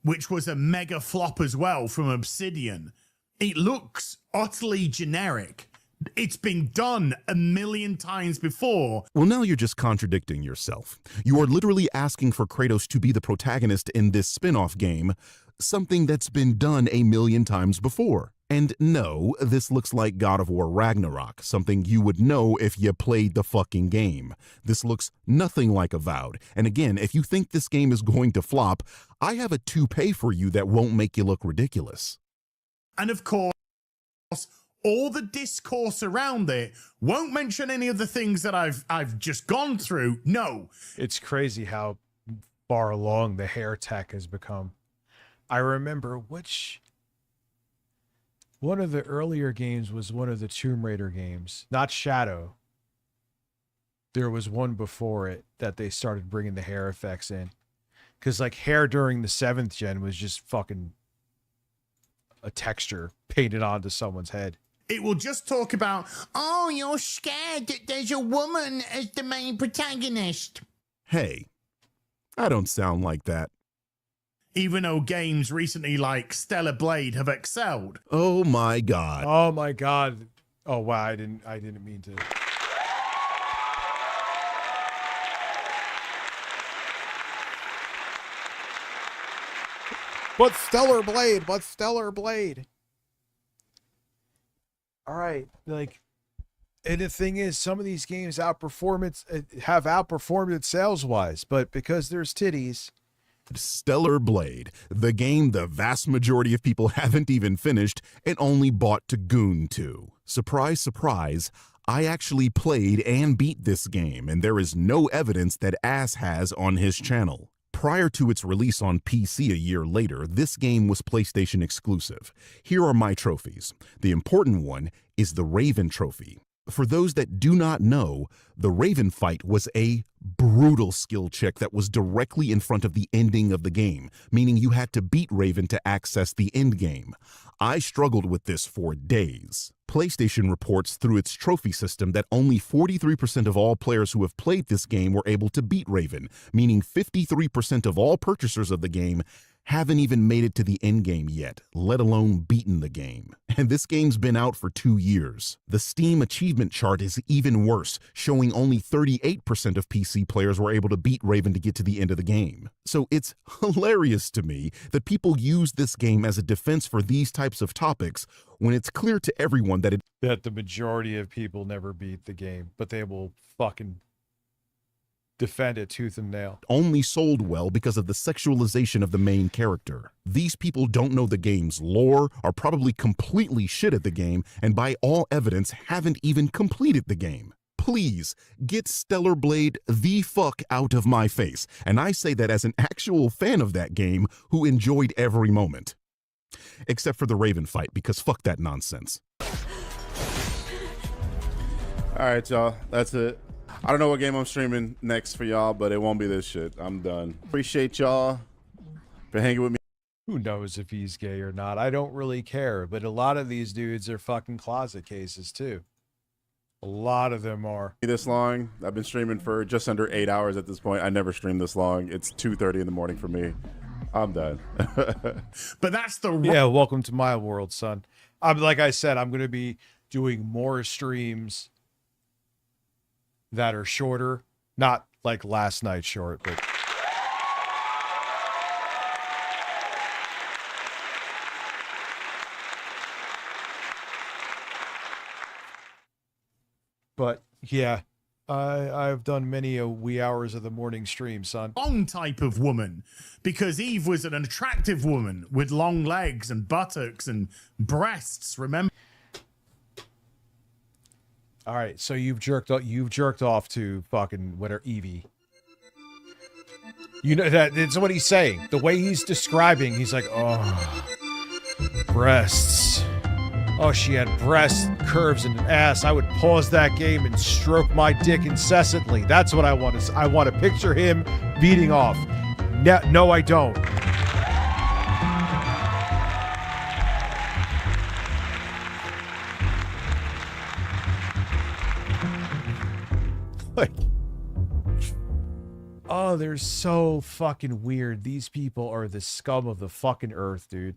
Which was a mega flop as well from Obsidian. It looks utterly generic. It's been done a million times before. Well, now you're just contradicting yourself. You are literally asking for Kratos to be the protagonist in this spin-off game, something that's been done a million times before. And no, this looks like God of War Ragnarok, something you would know if you played the fucking game. This looks nothing like Avowed. And again, if you think this game is going to flop, I have a toupee for you that won't make you look ridiculous. And of course, all the discourse around it won't mention any of the things that I've just gone through. No. It's crazy how far along the hair tech has become. I remember one of the earlier games was one of the Tomb Raider games, not Shadow. There was one before it that they started bringing the hair effects in. Because like hair during the 7th gen was just fucking a texture painted onto someone's head. It will just talk about, oh, you're scared that there's a woman as the main protagonist. Hey, I don't sound like that. Even though games recently like Stellar Blade have excelled. Oh my god. Oh my god. Oh wow, I didn't mean to. But Stellar Blade, but Stellar Blade. All right, like, and the thing is, some of these games have outperformed it sales-wise, but because there's titties. Stellar Blade, the game the vast majority of people haven't even finished and only bought to goon to. Surprise, surprise, I actually played and beat this game, and there is no evidence that Ass has on his channel. Prior to its release on PC a year later, this game was PlayStation exclusive. Here are my trophies. The important one is the Raven Trophy. For those that do not know, the Raven fight was a brutal skill check that was directly in front of the ending of the game, meaning you had to beat Raven to access the end game. I struggled with this for days. PlayStation reports through its trophy system that only 43% of all players who have played this game were able to beat Raven, meaning 53% of all purchasers of the game haven't even made it to the end game yet, let alone beaten the game. And this game's been out for 2 years. The Steam achievement chart is even worse, showing only 38% of PC players were able to beat Raven to get to the end of the game. So it's hilarious to me that people use this game as a defense for these types of topics when it's clear to everyone that the majority of people never beat the game, but they will fucking defend it tooth and nail. Only sold well because of the sexualization of the main character. These people don't know the game's lore, are probably completely shit at the game, and by all evidence haven't even completed the game. Please get Stellar Blade the fuck out of my face. And I say that as an actual fan of that game who enjoyed every moment. Except for the Raven fight, because fuck that nonsense. Alright, y'all. That's it. I don't know what game I'm streaming next for y'all, but it won't be this shit. I'm done. Appreciate y'all for hanging with me. Who knows if he's gay or not? I don't really care, but a lot of these dudes are fucking closet cases too. A lot of them are. This long. I've been streaming for just under 8 hours at this point. I never streamed this long. It's 2:30 in the morning for me. I'm done. But that's the yeah. Welcome to my world, son. Like I said, I'm going to be doing more streams that are shorter, not like last night short, but yeah, I've done many a wee hours of the morning stream, son. Wrong type of woman, because Eve was an attractive woman with long legs and buttocks and breasts. Remember? All right, so you've jerked off to fucking whatever Evie. You know that's what he's saying. The way he's describing, he's like, oh, breasts. Oh, she had breasts, curves, and an ass. I would pause that game and stroke my dick incessantly. That's what I want to. I want to picture him beating off. No, I don't. Like, oh, they're so fucking weird. These people are the scum of the fucking earth, dude.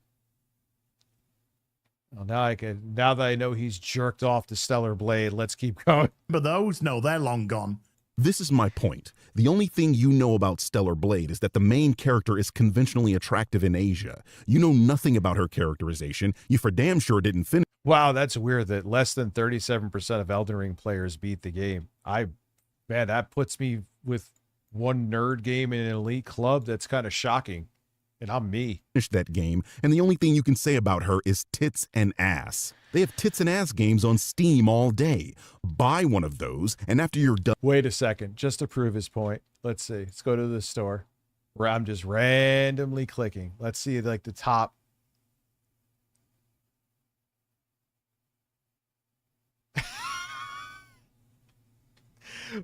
Well, now that I know he's jerked off to Stellar Blade, let's keep going. But those, no, they're long gone. This is my point. The only thing you know about Stellar Blade is that the main character is conventionally attractive in Asia. You know nothing about her characterization. You for damn sure didn't finish. Wow, that's weird that less than 37% of Elden Ring players beat the game. Man, that puts me with one nerd game in an elite club. That's kind of shocking. And I'm me. That game, and the only thing you can say about her is tits and ass. They have tits and ass games on Steam all day. Buy one of those, and after you're done. Wait a second, just to prove his point. Let's see. Let's go to the store where I'm just randomly clicking. Let's see, like the top.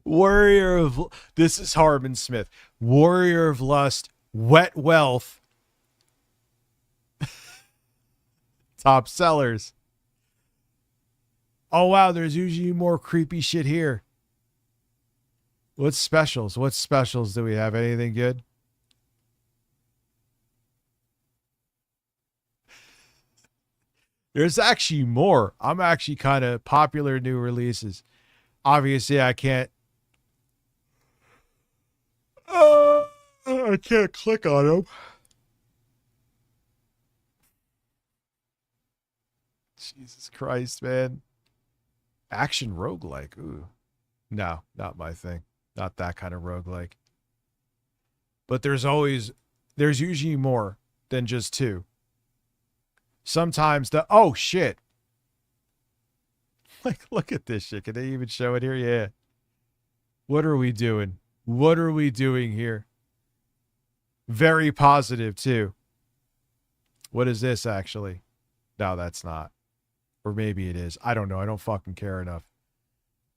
Warrior of this is Harmon Smith. Warrior of Lust, Wet Wealth. Top sellers. Oh wow, there's usually more creepy shit here. What's specials? What specials do we have? Anything good? There's actually more. I'm actually kind of popular new releases. Obviously, I can't. I can't click on them. Jesus Christ, man. Action roguelike. Ooh. No, not my thing. Not that kind of roguelike. But there's usually more than just two. Sometimes oh shit. Like, look at this shit. Can they even show it here? Yeah. What are we doing? What are we doing here? Very positive, too. What is this, actually? No, that's not. Or maybe it is. I don't know. I don't fucking care enough.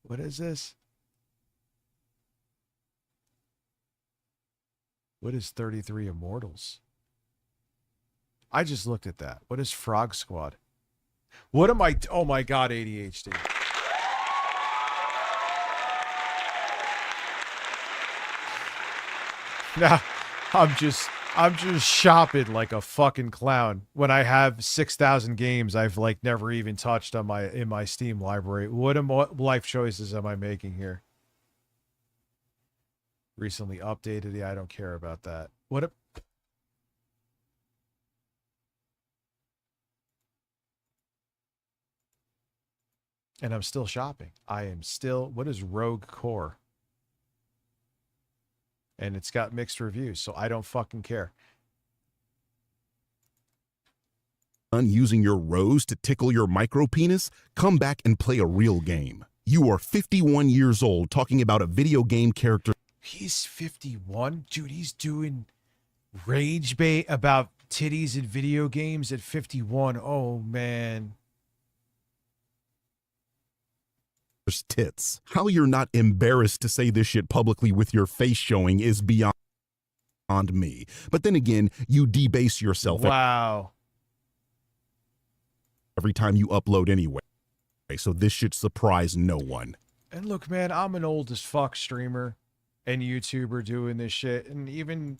What is this? What is 33 Immortals? I just looked at that. What is Frog Squad? What am I? Oh my God, ADHD. Now, I'm just shopping like a fucking clown when I have 6,000 games I've like never even touched on in my Steam library. What life choices am I making here? Recently updated. Yeah, I don't care about that. And I'm still shopping. What is Rogue Core? And it's got mixed reviews, so I don't fucking care. Using your rose to tickle your micro penis? Come back and play a real game. You are 51 years old talking about a video game character. He's 51? Dude, he's doing rage bait about titties in video games at 51. Oh, man. Tits. How you're not embarrassed to say this shit publicly with your face showing is beyond me. But then again, you debase yourself. Wow. Every time you upload anyway. So this should surprise no one. And look, man, I'm an old as fuck streamer and YouTuber doing this shit. And even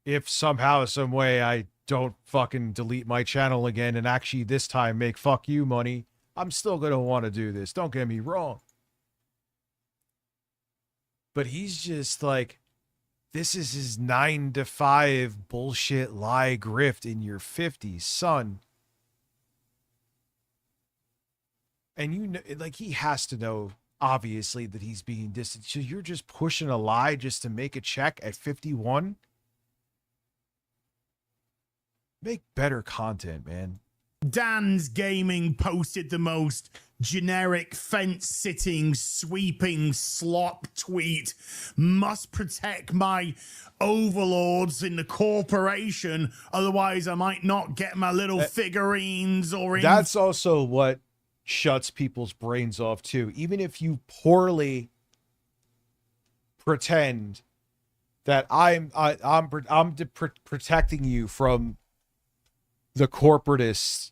if somehow, some way I don't fucking delete my channel again and actually this time make fuck you money, I'm still going to want to do this. Don't get me wrong. But he's just like, this is his 9 to 5 bullshit lie grift in your 50s, son. And you know, like, he has to know, obviously, that he's being distant. So you're just pushing a lie just to make a check at 51? Make better content, man. Dan's Gaming posted the most generic fence-sitting, sweeping slop tweet. Must protect my overlords in the corporation, otherwise I might not get my little figurines or... That's also what shuts people's brains off, too. Even if you poorly pretend that I'm protecting you from the corporatists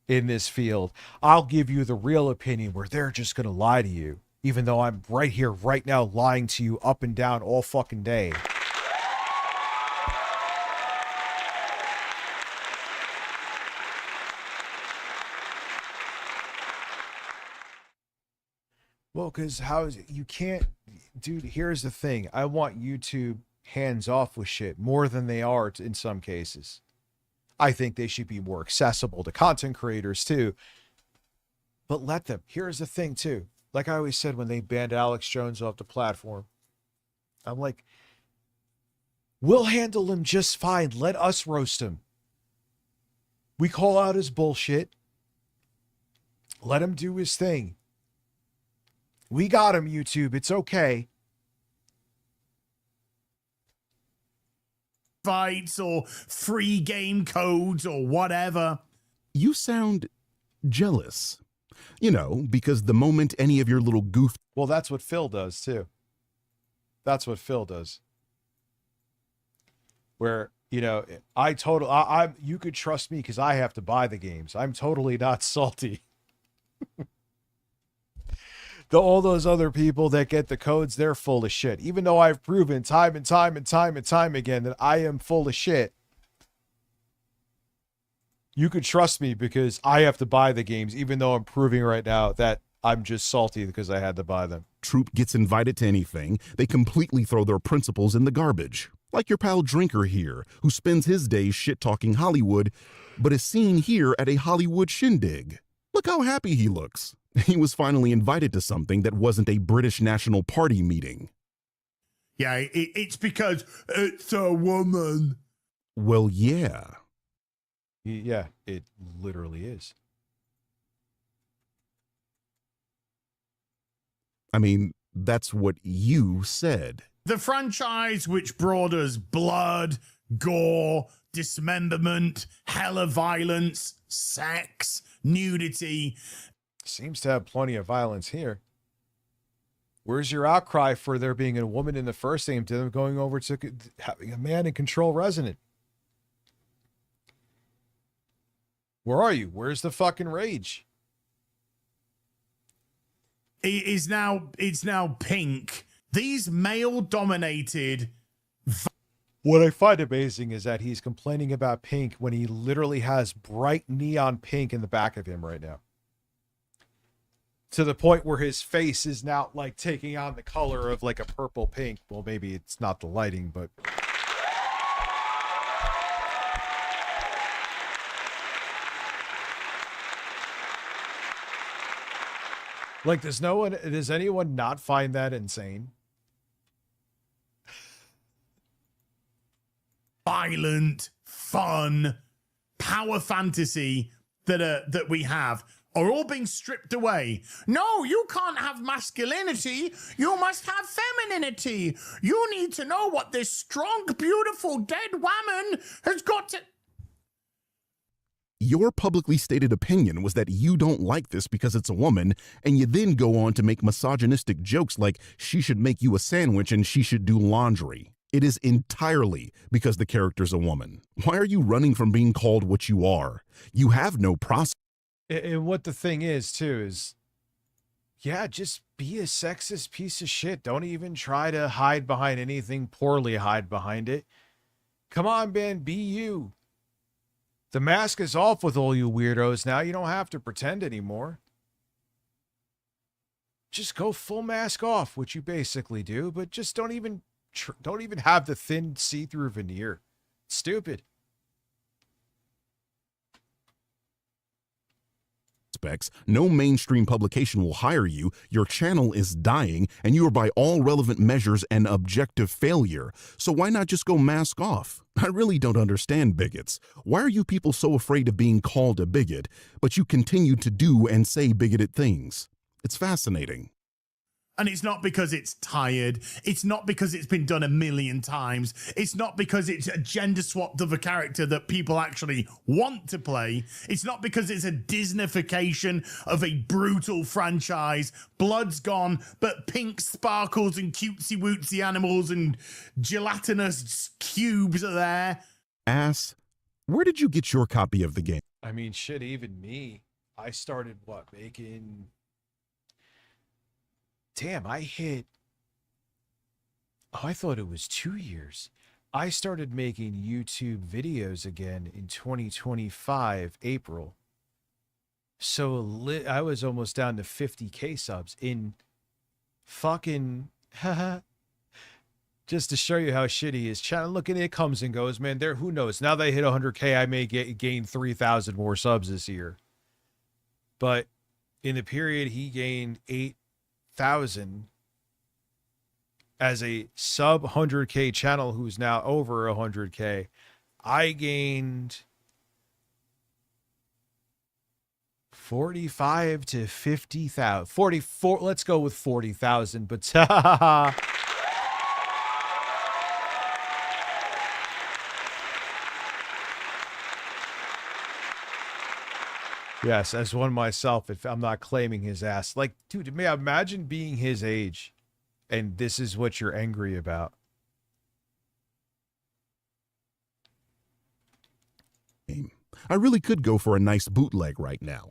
in this field, I'll give you the real opinion where they're just going to lie to you, even though I'm right here, right now, lying to you up and down all fucking day. Well, because how is it? You can't, dude. Here's the thing. I want YouTube hands off with shit more than they are in some cases. I think they should be more accessible to content creators too. But let them. Here's the thing too. Like I always said when they banned Alex Jones off the platform, I'm like, we'll handle him just fine. Let us roast him. We call out his bullshit. Let him do his thing. We got him, YouTube. It's okay. Fights or free game codes or whatever. You sound jealous. You know, because the moment any of your little goof... Well, that's what Phil does, too. That's what Phil does. Where, you know, I'm you could trust me because I have to buy the games. I'm totally not salty. All those other people that get the codes, they're full of shit. Even though I've proven time and time again that I am full of shit. You could trust me because I have to buy the games, even though I'm proving right now that I'm just salty because I had to buy them. Troop gets invited to anything, they completely throw their principles in the garbage. Like your pal Drinker here, who spends his days shit-talking Hollywood, but is seen here at a Hollywood shindig. Look how happy he looks. He was finally invited to something that wasn't a British National Party meeting. Yeah, it's because it's a woman. Well, yeah. Yeah, it literally is. I mean, that's what you said. The franchise which brought us blood, gore, dismemberment, hella violence, sex, nudity. Seems to have plenty of violence here. Where's your outcry for there being a woman in the first game to them going over to having a man in control resident? Where are you? Where's the fucking rage? It's now pink. These male-dominated... What I find amazing is that he's complaining about pink when he literally has bright neon pink in the back of him right now. To the point where his face is now like taking on the color of like a purple pink. Well, maybe it's not the lighting, but... Like, does anyone not find that insane? Violent, fun, power fantasy that we have are all being stripped away. No, you can't have masculinity. You must have femininity. You need to know what this strong, beautiful, dead woman has got to... Your publicly stated opinion was that you don't like this because it's a woman, and you then go on to make misogynistic jokes like she should make you a sandwich and she should do laundry. It is entirely because the character's a woman. Why are you running from being called what you are? You have no process. And what the thing is, too, is, yeah, just be a sexist piece of shit. Don't even try to hide behind anything, poorly hide behind it. Come on, man, be you. The mask is off with all you weirdos now. You don't have to pretend anymore. Just go full mask off, which you basically do, but just don't even have the thin see-through veneer. It's stupid. No mainstream publication will hire you, your channel is dying, and you are by all relevant measures an objective failure. So why not just go mask off? I really don't understand bigots. Why are you people so afraid of being called a bigot, but you continue to do and say bigoted things? It's fascinating. And it's not because it's tired. It's not because it's been done a million times. It's not because it's a gender swapped of a character that people actually want to play. It's not because it's a Disneyfication of a brutal franchise. Blood's gone, but pink sparkles and cutesy wootsy animals and gelatinous cubes are there. Ass, where did you get your copy of the game? I mean, shit, even me. I started, making... Damn, I thought it was 2 years. I started making YouTube videos again in 2025, April. So I was almost down to 50K subs in fucking just to show you how shitty his channel. Look at it, comes and goes, man. There, who knows? Now they hit 100K, I may gain 3,000 more subs this year. But in the period, he gained 8,000 as a sub 100K channel who's now over 100K. I gained 45 to 50,000. 44, let's go with 40,000, but yes, as one myself, if I'm not claiming his ass. Like, dude, may I imagine being his age and this is what you're angry about. I really could go for a nice bootleg right now.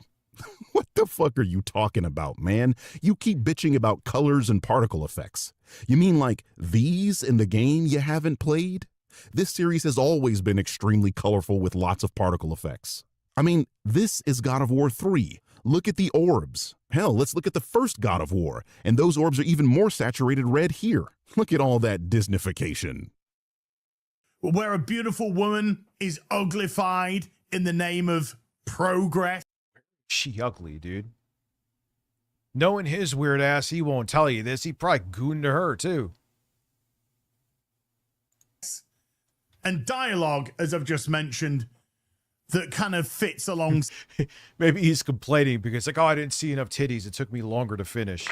What the fuck are you talking about, man? You keep bitching about colors and particle effects. You mean like these in the game you haven't played? This series has always been extremely colorful with lots of particle effects. I mean, this is God of War 3. Look at the orbs. Hell, let's look at the first God of War, and those orbs are even more saturated red here. Look at all that Disneyfication. Where a beautiful woman is uglified in the name of progress. She ugly, dude. Knowing his weird ass, he won't tell you this. He probably gooned to her, too. And dialogue, as I've just mentioned, that kind of fits along. Maybe he's complaining because, like, oh, I didn't see enough titties. It took me longer to finish.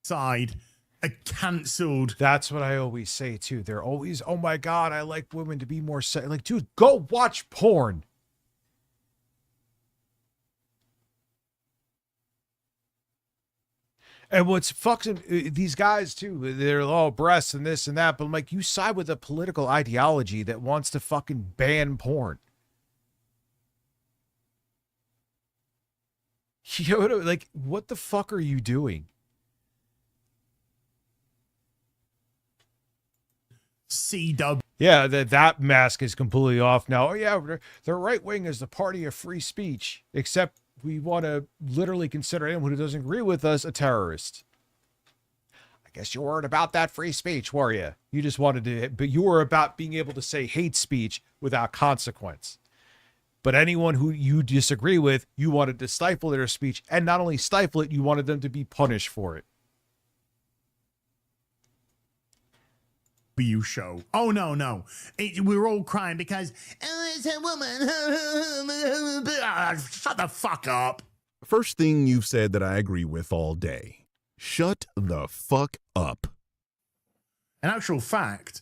Side a cancelled. That's what I always say too. They're always, oh my god, I like women to be more like, dude, go watch porn. And what's fucking these guys too, they're all breasts and this and that, but I'm like, you side with a political ideology that wants to fucking ban porn. You know, like, what the fuck are you doing? CW. Yeah, that mask is completely off now. Oh yeah, the right wing is the party of free speech, except we want to literally consider anyone who doesn't agree with us a terrorist. I guess you weren't about that free speech, were you? You just wanted to, but you were about being able to say hate speech without consequence. But anyone who you disagree with, you wanted to stifle their speech, and not only stifle it, you wanted them to be punished for it. You show. Oh no. We're all crying because it's a woman. Shut the fuck up. First thing you've said that I agree with all day. Shut the fuck up. In actual fact,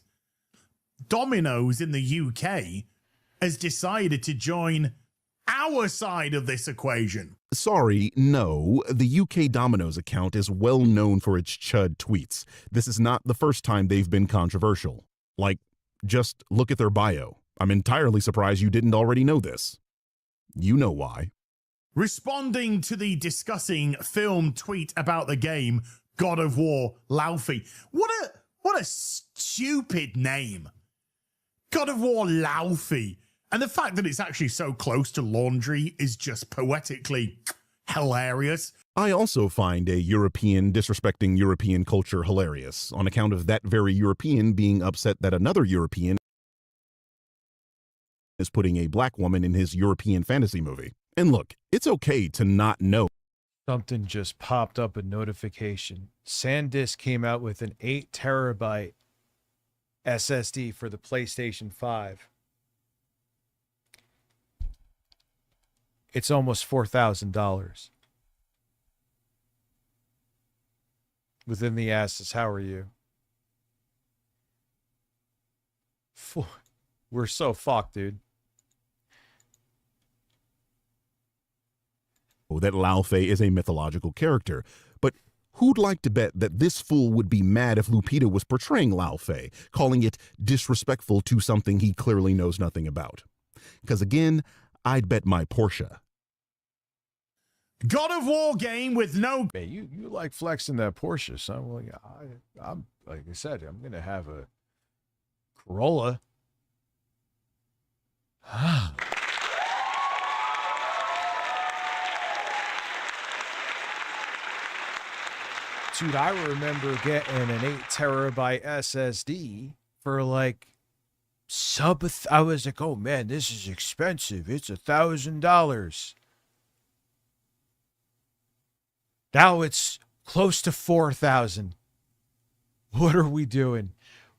Domino's in the UK has decided to join our side of this equation. Sorry, no. The UK Domino's account is well known for its chud tweets. This is not the first time they've been controversial. Like, just look at their bio. I'm entirely surprised you didn't already know this. You know why. Responding to the discussing film tweet about the game, God of War Laufey. What a stupid name. God of War Laufey. And the fact that it's actually so close to laundry is just poetically hilarious. I also find a European disrespecting European culture hilarious, on account of that very European being upset that another European is putting a black woman in his European fantasy movie. And look, it's okay to not know. Something just popped up a notification. SanDisk came out with an 8 terabyte SSD for the PlayStation 5. It's almost $4,000. Within the asses, how are you? We're so fucked, dude. That Laufey is a mythological character, but who'd like to bet that this fool would be mad if Lupita was portraying Laufey, calling it disrespectful to something he clearly knows nothing about? Because again, I'd bet my Porsche. God of War game with no... Man, you like flexing that Porsche, son. Well, I'm like I said, I'm going to have a Corolla Dude, I remember getting an 8 terabyte SSD for like I was like, oh man, this is expensive. It's $1,000. Now it's close to 4,000. What are we doing?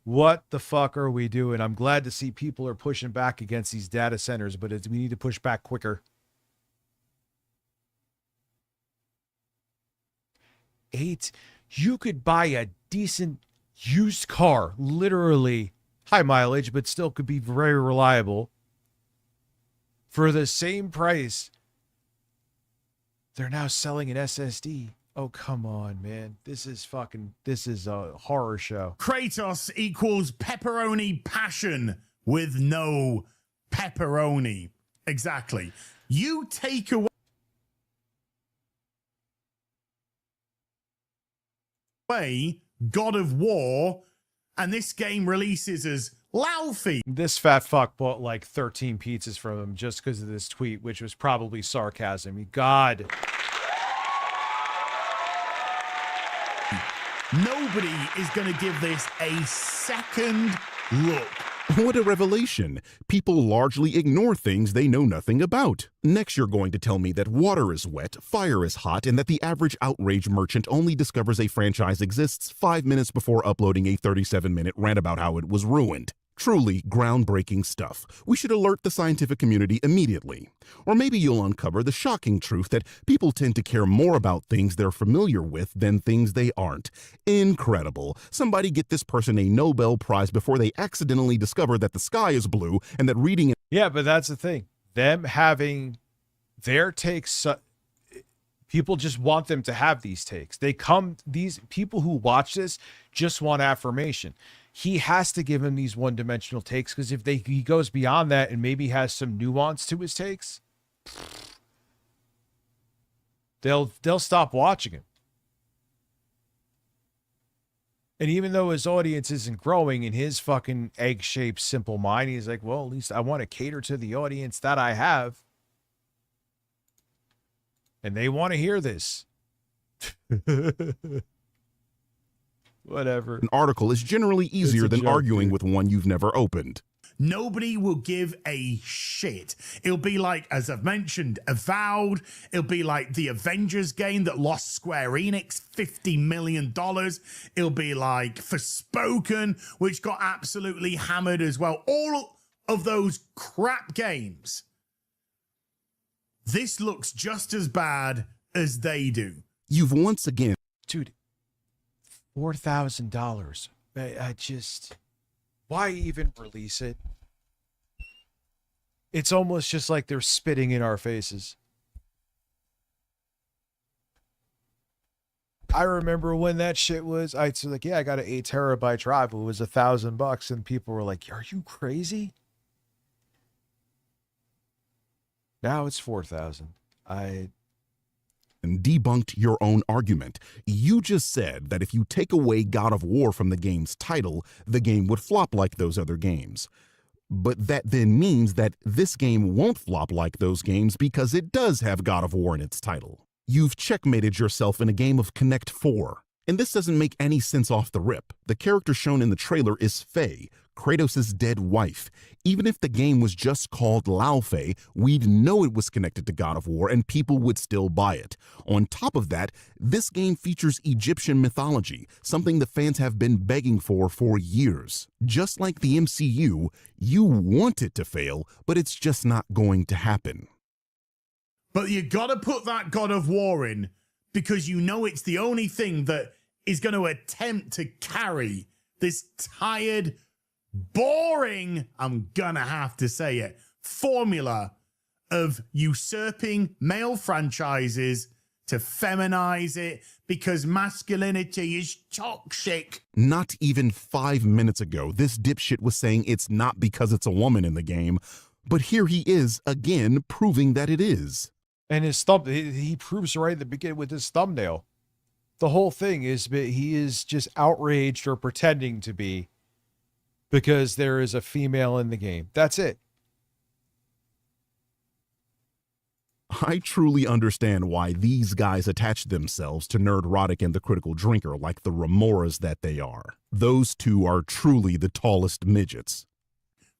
What the fuck are we doing? I'm glad to see people are pushing back against these data centers, but we need to push back quicker. 8, you could buy a decent used car, literally high mileage, but still could be very reliable for the same price. They're now selling an SSD. Oh, come on, man. This is a horror show. Kratos equals pepperoni passion with no pepperoni. Exactly. You take away God of War, and this game releases as Laufey. This fat fuck bought like 13 pizzas from him just because of this tweet, which was probably sarcasm. God. Nobody is going to give this a second look. What a revelation. People largely ignore things they know nothing about. Next, you're going to tell me that water is wet, fire is hot, and that the average outrage merchant only discovers a franchise exists 5 minutes before uploading a 37-minute rant about how it was ruined. Truly groundbreaking stuff. We should alert the scientific community immediately. Or maybe you'll uncover the shocking truth that people tend to care more about things they're familiar with than things they aren't. Incredible. Somebody get this person a Nobel Prize before they accidentally discover that the sky is blue and that reading... Yeah, but that's the thing. Them having their takes... people just want them to have these takes. These people who watch this just want affirmation. He has to give him these one-dimensional takes, because if he goes beyond that and maybe has some nuance to his takes, they'll stop watching him. And even though his audience isn't growing in his fucking egg-shaped simple mind, he's like, well, at least I want to cater to the audience that I have. And they want to hear this. Whatever. An article is generally easier than arguing with one you've never opened. Nobody will give a shit. It'll be like, as I've mentioned, Avowed. It'll be like the Avengers game that lost Square Enix $50 million. It'll be like Forspoken, which got absolutely hammered as well. All of those crap games. This looks just as bad as they do. You've once again... Dude, $4,000. I just... Why even release it? It's almost just like they're spitting in our faces. I remember when that shit was... I was like, yeah, I got an 8 terabyte drive. It was $1,000, and people were like, are you crazy? Now it's 4,000. And debunked your own argument. You just said that if you take away God of War from the game's title, the game would flop like those other games. But that then means that this game won't flop like those games because it does have God of War in its title. You've checkmated yourself in a game of Connect 4. And this doesn't make any sense off the rip. The character shown in the trailer is Faye, Kratos' dead wife. Even if the game was just called Laufey, we'd know it was connected to God of War and people would still buy it. On top of that, this game features Egyptian mythology, something the fans have been begging for years. Just like the MCU, you want it to fail, but it's just not going to happen. But you gotta put that God of War in, because you know it's the only thing that is going to attempt to carry this tired, boring, I'm gonna have to say it, formula of usurping male franchises to feminize it because masculinity is toxic. Not even 5 minutes ago, this dipshit was saying it's not because it's a woman in the game, but here he is again proving that it is. And his he proves right at the beginning with his thumbnail. The whole thing is he is just outraged or pretending to be because there is a female in the game. That's it. I truly understand why these guys attach themselves to Nerdrotic and the Critical Drinker like the remoras that they are. Those two are truly the tallest midgets.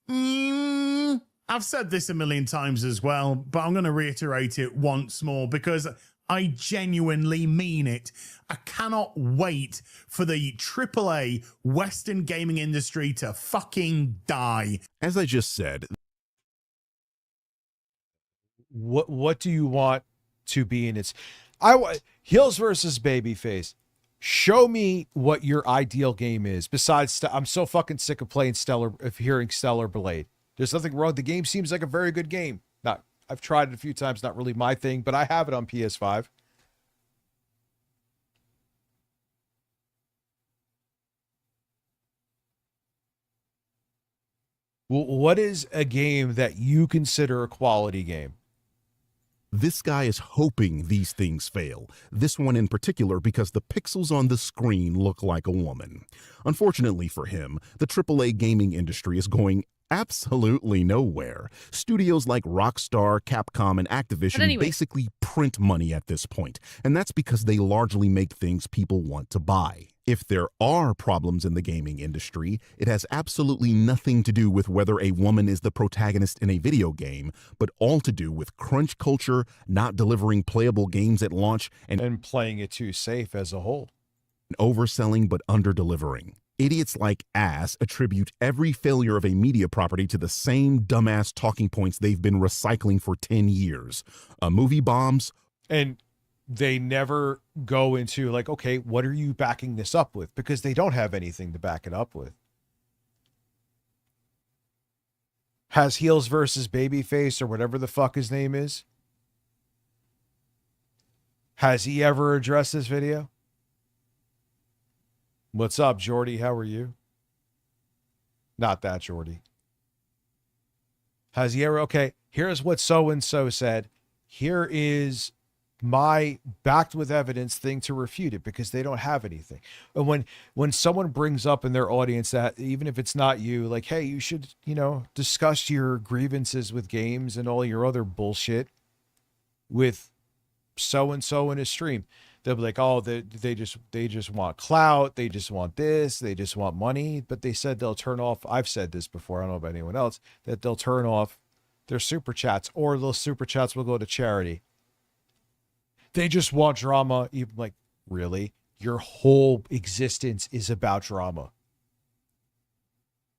I've said this a million times as well, but I'm going to reiterate it once more because I genuinely mean it. I cannot wait for the AAA Western gaming industry to fucking die. As I just said, What do you want to be in its heels versus babyface? Show me what your ideal game is. Besides, I'm so fucking sick of hearing Stellar Blade. There's nothing wrong. The game seems like a very good game. I've tried it a few times, not really my thing, but I have it on PS5. Well, what is a game that you consider a quality game? this guy is hoping these things fail. This one in particular because the pixels on the screen look like a woman. Unfortunately for him, the AAA gaming industry is going absolutely nowhere. Studios like Rockstar, Capcom, and Activision basically print money at this point, and that's because they largely make things people want to buy. If there are problems in the gaming industry, it has absolutely nothing to do with whether a woman is the protagonist in a video game, but all to do with crunch culture, not delivering playable games at launch, and playing it too safe as a whole. Overselling but under-delivering. Idiots like Ass attribute every failure of a media property to the same dumbass talking points they've been recycling for 10 years. A movie bombs. And they never go into like, okay, what are you backing this up with? Because they don't have anything to back it up with. Has Heels versus Babyface or whatever the fuck his name is? Has he ever addressed this video? What's up, Jordy? How are you? Not that Jordy. Has he ever? Okay, here's what so-and-so said. Here is my backed with evidence thing to refute it, because they don't have anything. And when someone brings up in their audience that, even if it's not you, like, hey, you should, discuss your grievances with games and all your other bullshit with so-and-so in a stream. They'll be like, oh, they just want clout. They just want this. They just want money. But they said they'll turn off. I've said this before. I don't know about anyone else, that they'll turn off their super chats, or those super chats will go to charity. They just want drama. Even like, really? Your whole existence is about drama.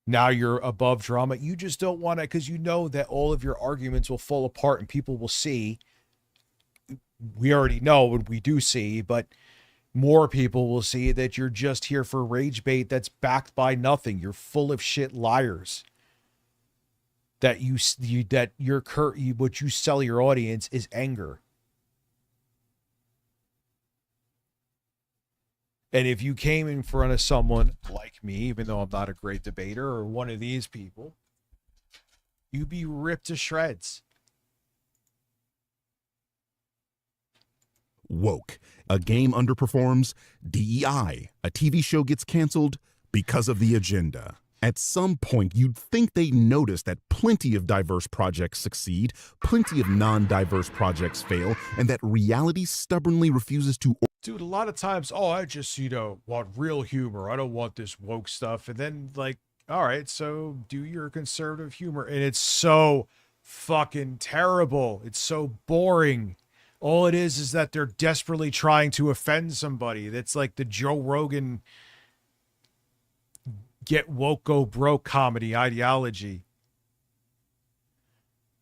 Now you're above drama. You just don't want it because you know that all of your arguments will fall apart and people will see. We already know what we do see, but more people will see that you're just here for rage bait that's backed by nothing. You're full of shit liars. That what you sell your audience is anger. And if you came in front of someone like me, even though I'm not a great debater, or one of these people, you'd be ripped to shreds. Woke. A game underperforms. DEI. A TV show gets canceled because of the agenda. At some point, you'd think they notice that plenty of diverse projects succeed, plenty of non-diverse projects fail, and that reality stubbornly refuses to... Dude, a lot of times, I just, want real humor. I don't want this woke stuff. And then, like, all right, so do your conservative humor. And it's so fucking terrible. It's so boring. All it is that they're desperately trying to offend somebody. That's like the Joe Rogan get woke, go broke comedy ideology.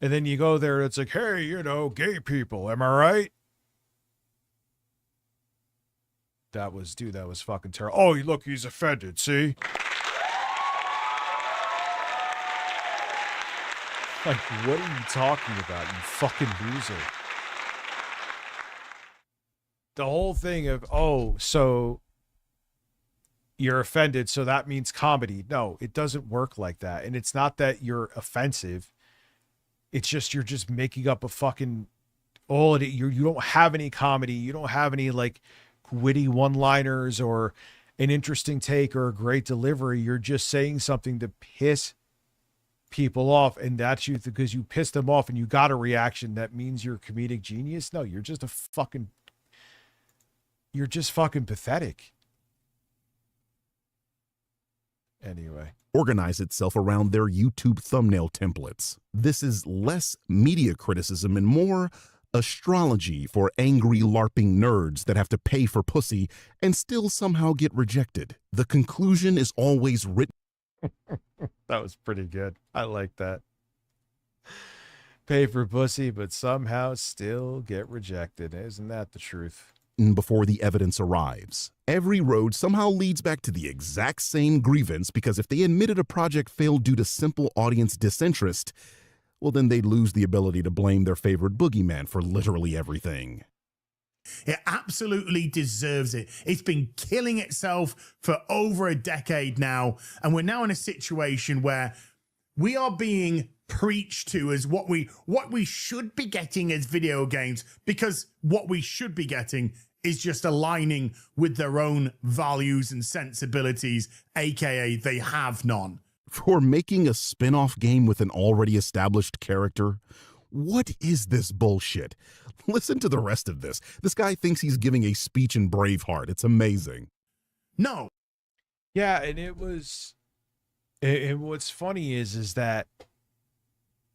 And then you go there and it's like, hey, gay people, am I right? That was fucking terrible. Oh, look, he's offended, see? Like, what are you talking about, you fucking loser? The whole thing of, so you're offended, so that means comedy. No, it doesn't work like that. And it's not that you're offensive. It's just, you're just making up a fucking, you don't have any comedy. You don't have any like witty one-liners or an interesting take or a great delivery. You're just saying something to piss people off, and that's you because you pissed them off and you got a reaction that means you're a comedic genius. No, you're just fucking pathetic. Anyway. Organize itself around their YouTube thumbnail templates. This is less media criticism and more astrology for angry LARPing nerds that have to pay for pussy and still somehow get rejected. The conclusion is always written. That was pretty good. I like that. Pay for pussy, but somehow still get rejected. Isn't that the truth? Before the evidence arrives. Every road somehow leads back to the exact same grievance because if they admitted a project failed due to simple audience disinterest, well, then they'd lose the ability to blame their favorite boogeyman for literally everything. It absolutely deserves it. It's been killing itself for over a decade now, and we're now in a situation where we are being preached to as what we should be getting as video games, because what we should be getting is just aligning with their own values and sensibilities, aka they have none. For making a spin-off game with an already established character? What is this bullshit? Listen to the rest of this. This guy thinks he's giving a speech in Braveheart. It's amazing. No. Yeah, and it was... And what's funny is that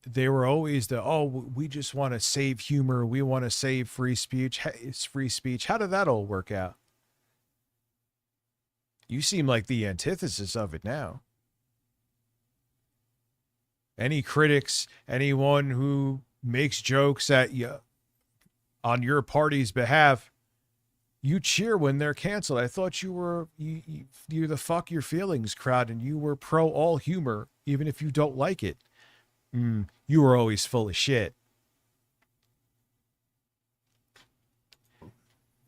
they were always we just want to save humor. We want to save free speech. Hey, it's free speech. How did that all work out? You seem like the antithesis of it now. Any critics, anyone who makes jokes at you on your party's behalf, you cheer when they're canceled. I thought you're the fuck your feelings crowd, and you were pro all humor, even if you don't like it. You were always full of shit.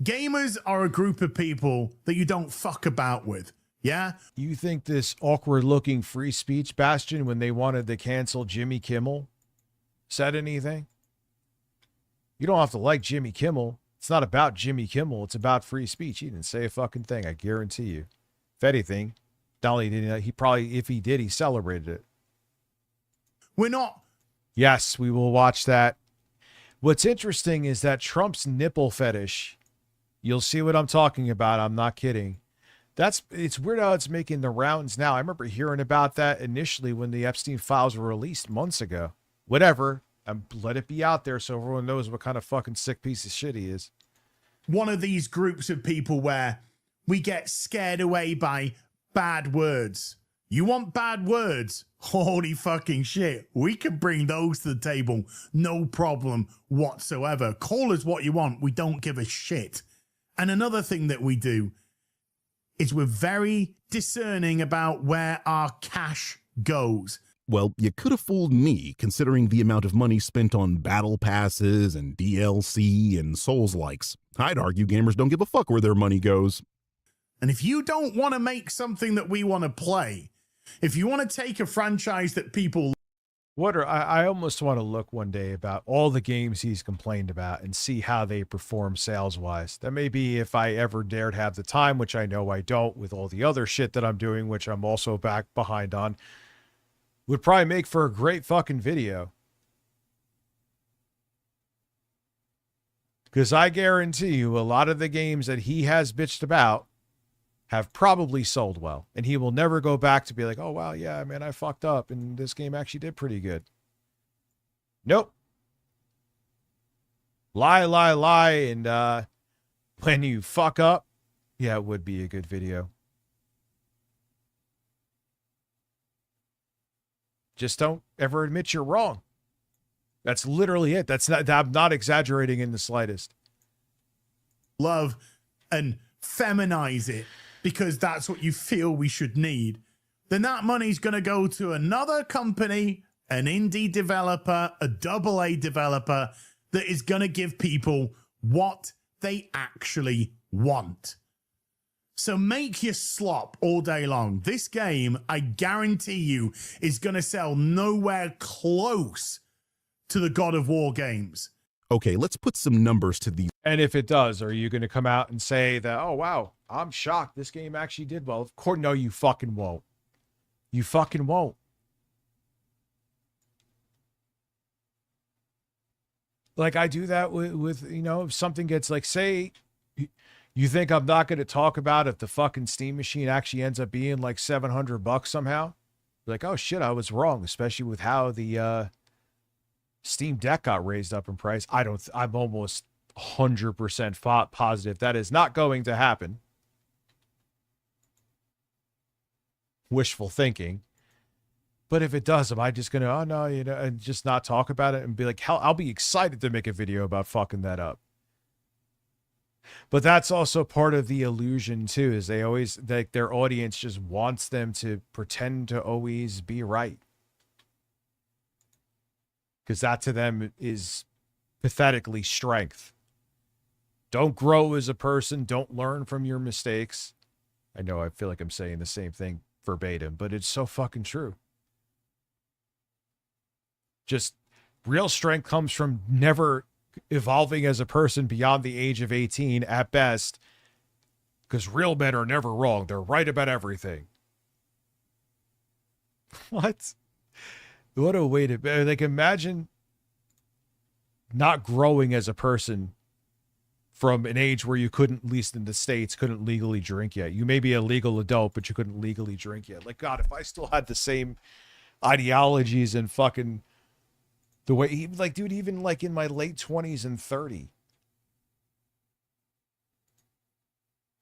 Gamers are a group of people that you don't fuck about with. Yeah? You think this awkward looking free speech bastion, when they wanted to cancel Jimmy Kimmel, said anything? You don't have to like Jimmy Kimmel. It's not about Jimmy Kimmel. It's about free speech. He didn't say a fucking thing. I guarantee you. If anything, not only did he probably, if he did, he celebrated it. We're not. Yes, we will watch that. What's interesting is that Trump's nipple fetish, you'll see what I'm talking about. I'm not kidding. It's weird how it's making the rounds now. I remember hearing about that initially when the Epstein files were released months ago. Whatever. Let it be out there so everyone knows what kind of fucking sick piece of shit he is. One of these groups of people where we get scared away by bad words. You want bad words? Holy fucking shit. We can bring those to the table. No problem whatsoever. Call us what you want. We don't give a shit. And another thing that we do is we're very discerning about where our cash goes. Well, you could have fooled me, considering the amount of money spent on battle passes and DLC and Souls-likes. I'd argue gamers don't give a fuck where their money goes. And if you don't want to make something that we want to play, if you want to take a franchise that people... I almost want to look one day about all the games he's complained about and see how they perform sales-wise. That may be if I ever dared have the time, which I know I don't with all the other shit that I'm doing, which I'm also back behind on. Would probably make for a great fucking video. Because I guarantee you a lot of the games that he has bitched about have probably sold well. And he will never go back to be like, oh, wow, yeah, man, I fucked up. And this game actually did pretty good. Nope. Lie. And when you fuck up, yeah, it would be a good video. Just don't ever admit you're wrong. That's literally it. I'm not exaggerating in the slightest. Love and feminize it because that's what you feel we should need. Then that money's going to go to another company, an indie developer, a AA developer that is going to give people what they actually want. So make your slop all day long. This game, I guarantee you, is going to sell nowhere close to the God of War games. Okay, let's put some numbers to these. And if it does, are you going to come out and say that, oh, wow, I'm shocked this game actually did well? Of course, no, you fucking won't. You fucking won't. Like I do that with you know, if something gets like, say you think I'm not going to talk about if the fucking Steam machine actually ends up being like $700 somehow. Like, oh shit, I was wrong, especially with how the Steam Deck got raised up in price. I'm almost 100% positive that is not going to happen. Wishful thinking. But if it does, am I just going to, oh no, you know, and just not talk about it and be like, hell, I'll be excited to make a video about fucking that up. But that's also part of the illusion too, is they always, like, their audience just wants them to pretend to always be right. Because that to them is pathetically strength. Don't grow as a person. Don't learn from your mistakes. I know I feel like I'm saying the same thing verbatim, but it's so fucking true. Just real strength comes from never evolving as a person beyond the age of 18 at best, because real men are never wrong. They're right about everything. What? What a way to, like, imagine not growing as a person from an age where you couldn't, at least in the States, couldn't legally drink yet. You may be a legal adult, but you couldn't legally drink yet. Like, God, if I still had the same ideologies and fucking the way, like, dude, even like in my late 20s and 30,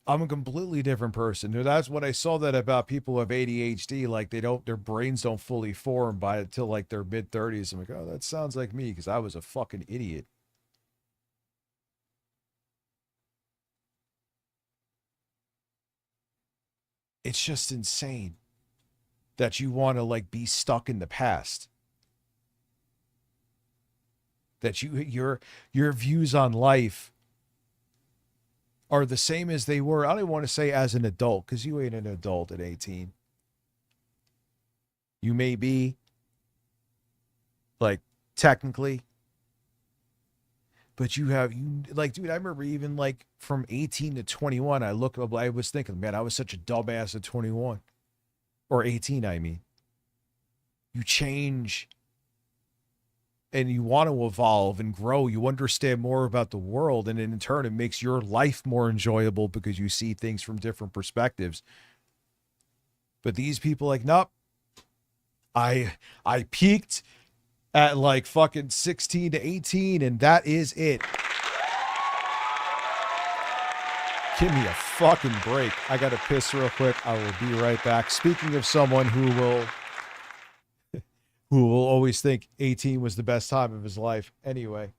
I'm a completely different person. Dude, that's when I saw that about people with ADHD. Like, their brains don't fully form by until like their mid 30s. I'm like, oh, that sounds like me, because I was a fucking idiot. It's just insane that you want to like be stuck in the past. That your views on life are the same as they were. I don't even want to say as an adult, because you ain't an adult at 18. You may be, like, technically, but like, dude, I remember even like from 18 to 21, I was thinking, man, I was such a dumbass at 21 or 18. I mean, you change and you want to evolve and grow. You understand more about the world, and in turn, it makes your life more enjoyable because you see things from different perspectives. But these people, like, nope. I peaked at like fucking 16 to 18, and that is it. Give me a fucking break. I gotta piss real quick. I will be right back. Speaking of someone who will always think 18 was the best time of his life. Anyway,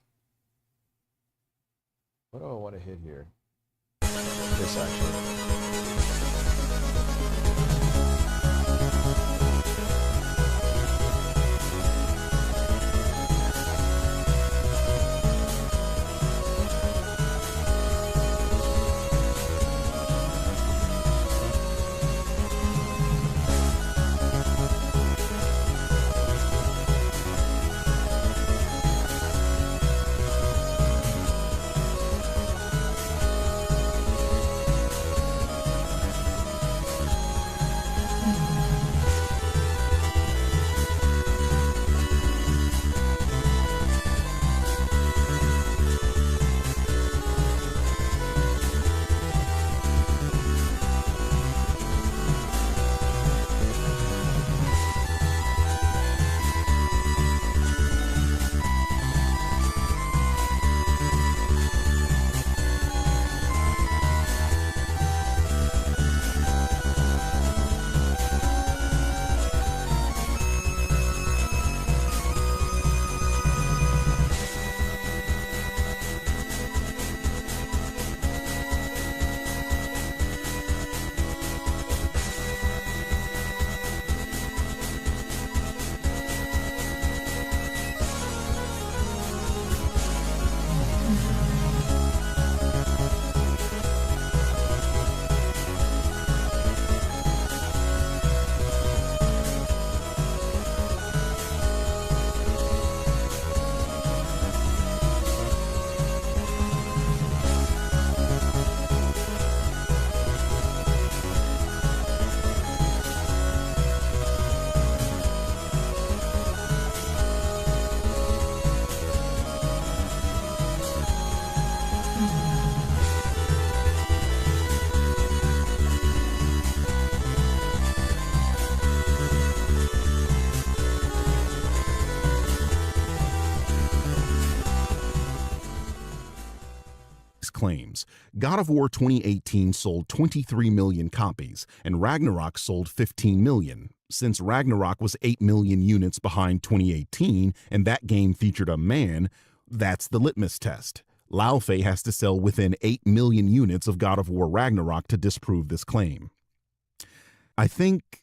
what do I want to hit here? This actually. claims. God of War 2018 sold 23 million copies, and Ragnarok sold 15 million. Since Ragnarok was 8 million units behind 2018, and that game featured a man, that's the litmus test. Lao Fei has to sell within 8 million units of God of War Ragnarok to disprove this claim. I think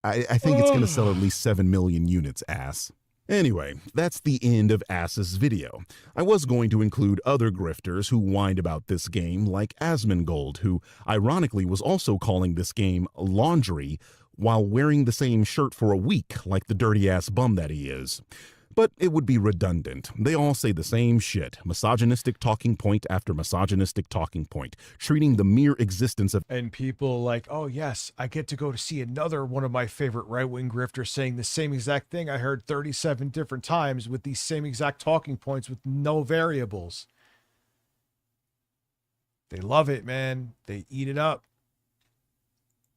it's going to sell at least 7 million units, ass. Anyway, that's the end of Ass's video. I was going to include other grifters who whined about this game, like Asmongold, who ironically was also calling this game laundry while wearing the same shirt for a week, like the dirty-ass bum that he is. But it would be redundant. They all say the same shit. Misogynistic talking point after misogynistic talking point, treating the mere existence of... And people like, oh yes, I get to go to see another one of my favorite right-wing grifters saying the same exact thing I heard 37 different times with these same exact talking points with no variables. They love it, man. They eat it up.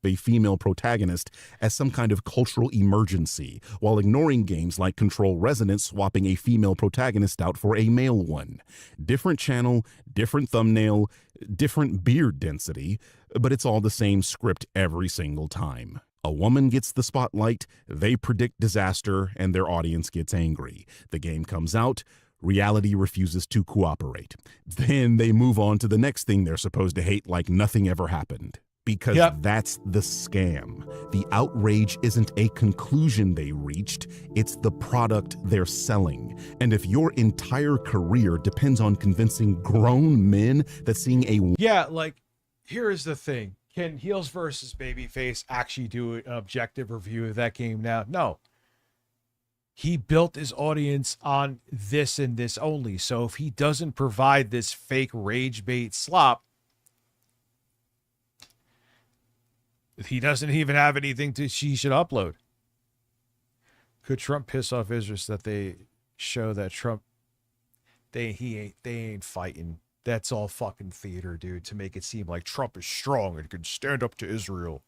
A female protagonist as some kind of cultural emergency, while ignoring games like Control Resonance swapping a female protagonist out for a male one. Different channel, different thumbnail, different beard density, but it's all the same script every single time. A woman gets the spotlight, they predict disaster, and their audience gets angry. The game comes out, reality refuses to cooperate. Then they move on to the next thing they're supposed to hate like nothing ever happened. Because that's the scam. The outrage isn't a conclusion they reached, it's the product they're selling. And if your entire career depends on convincing grown men that seeing a... Yeah, like, here is the thing. Can Heels versus Babyface actually do an objective review of that game now? No. He built his audience on this and this only. So if he doesn't provide this fake rage bait slop, he doesn't even have anything she should upload. Could Trump piss off Israel so that they show that Trump, they ain't fighting. That's all fucking theater, dude, to make it seem like Trump is strong and can stand up to Israel.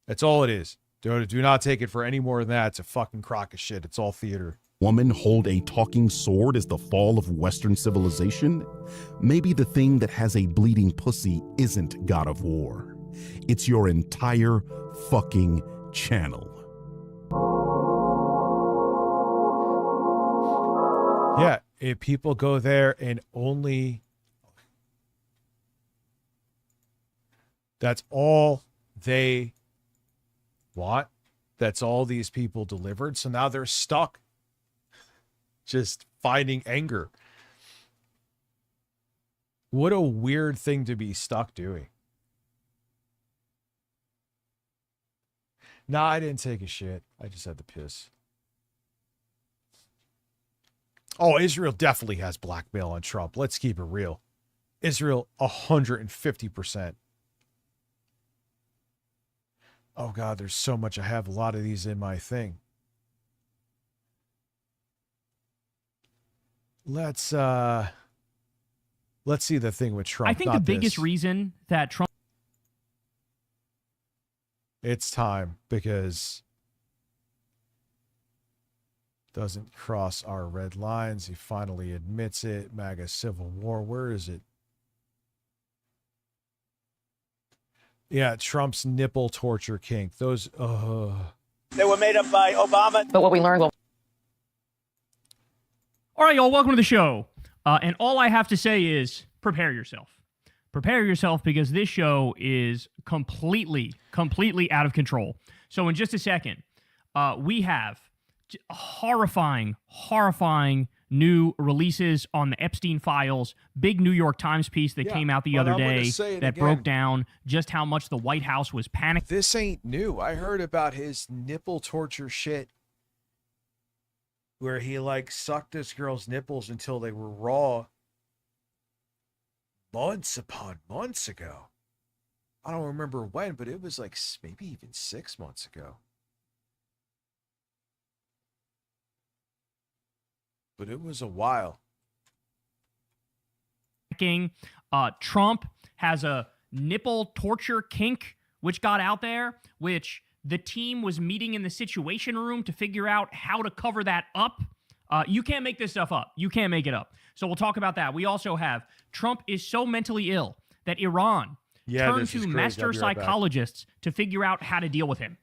That's all it is. Do not take it for any more than that. It's a fucking crock of shit. It's all theater. Woman hold a talking sword as the fall of Western civilization? Maybe the thing that has a bleeding pussy isn't God of War. It's your entire fucking channel. Yeah, if people go there and only... That's all they want. That's all these people delivered. So now they're stuck just finding anger. What a weird thing to be stuck doing. Nah, I didn't take a shit. I just had to piss. Oh, Israel definitely has blackmail on Trump. Let's keep it real. Israel, 150%. Oh, God, there's so much. I have a lot of these in my thing. Let's see the thing with Trump. I think the biggest reason that Trump... It's time, because doesn't cross our red lines. He finally admits it. MAGA Civil War. Where is it? Yeah, Trump's nipple torture kink. Those, They were made up by Obama. But what we learned... All right, y'all, welcome to the show. And all I have to say is prepare yourself. Prepare yourself, because this show is completely out of control. So in just a second, we have horrifying new releases on the Epstein files. Big New York Times piece that came out the other day that broke down just how much the White House was panicking. This ain't new. I heard about his nipple torture shit where he like sucked this girl's nipples until they were raw months upon months ago. I don't remember when, but it was like maybe even 6 months ago. But it was a while. Trump has a nipple torture kink, which got out there, which the team was meeting in the Situation Room to figure out how to cover that up. You can't make this stuff up. You can't make it up. So we'll talk about that. We also have Trump is so mentally ill that Iran turned to master psychologists to figure out how to deal with him.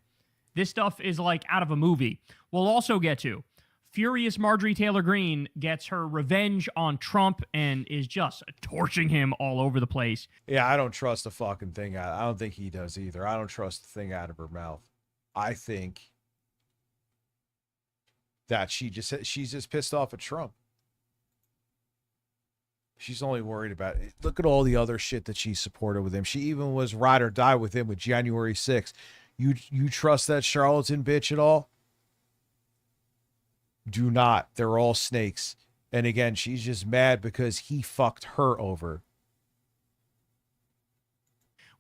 This stuff is like out of a movie. We'll also get to furious Marjorie Taylor Greene gets her revenge on Trump and is just torching him all over the place. Yeah, I don't trust the fucking thing. I don't think he does either. I don't trust the thing out of her mouth. I think that she's just pissed off at Trump. She's only worried about it. Look at all the other shit that she supported with him. She even was ride or die with him with January 6th. You trust that charlatan bitch at all? Do not. They're all snakes. And again, she's just mad because he fucked her over.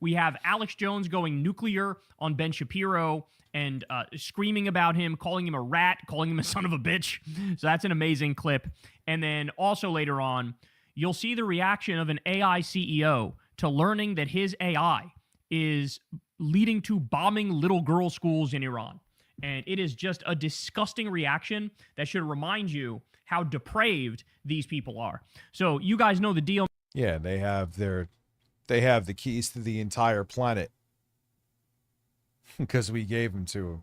We have Alex Jones going nuclear on Ben Shapiro and screaming about him, calling him a rat, calling him a son of a bitch. So that's an amazing clip. And then also later on, you'll see the reaction of an AI CEO to learning that his AI is leading to bombing little girl schools in Iran. And it is just a disgusting reaction that should remind you how depraved these people are. So you guys know the deal. Yeah, they have the keys to the entire planet because we gave them to them.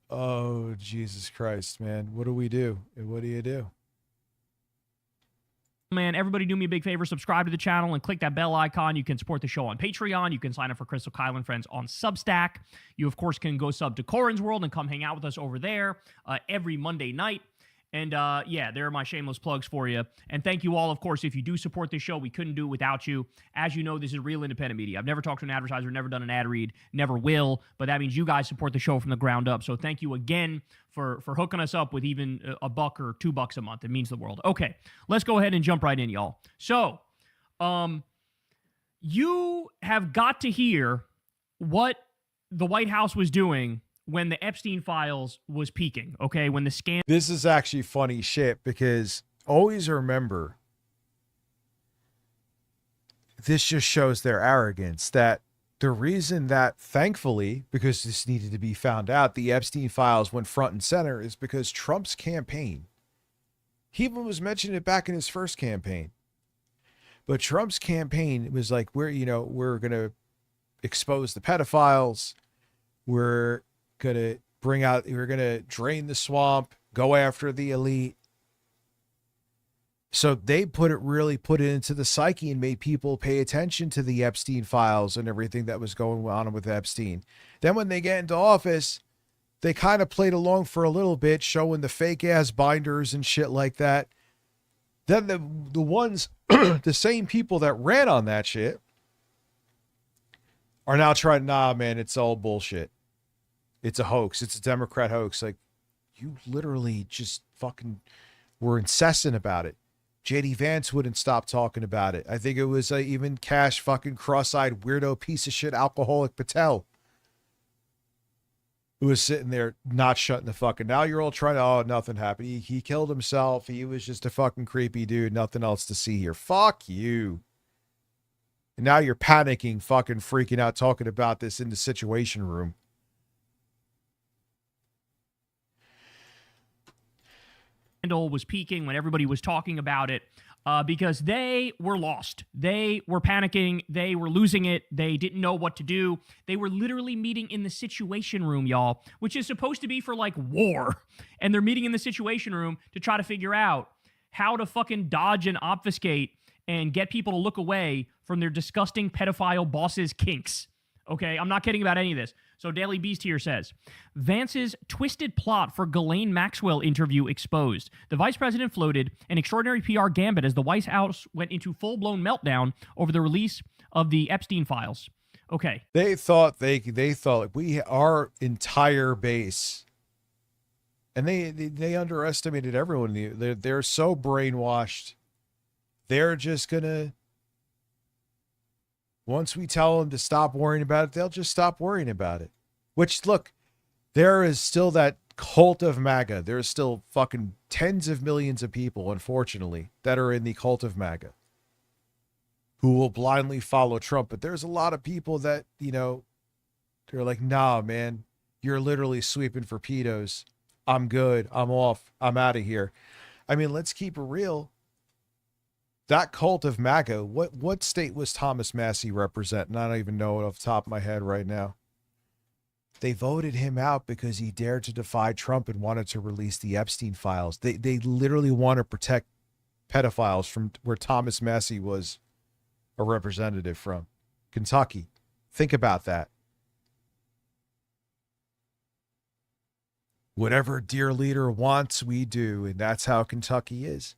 Oh, Jesus Christ, man. What do we do? What do you do? Man, everybody do me a big favor. Subscribe to the channel and click that bell icon. You can support the show on Patreon. You can sign up for Crystal Kyle and Friends on Substack. You, of course, can go sub to Corin's World and come hang out with us over there every Monday night. And yeah, there are my shameless plugs for you. And thank you all, of course, if you do support this show. We couldn't do it without you. As you know, this is real independent media. I've never talked to an advertiser, never done an ad read, never will. But that means you guys support the show from the ground up. So thank you again for hooking us up with even $1 or $2 a month. It means the world. Okay, let's go ahead and jump right in, y'all. So, you have got to hear what the White House was doing when the Epstein files was peaking, okay? When the scam... This is actually funny shit because always remember, this just shows their arrogance, that the reason that, thankfully, because this needed to be found out, the Epstein files went front and center is because Trump's campaign, he even was mentioning it back in his first campaign, but Trump's campaign was like, we're going to expose the pedophiles, we're going to drain the swamp, go after the elite. So they really put it into the psyche and made people pay attention to the Epstein files and everything that was going on with Epstein. Then when they get into office, they kind of played along for a little bit, showing the fake ass binders and shit like that. Then the ones, the same people that ran on that shit are now trying, nah, man, it's all bullshit. It's a hoax. It's a Democrat hoax. Like, you literally just fucking were incessant about it. JD Vance wouldn't stop talking about it. I think it was even Cash fucking cross-eyed weirdo piece of shit alcoholic Patel who was sitting there not shutting the fucking. Now you're all trying to, oh, nothing happened. He killed himself. He was just a fucking creepy dude. Nothing else to see here. Fuck you. And now you're panicking, fucking freaking out, talking about this in the Situation Room. Was peaking when everybody was talking about it because they were lost. They were panicking. They were losing it. They didn't know what to do. They were literally meeting in the Situation Room, y'all, which is supposed to be for like war. And they're meeting in the Situation Room to try to figure out how to fucking dodge and obfuscate and get people to look away from their disgusting pedophile boss's kinks. Okay, I'm not kidding about any of this. So Daily Beast here says, Vance's twisted plot for Ghislaine Maxwell interview exposed. The vice president floated an extraordinary PR gambit as the White House went into full-blown meltdown over the release of the Epstein files. Okay. They thought our entire base, and they underestimated everyone. They're so brainwashed. They're just gonna, once we tell them to stop worrying about it, they'll just stop worrying about it. Which, look, there is still that cult of MAGA. There's still fucking tens of millions of people, unfortunately, that are in the cult of MAGA who will blindly follow Trump. But there's a lot of people that, they're like, nah, man, you're literally sweeping for pedos. I'm good. I'm off. I'm out of here. I mean, let's keep it real. That cult of MAGA, what state was Thomas Massey representing? I don't even know it off the top of my head right now. They voted him out because he dared to defy Trump and wanted to release the Epstein files. They literally want to protect pedophiles from where Thomas Massey was a representative from. Kentucky. Think about that. Whatever dear leader wants, we do. And that's how Kentucky is.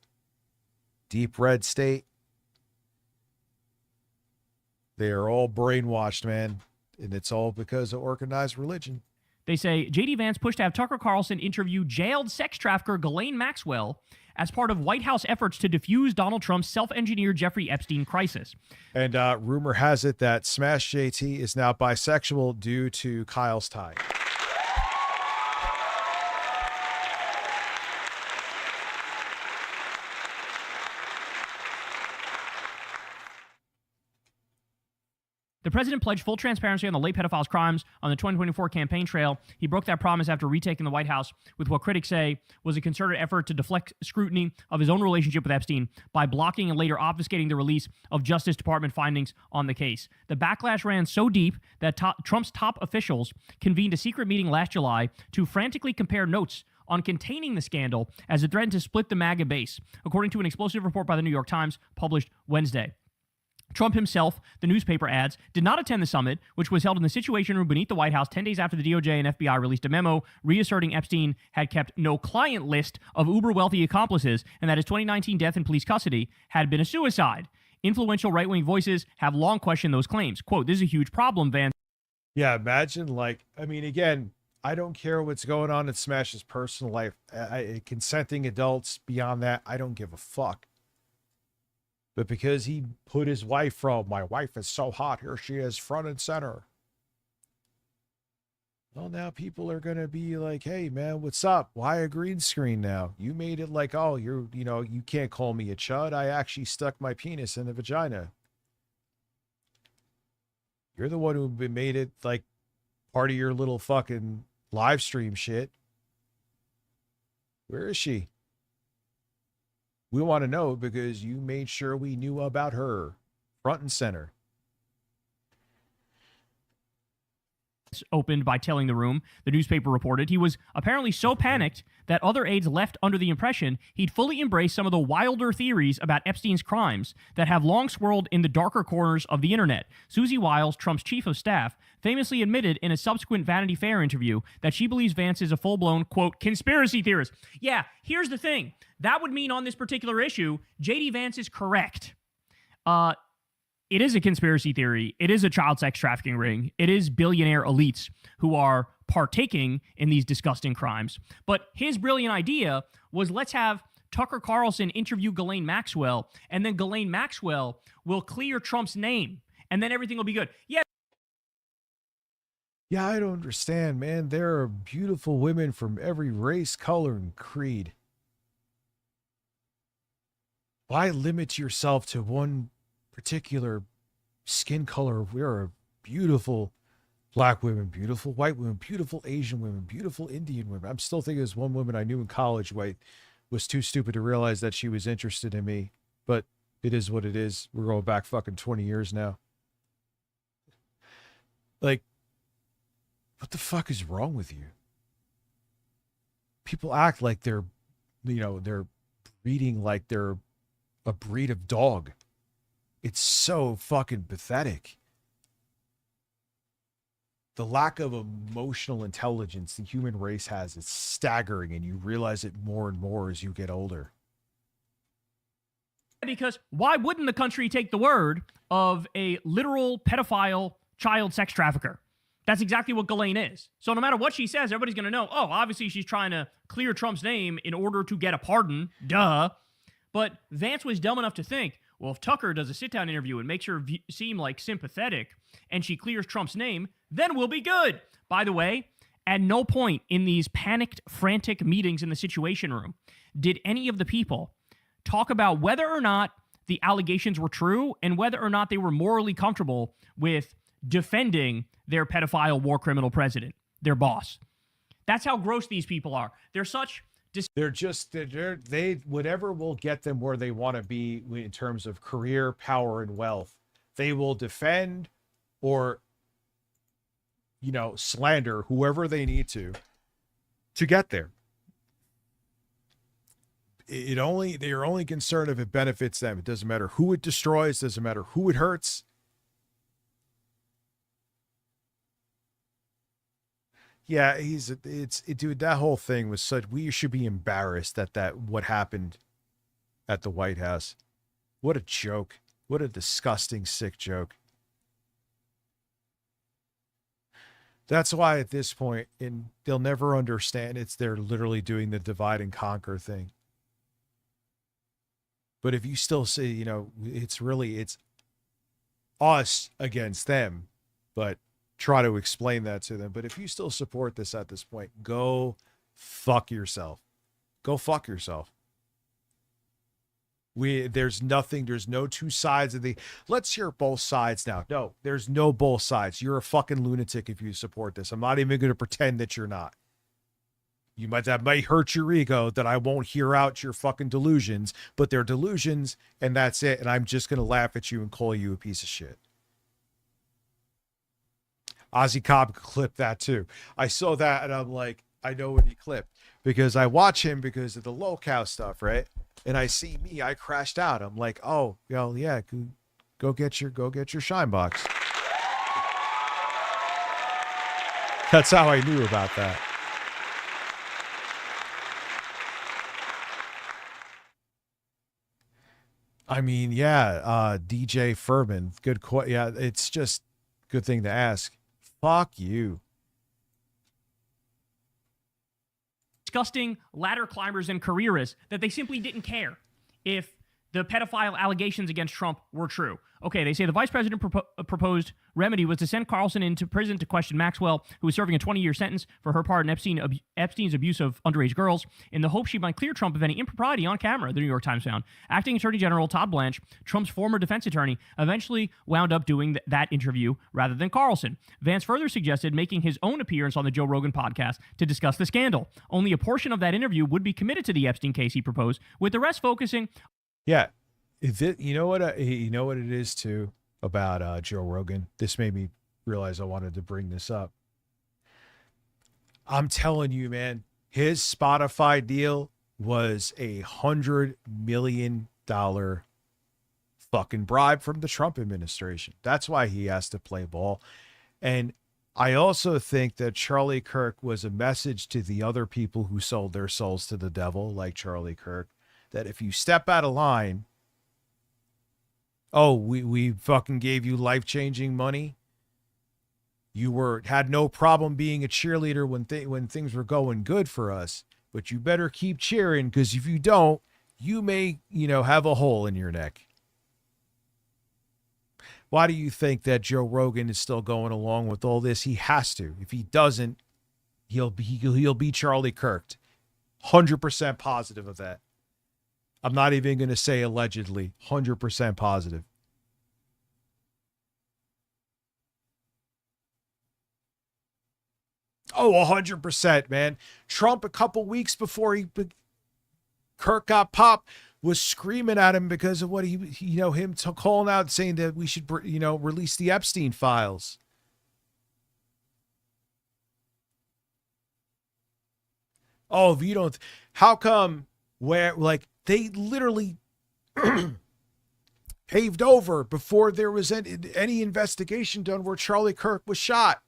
Deep red state. They are all brainwashed, man. And it's all because of organized religion. They say J.D. Vance pushed to have Tucker Carlson interview jailed sex trafficker Ghislaine Maxwell as part of White House efforts to defuse Donald Trump's self-engineered Jeffrey Epstein crisis. And rumor has it that Smash JT is now bisexual due to Kyle's tie. The president pledged full transparency on the late pedophile's crimes on the 2024 campaign trail. He broke that promise after retaking the White House with what critics say was a concerted effort to deflect scrutiny of his own relationship with Epstein by blocking and later obfuscating the release of Justice Department findings on the case. The backlash ran so deep that Trump's top officials convened a secret meeting last July to frantically compare notes on containing the scandal as it threatened to split the MAGA base, according to an explosive report by the New York Times published Wednesday. Trump himself, the newspaper adds, did not attend the summit, which was held in the Situation Room beneath the White House 10 days after the DOJ and FBI released a memo reasserting Epstein had kept no client list of uber-wealthy accomplices and that his 2019 death in police custody had been a suicide. Influential right-wing voices have long questioned those claims. Quote, this is a huge problem, Vance. Yeah, imagine, again, I don't care what's going on in Smash's personal life. Consenting adults, beyond that, I don't give a fuck. But because he put his wife from, my wife is so hot, here she is, front and center. Well, now people are going to be like, hey, man, what's up? Why a green screen now? You made it like, oh, you can't call me a chud. I actually stuck my penis in a vagina. You're the one who made it like part of your little fucking live stream shit. Where is she? We want to know because you made sure we knew about her front and center. Opened by telling the room, the newspaper reported, he was apparently so panicked that other aides left under the impression he'd fully embraced some of the wilder theories about Epstein's crimes that have long swirled in the darker corners of the internet. Susie Wiles, Trump's chief of staff, famously admitted in a subsequent Vanity Fair interview that she believes Vance is a full-blown, quote, conspiracy theorist. Yeah, here's the thing. That would mean on this particular issue, J.D. Vance is correct. It is a conspiracy theory. It is a child sex trafficking ring. It is billionaire elites who are partaking in these disgusting crimes. But his brilliant idea was, let's have Tucker Carlson interview Ghislaine Maxwell, and then Ghislaine Maxwell will clear Trump's name, and then everything will be good. Yeah, I don't understand, man. There are beautiful women from every race, color, and creed. Why limit yourself to one particular skin color? There are beautiful black women, beautiful white women, beautiful Asian women, beautiful Indian women. I'm still thinking there's one woman I knew in college who I was too stupid to realize that she was interested in me, but it is what it is. We're going back fucking 20 years now. Like, what the fuck is wrong with you? People act like they're breeding like they're a breed of dog. It's so fucking pathetic. The lack of emotional intelligence the human race has is staggering, and you realize it more and more as you get older. Because why wouldn't the country take the word of a literal pedophile child sex trafficker? That's exactly what Ghislaine is. So no matter what she says, everybody's going to know, oh, obviously she's trying to clear Trump's name in order to get a pardon. Duh. But Vance was dumb enough to think, well, if Tucker does a sit-down interview and makes her seem like sympathetic and she clears Trump's name, then we'll be good. By the way, at no point in these panicked, frantic meetings in the Situation Room did any of the people talk about whether or not the allegations were true and whether or not they were morally comfortable with defending their pedophile war criminal president, their boss. That's how gross these people are. They're such. They whatever will get them where they want to be in terms of career, power, and wealth. They will defend or, slander whoever they need to get there. They're only concerned if it benefits them. It doesn't matter who it destroys, doesn't matter who it hurts. Yeah, dude, that whole thing was we should be embarrassed that what happened at the White House. What a joke. What a disgusting, sick joke. That's why at this point, they'll never understand they're literally doing the divide and conquer thing. But if you still say, it's us against them, but try to explain that to them. But if you still support this at this point, go fuck yourself. Go fuck yourself. There's no two sides of let's hear both sides now. No, there's no both sides. You're a fucking lunatic if you support this. I'm not even going to pretend that you're not. That might hurt your ego that I won't hear out your fucking delusions, but they're delusions and that's it. And I'm just going to laugh at you and call you a piece of shit. Ozzy Cobb clipped that too. I saw that and I'm like, I know what he clipped because I watch him because of the low-cow stuff, right? And I see me, I crashed out. I'm like, oh, yeah, go get your shine box. That's how I knew about that. I mean, yeah, DJ Furman, good. Yeah, it's just good thing to ask. Fuck you. Disgusting ladder climbers and careerists that they simply didn't care if the pedophile allegations against Trump were true. Okay, they say the vice president proposed remedy was to send Carlson into prison to question Maxwell, who was serving a 20-year sentence for her part in Epstein's abuse of underage girls, in the hope she might clear Trump of any impropriety on camera, the New York Times found. Acting Attorney General Todd Blanche, Trump's former defense attorney, eventually wound up doing that interview rather than Carlson. Vance further suggested making his own appearance on the Joe Rogan podcast to discuss the scandal. Only a portion of that interview would be committed to the Epstein case he proposed, with the rest focusing... Yeah. You know what it is too about Joe Rogan? This made me realize I wanted to bring this up. I'm telling you, man, his Spotify deal was $100 million fucking bribe from the Trump administration. That's why he has to play ball. And I also think that Charlie Kirk was a message to the other people who sold their souls to the devil, like Charlie Kirk, that if you step out of line, oh, we fucking gave you life-changing money. You had no problem being a cheerleader when things were going good for us, but you better keep cheering, because if you don't, you may, have a hole in your neck. Why do you think that Joe Rogan is still going along with all this? He has to. If he doesn't, he'll be Charlie Kirked. 100% positive of that. I'm not even going to say allegedly. 100% positive. Oh, 100%, man. Trump, a couple weeks before Kirk got popped, was screaming at him because of what him calling out saying that we should, release the Epstein files. Oh, if you don't, how come they literally paved over before there was any investigation done where Charlie Kirk was shot.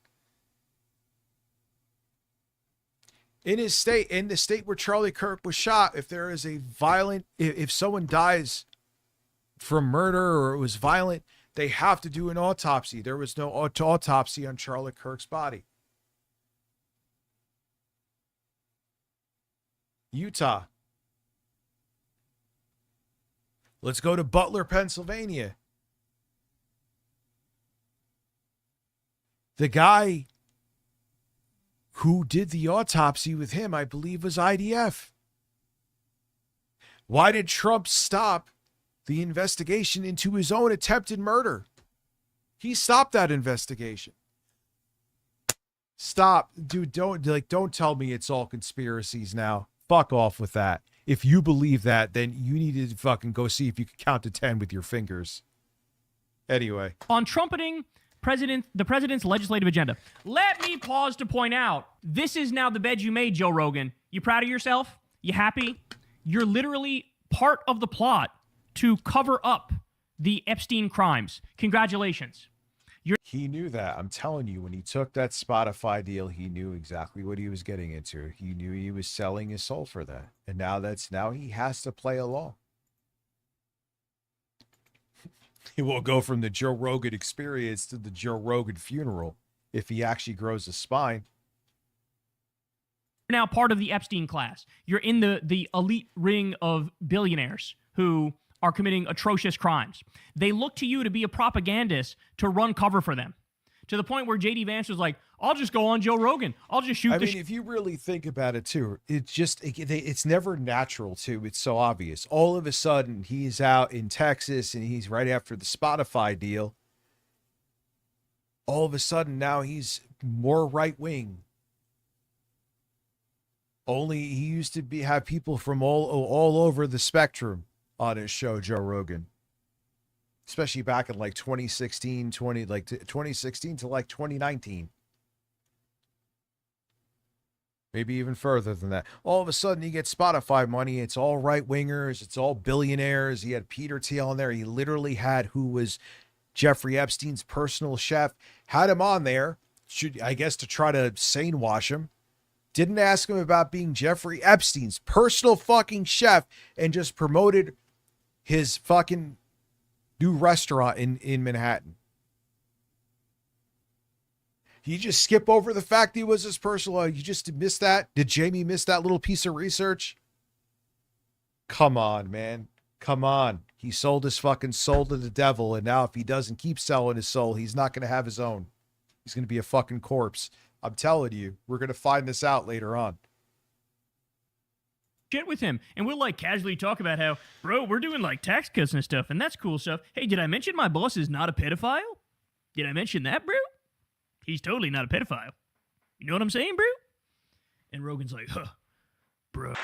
In the state where Charlie Kirk was shot, if there is if someone dies from murder or it was violent, they have to do an autopsy. There was no autopsy on Charlie Kirk's body. Utah. Let's go to Butler, Pennsylvania. The guy who did the autopsy with him, I believe, was IDF. Why did Trump stop the investigation into his own attempted murder? He stopped that investigation. Stop, dude. Don't tell me it's all conspiracies now. Fuck off with that. If you believe that, then you need to fucking go see if you can count to 10 with your fingers. Anyway. On trumpeting the president's legislative agenda. Let me pause to point out, this is now the bed you made, Joe Rogan. You proud of yourself? You happy? You're literally part of the plot to cover up the Epstein crimes. Congratulations. He knew that. I'm telling you, when he took that Spotify deal, he knew exactly what he was getting into. He knew he was selling his soul for that. And now he has to play along. He will go from the Joe Rogan experience to the Joe Rogan funeral if he actually grows a spine. You're now part of the Epstein class. You're in the elite ring of billionaires who are committing atrocious crimes. They look to you to be a propagandist to run cover for them. To the point where J.D. Vance was like, I'll just go on Joe Rogan. I'll just shoot if you really think about it too, it's never natural too. It's so obvious. All of a sudden, he's out in Texas and he's right after the Spotify deal. All of a sudden, now he's more right-wing. Only he used to have people from all over the spectrum on his show, Joe Rogan. Especially back in like 2016 to like 2019. Maybe even further than that. All of a sudden he gets Spotify money. It's all right-wingers. It's all billionaires. He had Peter Thiel on there. He literally had who was Jeffrey Epstein's personal chef. Had him on there, I guess to try to sane wash him. Didn't ask him about being Jeffrey Epstein's personal fucking chef and just promoted his fucking new restaurant in Manhattan. You just skip over the fact he was his personal. You just missed that? Did Jamie miss that little piece of research? Come on, man. Come on. He sold his fucking soul to the devil, and now if he doesn't keep selling his soul, he's not going to have his own. He's going to be a fucking corpse. I'm telling you, we're going to find this out later on. Shit with him, and we'll like casually talk about how, bro, we're doing like tax cuts and stuff, and that's cool stuff. Hey, did I mention my boss is not a pedophile? Did I mention that, bro? He's totally not a pedophile. You know what I'm saying, bro? And Rogan's like, huh, bro.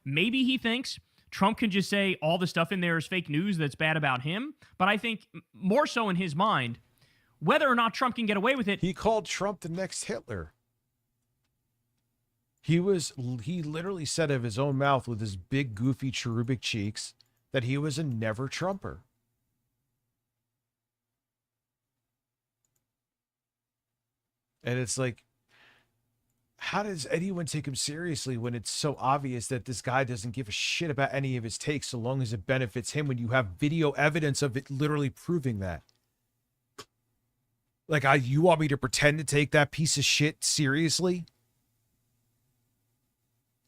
Maybe he thinks Trump can just say all the stuff in there is fake news that's bad about him, but I think more so in his mind, whether or not Trump can get away with it. He called Trump the next Hitler. He literally said of his own mouth with his big, goofy, cherubic cheeks that he was a never Trumper. And it's like, how does anyone take him seriously when it's so obvious that this guy doesn't give a shit about any of his takes so long as it benefits him when you have video evidence of it literally proving that? Like, you want me to pretend to take that piece of shit seriously?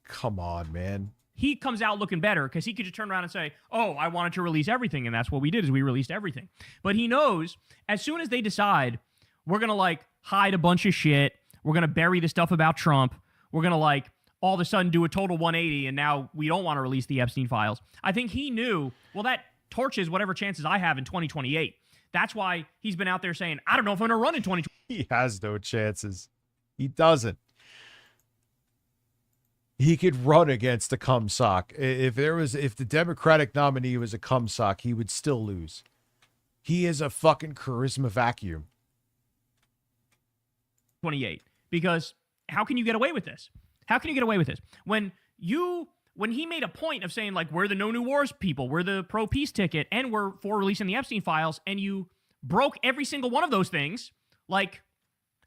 Come on, man. He comes out looking better because he could just turn around and say, oh, I wanted to release everything. And that's what we did is we released everything. But he knows as soon as they decide we're going to like hide a bunch of shit, we're going to bury the stuff about Trump, we're going to like all of a sudden do a total 180 and now we don't want to release the Epstein files. I think he knew, well, that torches whatever chances I have in 2028. That's why he's been out there saying, I don't know if I'm going to run in 2020. He has no chances. He doesn't. He could run against a cum sock. If the Democratic nominee was a cum sock, he would still lose. He is a fucking charisma vacuum. 28. Because how can you get away with this? How can you get away with this? When he made a point of saying, like, we're the No New Wars people, we're the pro-peace ticket, and we're for releasing the Epstein files, and you broke every single one of those things, like,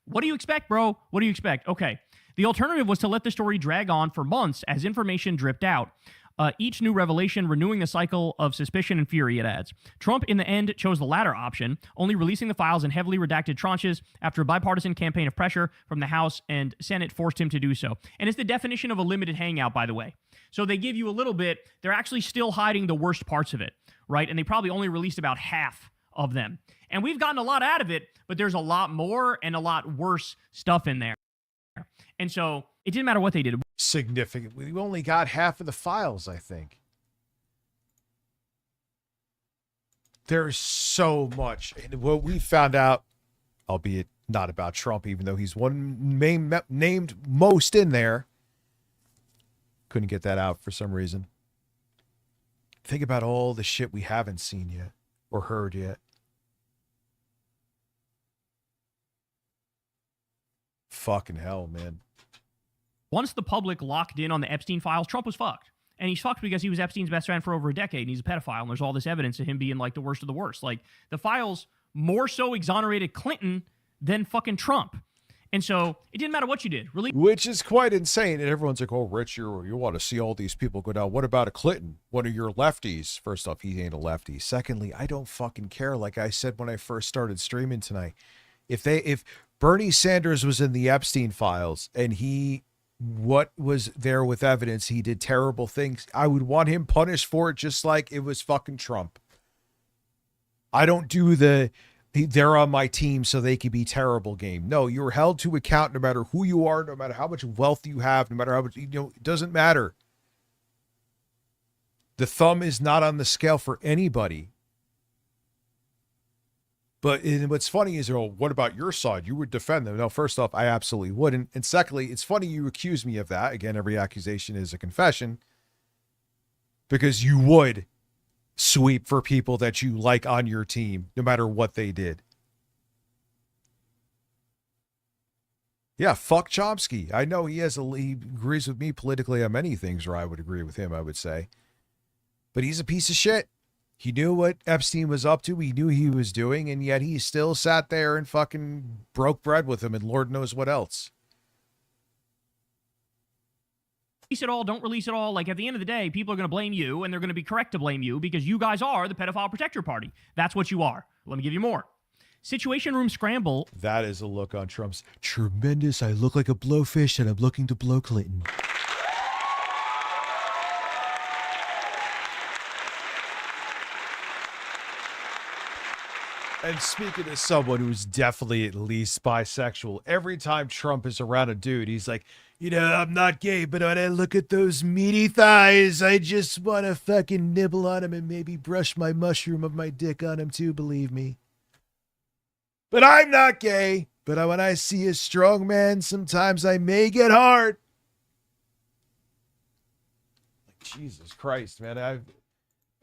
what do you expect, bro? What do you expect? Okay. The alternative was to let the story drag on for months as information dripped out. Each new revelation renewing the cycle of suspicion and fury, it adds. Trump, in the end, chose the latter option, only releasing the files in heavily redacted tranches after a bipartisan campaign of pressure from the House and Senate forced him to do so. And it's the definition of a limited hangout, by the way. So they give you a little bit. They're actually still hiding the worst parts of it, right? And they probably only released about half of them. And we've gotten a lot out of it, but there's a lot more and a lot worse stuff in there. And so it didn't matter what they did. Significantly. We only got half of the files, I think. there's so much. And what we found out, albeit not about Trump, even though he's named most in there, couldn't get that out for some reason. Think about all the shit we haven't seen yet or heard yet. Fucking hell, man. Once the public locked in on the Epstein files, Trump was fucked. And he's fucked because he was Epstein's best friend for over a decade, and he's a pedophile, and there's all this evidence of him being like the worst of the worst. Like, the files more so exonerated Clinton than fucking Trump. And so it didn't matter what you did. Really, which is quite insane. And everyone's like, oh, Rich, you want to see all these people go down. What about a Clinton? One of your lefties? First off, he ain't a lefty. Secondly, I don't fucking care. Like I said when I first started streaming tonight, if Bernie Sanders was in the Epstein files and what was there with evidence, he did terrible things, I would want him punished for it just like it was fucking Trump. I don't do they're on my team so they can be terrible game. No, you're held to account no matter who you are, no matter how much wealth you have, no matter how much, it doesn't matter. The thumb is not on the scale for anybody. But what's funny is, what about your side? You would defend them. No, first off, I absolutely wouldn't. And secondly, it's funny you accuse me of that. Again, every accusation is a confession. Because you would sweep for people that you like on your team, no matter what they did. Yeah, fuck Chomsky. I know he agrees with me politically on many things, or I would agree with him, I would say. But he's a piece of shit. He knew what Epstein was up to. He knew he was doing, and yet he still sat there and fucking broke bread with him and Lord knows what else. Release it all, don't release it all. Like, at the end of the day, people are going to blame you, and they're going to be correct to blame you because you guys are the pedophile protector party. That's what you are. Let me give you more. Situation room scramble. That is a look on Trump's tremendous. I look like a blowfish and I'm looking to blow Clinton. And speaking of someone who's definitely at least bisexual, every time Trump is around a dude, he's like, I'm not gay, but when I look at those meaty thighs, I just want to fucking nibble on them and maybe brush my mushroom of my dick on him too, believe me. But I'm not gay. But when I see a strong man, sometimes I may get hard. Like, Jesus Christ, man.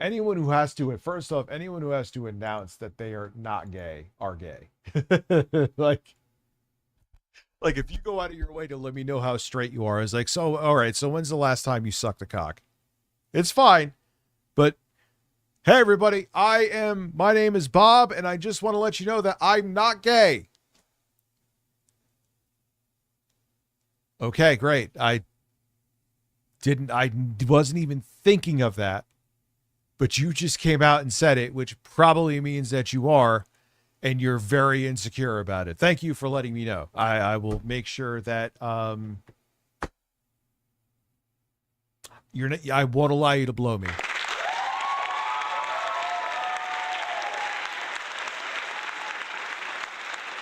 Anyone who has to announce that they are not gay are gay. like if you go out of your way to let me know how straight you are, it's like, so, all right, so when's the last time you sucked a cock? It's fine. But hey, everybody, my name is Bob, and I just want to let you know that I'm not gay. Okay, great. I wasn't even thinking of that. But you just came out and said it, which probably means that you are, and you're very insecure about it. Thank you for letting me know. I will make sure that I won't allow you to blow me.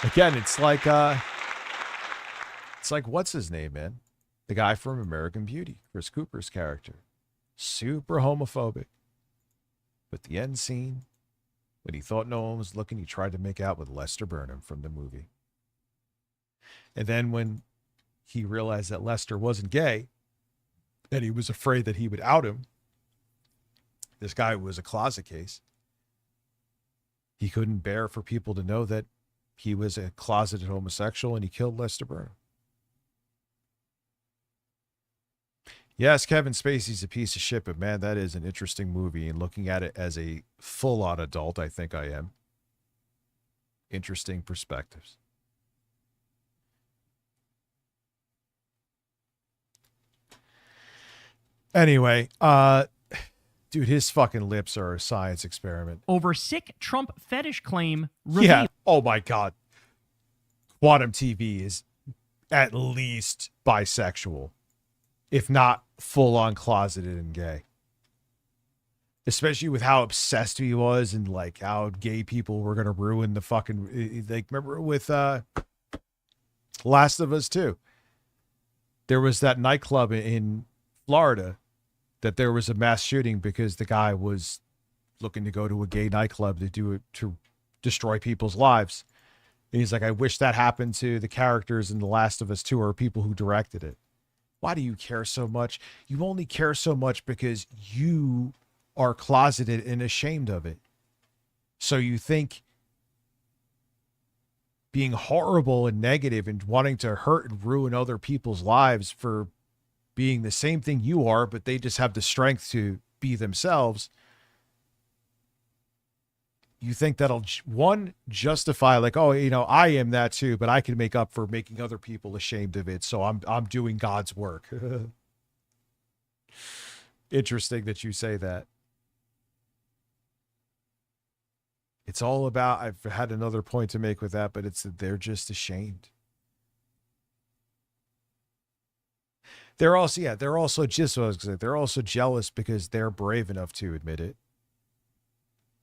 Again, it's like what's his name, man? The guy from American Beauty, Chris Cooper's character. Super homophobic. But the end scene, when he thought no one was looking, he tried to make out with Lester Burnham from the movie. And then when he realized that Lester wasn't gay, and he was afraid that he would out him, this guy was a closet case. He couldn't bear for people to know that he was a closeted homosexual, and he killed Lester Burnham. Yes, Kevin Spacey's a piece of shit, but man, that is an interesting movie. And looking at it as a full-on adult, I think I am. Interesting perspectives. Anyway, dude, his fucking lips are a science experiment. Over sick Trump fetish claim revealed. Yeah. Oh my God. Quantum TV is at least bisexual, if not full-on closeted and gay. Especially with how obsessed he was and like how gay people were going to ruin the fucking, like, remember with Last of Us 2? There was that nightclub in Florida that there was a mass shooting because the guy was looking to go to a gay nightclub to do it, to destroy people's lives. And he's like, I wish that happened to the characters in The Last of Us 2 or people who directed it. Why do you care so much? You only care so much because you are closeted and ashamed of it. So you think being horrible and negative and wanting to hurt and ruin other people's lives for being the same thing you are, but they just have the strength to be themselves. You think that'll, one, justify like, oh, you know, I am that too, but I can make up for making other people ashamed of it. So I'm doing God's work. Interesting that you say that. It's all about, I've had another point to make with that, but it's that they're just ashamed. They're also, yeah, they're also just what I was gonna say. They're also jealous because they're brave enough to admit it.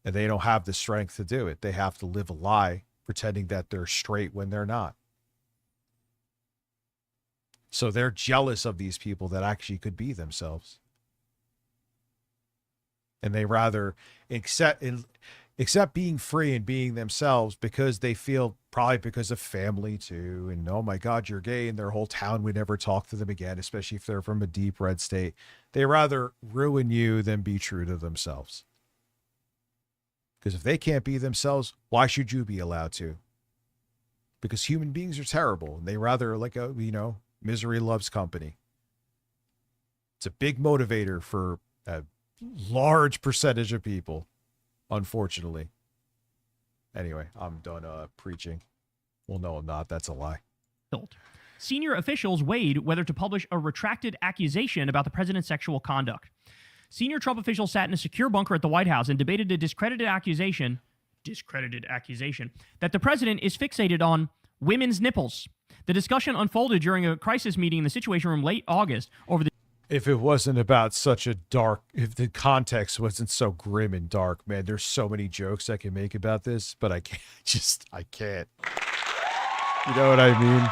And they don't have the strength to do it. They have to live a lie, pretending that they're straight when they're not. So they're jealous of these people that actually could be themselves. And they rather accept being free and being themselves because they feel, probably because of family too. And oh my God, you're gay, and their whole town would never talk to them again, especially if they're from a deep red state. They rather ruin you than be true to themselves. Because if they can't be themselves, why should you be allowed to? Because human beings are terrible, and they rather, like, misery loves company. It's a big motivator for a large percentage of people, unfortunately. Anyway, I'm done preaching. Well, no, I'm not. That's a lie. Senior officials weighed whether to publish a retracted accusation about the president's sexual conduct. Senior Trump officials sat in a secure bunker at the White House and debated a discredited accusation that the president is fixated on women's nipples. The discussion unfolded during a crisis meeting in the Situation Room late August over the... If it wasn't about such a dark, if the context wasn't so grim and dark, man, there's so many jokes I can make about this, but I can't. You know what I mean?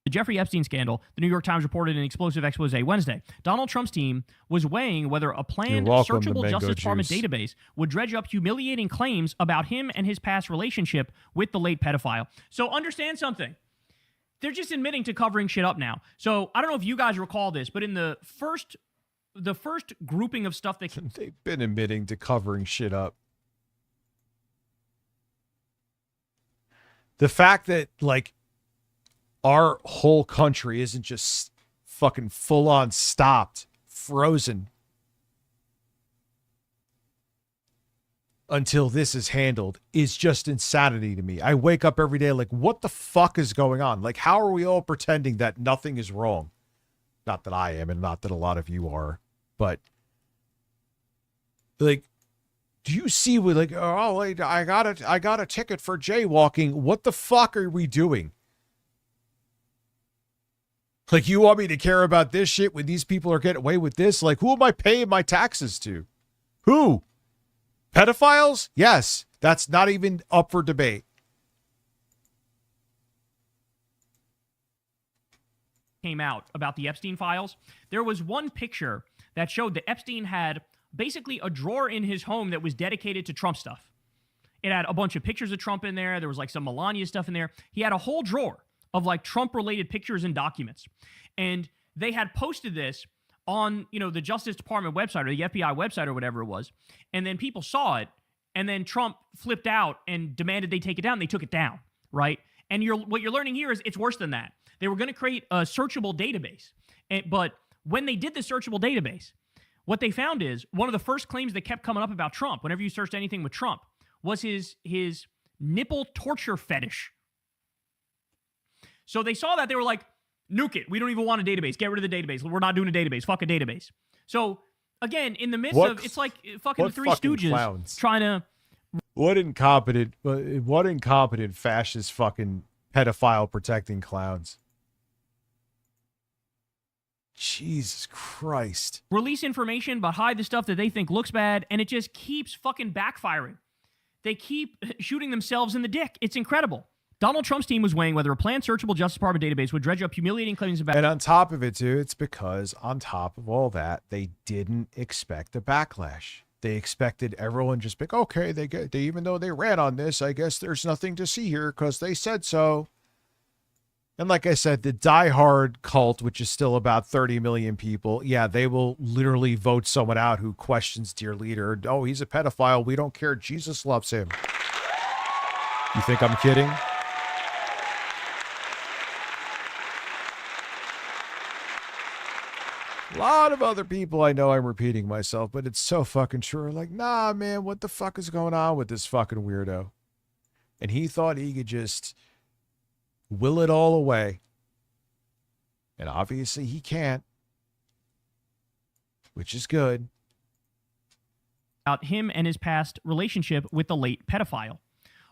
The Jeffrey Epstein scandal, the New York Times reported an explosive expose Wednesday. Donald Trump's team was weighing whether a planned searchable Justice Department database would dredge up humiliating claims about him and his past relationship with the late pedophile. So understand something. They're just admitting to covering shit up now. So I don't know if you guys recall this, but in the first grouping of stuff they've been admitting to covering shit up. The fact that, like, our whole country isn't just fucking full on stopped, frozen until this is handled is just insanity to me. I wake up every day like, what the fuck is going on? Like, how are we all pretending that nothing is wrong? Not that I am, and not that a lot of you are, but like, do you see what, like, oh, I got a ticket for jaywalking. What the fuck are we doing? Like, you want me to care about this shit when these people are getting away with this? Like, who am I paying my taxes to? Who? Pedophiles? Yes. That's not even up for debate. Came out about the Epstein files. There was one picture that showed that Epstein had basically a drawer in his home that was dedicated to Trump stuff. It had a bunch of pictures of Trump in there. There was like some Melania stuff in there. He had a whole drawer of like Trump-related pictures and documents. And they had posted this on, the Justice Department website or the FBI website or whatever it was. And then people saw it, and then Trump flipped out and demanded they take it down. They took it down, right? And what you're learning here is it's worse than that. They were going to create a searchable database. But when they did the searchable database, what they found is one of the first claims that kept coming up about Trump, whenever you searched anything with Trump, was his nipple torture fetish. So they saw that. They were like, nuke it. We don't even want a database. Get rid of the database. We're not doing a database. Fuck a database. So, again, in the midst of, it's like fucking the Three Stooges clowns trying to... What incompetent fascist fucking pedophile protecting clowns. Jesus Christ. Release information but hide the stuff that they think looks bad, and it just keeps fucking backfiring. They keep shooting themselves in the dick. It's incredible. Donald Trump's team was weighing whether a planned searchable Justice Department database would dredge up humiliating claims about. And on top of it, too, it's because on top of all that, they didn't expect a backlash. They expected everyone just be like, okay, they even though they ran on this, I guess there's nothing to see here because they said so. And like I said, the diehard cult, which is still about 30 million people, yeah, they will literally vote someone out who questions dear leader. Oh, he's a pedophile. We don't care. Jesus loves him. You think I'm kidding? A lot of other people, I know I'm repeating myself, but it's so fucking true. Like, nah, man, what the fuck is going on with this fucking weirdo? And he thought he could just will it all away. And obviously he can't, which is good. About him and his past relationship with the late pedophile.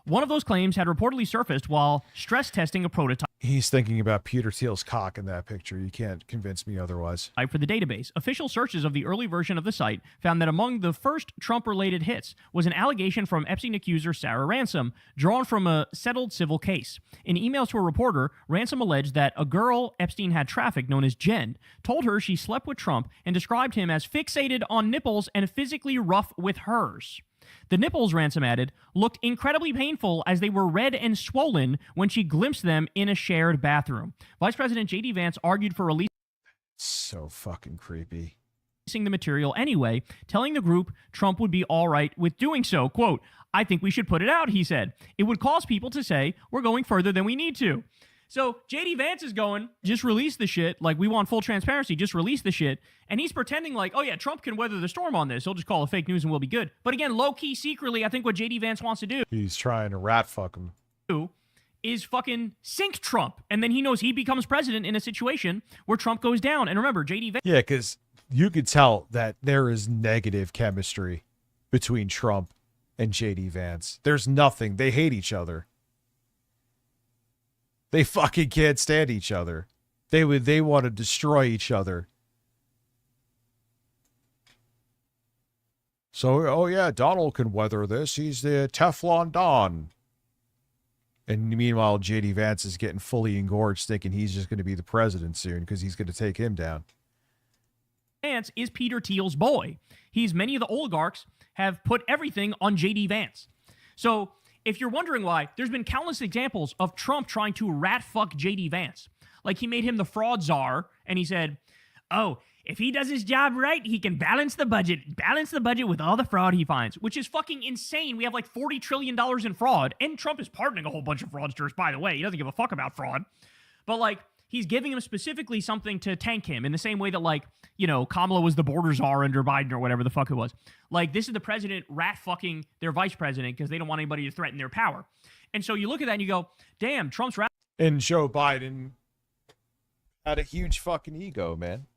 One of those claims had reportedly surfaced while stress testing a prototype. He's thinking about Peter Thiel's cock in that picture. You can't convince me otherwise. For the database, official searches of the early version of the site found that among the first Trump-related hits was an allegation from Epstein accuser Sarah Ransom, drawn from a settled civil case. In emails to a reporter, Ransom alleged that a girl Epstein had trafficked, known as Jen, told her she slept with Trump and described him as fixated on nipples and physically rough with hers. The nipples, Ransom added, looked incredibly painful as they were red and swollen when she glimpsed them in a shared bathroom. Vice President J.D. Vance argued for releasing so fucking creepy. The material anyway, telling the group Trump would be all right with doing so. Quote, I think we should put it out, he said. It would cause people to say we're going further than we need to. So J.D. Vance is going, just release the shit. Like, we want full transparency. Just release the shit. And he's pretending like, oh, yeah, Trump can weather the storm on this. He'll just call it fake news and we'll be good. But again, low-key, secretly, I think what J.D. Vance wants to do. He's trying to rat fuck him. Is fucking sink Trump. And then he knows he becomes president in a situation where Trump goes down. And remember, J.D. Vance. Yeah, because you could tell that there is negative chemistry between Trump and J.D. Vance. There's nothing. They hate each other. They fucking can't stand each other. They want to destroy each other. So, oh yeah, Donald can weather this. He's the Teflon Don. And meanwhile, J.D. Vance is getting fully engorged, thinking he's just going to be the president soon because he's going to take him down. Vance is Peter Thiel's boy. Many of the oligarchs have put everything on J.D. Vance. So, if you're wondering why, there's been countless examples of Trump trying to rat fuck J.D. Vance. Like, he made him the fraud czar, and he said, oh, if he does his job right, he can balance the budget with all the fraud he finds, which is fucking insane. We have like $40 trillion in fraud, and Trump is pardoning a whole bunch of fraudsters, by the way. He doesn't give a fuck about fraud. But, like, he's giving him specifically something to tank him in the same way that, like, you know, Kamala was the border czar under Biden or whatever the fuck it was. Like, this is the president rat fucking their vice president because they don't want anybody to threaten their power. And so you look at that and you go, damn, Trump's rat. And Joe Biden had a huge fucking ego, man.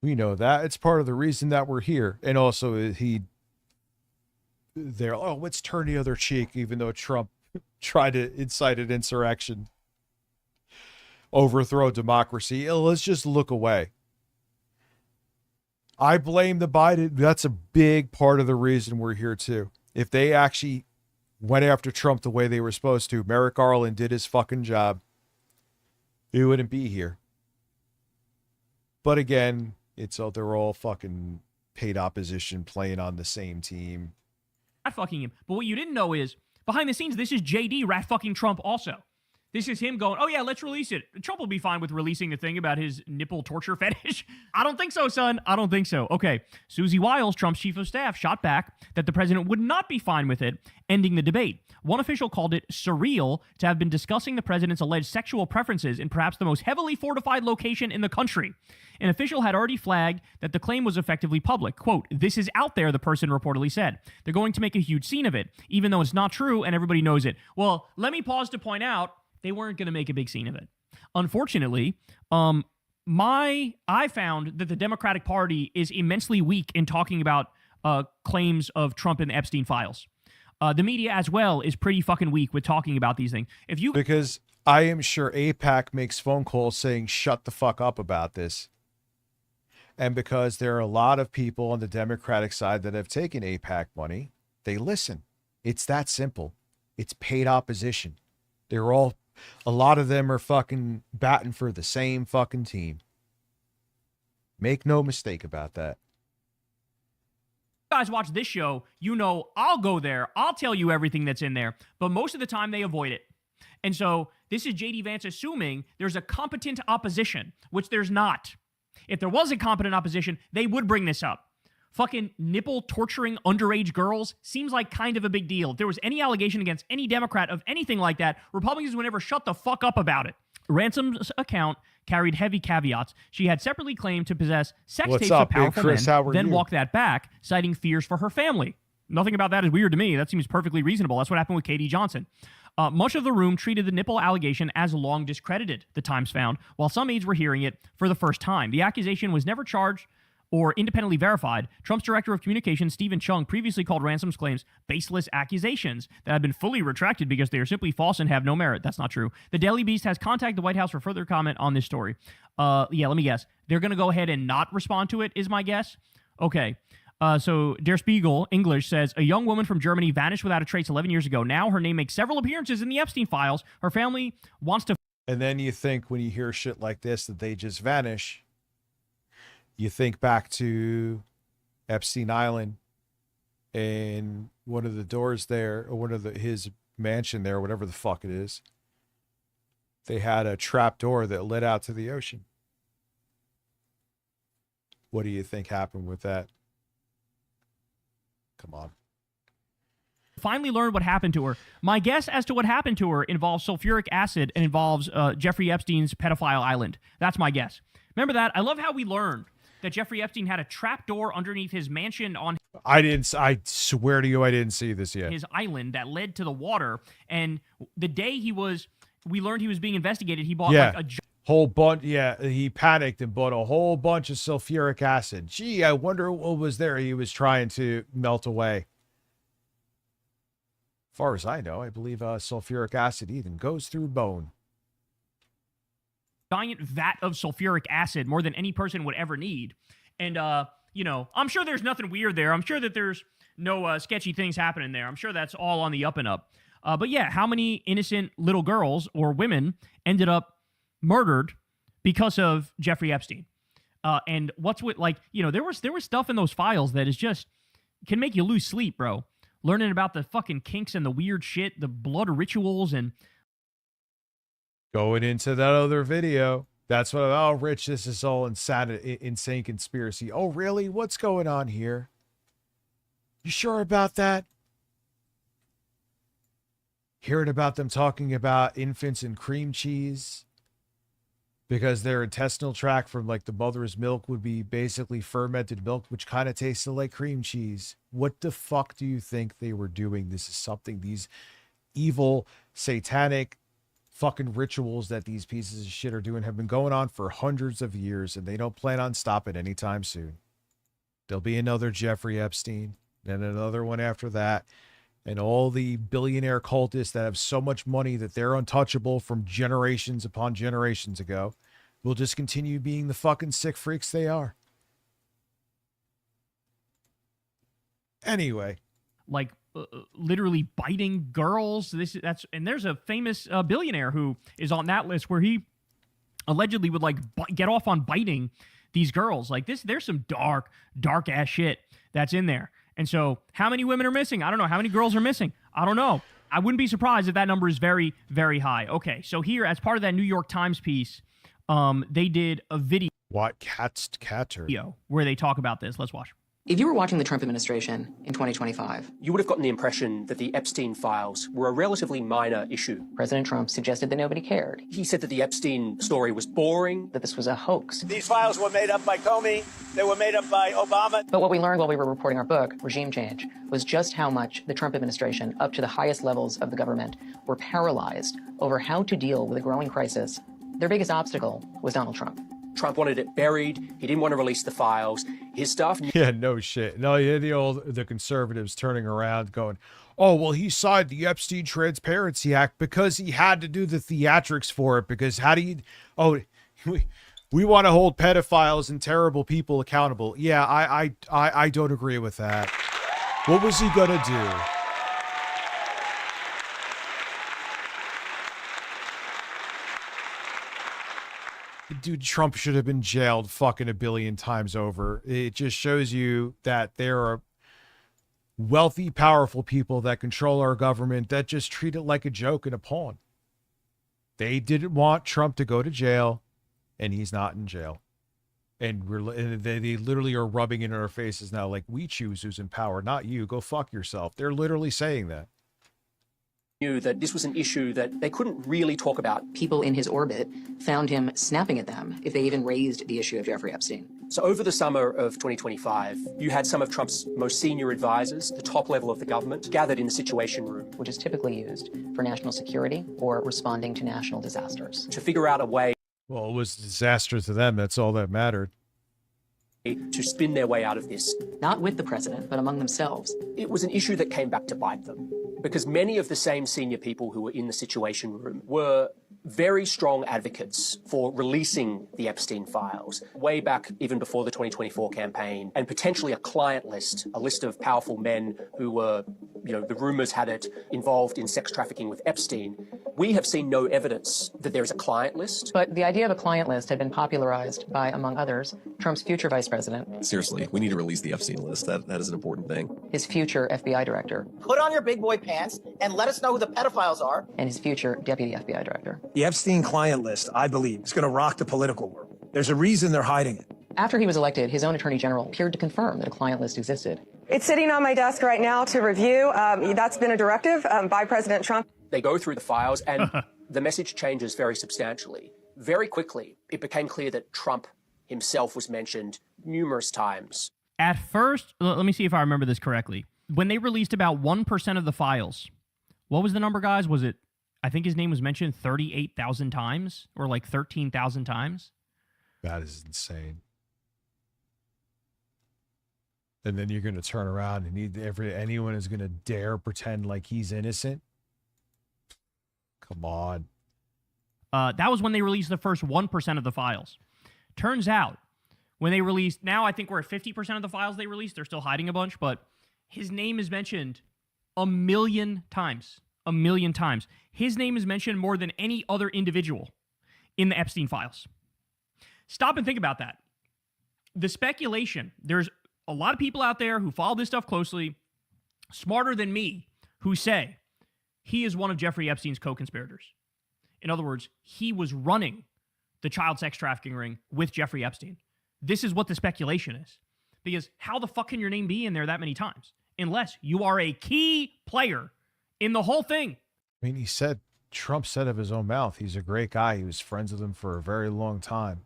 We know that. It's part of the reason that we're here. And also let's turn the other cheek, even though Trump tried to incite an insurrection. Overthrow democracy. Let's just look away. I blame the Biden. That's a big part of the reason we're here too. If they actually went after Trump the way they were supposed to, Merrick Garland did his fucking job, we wouldn't be here. But again, they're all fucking paid opposition playing on the same team. Rat fucking him. But what you didn't know is, behind the scenes, this is JD rat fucking Trump also. This is him going, oh yeah, let's release it. Trump will be fine with releasing the thing about his nipple torture fetish. I don't think so, son. I don't think so. Okay, Susie Wiles, Trump's chief of staff, shot back that the president would not be fine with it, ending the debate. One official called it surreal to have been discussing the president's alleged sexual preferences in perhaps the most heavily fortified location in the country. An official had already flagged that the claim was effectively public. Quote, this is out there, the person reportedly said. They're going to make a huge scene of it, even though it's not true and everybody knows it. Well, let me pause to point out, they weren't going to make a big scene of it. Unfortunately, I found that the Democratic Party is immensely weak in talking about claims of Trump and the Epstein files. The media as well is pretty fucking weak with talking about these things. Because I am sure AIPAC makes phone calls saying, shut the fuck up about this. And because there are a lot of people on the Democratic side that have taken AIPAC money, they listen. It's that simple. It's paid opposition. They're all, a lot of them are fucking batting for the same fucking team. Make no mistake about that. Guys watch this show, you know I'll go there. I'll tell you everything that's in there. But most of the time they avoid it. And so this is J.D. Vance assuming there's a competent opposition, which there's not. If there was a competent opposition, they would bring this up. Fucking nipple torturing underage girls seems like kind of a big deal. If there was any allegation against any Democrat of anything like that, Republicans would never shut the fuck up about it. Ransom's account carried heavy caveats. She had separately claimed to possess sex tapes of powerful men, then walked that back, citing fears for her family. Nothing about that is weird to me. That seems perfectly reasonable. That's what happened with Katie Johnson. Much of the room treated the nipple allegation as long discredited, the Times found, while some aides were hearing it for the first time. The accusation was never charged or independently verified. Trump's director of communications, Stephen Chung, previously called Ransom's claims baseless accusations that have been fully retracted because they are simply false and have no merit. That's not true. The Daily Beast has contacted the White House for further comment on this story. Let me guess. They're going to go ahead and not respond to it, is my guess. Okay. So Der Spiegel, English, says, a young woman from Germany vanished without a trace 11 years ago. Now her name makes several appearances in the Epstein files. Her family wants to... And then you think when you hear shit like this that they just vanish, you think back to Epstein Island and one of the doors there, or one of his mansion there, whatever the fuck it is. They had a trap door that led out to the ocean. What do you think happened with that? Come on. Finally learned what happened to her. My guess as to what happened to her involves sulfuric acid and involves Jeffrey Epstein's pedophile island. That's my guess. Remember that? I love how we learned that Jeffrey Epstein had a trapdoor underneath his mansion on... I swear to you, I didn't see this yet. ...his island that led to the water. And the day we learned he was being investigated, he bought like a... whole bunch. Yeah, he panicked and bought a whole bunch of sulfuric acid. Gee, I wonder what was there he was trying to melt away. As far as I know, I believe sulfuric acid even goes through bone. Giant vat of sulfuric acid, more than any person would ever need. And, I'm sure there's nothing weird there. I'm sure that there's no sketchy things happening there. I'm sure that's all on the up and up. But yeah, how many innocent little girls or women ended up murdered because of Jeffrey Epstein? And what's with, there was stuff in those files that is just can make you lose sleep, bro. Learning about the fucking kinks and the weird shit, the blood rituals, and going into that other video. That's what, oh, Rich, this is all insane conspiracy. Oh, really? What's going on here? You sure about that? Hearing about them talking about infants and cream cheese because their intestinal tract from like the mother's milk would be basically fermented milk, which kind of tasted like cream cheese. What the fuck do you think they were doing? This is something, these evil, satanic fucking rituals that these pieces of shit are doing have been going on for hundreds of years, and they don't plan on stopping anytime soon. There'll be another Jeffrey Epstein, then another one after that, and all the billionaire cultists that have so much money that they're untouchable from generations upon generations ago will just continue being the fucking sick freaks they are. Anyway. Like, literally biting girls. And there's a famous billionaire who is on that list where he allegedly would get off on biting these girls. Like this, there's some dark ass shit that's in there. And so how many women are missing? I don't know. How many girls are missing? I don't know. I wouldn't be surprised if that number is very, very high. Okay. So here, as part of that New York Times piece, they did a video. What? Catter? Where they talk about this. Let's watch. If you were watching the Trump administration in 2025, you would have gotten the impression that the Epstein files were a relatively minor issue. President Trump suggested that nobody cared. He said that the Epstein story was boring. That this was a hoax. These files were made up by Comey. They were made up by Obama. But what we learned while we were reporting our book, Regime Change, was just how much the Trump administration, up to the highest levels of the government, were paralyzed over how to deal with a growing crisis. Their biggest obstacle was Donald Trump. Trump wanted it buried. He didn't want to release the files. His stuff. Yeah, no shit. No, yeah, the conservatives turning around going, oh, well, he signed the Epstein Transparency Act because he had to do the theatrics for it. Because how do you, we want to hold pedophiles and terrible people accountable. Yeah, I don't agree with that. What was he gonna do? Dude, Trump should have been jailed fucking a billion times over. It just shows you that there are wealthy, powerful people that control our government that just treat it like a joke and a pawn. They didn't want Trump to go to jail, and he's not in jail. And they literally are rubbing it in our faces now, like, we choose who's in power, not you. Go fuck yourself. They're literally saying that. Knew that this was an issue that they couldn't really talk about. People in his orbit found him snapping at them if they even raised the issue of Jeffrey Epstein. So over the summer of 2025, you had some of Trump's most senior advisors, the top level of the government, gathered in the Situation Room, which is typically used for national security or responding to national disasters, to figure out a way. Well, it was a disaster to them. That's all that mattered. To spin their way out of this. Not with the president, but among themselves. It was an issue that came back to bite them, because many of the same senior people who were in the Situation Room were very strong advocates for releasing the Epstein files way back even before the 2024 campaign, and potentially a client list, a list of powerful men who were, the rumors had it, involved in sex trafficking with Epstein. We have seen no evidence that there is a client list. But the idea of a client list had been popularized by, among others, Trump's future vice president. Seriously, we need to release the Epstein list. That is an important thing. His future FBI director. Put on your big boy pants and let us know who the pedophiles are. And his future deputy FBI director. The Epstein client list, I believe, is going to rock the political world. There's a reason they're hiding it. After he was elected, his own attorney general appeared to confirm that a client list existed. It's sitting on my desk right now to review. That's been a directive by President Trump. They go through the files and the message changes very substantially. Very quickly, it became clear that Trump himself was mentioned numerous times. At first, let me see if I remember this correctly. When they released about 1% of the files, what was the number, guys? Was it, I think his name was mentioned 38,000 times or like 13,000 times? That is insane. And then you're going to turn around and anyone is going to dare pretend like he's innocent? Come on. That was when they released the first 1% of the files. Turns out, when they released, now I think we're at 50% of the files they released. They're still hiding a bunch, but his name is mentioned 1 million times. 1 million times. His name is mentioned more than any other individual in the Epstein files. Stop and think about that. The speculation, there's a lot of people out there who follow this stuff closely, smarter than me, who say he is one of Jeffrey Epstein's co-conspirators. In other words, he was running the child sex trafficking ring with Jeffrey Epstein. This is what the speculation is. Because how the fuck can your name be in there that many times? Unless you are a key player in the whole thing. I mean, Trump said of his own mouth, he's a great guy. He was friends with him for a very long time.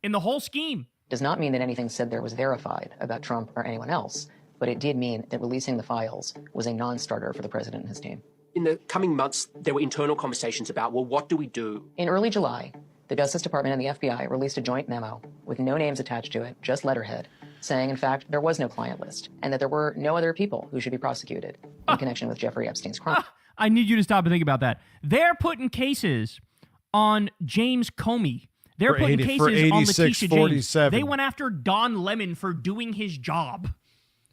In the whole scheme. Does not mean that anything said there was verified about Trump or anyone else, but it did mean that releasing the files was a non-starter for the president and his team. In the coming months, there were internal conversations about, well, what do we do? In early July, the Justice Department and the FBI released a joint memo with no names attached to it, just letterhead, saying, in fact, there was no client list and that there were no other people who should be prosecuted in connection with Jeffrey Epstein's crime. I need you to stop and think about that. They're putting cases on James Comey. They're putting cases on Letitia James. They went after Don Lemon for doing his job.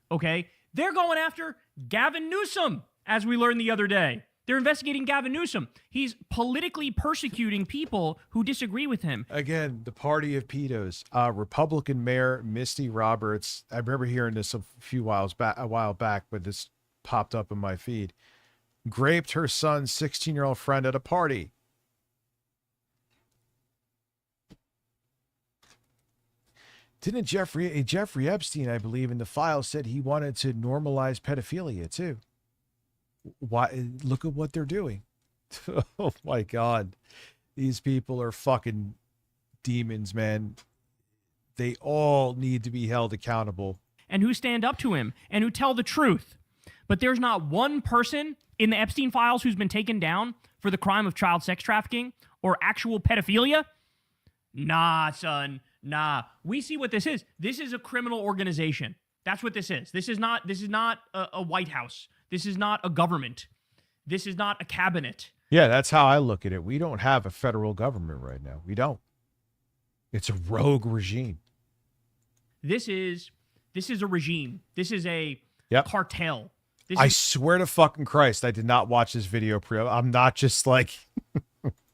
Okay? They're going after Gavin Newsom, as we learned the other day. They're investigating Gavin Newsom. He's politically persecuting people who disagree with him. Again, the party of pedos. Republican Mayor Misty Roberts. I remember hearing this a while back, but this popped up in my feed. Raped her son's 16-year-old friend at a party. Didn't Jeffrey Epstein, I believe, in the file said he wanted to normalize pedophilia too? Why? Look at what they're doing. Oh my God. These people are fucking demons, man. They all need to be held accountable. And who stand up to him and who tell the truth. But there's not one person in the Epstein files who's been taken down for the crime of child sex trafficking or actual pedophilia. Nah, son. Nah. We see what this is. This is a criminal organization. That's what this is. This is not a White House. This is not a government. This is not a cabinet. Yeah, that's how I look at it. We don't have a federal government right now. We don't. It's a rogue regime. This is a regime. This is a cartel. I swear to fucking Christ, I did not watch this video. I'm not just like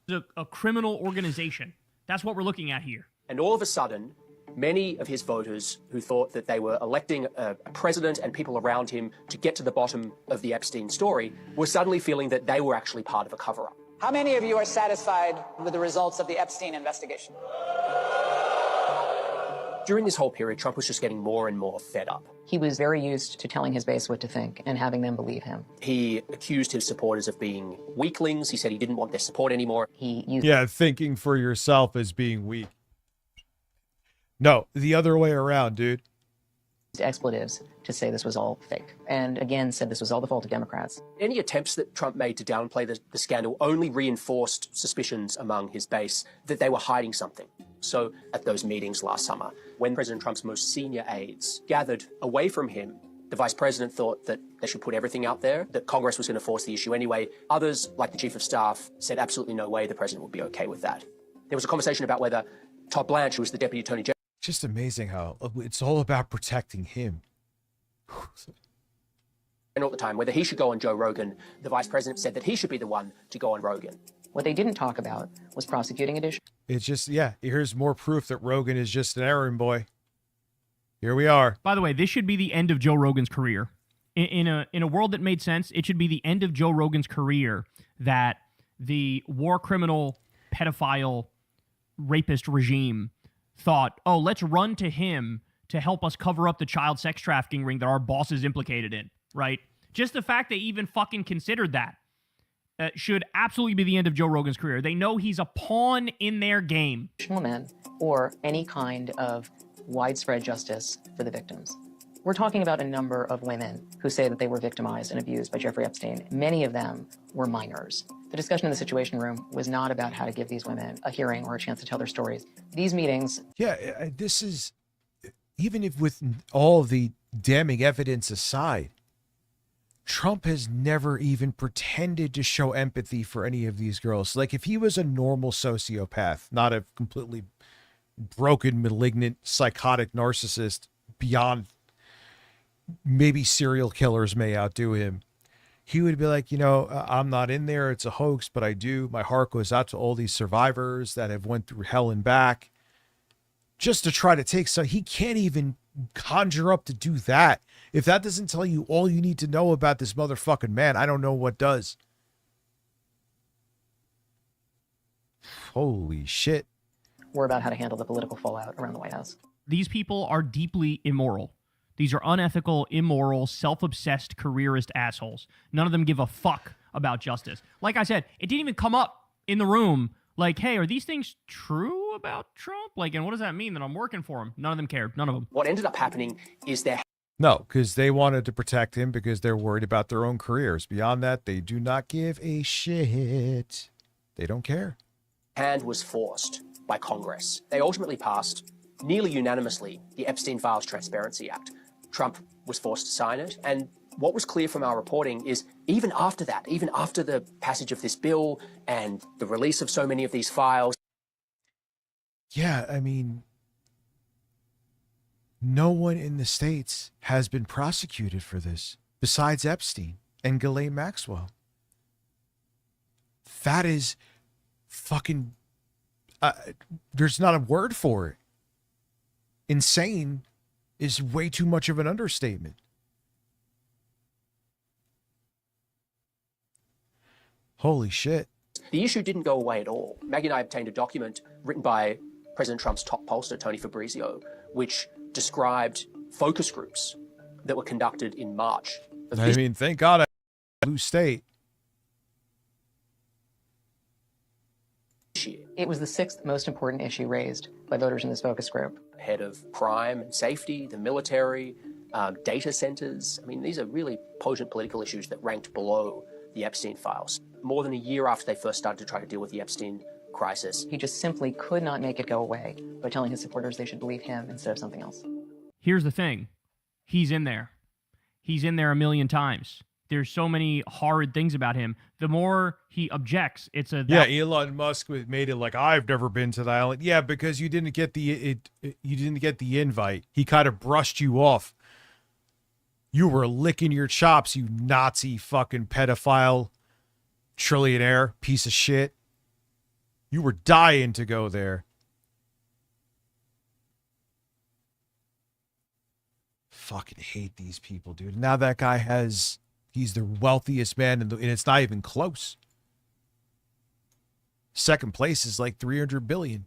A criminal organization. That's what we're looking at here. And all of a sudden, many of his voters who thought that they were electing a president and people around him to get to the bottom of the Epstein story were suddenly feeling that they were actually part of a cover-up. How many of you are satisfied with the results of the Epstein investigation? During this whole period, Trump was just getting more and more fed up. He was very used to telling his base what to think and having them believe him. He accused his supporters of being weaklings. He said he didn't want their support anymore. He used thinking for yourself as being weak. No, the other way around, dude. expletives to say this was all fake. And again, said this was all the fault of Democrats. Any attempts that Trump made to downplay the scandal only reinforced suspicions among his base that they were hiding something. So at those meetings last summer, when President Trump's most senior aides gathered away from him, the vice president thought that they should put everything out there, that Congress was going to force the issue anyway. Others, like the chief of staff, said absolutely no way the president would be okay with that. There was a conversation about whether Todd Blanche, who was the deputy attorney general, just amazing how it's all about protecting him. and at the time, whether he should go on Joe Rogan. The vice president said that he should be the one to go on Rogan. What they didn't talk about was prosecuting addition. It's just, here's more proof that Rogan is just an errand boy. Here we are. By the way, this should be the end of Joe Rogan's career. In a world that made sense, it should be the end of Joe Rogan's career that the war criminal, pedophile, rapist regime thought, oh, let's run to him to help us cover up the child sex trafficking ring that our boss is implicated in, right? Just the fact they even fucking considered that should absolutely be the end of Joe Rogan's career. They know he's a pawn in their game. Men or any kind of widespread justice for the victims. We're talking about a number of women who say that they were victimized and abused by Jeffrey Epstein. Many of them were minors. The discussion in the Situation Room was not about how to give these women a hearing or a chance to tell their stories. These meetings... Yeah, this is... Even if with all the damning evidence aside, Trump has never even pretended to show empathy for any of these girls. Like, if he was a normal sociopath, not a completely broken, malignant, psychotic narcissist beyond... maybe serial killers may outdo him, he would be like, I'm not in there. It's a hoax, but I do. My heart goes out to all these survivors that have went through hell and back, just to try to take some. He can't even conjure up to do that. If that doesn't tell you all you need to know about this motherfucking man, I don't know what does. Holy shit. Were about how to handle the political fallout around the White House. These people are deeply immoral. These are unethical, immoral, self-obsessed, careerist assholes. None of them give a fuck about justice. Like I said, it didn't even come up in the room like, hey, are these things true about Trump? Like, and what does that mean that I'm working for him? None of them cared. None of them. What ended up happening is there... No, because they wanted to protect him because they're worried about their own careers. Beyond that, they do not give a shit. They don't care. Hand was forced by Congress. They ultimately passed, nearly unanimously, the Epstein Files Transparency Act. Trump was forced to sign it. And what was clear from our reporting is even after that, even after the passage of this bill and the release of so many of these files. Yeah, I mean, no one in the States has been prosecuted for this besides Epstein and Ghislaine Maxwell. That is fucking, there's not a word for it. Insane is way too much of an understatement. Holy shit. The issue didn't go away at all. Maggie and I obtained a document written by President Trump's top pollster, Tony Fabrizio, which described focus groups that were conducted in March. Thank God I blue state. It was the sixth most important issue raised by voters in this focus group. Head of crime and safety, the military, data centers. I mean, these are really potent political issues that ranked below the Epstein files. More than a year after they first started to try to deal with the Epstein crisis. He just simply could not make it go away by telling his supporters they should believe him instead of something else. Here's the thing. He's in there. He's in there a million times. There's so many horrid things about him. The more he objects, it's a... Elon Musk made it like, I've never been to the island. Yeah, because you didn't get the invite. He kind of brushed you off. You were licking your chops, you Nazi fucking pedophile, trillionaire, piece of shit. You were dying to go there. Fucking hate these people, dude. Now that guy he's the wealthiest man and it's not even close. Second place is like 300 billion.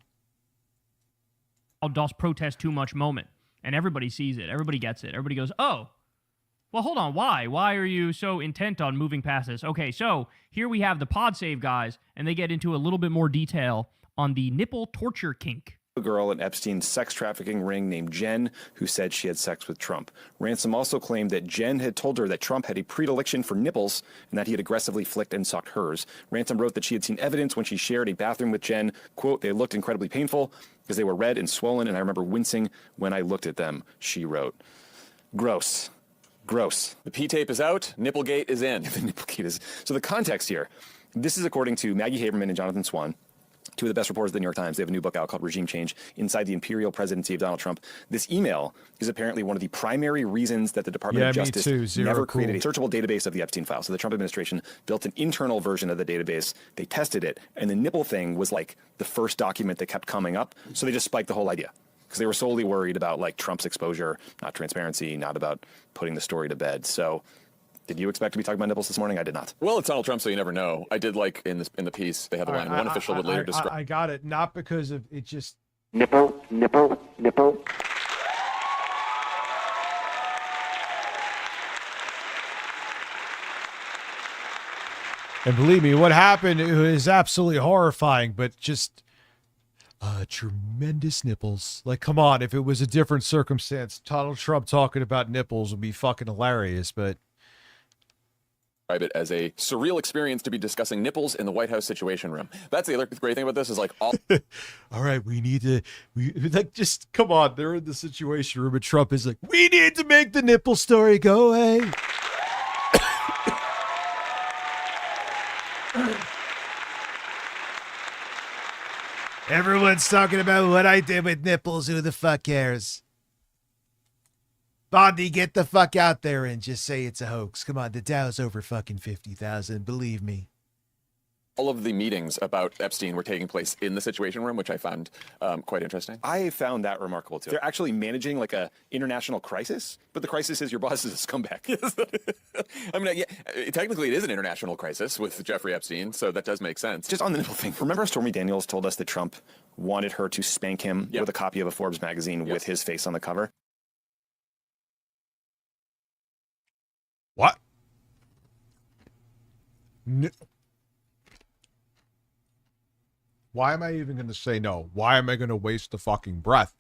Das protest too much moment. And everybody sees it. Everybody gets it. Everybody goes, oh, well, hold on. Why? Why are you so intent on moving past this? Okay, so here we have the pod save guys, and they get into a little bit more detail on the nipple torture kink. A girl in Epstein's sex trafficking ring named Jen who said she had sex with Trump. Ransom also claimed that Jen had told her that Trump had a predilection for nipples and that he had aggressively flicked and sucked hers. Ransom wrote that she had seen evidence when she shared a bathroom with Jen. Quote, they looked incredibly painful because they were red and swollen, and I remember wincing when I looked at them, she wrote. Gross. Gross. The P-tape is out. Nipplegate is in. The Nipplegate is... So the context here, this is according to Maggie Haberman and Jonathan Swan, two of the best reporters of the New York Times. They have a new book out called Regime Change Inside the Imperial Presidency of Donald Trump. This email is apparently one of the primary reasons that the Department of Justice never created a searchable database of the Epstein files. So the Trump administration built an internal version of the database. They tested it, and the nipple thing was like the first document that kept coming up. So they just spiked the whole idea because they were solely worried about like Trump's exposure, not transparency, not about putting the story to bed. So did you expect to be talking about nipples this morning? I did not. Well, it's Donald Trump, so you never know. I did like in the piece, they had the line, one official would later describe. I got it. Not because of it just... Nipple, nipple, nipple. And believe me, what happened is absolutely horrifying, but just tremendous nipples. Like, come on, if it was a different circumstance, Donald Trump talking about nipples would be fucking hilarious, but... It as a surreal experience to be discussing nipples in the White House Situation Room. That's the other great thing about this is like all right, just come on, they're in the Situation Room and Trump is like, we need to make the nipple story go away. Everyone's talking about what I did with nipples. Who the fuck cares? Bondi, get the fuck out there and just say it's a hoax. Come on, the Dow's over fucking 50,000. Believe me. all of the meetings about Epstein were taking place in the Situation Room, which I found quite interesting. I found that remarkable too. They're actually managing like a international crisis, but the crisis is your boss is a scumbag. I mean, yeah, technically it is an international crisis with Jeffrey Epstein, so that does make sense. Just on the nipple thing, remember Stormy Daniels told us that Trump wanted her to spank him with a copy of a Forbes magazine with his face on the cover? What? Why am I even going to say no? Why am I going to waste the fucking breath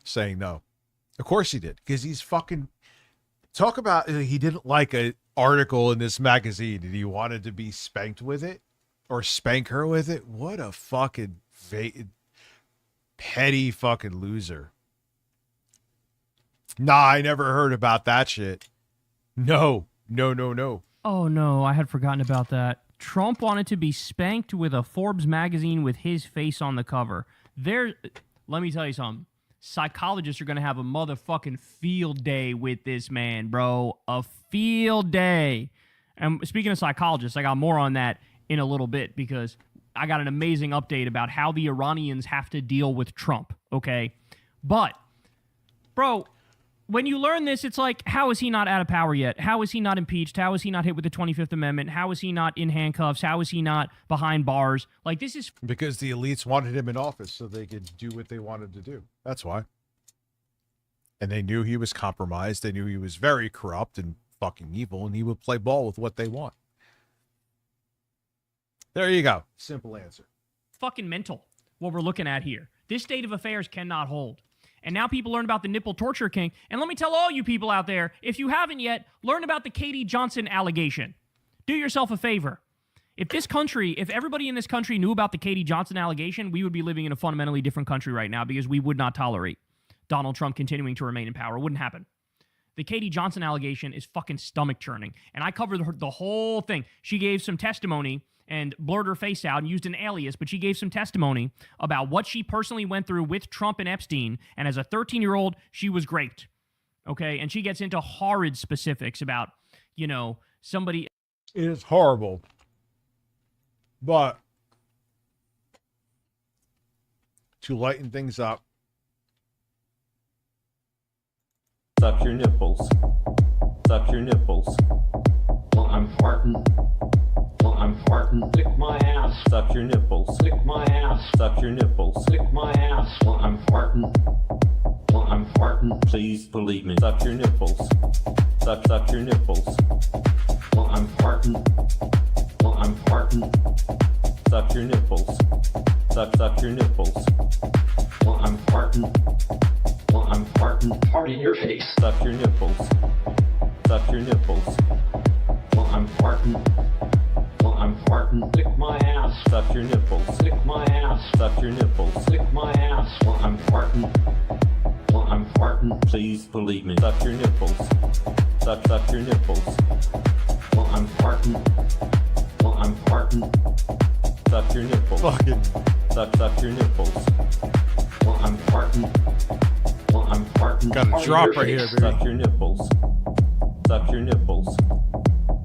saying no? Of course he did, because he's fucking... Talk about he didn't like an article in this magazine and he wanted to be spanked with it or spank her with it. What a fucking petty fucking loser. Nah, I never heard about that shit. No. Oh, no, I had forgotten about that. Trump wanted to be spanked with a Forbes magazine with his face on the cover. Let me tell you something. Psychologists are going to have a motherfucking field day with this man, bro. A field day. And speaking of psychologists, I got more on that in a little bit because I got an amazing update about how the Iranians have to deal with Trump, okay? But, bro... when you learn this, it's like, how is he not out of power yet? How is he not impeached? How is he not hit with the 25th Amendment? How is he not in handcuffs? How is he not behind bars? Like, this is... because the elites wanted him in office so they could do what they wanted to do. That's why. And they knew he was compromised. They knew he was very corrupt and fucking evil, and he would play ball with what they want. There you go. Simple answer. Fucking mental, what we're looking at here. This state of affairs cannot hold. And now people learn about the nipple torture king. And let me tell all you people out there, if you haven't yet, learn about the Katie Johnson allegation. Do yourself a favor. If everybody in this country knew about the Katie Johnson allegation, we would be living in a fundamentally different country right now because we would not tolerate Donald Trump continuing to remain in power. It wouldn't happen. The Katie Johnson allegation is fucking stomach churning. And I covered the whole thing. She gave some testimony and blurred her face out and used an alias, but she gave some testimony about what she personally went through with Trump and Epstein, and as a 13-year-old, she was raped, okay? And she gets into horrid specifics about, somebody... It is horrible But to lighten things up, Suck your nipples. Suck your nipples. Well, I'm farting. Well, I'm farting. Lick my ass. Suck your nipples. Lick my ass. Suck your nipples. Lick my ass. Well, I'm farting. Well, I'm farting. Please believe me. Suck your nipples. Suck your nipples. Well, I'm farting. Well, I'm farting. Suck your nipples. Suck your nipples. Well, I'm farting. Well, I'm farting. Fart in your face. Suck your nipples. Suck your nipples. Well, I'm farting. Well, I'm farting. Lick my ass. Suck your nipples. Lick my ass. Suck your nipples. Lick my ass. Well, I'm farting. Well, I'm farting. Please believe me. Suck your nipples. Suck your nipples. Well, I'm farting. Well, I'm farting. Suck your nipples. Fucking. Suck your nipples. Well, I'm farting. Well, I'm farting. Got a drop right here, baby. Suck your nipples. Suck your nipples.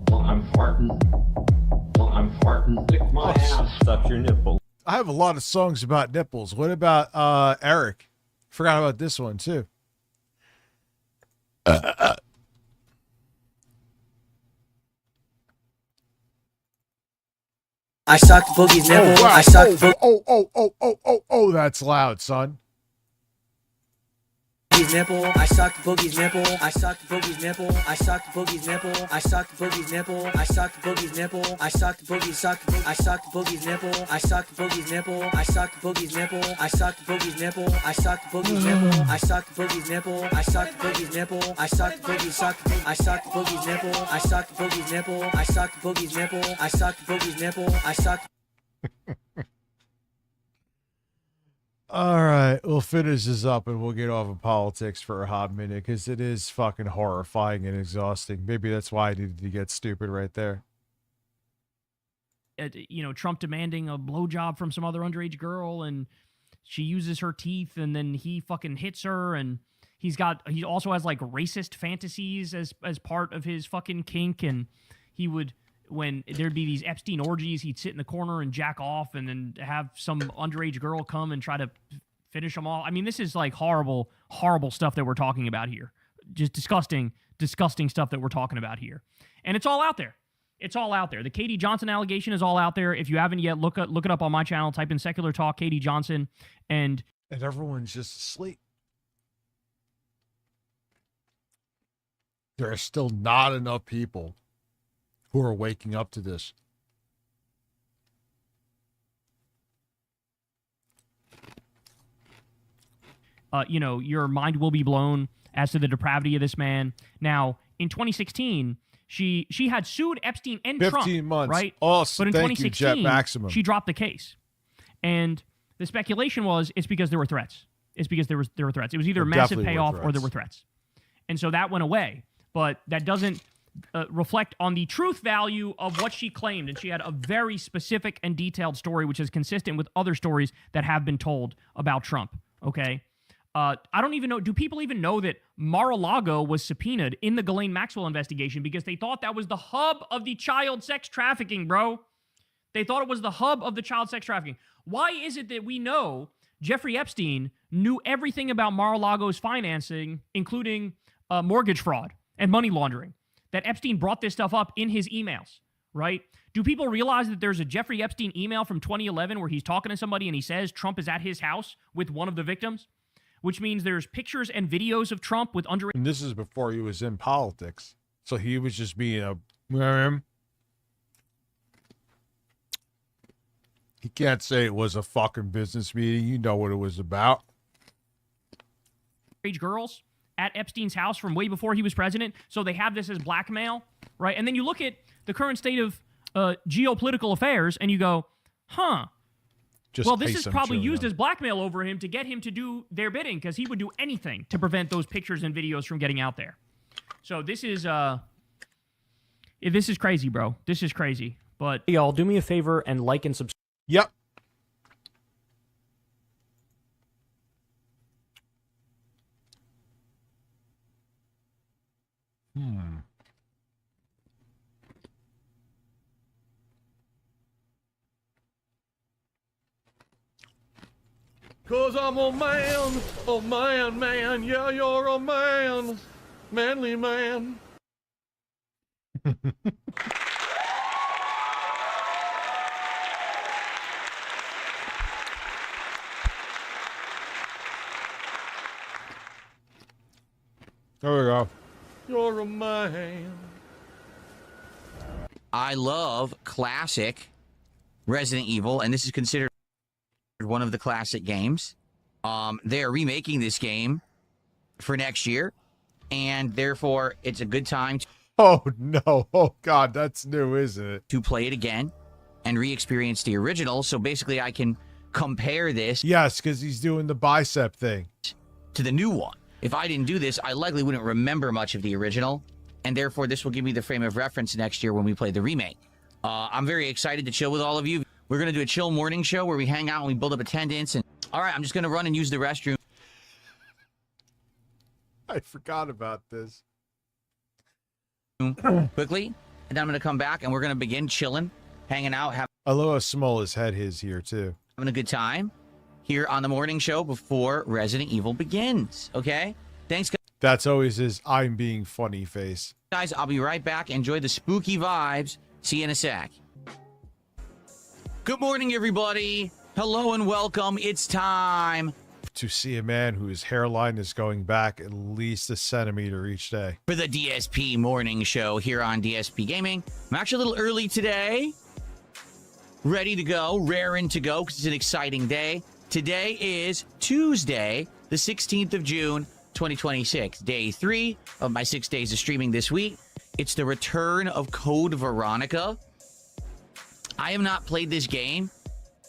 Well, I'm farting. Well, I'm farting. Lick my ass. Suck your nipples. I have a lot of songs about nipples. What about Eric? Forgot about this one too. I sucked Boogie's nipple. Oh, wow. I sucked Oh, that's loud, son. Boogie's nipple. I sucked Boogie's nipple. I sucked Boogie's nipple. I sucked Boogie's nipple. I sucked Boogie's nipple. I sucked Boogie's nipple. I sucked Boogie's sucked. I sucked Boogie's nipple. I sucked Boogie's nipple. I sucked Boogie's nipple. I sucked Boogie's nipple. I sucked Boogie's nipple. I sucked Boogie's nipple. I sucked Boogie's nipple. I sucked Boogie's sucked. I sucked Boogie's nipple. I sucked Boogie's nipple. I sucked Boogie's nipple. I sucked Boogie's nipple. I sucked. All right, we'll finish this up and we'll get off of politics for a hot minute because it is fucking horrifying and exhausting. Maybe that's why I needed to get stupid right there. Trump demanding a blowjob from some other underage girl, and she uses her teeth, and then he fucking hits her, and he also has like racist fantasies as part of his fucking kink, and he would. When there'd be these Epstein orgies, he'd sit in the corner and jack off and then have some underage girl come and try to finish them all. I mean, this is like horrible, horrible stuff that we're talking about here. Just disgusting, disgusting stuff that we're talking about here. And it's all out there. It's all out there. The Katie Johnson allegation is all out there. If you haven't yet, look it up on my channel. Type in Secular Talk, Katie Johnson, and everyone's just asleep. There are still not enough people who are waking up to this. Your mind will be blown as to the depravity of this man. Now, in 2016, she had sued Epstein and 15 Trump, months. right? Awesome. But in Thank you, Jet 2016, Maximum. she dropped the case. And the speculation was it's because there were threats. It's because there were threats. It was either There massive definitely were payoff or threats. there were threats. And so that went away. But that doesn't reflect on the truth value of what she claimed. And she had a very specific and detailed story, which is consistent with other stories that have been told about Trump. Okay? I don't even know. Do people even know that Mar-a-Lago was subpoenaed in the Ghislaine Maxwell investigation because they thought that was the hub of the child sex trafficking, bro? They thought it was the hub of the child sex trafficking. Why is it that we know Jeffrey Epstein knew everything about Mar-a-Lago's financing, including mortgage fraud and money laundering? That Epstein brought this stuff up in his emails, right? Do people realize that there's a Jeffrey Epstein email from 2011 where he's talking to somebody and he says Trump is at his house with one of the victims? Which means there's pictures and videos of Trump with underage. And this is before he was in politics. So he was just being a... He can't say it was a fucking business meeting. You know what it was about. Girls at Epstein's house from way before he was president. So they have this as blackmail, right? And then you look at the current state of geopolitical affairs and you go, huh. Just well, this pay is some probably children. used as blackmail over him to get him to do their bidding because he would do anything to prevent those pictures and videos from getting out there. So this is crazy, bro. This is crazy. But y'all, do me a favor and like and subscribe. Yep. 'Cause I'm a man, yeah, you're a man, manly man. There we go. You're a man. I love classic Resident Evil, and this is considered one of the classic games. They're remaking this game for next year, and therefore it's a good time Oh, no. Oh, God, that's new, isn't it? to play it again and re-experience the original. So basically I can compare this Yes, because he's doing the bicep thing. to the new one. If I didn't do this, I likely wouldn't remember much of the original, and therefore this will give me the frame of reference next year when we play the remake. I'm very excited to chill with all of you. We're going to do a chill morning show where we hang out and we build up attendance. And all right, I'm just going to run and use the restroom. I forgot about this. Quickly, and then I'm going to come back and we're going to begin chilling, hanging out, I love how small his head is here, too. having a good time here on the morning show before Resident Evil begins. Okay? Thanks, That's always his I'm being funny face. guys. I'll be right back. Enjoy the spooky vibes. See you in a sec. Good morning, everybody. Hello and welcome. It's time To see a man whose hairline is going back at least a centimeter each day. for the DSP morning show here on DSP Gaming. I'm actually a little early today. Ready to go, raring to go, because it's an exciting day. Today is Tuesday, the 16th of June, 2026. Day 3 of my 6 days of streaming this week. It's the return of Code Veronica. I have not played this game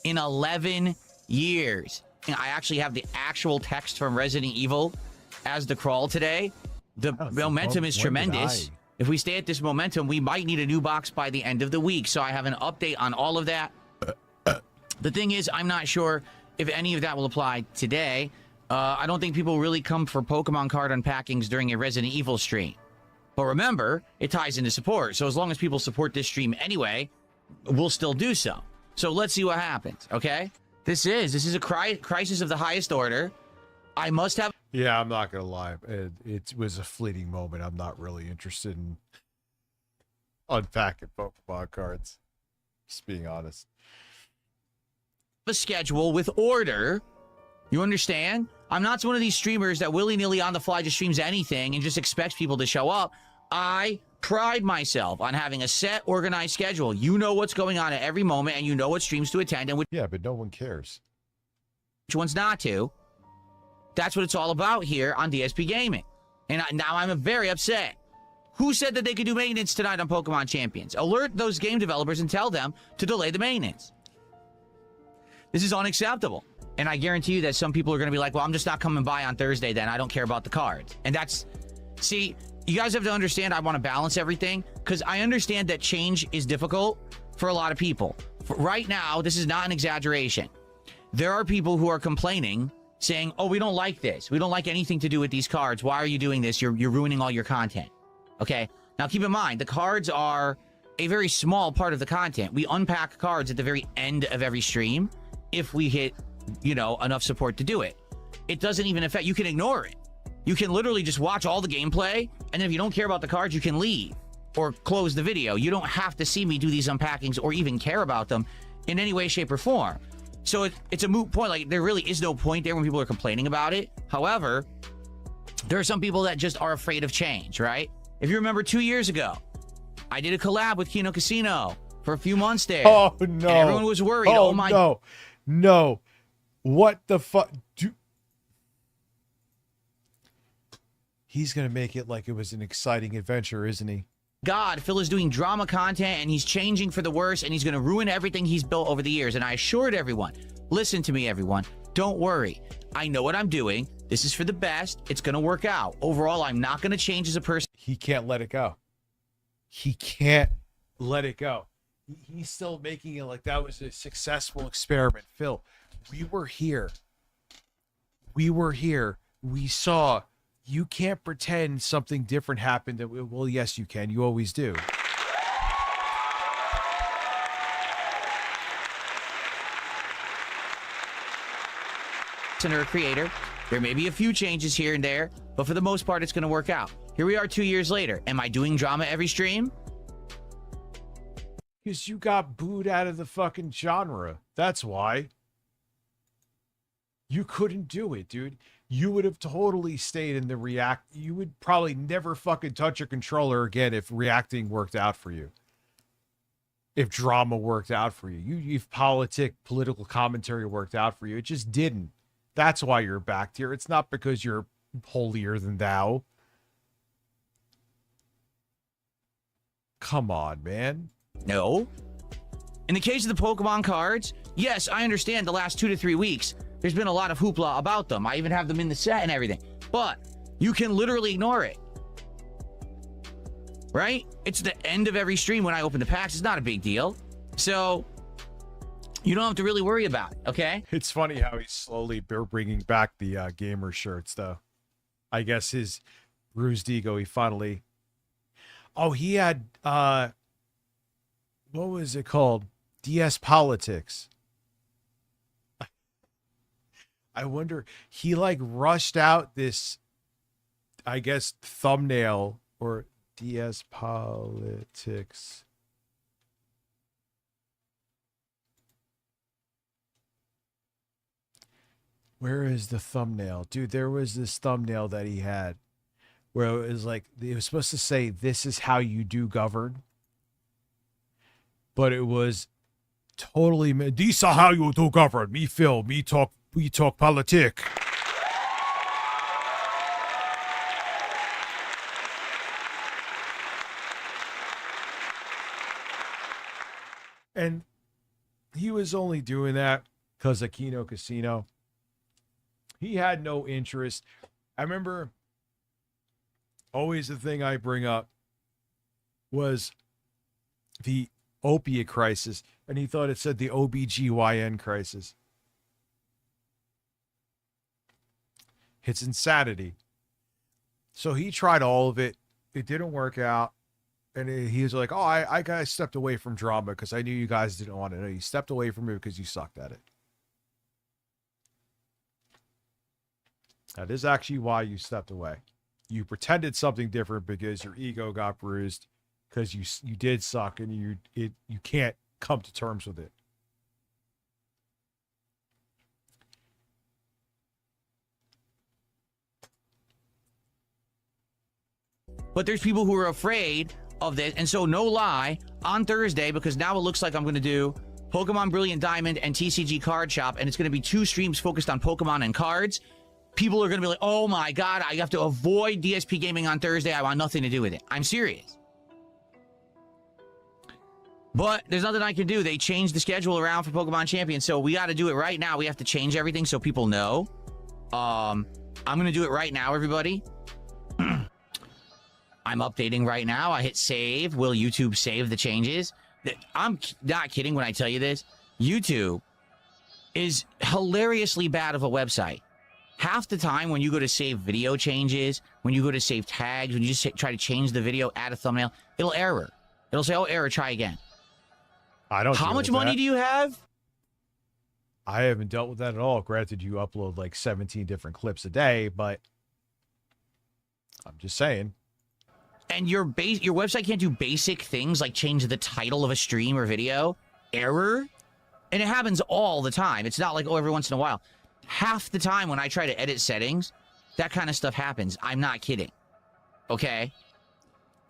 in 11 years. I actually have the actual text from Resident Evil as the crawl today. The momentum is tremendous. If we stay at this momentum, we might need a new box by the end of the week. So I have an update on all of that. The thing is, I'm not sure if any of that will apply today. I don't think people really come for Pokemon card unpackings during a Resident Evil stream. But remember, it ties into support. So as long as people support this stream anyway, we'll still do so. So let's see what happens, okay? This is a crisis of the highest order. I must have... Yeah, I'm not going to lie. It was a fleeting moment. I'm not really interested in unpacking Pokemon cards. Just being honest. a schedule with order. You understand? I'm not one of these streamers that willy-nilly on the fly just streams anything and just expects people to show up. I pride myself on having a set, organized schedule. You know what's going on at every moment, and you know what streams to attend and which but no one cares. Which ones not to. That's what it's all about here on DSP Gaming. And now I'm very upset. Who said that they could do maintenance tonight on Pokemon Champions? Alert those game developers and tell them to delay the maintenance. This is unacceptable. And I guarantee you that some people are going to be like, well, I'm just not coming by on Thursday then. I don't care about the cards. And that's... See, you guys have to understand I want to balance everything because I understand that change is difficult for a lot of people. Right now, this is not an exaggeration. There are people who are complaining, saying, oh, we don't like this. We don't like anything to do with these cards. Why are you doing this? You're ruining all your content. Okay? Now, keep in mind, the cards are a very small part of the content. We unpack cards at the very end of every stream if we hit, you know, enough support to do it. It doesn't even affect... You can ignore it. You can literally just watch all the gameplay, and then if you don't care about the cards, you can leave or close the video. You don't have to see me do these unpackings or even care about them in any way, shape, or form. So it's a moot point. Like, there really is no point there when people are complaining about it. However, there are some people that just are afraid of change, right? If you remember 2 years ago, I did a collab with Kino Casino for a few months there. Oh, no. And everyone was worried. Oh my... No. What the fuck? He's going to make it like it was an exciting adventure, isn't he? God, Phil is doing drama content and he's changing for the worse and he's going to ruin everything he's built over the years. And I assured everyone, listen to me, everyone. Don't worry. I know what I'm doing. This is for the best. It's going to work out. Overall, I'm not going to change as a person. He can't let it go. He can't let it go. He's still making it like that was a successful experiment. Phil, we were here. We saw. You can't pretend something different happened. Well, yes, you can. You always do. or a creator. There may be a few changes here and there, but for the most part, it's going to work out. Here we are 2 years later. Am I doing drama every stream? Because you got booed out of the fucking genre. That's why. You couldn't do it, dude. You would have totally stayed in the react. You would probably never fucking touch your controller again if reacting worked out for you. If drama worked out for you. If political commentary worked out for you. It just didn't. That's why you're back here. It's not because you're holier than thou. Come on, man. No. In the case of the Pokemon cards, yes, I understand the last 2 to 3 weeks, there's been a lot of hoopla about them. I even have them in the set and everything. But you can literally ignore it. Right? It's the end of every stream when I open the packs. It's not a big deal. So you don't have to really worry about it, okay? It's funny how he's slowly bringing back the gamer shirts, though. I guess his bruised ego, he finally... Oh, he had... what was it called? DS Politics. I wonder... He, like, rushed out this, I guess, thumbnail or DS Politics... Where is the thumbnail? Dude, there was this thumbnail that he had where it was like, it was supposed to say, this is how you do govern. But it was totally, this is how you do govern. Me Phil, we talk politic. And he was only doing that because of Kino Casino. He had no interest. I remember always the thing I bring up was the opiate crisis, and he thought it said the OBGYN crisis. It's insanity. So he tried all of it. It didn't work out. And he was like, oh, I stepped away from drama because I knew you guys didn't want it. No, you stepped away from it because you sucked at it. That is actually why you stepped away. You pretended something different because your ego got bruised because you did suck and you can't come to terms with it. But there's people who are afraid of this, and so no lie, on Thursday, because now it looks like I'm going to do Pokemon Brilliant Diamond and TCG Card Shop, and it's going to be 2 streams focused on Pokemon and cards. People are going to be like, oh my God, I have to avoid DSP gaming on Thursday. I want nothing to do with it. I'm serious. But there's nothing I can do. They changed the schedule around for Pokemon Champions, so we got to do it right now. We have to change everything so people know. I'm going to do it right now, everybody. I'm updating right now. I hit save. Will YouTube save the changes? I'm not kidding when I tell you this. YouTube is hilariously bad of a website. Half the time when you go to save video changes, when you go to save tags, when you just try to change the video, add a thumbnail, it'll error. It'll say, oh, error, try again. I don't. How much money do you have? I haven't dealt with that at all. Granted, you upload like 17 different clips a day, but I'm just saying. And your website can't do basic things like change the title of a stream or video. Error. And it happens all the time. It's not like, oh, every once in a while. Half the time when I try to edit settings, that kind of stuff happens. I'm not kidding. Okay?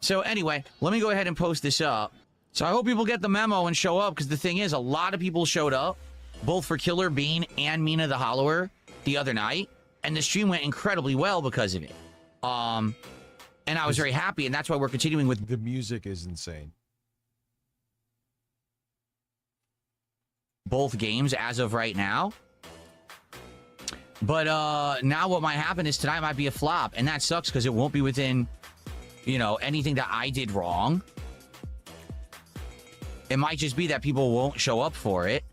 So anyway, let me go ahead and post this up. So I hope people get the memo and show up, because the thing is, a lot of people showed up, both for Killer Bean and Mina the Hollower the other night, and the stream went incredibly well because of it. And I was very happy, and that's why we're continuing with... The music is insane. Both games as of right now. But now what might happen is tonight might be a flop, and that sucks because it won't be within, you know, anything that I did wrong. It might just be that people won't show up for it,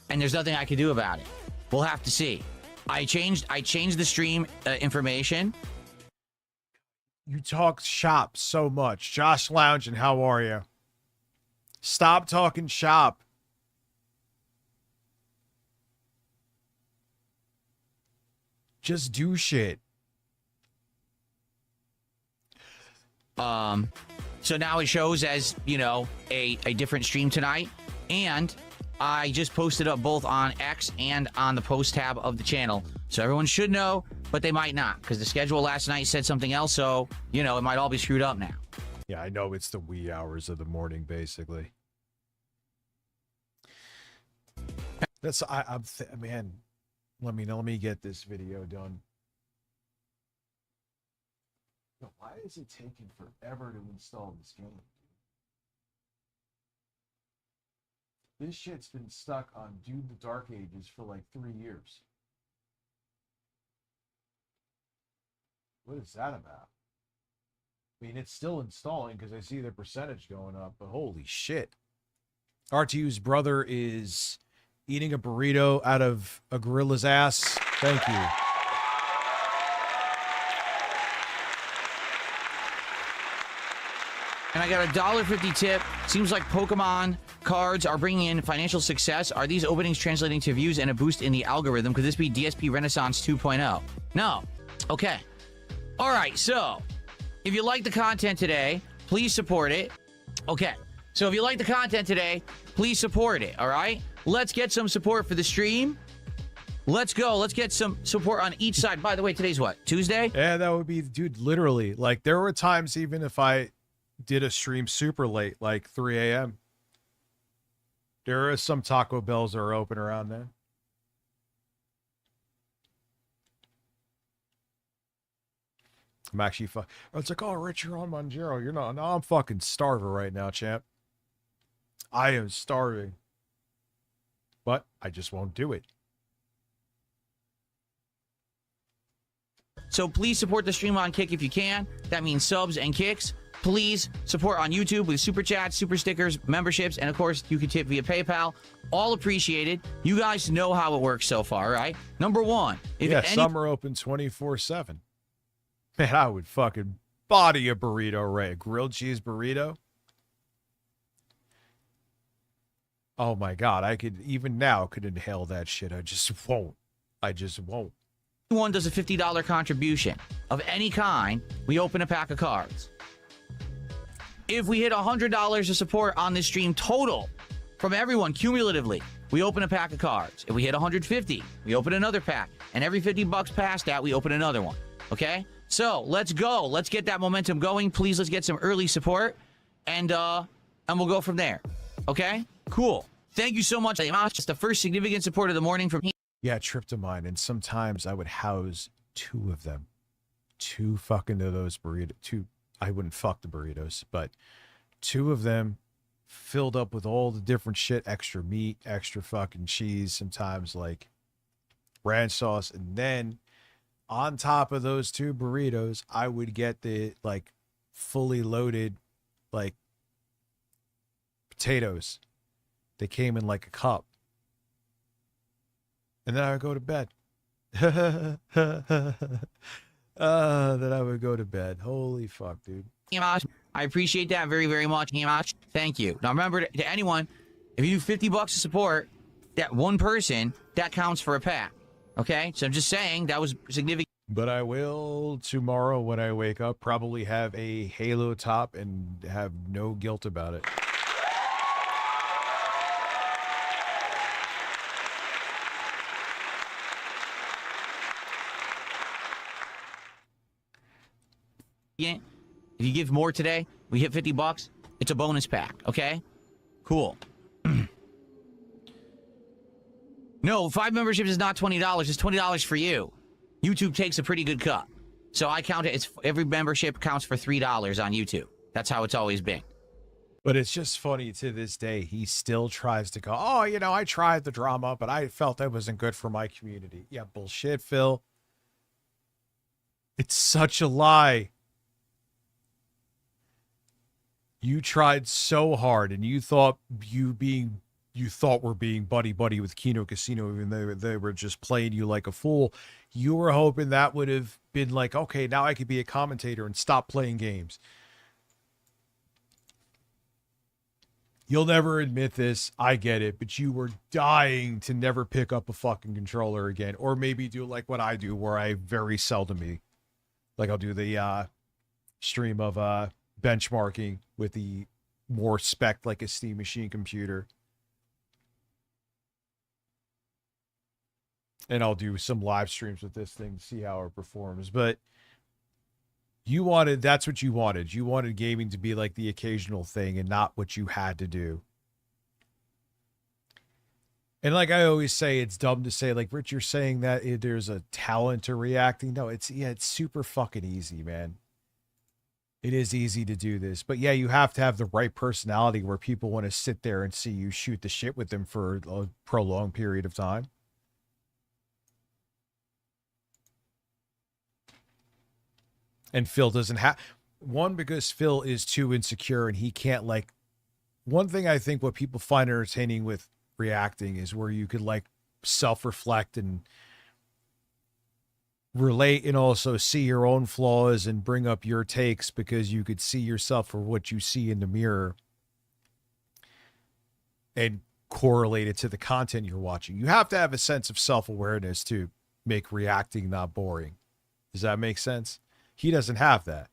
and there's nothing I can do about it. We'll have to see. I changed the stream information. You talk shop so much. Josh Lounge, and how are you? Stop talking shop. Just do shit. So now it shows as, you know, a different stream tonight. And I just posted up both on X and on the post tab of the channel. So everyone should know, but they might not, because the schedule last night said something else. So, you know, it might all be screwed up now. Yeah, I know it's the wee hours of the morning, basically. That's man. Let me get this video done. Yo, why is it taking forever to install this game? This shit's been stuck on Dune the Dark Ages for like 3 years. What is that about? I mean, it's still installing because I see the percentage going up, but holy shit. R2's brother is eating a burrito out of a gorilla's ass. Thank you. And I got a $1.50 tip. Seems like Pokemon cards are bringing in financial success. Are these openings translating to views and a boost in the algorithm? Could this be DSP Renaissance 2.0? No. Okay. All right, so if you like the content today, please support it. Okay, so if you like the content today, please support it, all right? Let's get some support for the stream. Let's go. Let's get some support on each side. By the way, today's what? Tuesday? Yeah, that would be, dude, literally. Like, there were times even if I did a stream super late, like 3 a.m., there are some Taco Bells that are open around then. I'm actually it's like, oh, Rich, you're on Manjaro. You're not. No, I'm fucking starving right now, champ. I am starving. But I just won't do it. So please support the stream on Kick if you can. That means subs and kicks. Please support on YouTube with super chats, super stickers, memberships, and of course, you can tip via PayPal. All appreciated. You guys know how it works so far, right? Number one. Some are open 24/7. Man, I would fucking body a burrito, right? A grilled cheese burrito. Oh my God, I could, even now, could inhale that shit. I just won't. I just won't. Anyone does a $50 contribution of any kind, we open a pack of cards. If we hit $100 of support on this stream total from everyone cumulatively, we open a pack of cards. If we hit 150, we open another pack. And every $50 past that, we open another one. Okay? So let's go. Let's get that momentum going. Please, let's get some early support. And we'll go from there. Okay? Cool. Thank you so much. It's the first significant support of the morning from here. Yeah, tryptamine. And sometimes I would house 2 of them. 2 fucking of those burritos. 2. I wouldn't fuck the burritos, but 2 of them filled up with all the different shit, extra meat, extra fucking cheese, sometimes like ranch sauce. And then on top of those 2 burritos, I would get the like fully loaded like potatoes. They came in like a cup. And then I would go to bed. Then I would go to bed. Holy fuck, dude. I appreciate that very, very much. Thank you. Now remember, to anyone, if you do $50 to support that one person, that counts for a pack. Okay? So I'm just saying that was significant. But I will tomorrow when I wake up probably have a Halo top and have no guilt about it. If you give more today, we hit $50. It's a bonus pack. Okay? Cool. No, 5 memberships is not $20. It's $20 for you. YouTube takes a pretty good cut. So I count it. It's every membership counts for $3 on YouTube. That's how it's always been. But it's just funny to this day. He still tries to go, oh, you know, I tried the drama, but I felt that wasn't good for my community. Yeah, bullshit, Phil. It's such a lie. You tried so hard, and you thought were being buddy-buddy with Kino Casino, even though they were just playing you like a fool. You were hoping that would have been like, okay, now I could be a commentator and stop playing games. You'll never admit this. I get it, but you were dying to never pick up a fucking controller again, or maybe do like what I do, where I very seldomly, like I'll do the stream of benchmarking with the more spec like a Steam Machine computer, and I'll do some live streams with this thing to see how it performs. But that's what you wanted. You wanted gaming to be like the occasional thing and not what you had to do. And like I always say, it's dumb to say, like, Rich, you're saying that there's a talent to reacting. No, it's super fucking easy, man. It is easy to do this. But yeah, you have to have the right personality where people want to sit there and see you shoot the shit with them for a prolonged period of time. And Phil doesn't have one, because Phil is too insecure and he can't, like, one thing I think what people find entertaining with reacting is where you could like self-reflect and relate and also see your own flaws and bring up your takes, because you could see yourself for what you see in the mirror and correlate it to the content you're watching. You have to have a sense of self-awareness to make reacting not boring. Does that make sense? He doesn't have that.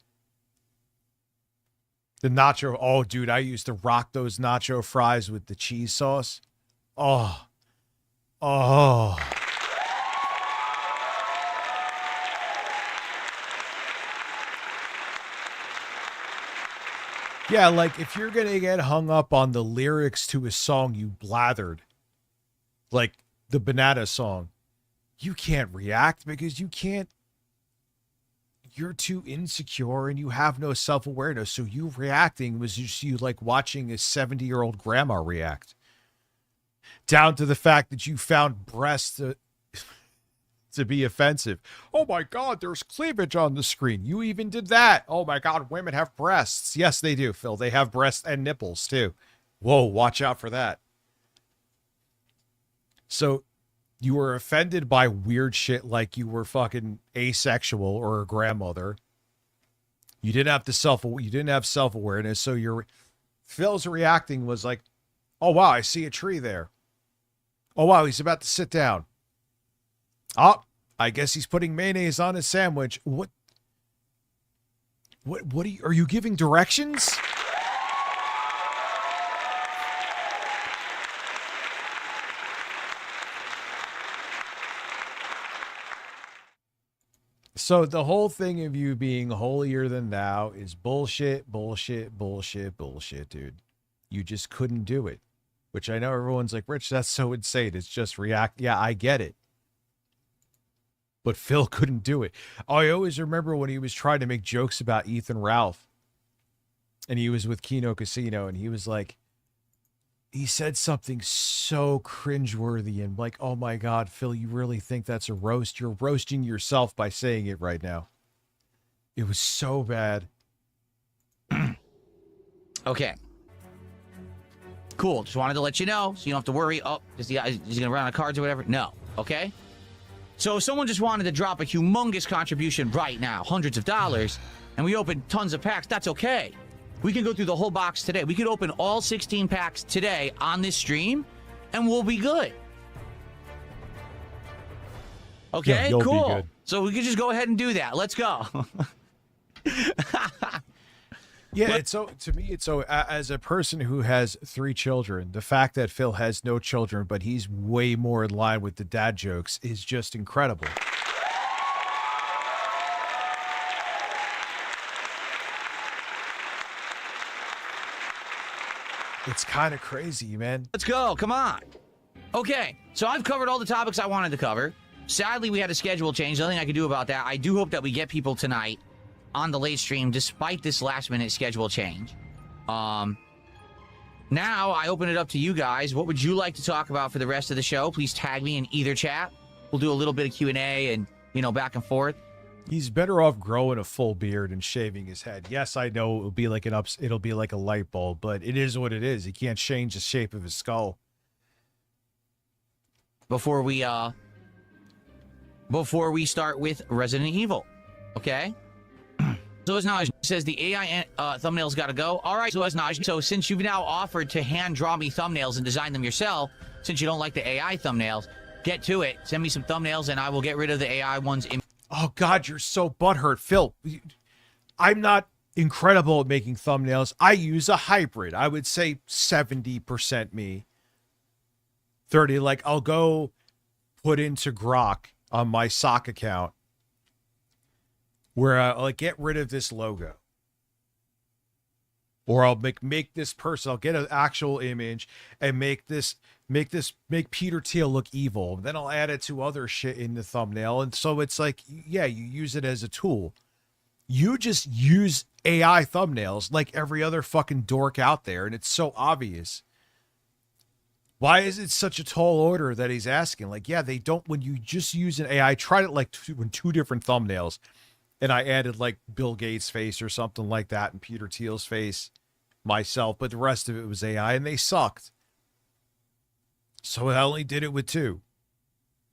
The nacho, oh, dude, I used to rock those nacho fries with the cheese sauce. Oh. Yeah, like if you're going to get hung up on the lyrics to a song you blathered, like the Banana song, you can't react because you're too insecure and you have no self-awareness. So you reacting was just you like watching a 70-year-old grandma react. Down to the fact that you found breasts to be offensive. Oh my God, there's cleavage on the screen. You even did that. Oh my God, women have breasts. Yes, they do, Phil. They have breasts and nipples too. Whoa, watch out for that. So you were offended by weird shit like you were fucking asexual or a grandmother. You didn't have self-awareness. So Phil's reacting was like, oh wow, I see a tree there. Oh wow, he's about to sit down. Oh, I guess he's putting mayonnaise on his sandwich. What are you giving directions? So the whole thing of you being holier than thou is bullshit, dude. You just couldn't do it. Which I know everyone's like, Rich, that's so insane. It's just react. Yeah, I get it. But Phil couldn't do it. I always remember when he was trying to make jokes about Ethan Ralph. And he was with Kino Casino. And he was like, he said something so cringeworthy. And like, oh my God, Phil, you really think that's a roast? You're roasting yourself by saying it right now. It was so bad. Okay. Cool. Just wanted to let you know so you don't have to worry. Oh, is he's going to run out of cards or whatever? No. Okay? So if someone just wanted to drop a humongous contribution right now, hundreds of dollars, and we open tons of packs, that's okay. We can go through the whole box today. We could open all 16 packs today on this stream, and we'll be good. Okay, yeah, cool. Be good. So we could just go ahead and do that. Let's go. Yeah, it's so, to me, it's so, as a person who has 3 children, the fact that Phil has no children, but he's way more in line with the dad jokes is just incredible. It's kind of crazy, man. Let's go. Come on. Okay, so I've covered all the topics I wanted to cover. Sadly, we had a schedule change. Nothing I could do about that. I do hope that we get people tonight on the late stream despite this last-minute schedule change. Now I open it up to you guys. What would you like to talk about for the rest of the show? Please tag me in either chat. We'll do a little bit of Q&A and, back and forth. He's better off growing a full beard and shaving his head. Yes, I know it'll be like it'll be like a light bulb, but it is what it is. He can't change the shape of his skull. Before we start with Resident Evil, okay? Zoznaj says the AI thumbnails got to go. All right, Zoznaj. So since you've now offered to hand draw me thumbnails and design them yourself, since you don't like the AI thumbnails, get to it. Send me some thumbnails and I will get rid of the AI ones. Oh, God, you're so butthurt. Phil, I'm not incredible at making thumbnails. I use a hybrid. I would say 70% me. 30, like I'll go put into Grok on my sock account where I'll like get rid of this logo. Or I'll make this person, I'll get an actual image and make Peter Thiel look evil. Then I'll add it to other shit in the thumbnail. And so it's like, yeah, you use it as a tool. You just use AI thumbnails like every other fucking dork out there. And it's so obvious. Why is it such a tall order that he's asking? Like, yeah, they don't, when you just use an AI, I tried it like two different thumbnails. And I added like Bill Gates' face or something like that and Peter Thiel's face myself. But the rest of it was AI and they sucked. So I only did it with 2.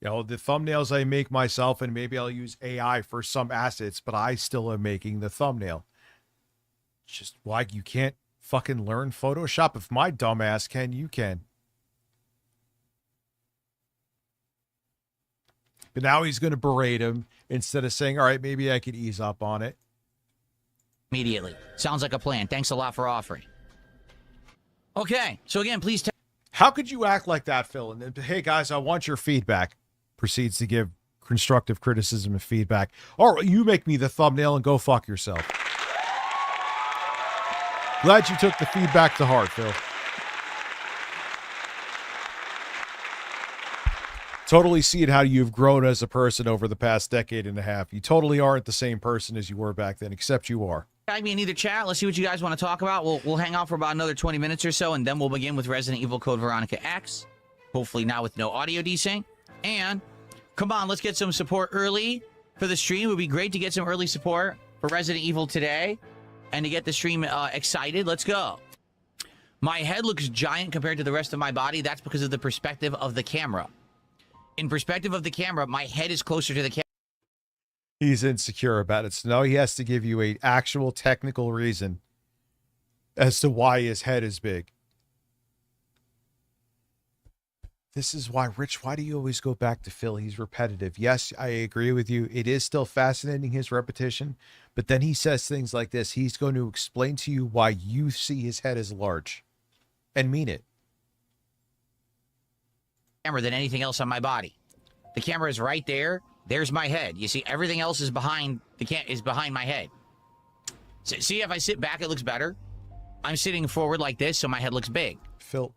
You know, the thumbnails I make myself and maybe I'll use AI for some assets, but I still am making the thumbnail. It's just why you can't fucking learn Photoshop. If my dumbass can, you can. But now he's going to berate him instead of saying, all right, maybe I could ease up on it. Immediately. Sounds like a plan. Thanks a lot for offering. Okay. So again, please tell. How could you act like that, Phil? And then, hey, guys, I want your feedback. Proceeds to give constructive criticism and feedback. All right, you make me the thumbnail and go fuck yourself. Glad you took the feedback to heart, Phil. Totally seeing how you've grown as a person over the past decade and a half. You totally aren't the same person as you were back then, except you are. Tag me in either chat. Let's see what you guys want to talk about. We'll hang out for about another 20 minutes or so, and then we'll begin with Resident Evil Code Veronica X. Hopefully now with no audio desync. And come on, let's get some support early for the stream. It would be great to get some early support for Resident Evil today and to get the stream excited. Let's go. My head looks giant compared to the rest of my body. That's because of the perspective of the camera. In perspective of the camera, my head is closer to the camera. He's insecure about it. So now he has to give you an actual technical reason as to why his head is big. This is why, Rich, why do you always go back to Phil? He's repetitive. Yes, I agree with you. It is still fascinating, his repetition. But then he says things like this. He's going to explain to you why you see his head as large and mean it. Camera than anything else on my body. The camera is right there. There's my head. You see, everything else is behind behind my head. So, see, if I sit back, it looks better. I'm sitting forward like this, so my head looks big. Phil,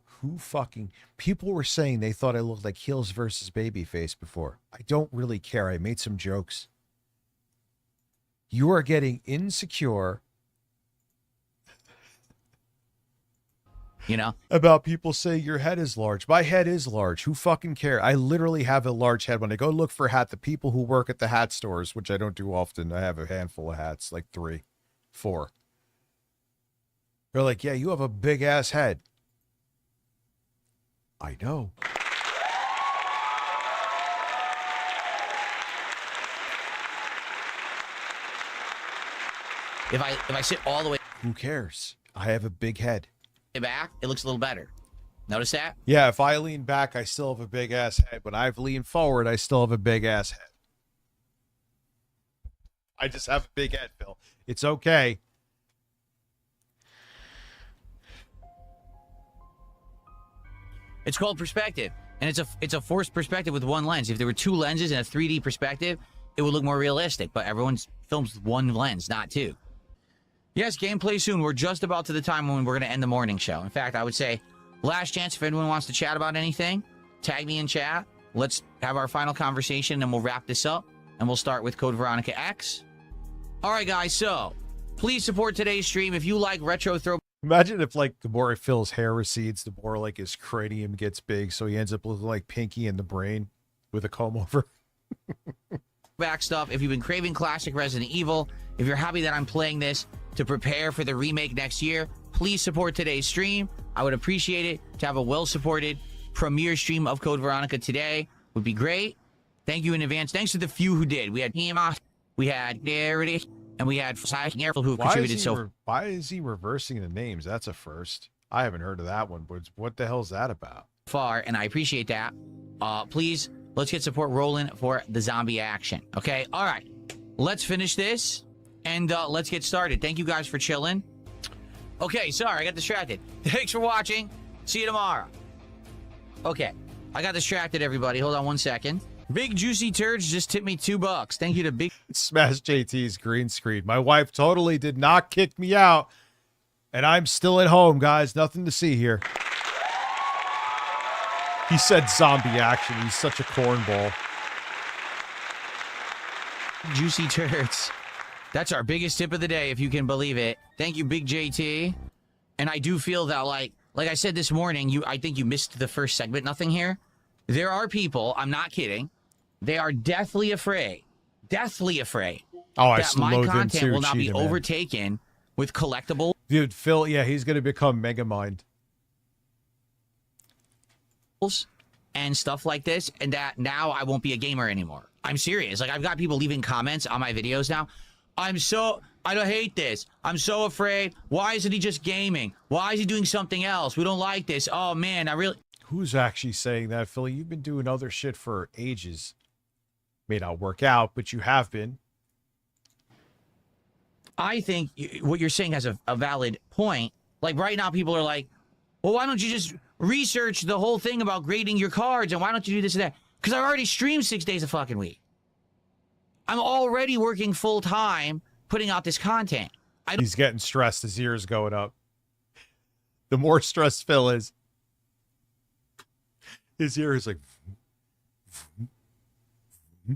people were saying they thought I looked like Heels versus Babyface before. I don't really care. I made some jokes. You are getting insecure. You know? About people saying your head is large. My head is large. Who fucking care? I literally have a large head. When I go look for a hat, the people who work at the hat stores, which I don't do often, I have a handful of hats, like 3, 4. They're like, yeah, you have a big ass head. I know. If I sit all the way. Who cares? I have a big head. Back, it looks a little better. Notice that? Yeah, if I lean back, I still have a big ass head. When I've leaned forward, I still have a big ass head. I just have a big head, Phil. It's okay. It's called perspective, and it's a forced perspective with one lens. If there were 2 lenses and a 3D perspective, it would look more realistic. But everyone's films with 1 lens, not 2. Yes, gameplay soon. We're just about to the time when we're going to end the morning show. In fact, I would say last chance if anyone wants to chat about anything, tag me in chat. Let's have our final conversation and we'll wrap this up. And we'll start with Code Veronica X. All right, guys. So please support today's stream. If you like retro throw. Imagine if like the more Phil's hair recedes, the more like his cranium gets big. So he ends up looking like Pinky in the Brain with a comb over. Back stuff. If you've been craving classic Resident Evil, if you're happy that I'm playing this to prepare for the remake next year, please support today's stream. I would appreciate it to have a well-supported premiere stream of Code Veronica today. Would be great. Thank you in advance. Thanks to the few who did. We had Hema, we had Darity, And we had Psychic Airfield who contributed so Why is he reversing the names? That's a first. I haven't heard of that one, but what the hell's that about? far, and I appreciate that. Please, let's get support rolling for the zombie action. Okay? All right. Let's finish this, and let's get started. Thank you guys for chilling. Okay, sorry, I got distracted. Thanks for watching. See you tomorrow. Okay, I got distracted, everybody. Hold on one second. Big Juicy Turds just tipped me $2. Thank you to Big... Smash JT's green screen. My wife totally did not kick me out, and I'm still at home, guys. Nothing to see here. He said zombie action. He's such a cornball. Juicy Turds. That's our biggest tip of the day, if you can believe it. Thank you, Big JT. And I do feel that, like I said this morning, I think you missed the first segment. Nothing here. There are people, I'm not kidding, they are deathly afraid that my content will not be overtaken with collectibles. Dude, Phil, yeah, he's going to become Megamind. And stuff like this, and that now I won't be a gamer anymore. I'm serious. Like, I've got people leaving comments on my videos now. I don't hate this. I'm so afraid. Why isn't he just gaming? Why is he doing something else? We don't like this. Oh, man, I really... Who's actually saying that, Philly? You've been doing other shit for ages. May not work out, but you have been. I think what you're saying has a valid point. Like, right now, people are like, well, why don't you just research the whole thing about grading your cards, and why don't you do this and that? Because I already stream 6 days a fucking week. I'm already working full-time putting out this content. He's getting stressed. His ears going up. The more stressed Phil is, his ear is like... I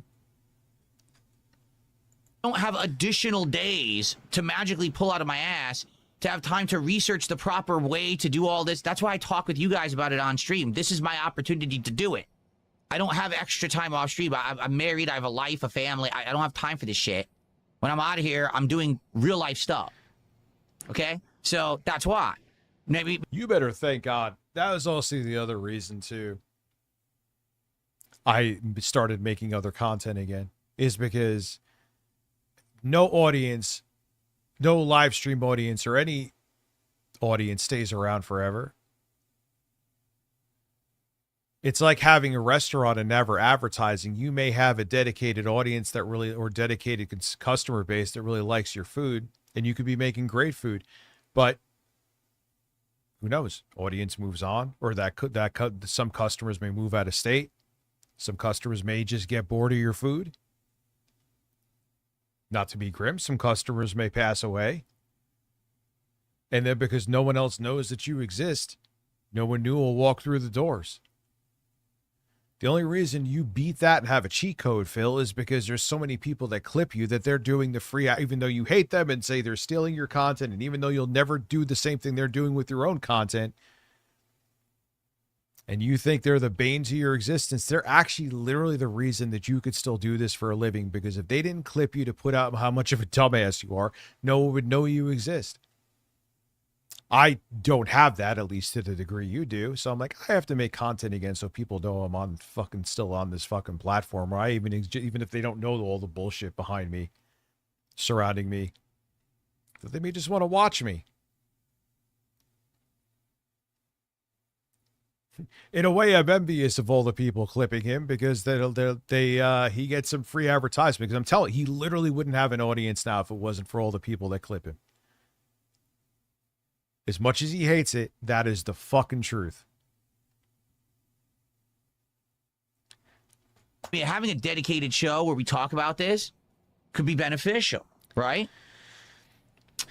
don't have additional days to magically pull out of my ass to have time to research the proper way to do all this. That's why I talk with you guys about it on stream. This is my opportunity to do it. I don't have extra time off stream. I'm married. I have a life, a family. I don't have time for this shit. When I'm out of here, I'm doing real life stuff. Okay? So that's why. Maybe you better thank God. That was also the other reason too. I started making other content again, is because no audience, no live stream audience or any audience stays around forever. It's like having a restaurant and never advertising. You may have a dedicated audience that really, or dedicated customer base that really likes your food, and you could be making great food, but who knows? Audience moves on, or some customers may move out of state. Some customers may just get bored of your food. Not to be grim, some customers may pass away. And then because no one else knows that you exist, no one new will walk through the doors. The only reason you beat that and have a cheat code, Phil, is because there's so many people that clip you that they're doing the free, even though you hate them and say they're stealing your content, and even though you'll never do the same thing they're doing with your own content, and you think they're the bane to your existence, they're actually literally the reason that you could still do this for a living, because if they didn't clip you to put out how much of a dumbass you are, no one would know you exist. I don't have that, at least to the degree you do. So I'm like, I have to make content again so people know I'm on still on this fucking platform, or even if they don't know all the bullshit behind me, surrounding me, that they may just want to watch me. In a way, I'm envious of all the people clipping him, because he gets some free advertisement. Because I'm telling you, he literally wouldn't have an audience now if it wasn't for all the people that clip him. As much as he hates it, that is the fucking truth. I mean, having a dedicated show where we talk about this could be beneficial, right?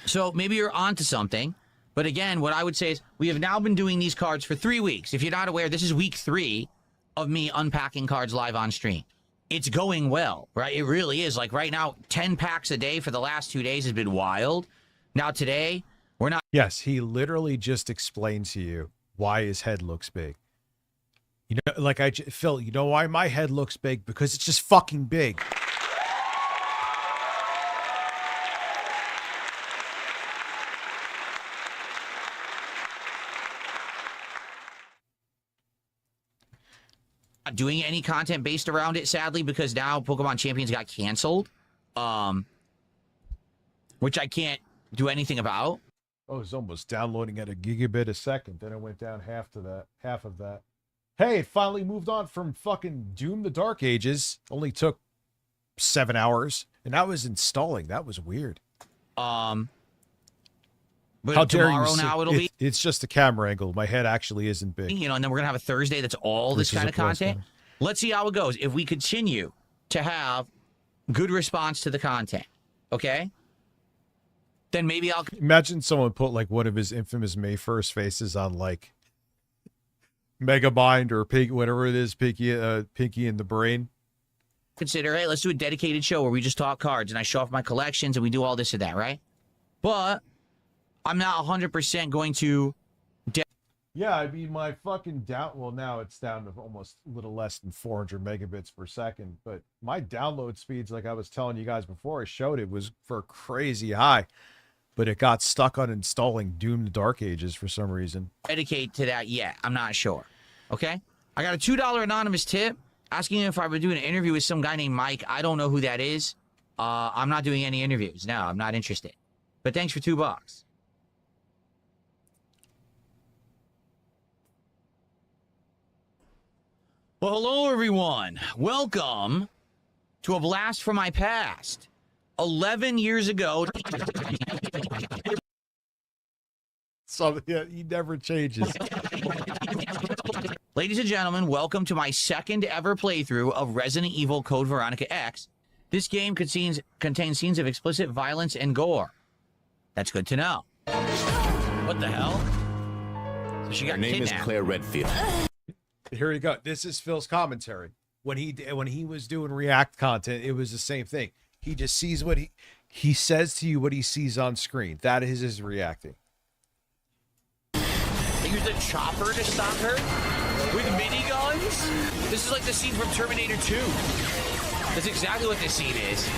So maybe you're onto something. But again, what I would say is we have now been doing these cards for 3 weeks. If you're not aware, this is week 3 of me unpacking cards live on stream. It's going well, right? It really is. Like right now, 10 packs a day for the last 2 days has been wild. Now today, we're not. Yes, he literally just explained to you why his head looks big. You know, like Phil, you know why my head looks big? Because it's just fucking big. Not doing any content based around it, sadly, because now Pokemon Champions got canceled. which I can't do anything about. Oh, it's almost downloading at a gigabit a second. Then it went down half of that. Hey, it finally moved on from fucking Doom the Dark Ages. Only took 7 hours. And that was installing. That was weird. But How dare tomorrow you now it'll be. It's just the camera angle. My head actually isn't big. You know, and then we're gonna have a Thursday that's all this kind of content. Let's see how it goes. If we continue to have good response to the content, okay? Then maybe I'll imagine someone put like one of his infamous May 1st faces on like Megamind or Pig, whatever it is, Pinky in the Brain. consider, hey, let's do a dedicated show where we just talk cards and I show off my collections and we do all this and that, right? But I'm not 100% going to. Yeah, I mean, my fucking well, now it's down to almost a little less than 400 megabits per second, but my download speeds, like I was telling you guys before I showed it, was for crazy high, but it got stuck on installing Doom the Dark Ages for some reason. Dedicate to that yet. I'm not sure. Okay? I got a $2 anonymous tip asking if I would do an interview with some guy named Mike. I don't know who that is. I'm not doing any interviews. No, I'm not interested. But thanks for $2. Well, hello, everyone. Welcome to a blast from my past. 11 years ago. So, yeah, he never changes. Ladies and gentlemen, welcome to my second ever playthrough of Resident Evil Code Veronica X. This game contains scenes of explicit violence and gore. That's good to know. What the hell? So she got Her name kidnapped. is Claire Redfield. Here you go. This is Phil's commentary. When he was doing React content, it was the same thing. He just sees what he says to you what he sees on screen. That is his reacting. They used a chopper to stop her with miniguns. This is like the scene from Terminator 2. That's exactly what this scene is.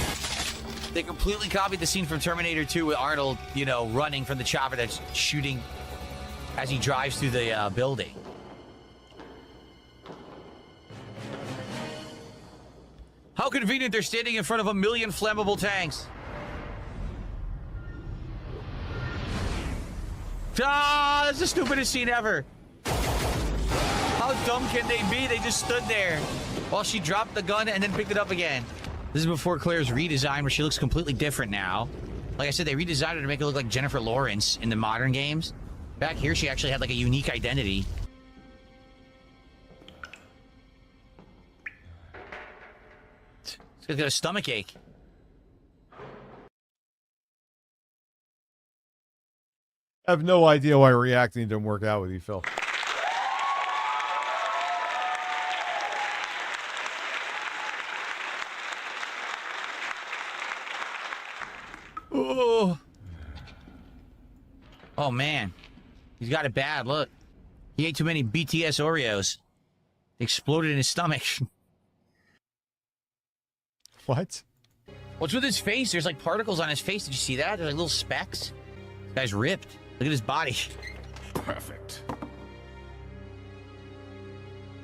They completely copied the scene from Terminator 2 with Arnold, you know, running from the chopper that's shooting as he drives through the building. How convenient they're standing in front of 1 million flammable tanks. Ah, that's the stupidest scene ever. How dumb can they be? They just stood there while she dropped the gun and then picked it up again. This is before Claire's redesign, where she looks completely different now. Like I said, they redesigned her to make her look like Jennifer Lawrence in the modern games. Back here, she actually had like a unique identity. She's got a stomach ache. I have no idea why reacting didn't work out with you, Phil. Oh, man. He's got it bad. Look. He ate too many BTS Oreos. Exploded in his stomach. What? What's with his face? There's like particles on his face. Did you see that? There's like little specks. This guy's ripped. Look at his body. Perfect.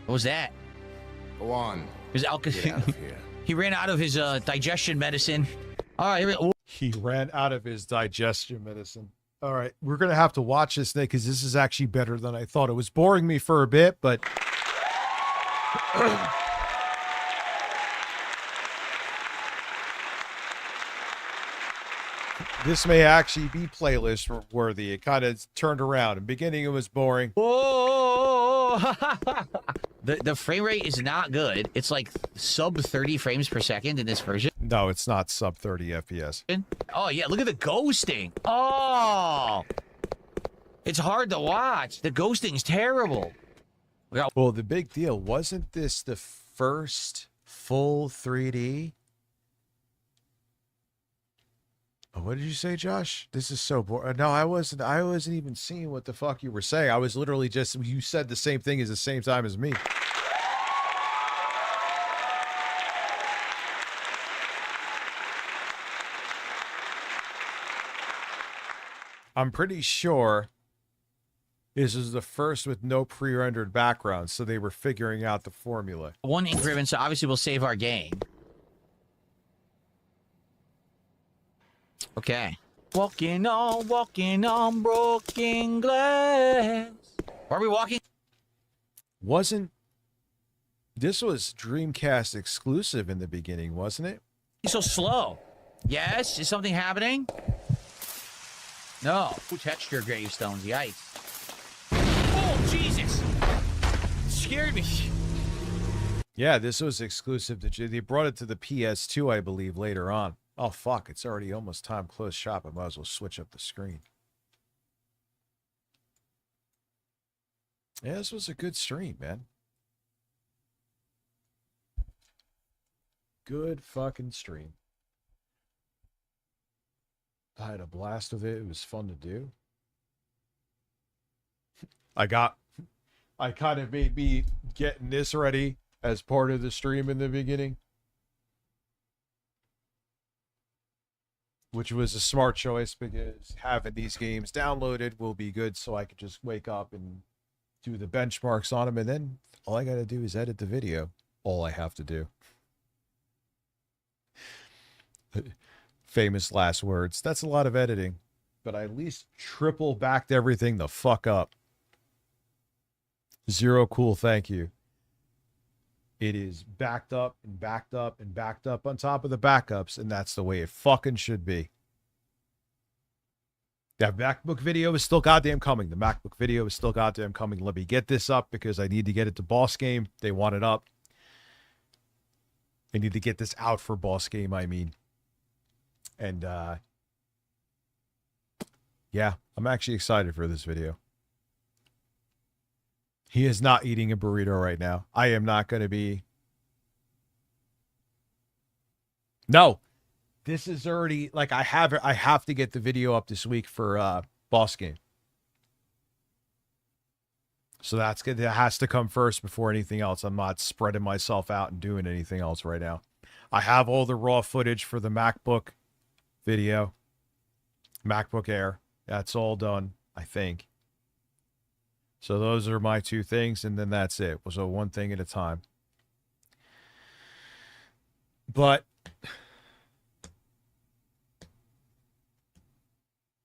What was that? Go on. His Get out of here. He ran out of his digestion medicine. All right, here we go. He ran out of his digestion medicine. All right, we're going to have to watch this, Nick, because this is actually better than I thought. It was boring me for a bit, but... This may actually be playlist worthy. It kind of turned around. In the beginning, it was boring. Whoa! The frame rate is not good. It's like sub 30 frames per second in this version. No, it's not sub 30 FPS. Oh, yeah, look at the ghosting. Oh! It's hard to watch. The ghosting's terrible. Well, the big deal, wasn't this the first full 3D? Oh, what did you say, Josh? This is so boring. No, I wasn't even seeing what the fuck you were saying. I was literally just, you said the same thing at the same time as me. I'm pretty sure this is the first with no pre-rendered background, so they were figuring out the formula. One ink ribbon, so obviously we'll save our game. Okay. Walking on broken glass. Are we walking? This was Dreamcast exclusive in the beginning, wasn't it? So slow. Yes? Is something happening? No. Who touched your gravestones? Yikes. Oh, Jesus! Scared me. Yeah, this was exclusive to... They brought it to the PS2, I believe, later on. Oh, fuck. It's already almost time to close shop. I might as well switch up the screen. Yeah, this was a good stream, man. Good fucking stream. I had a blast with it. It was fun to do. I kind of made me getting this ready as part of the stream in the beginning, which was a smart choice because having these games downloaded will be good so I could just wake up and do the benchmarks on them, and then all I got to do is edit the video. All I have to do. Famous last words. That's a lot of editing, but I at least triple backed everything the fuck up. Zero cool, thank you. It is backed up and backed up and backed up on top of the backups, and that's the way it fucking should be. That MacBook video is still goddamn coming. The MacBook video is still goddamn coming. Let me get this up because I need to get it to Boss Game. They want it up. I need to get this out for Boss Game, I mean. And, yeah, I'm actually excited for this video. He is not eating a burrito right now. I am not going to be. No, this is already like I have to get the video up this week for Boss Game. So that's good. That has to come first before anything else. I'm not spreading myself out and doing anything else right now. I have all the raw footage for the MacBook video, MacBook Air. That's all done, I think. So those are my two things, and then that's it. So one thing at a time. But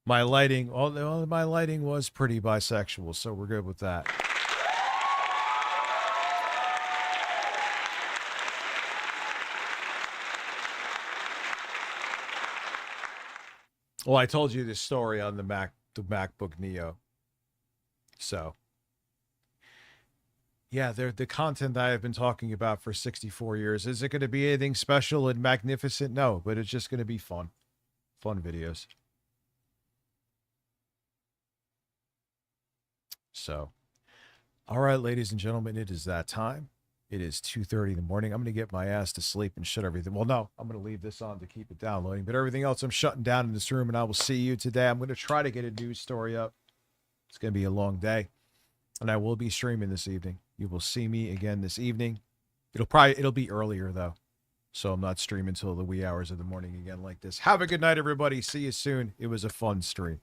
my lighting, well, my lighting was pretty bisexual, so we're good with that. Well, I told you this story on the MacBook Neo. So, yeah, the content that I've been talking about for 64 years. Is it going to be anything special and magnificent? No, but it's just going to be fun. Fun videos. So, all right, ladies and gentlemen, it is that time. It is 2:30 in the morning. I'm going to get my ass to sleep and shut everything. Well, no, I'm going to leave this on to keep it downloading. But everything else I'm shutting down in this room, and I will see you today. I'm going to try to get a news story up. It's going to be a long day. And I will be streaming this evening. You will see me again this evening. It'll be earlier, though. So I'm not streaming until the wee hours of the morning again like this. Have a good night, everybody. See you soon. It was a fun stream.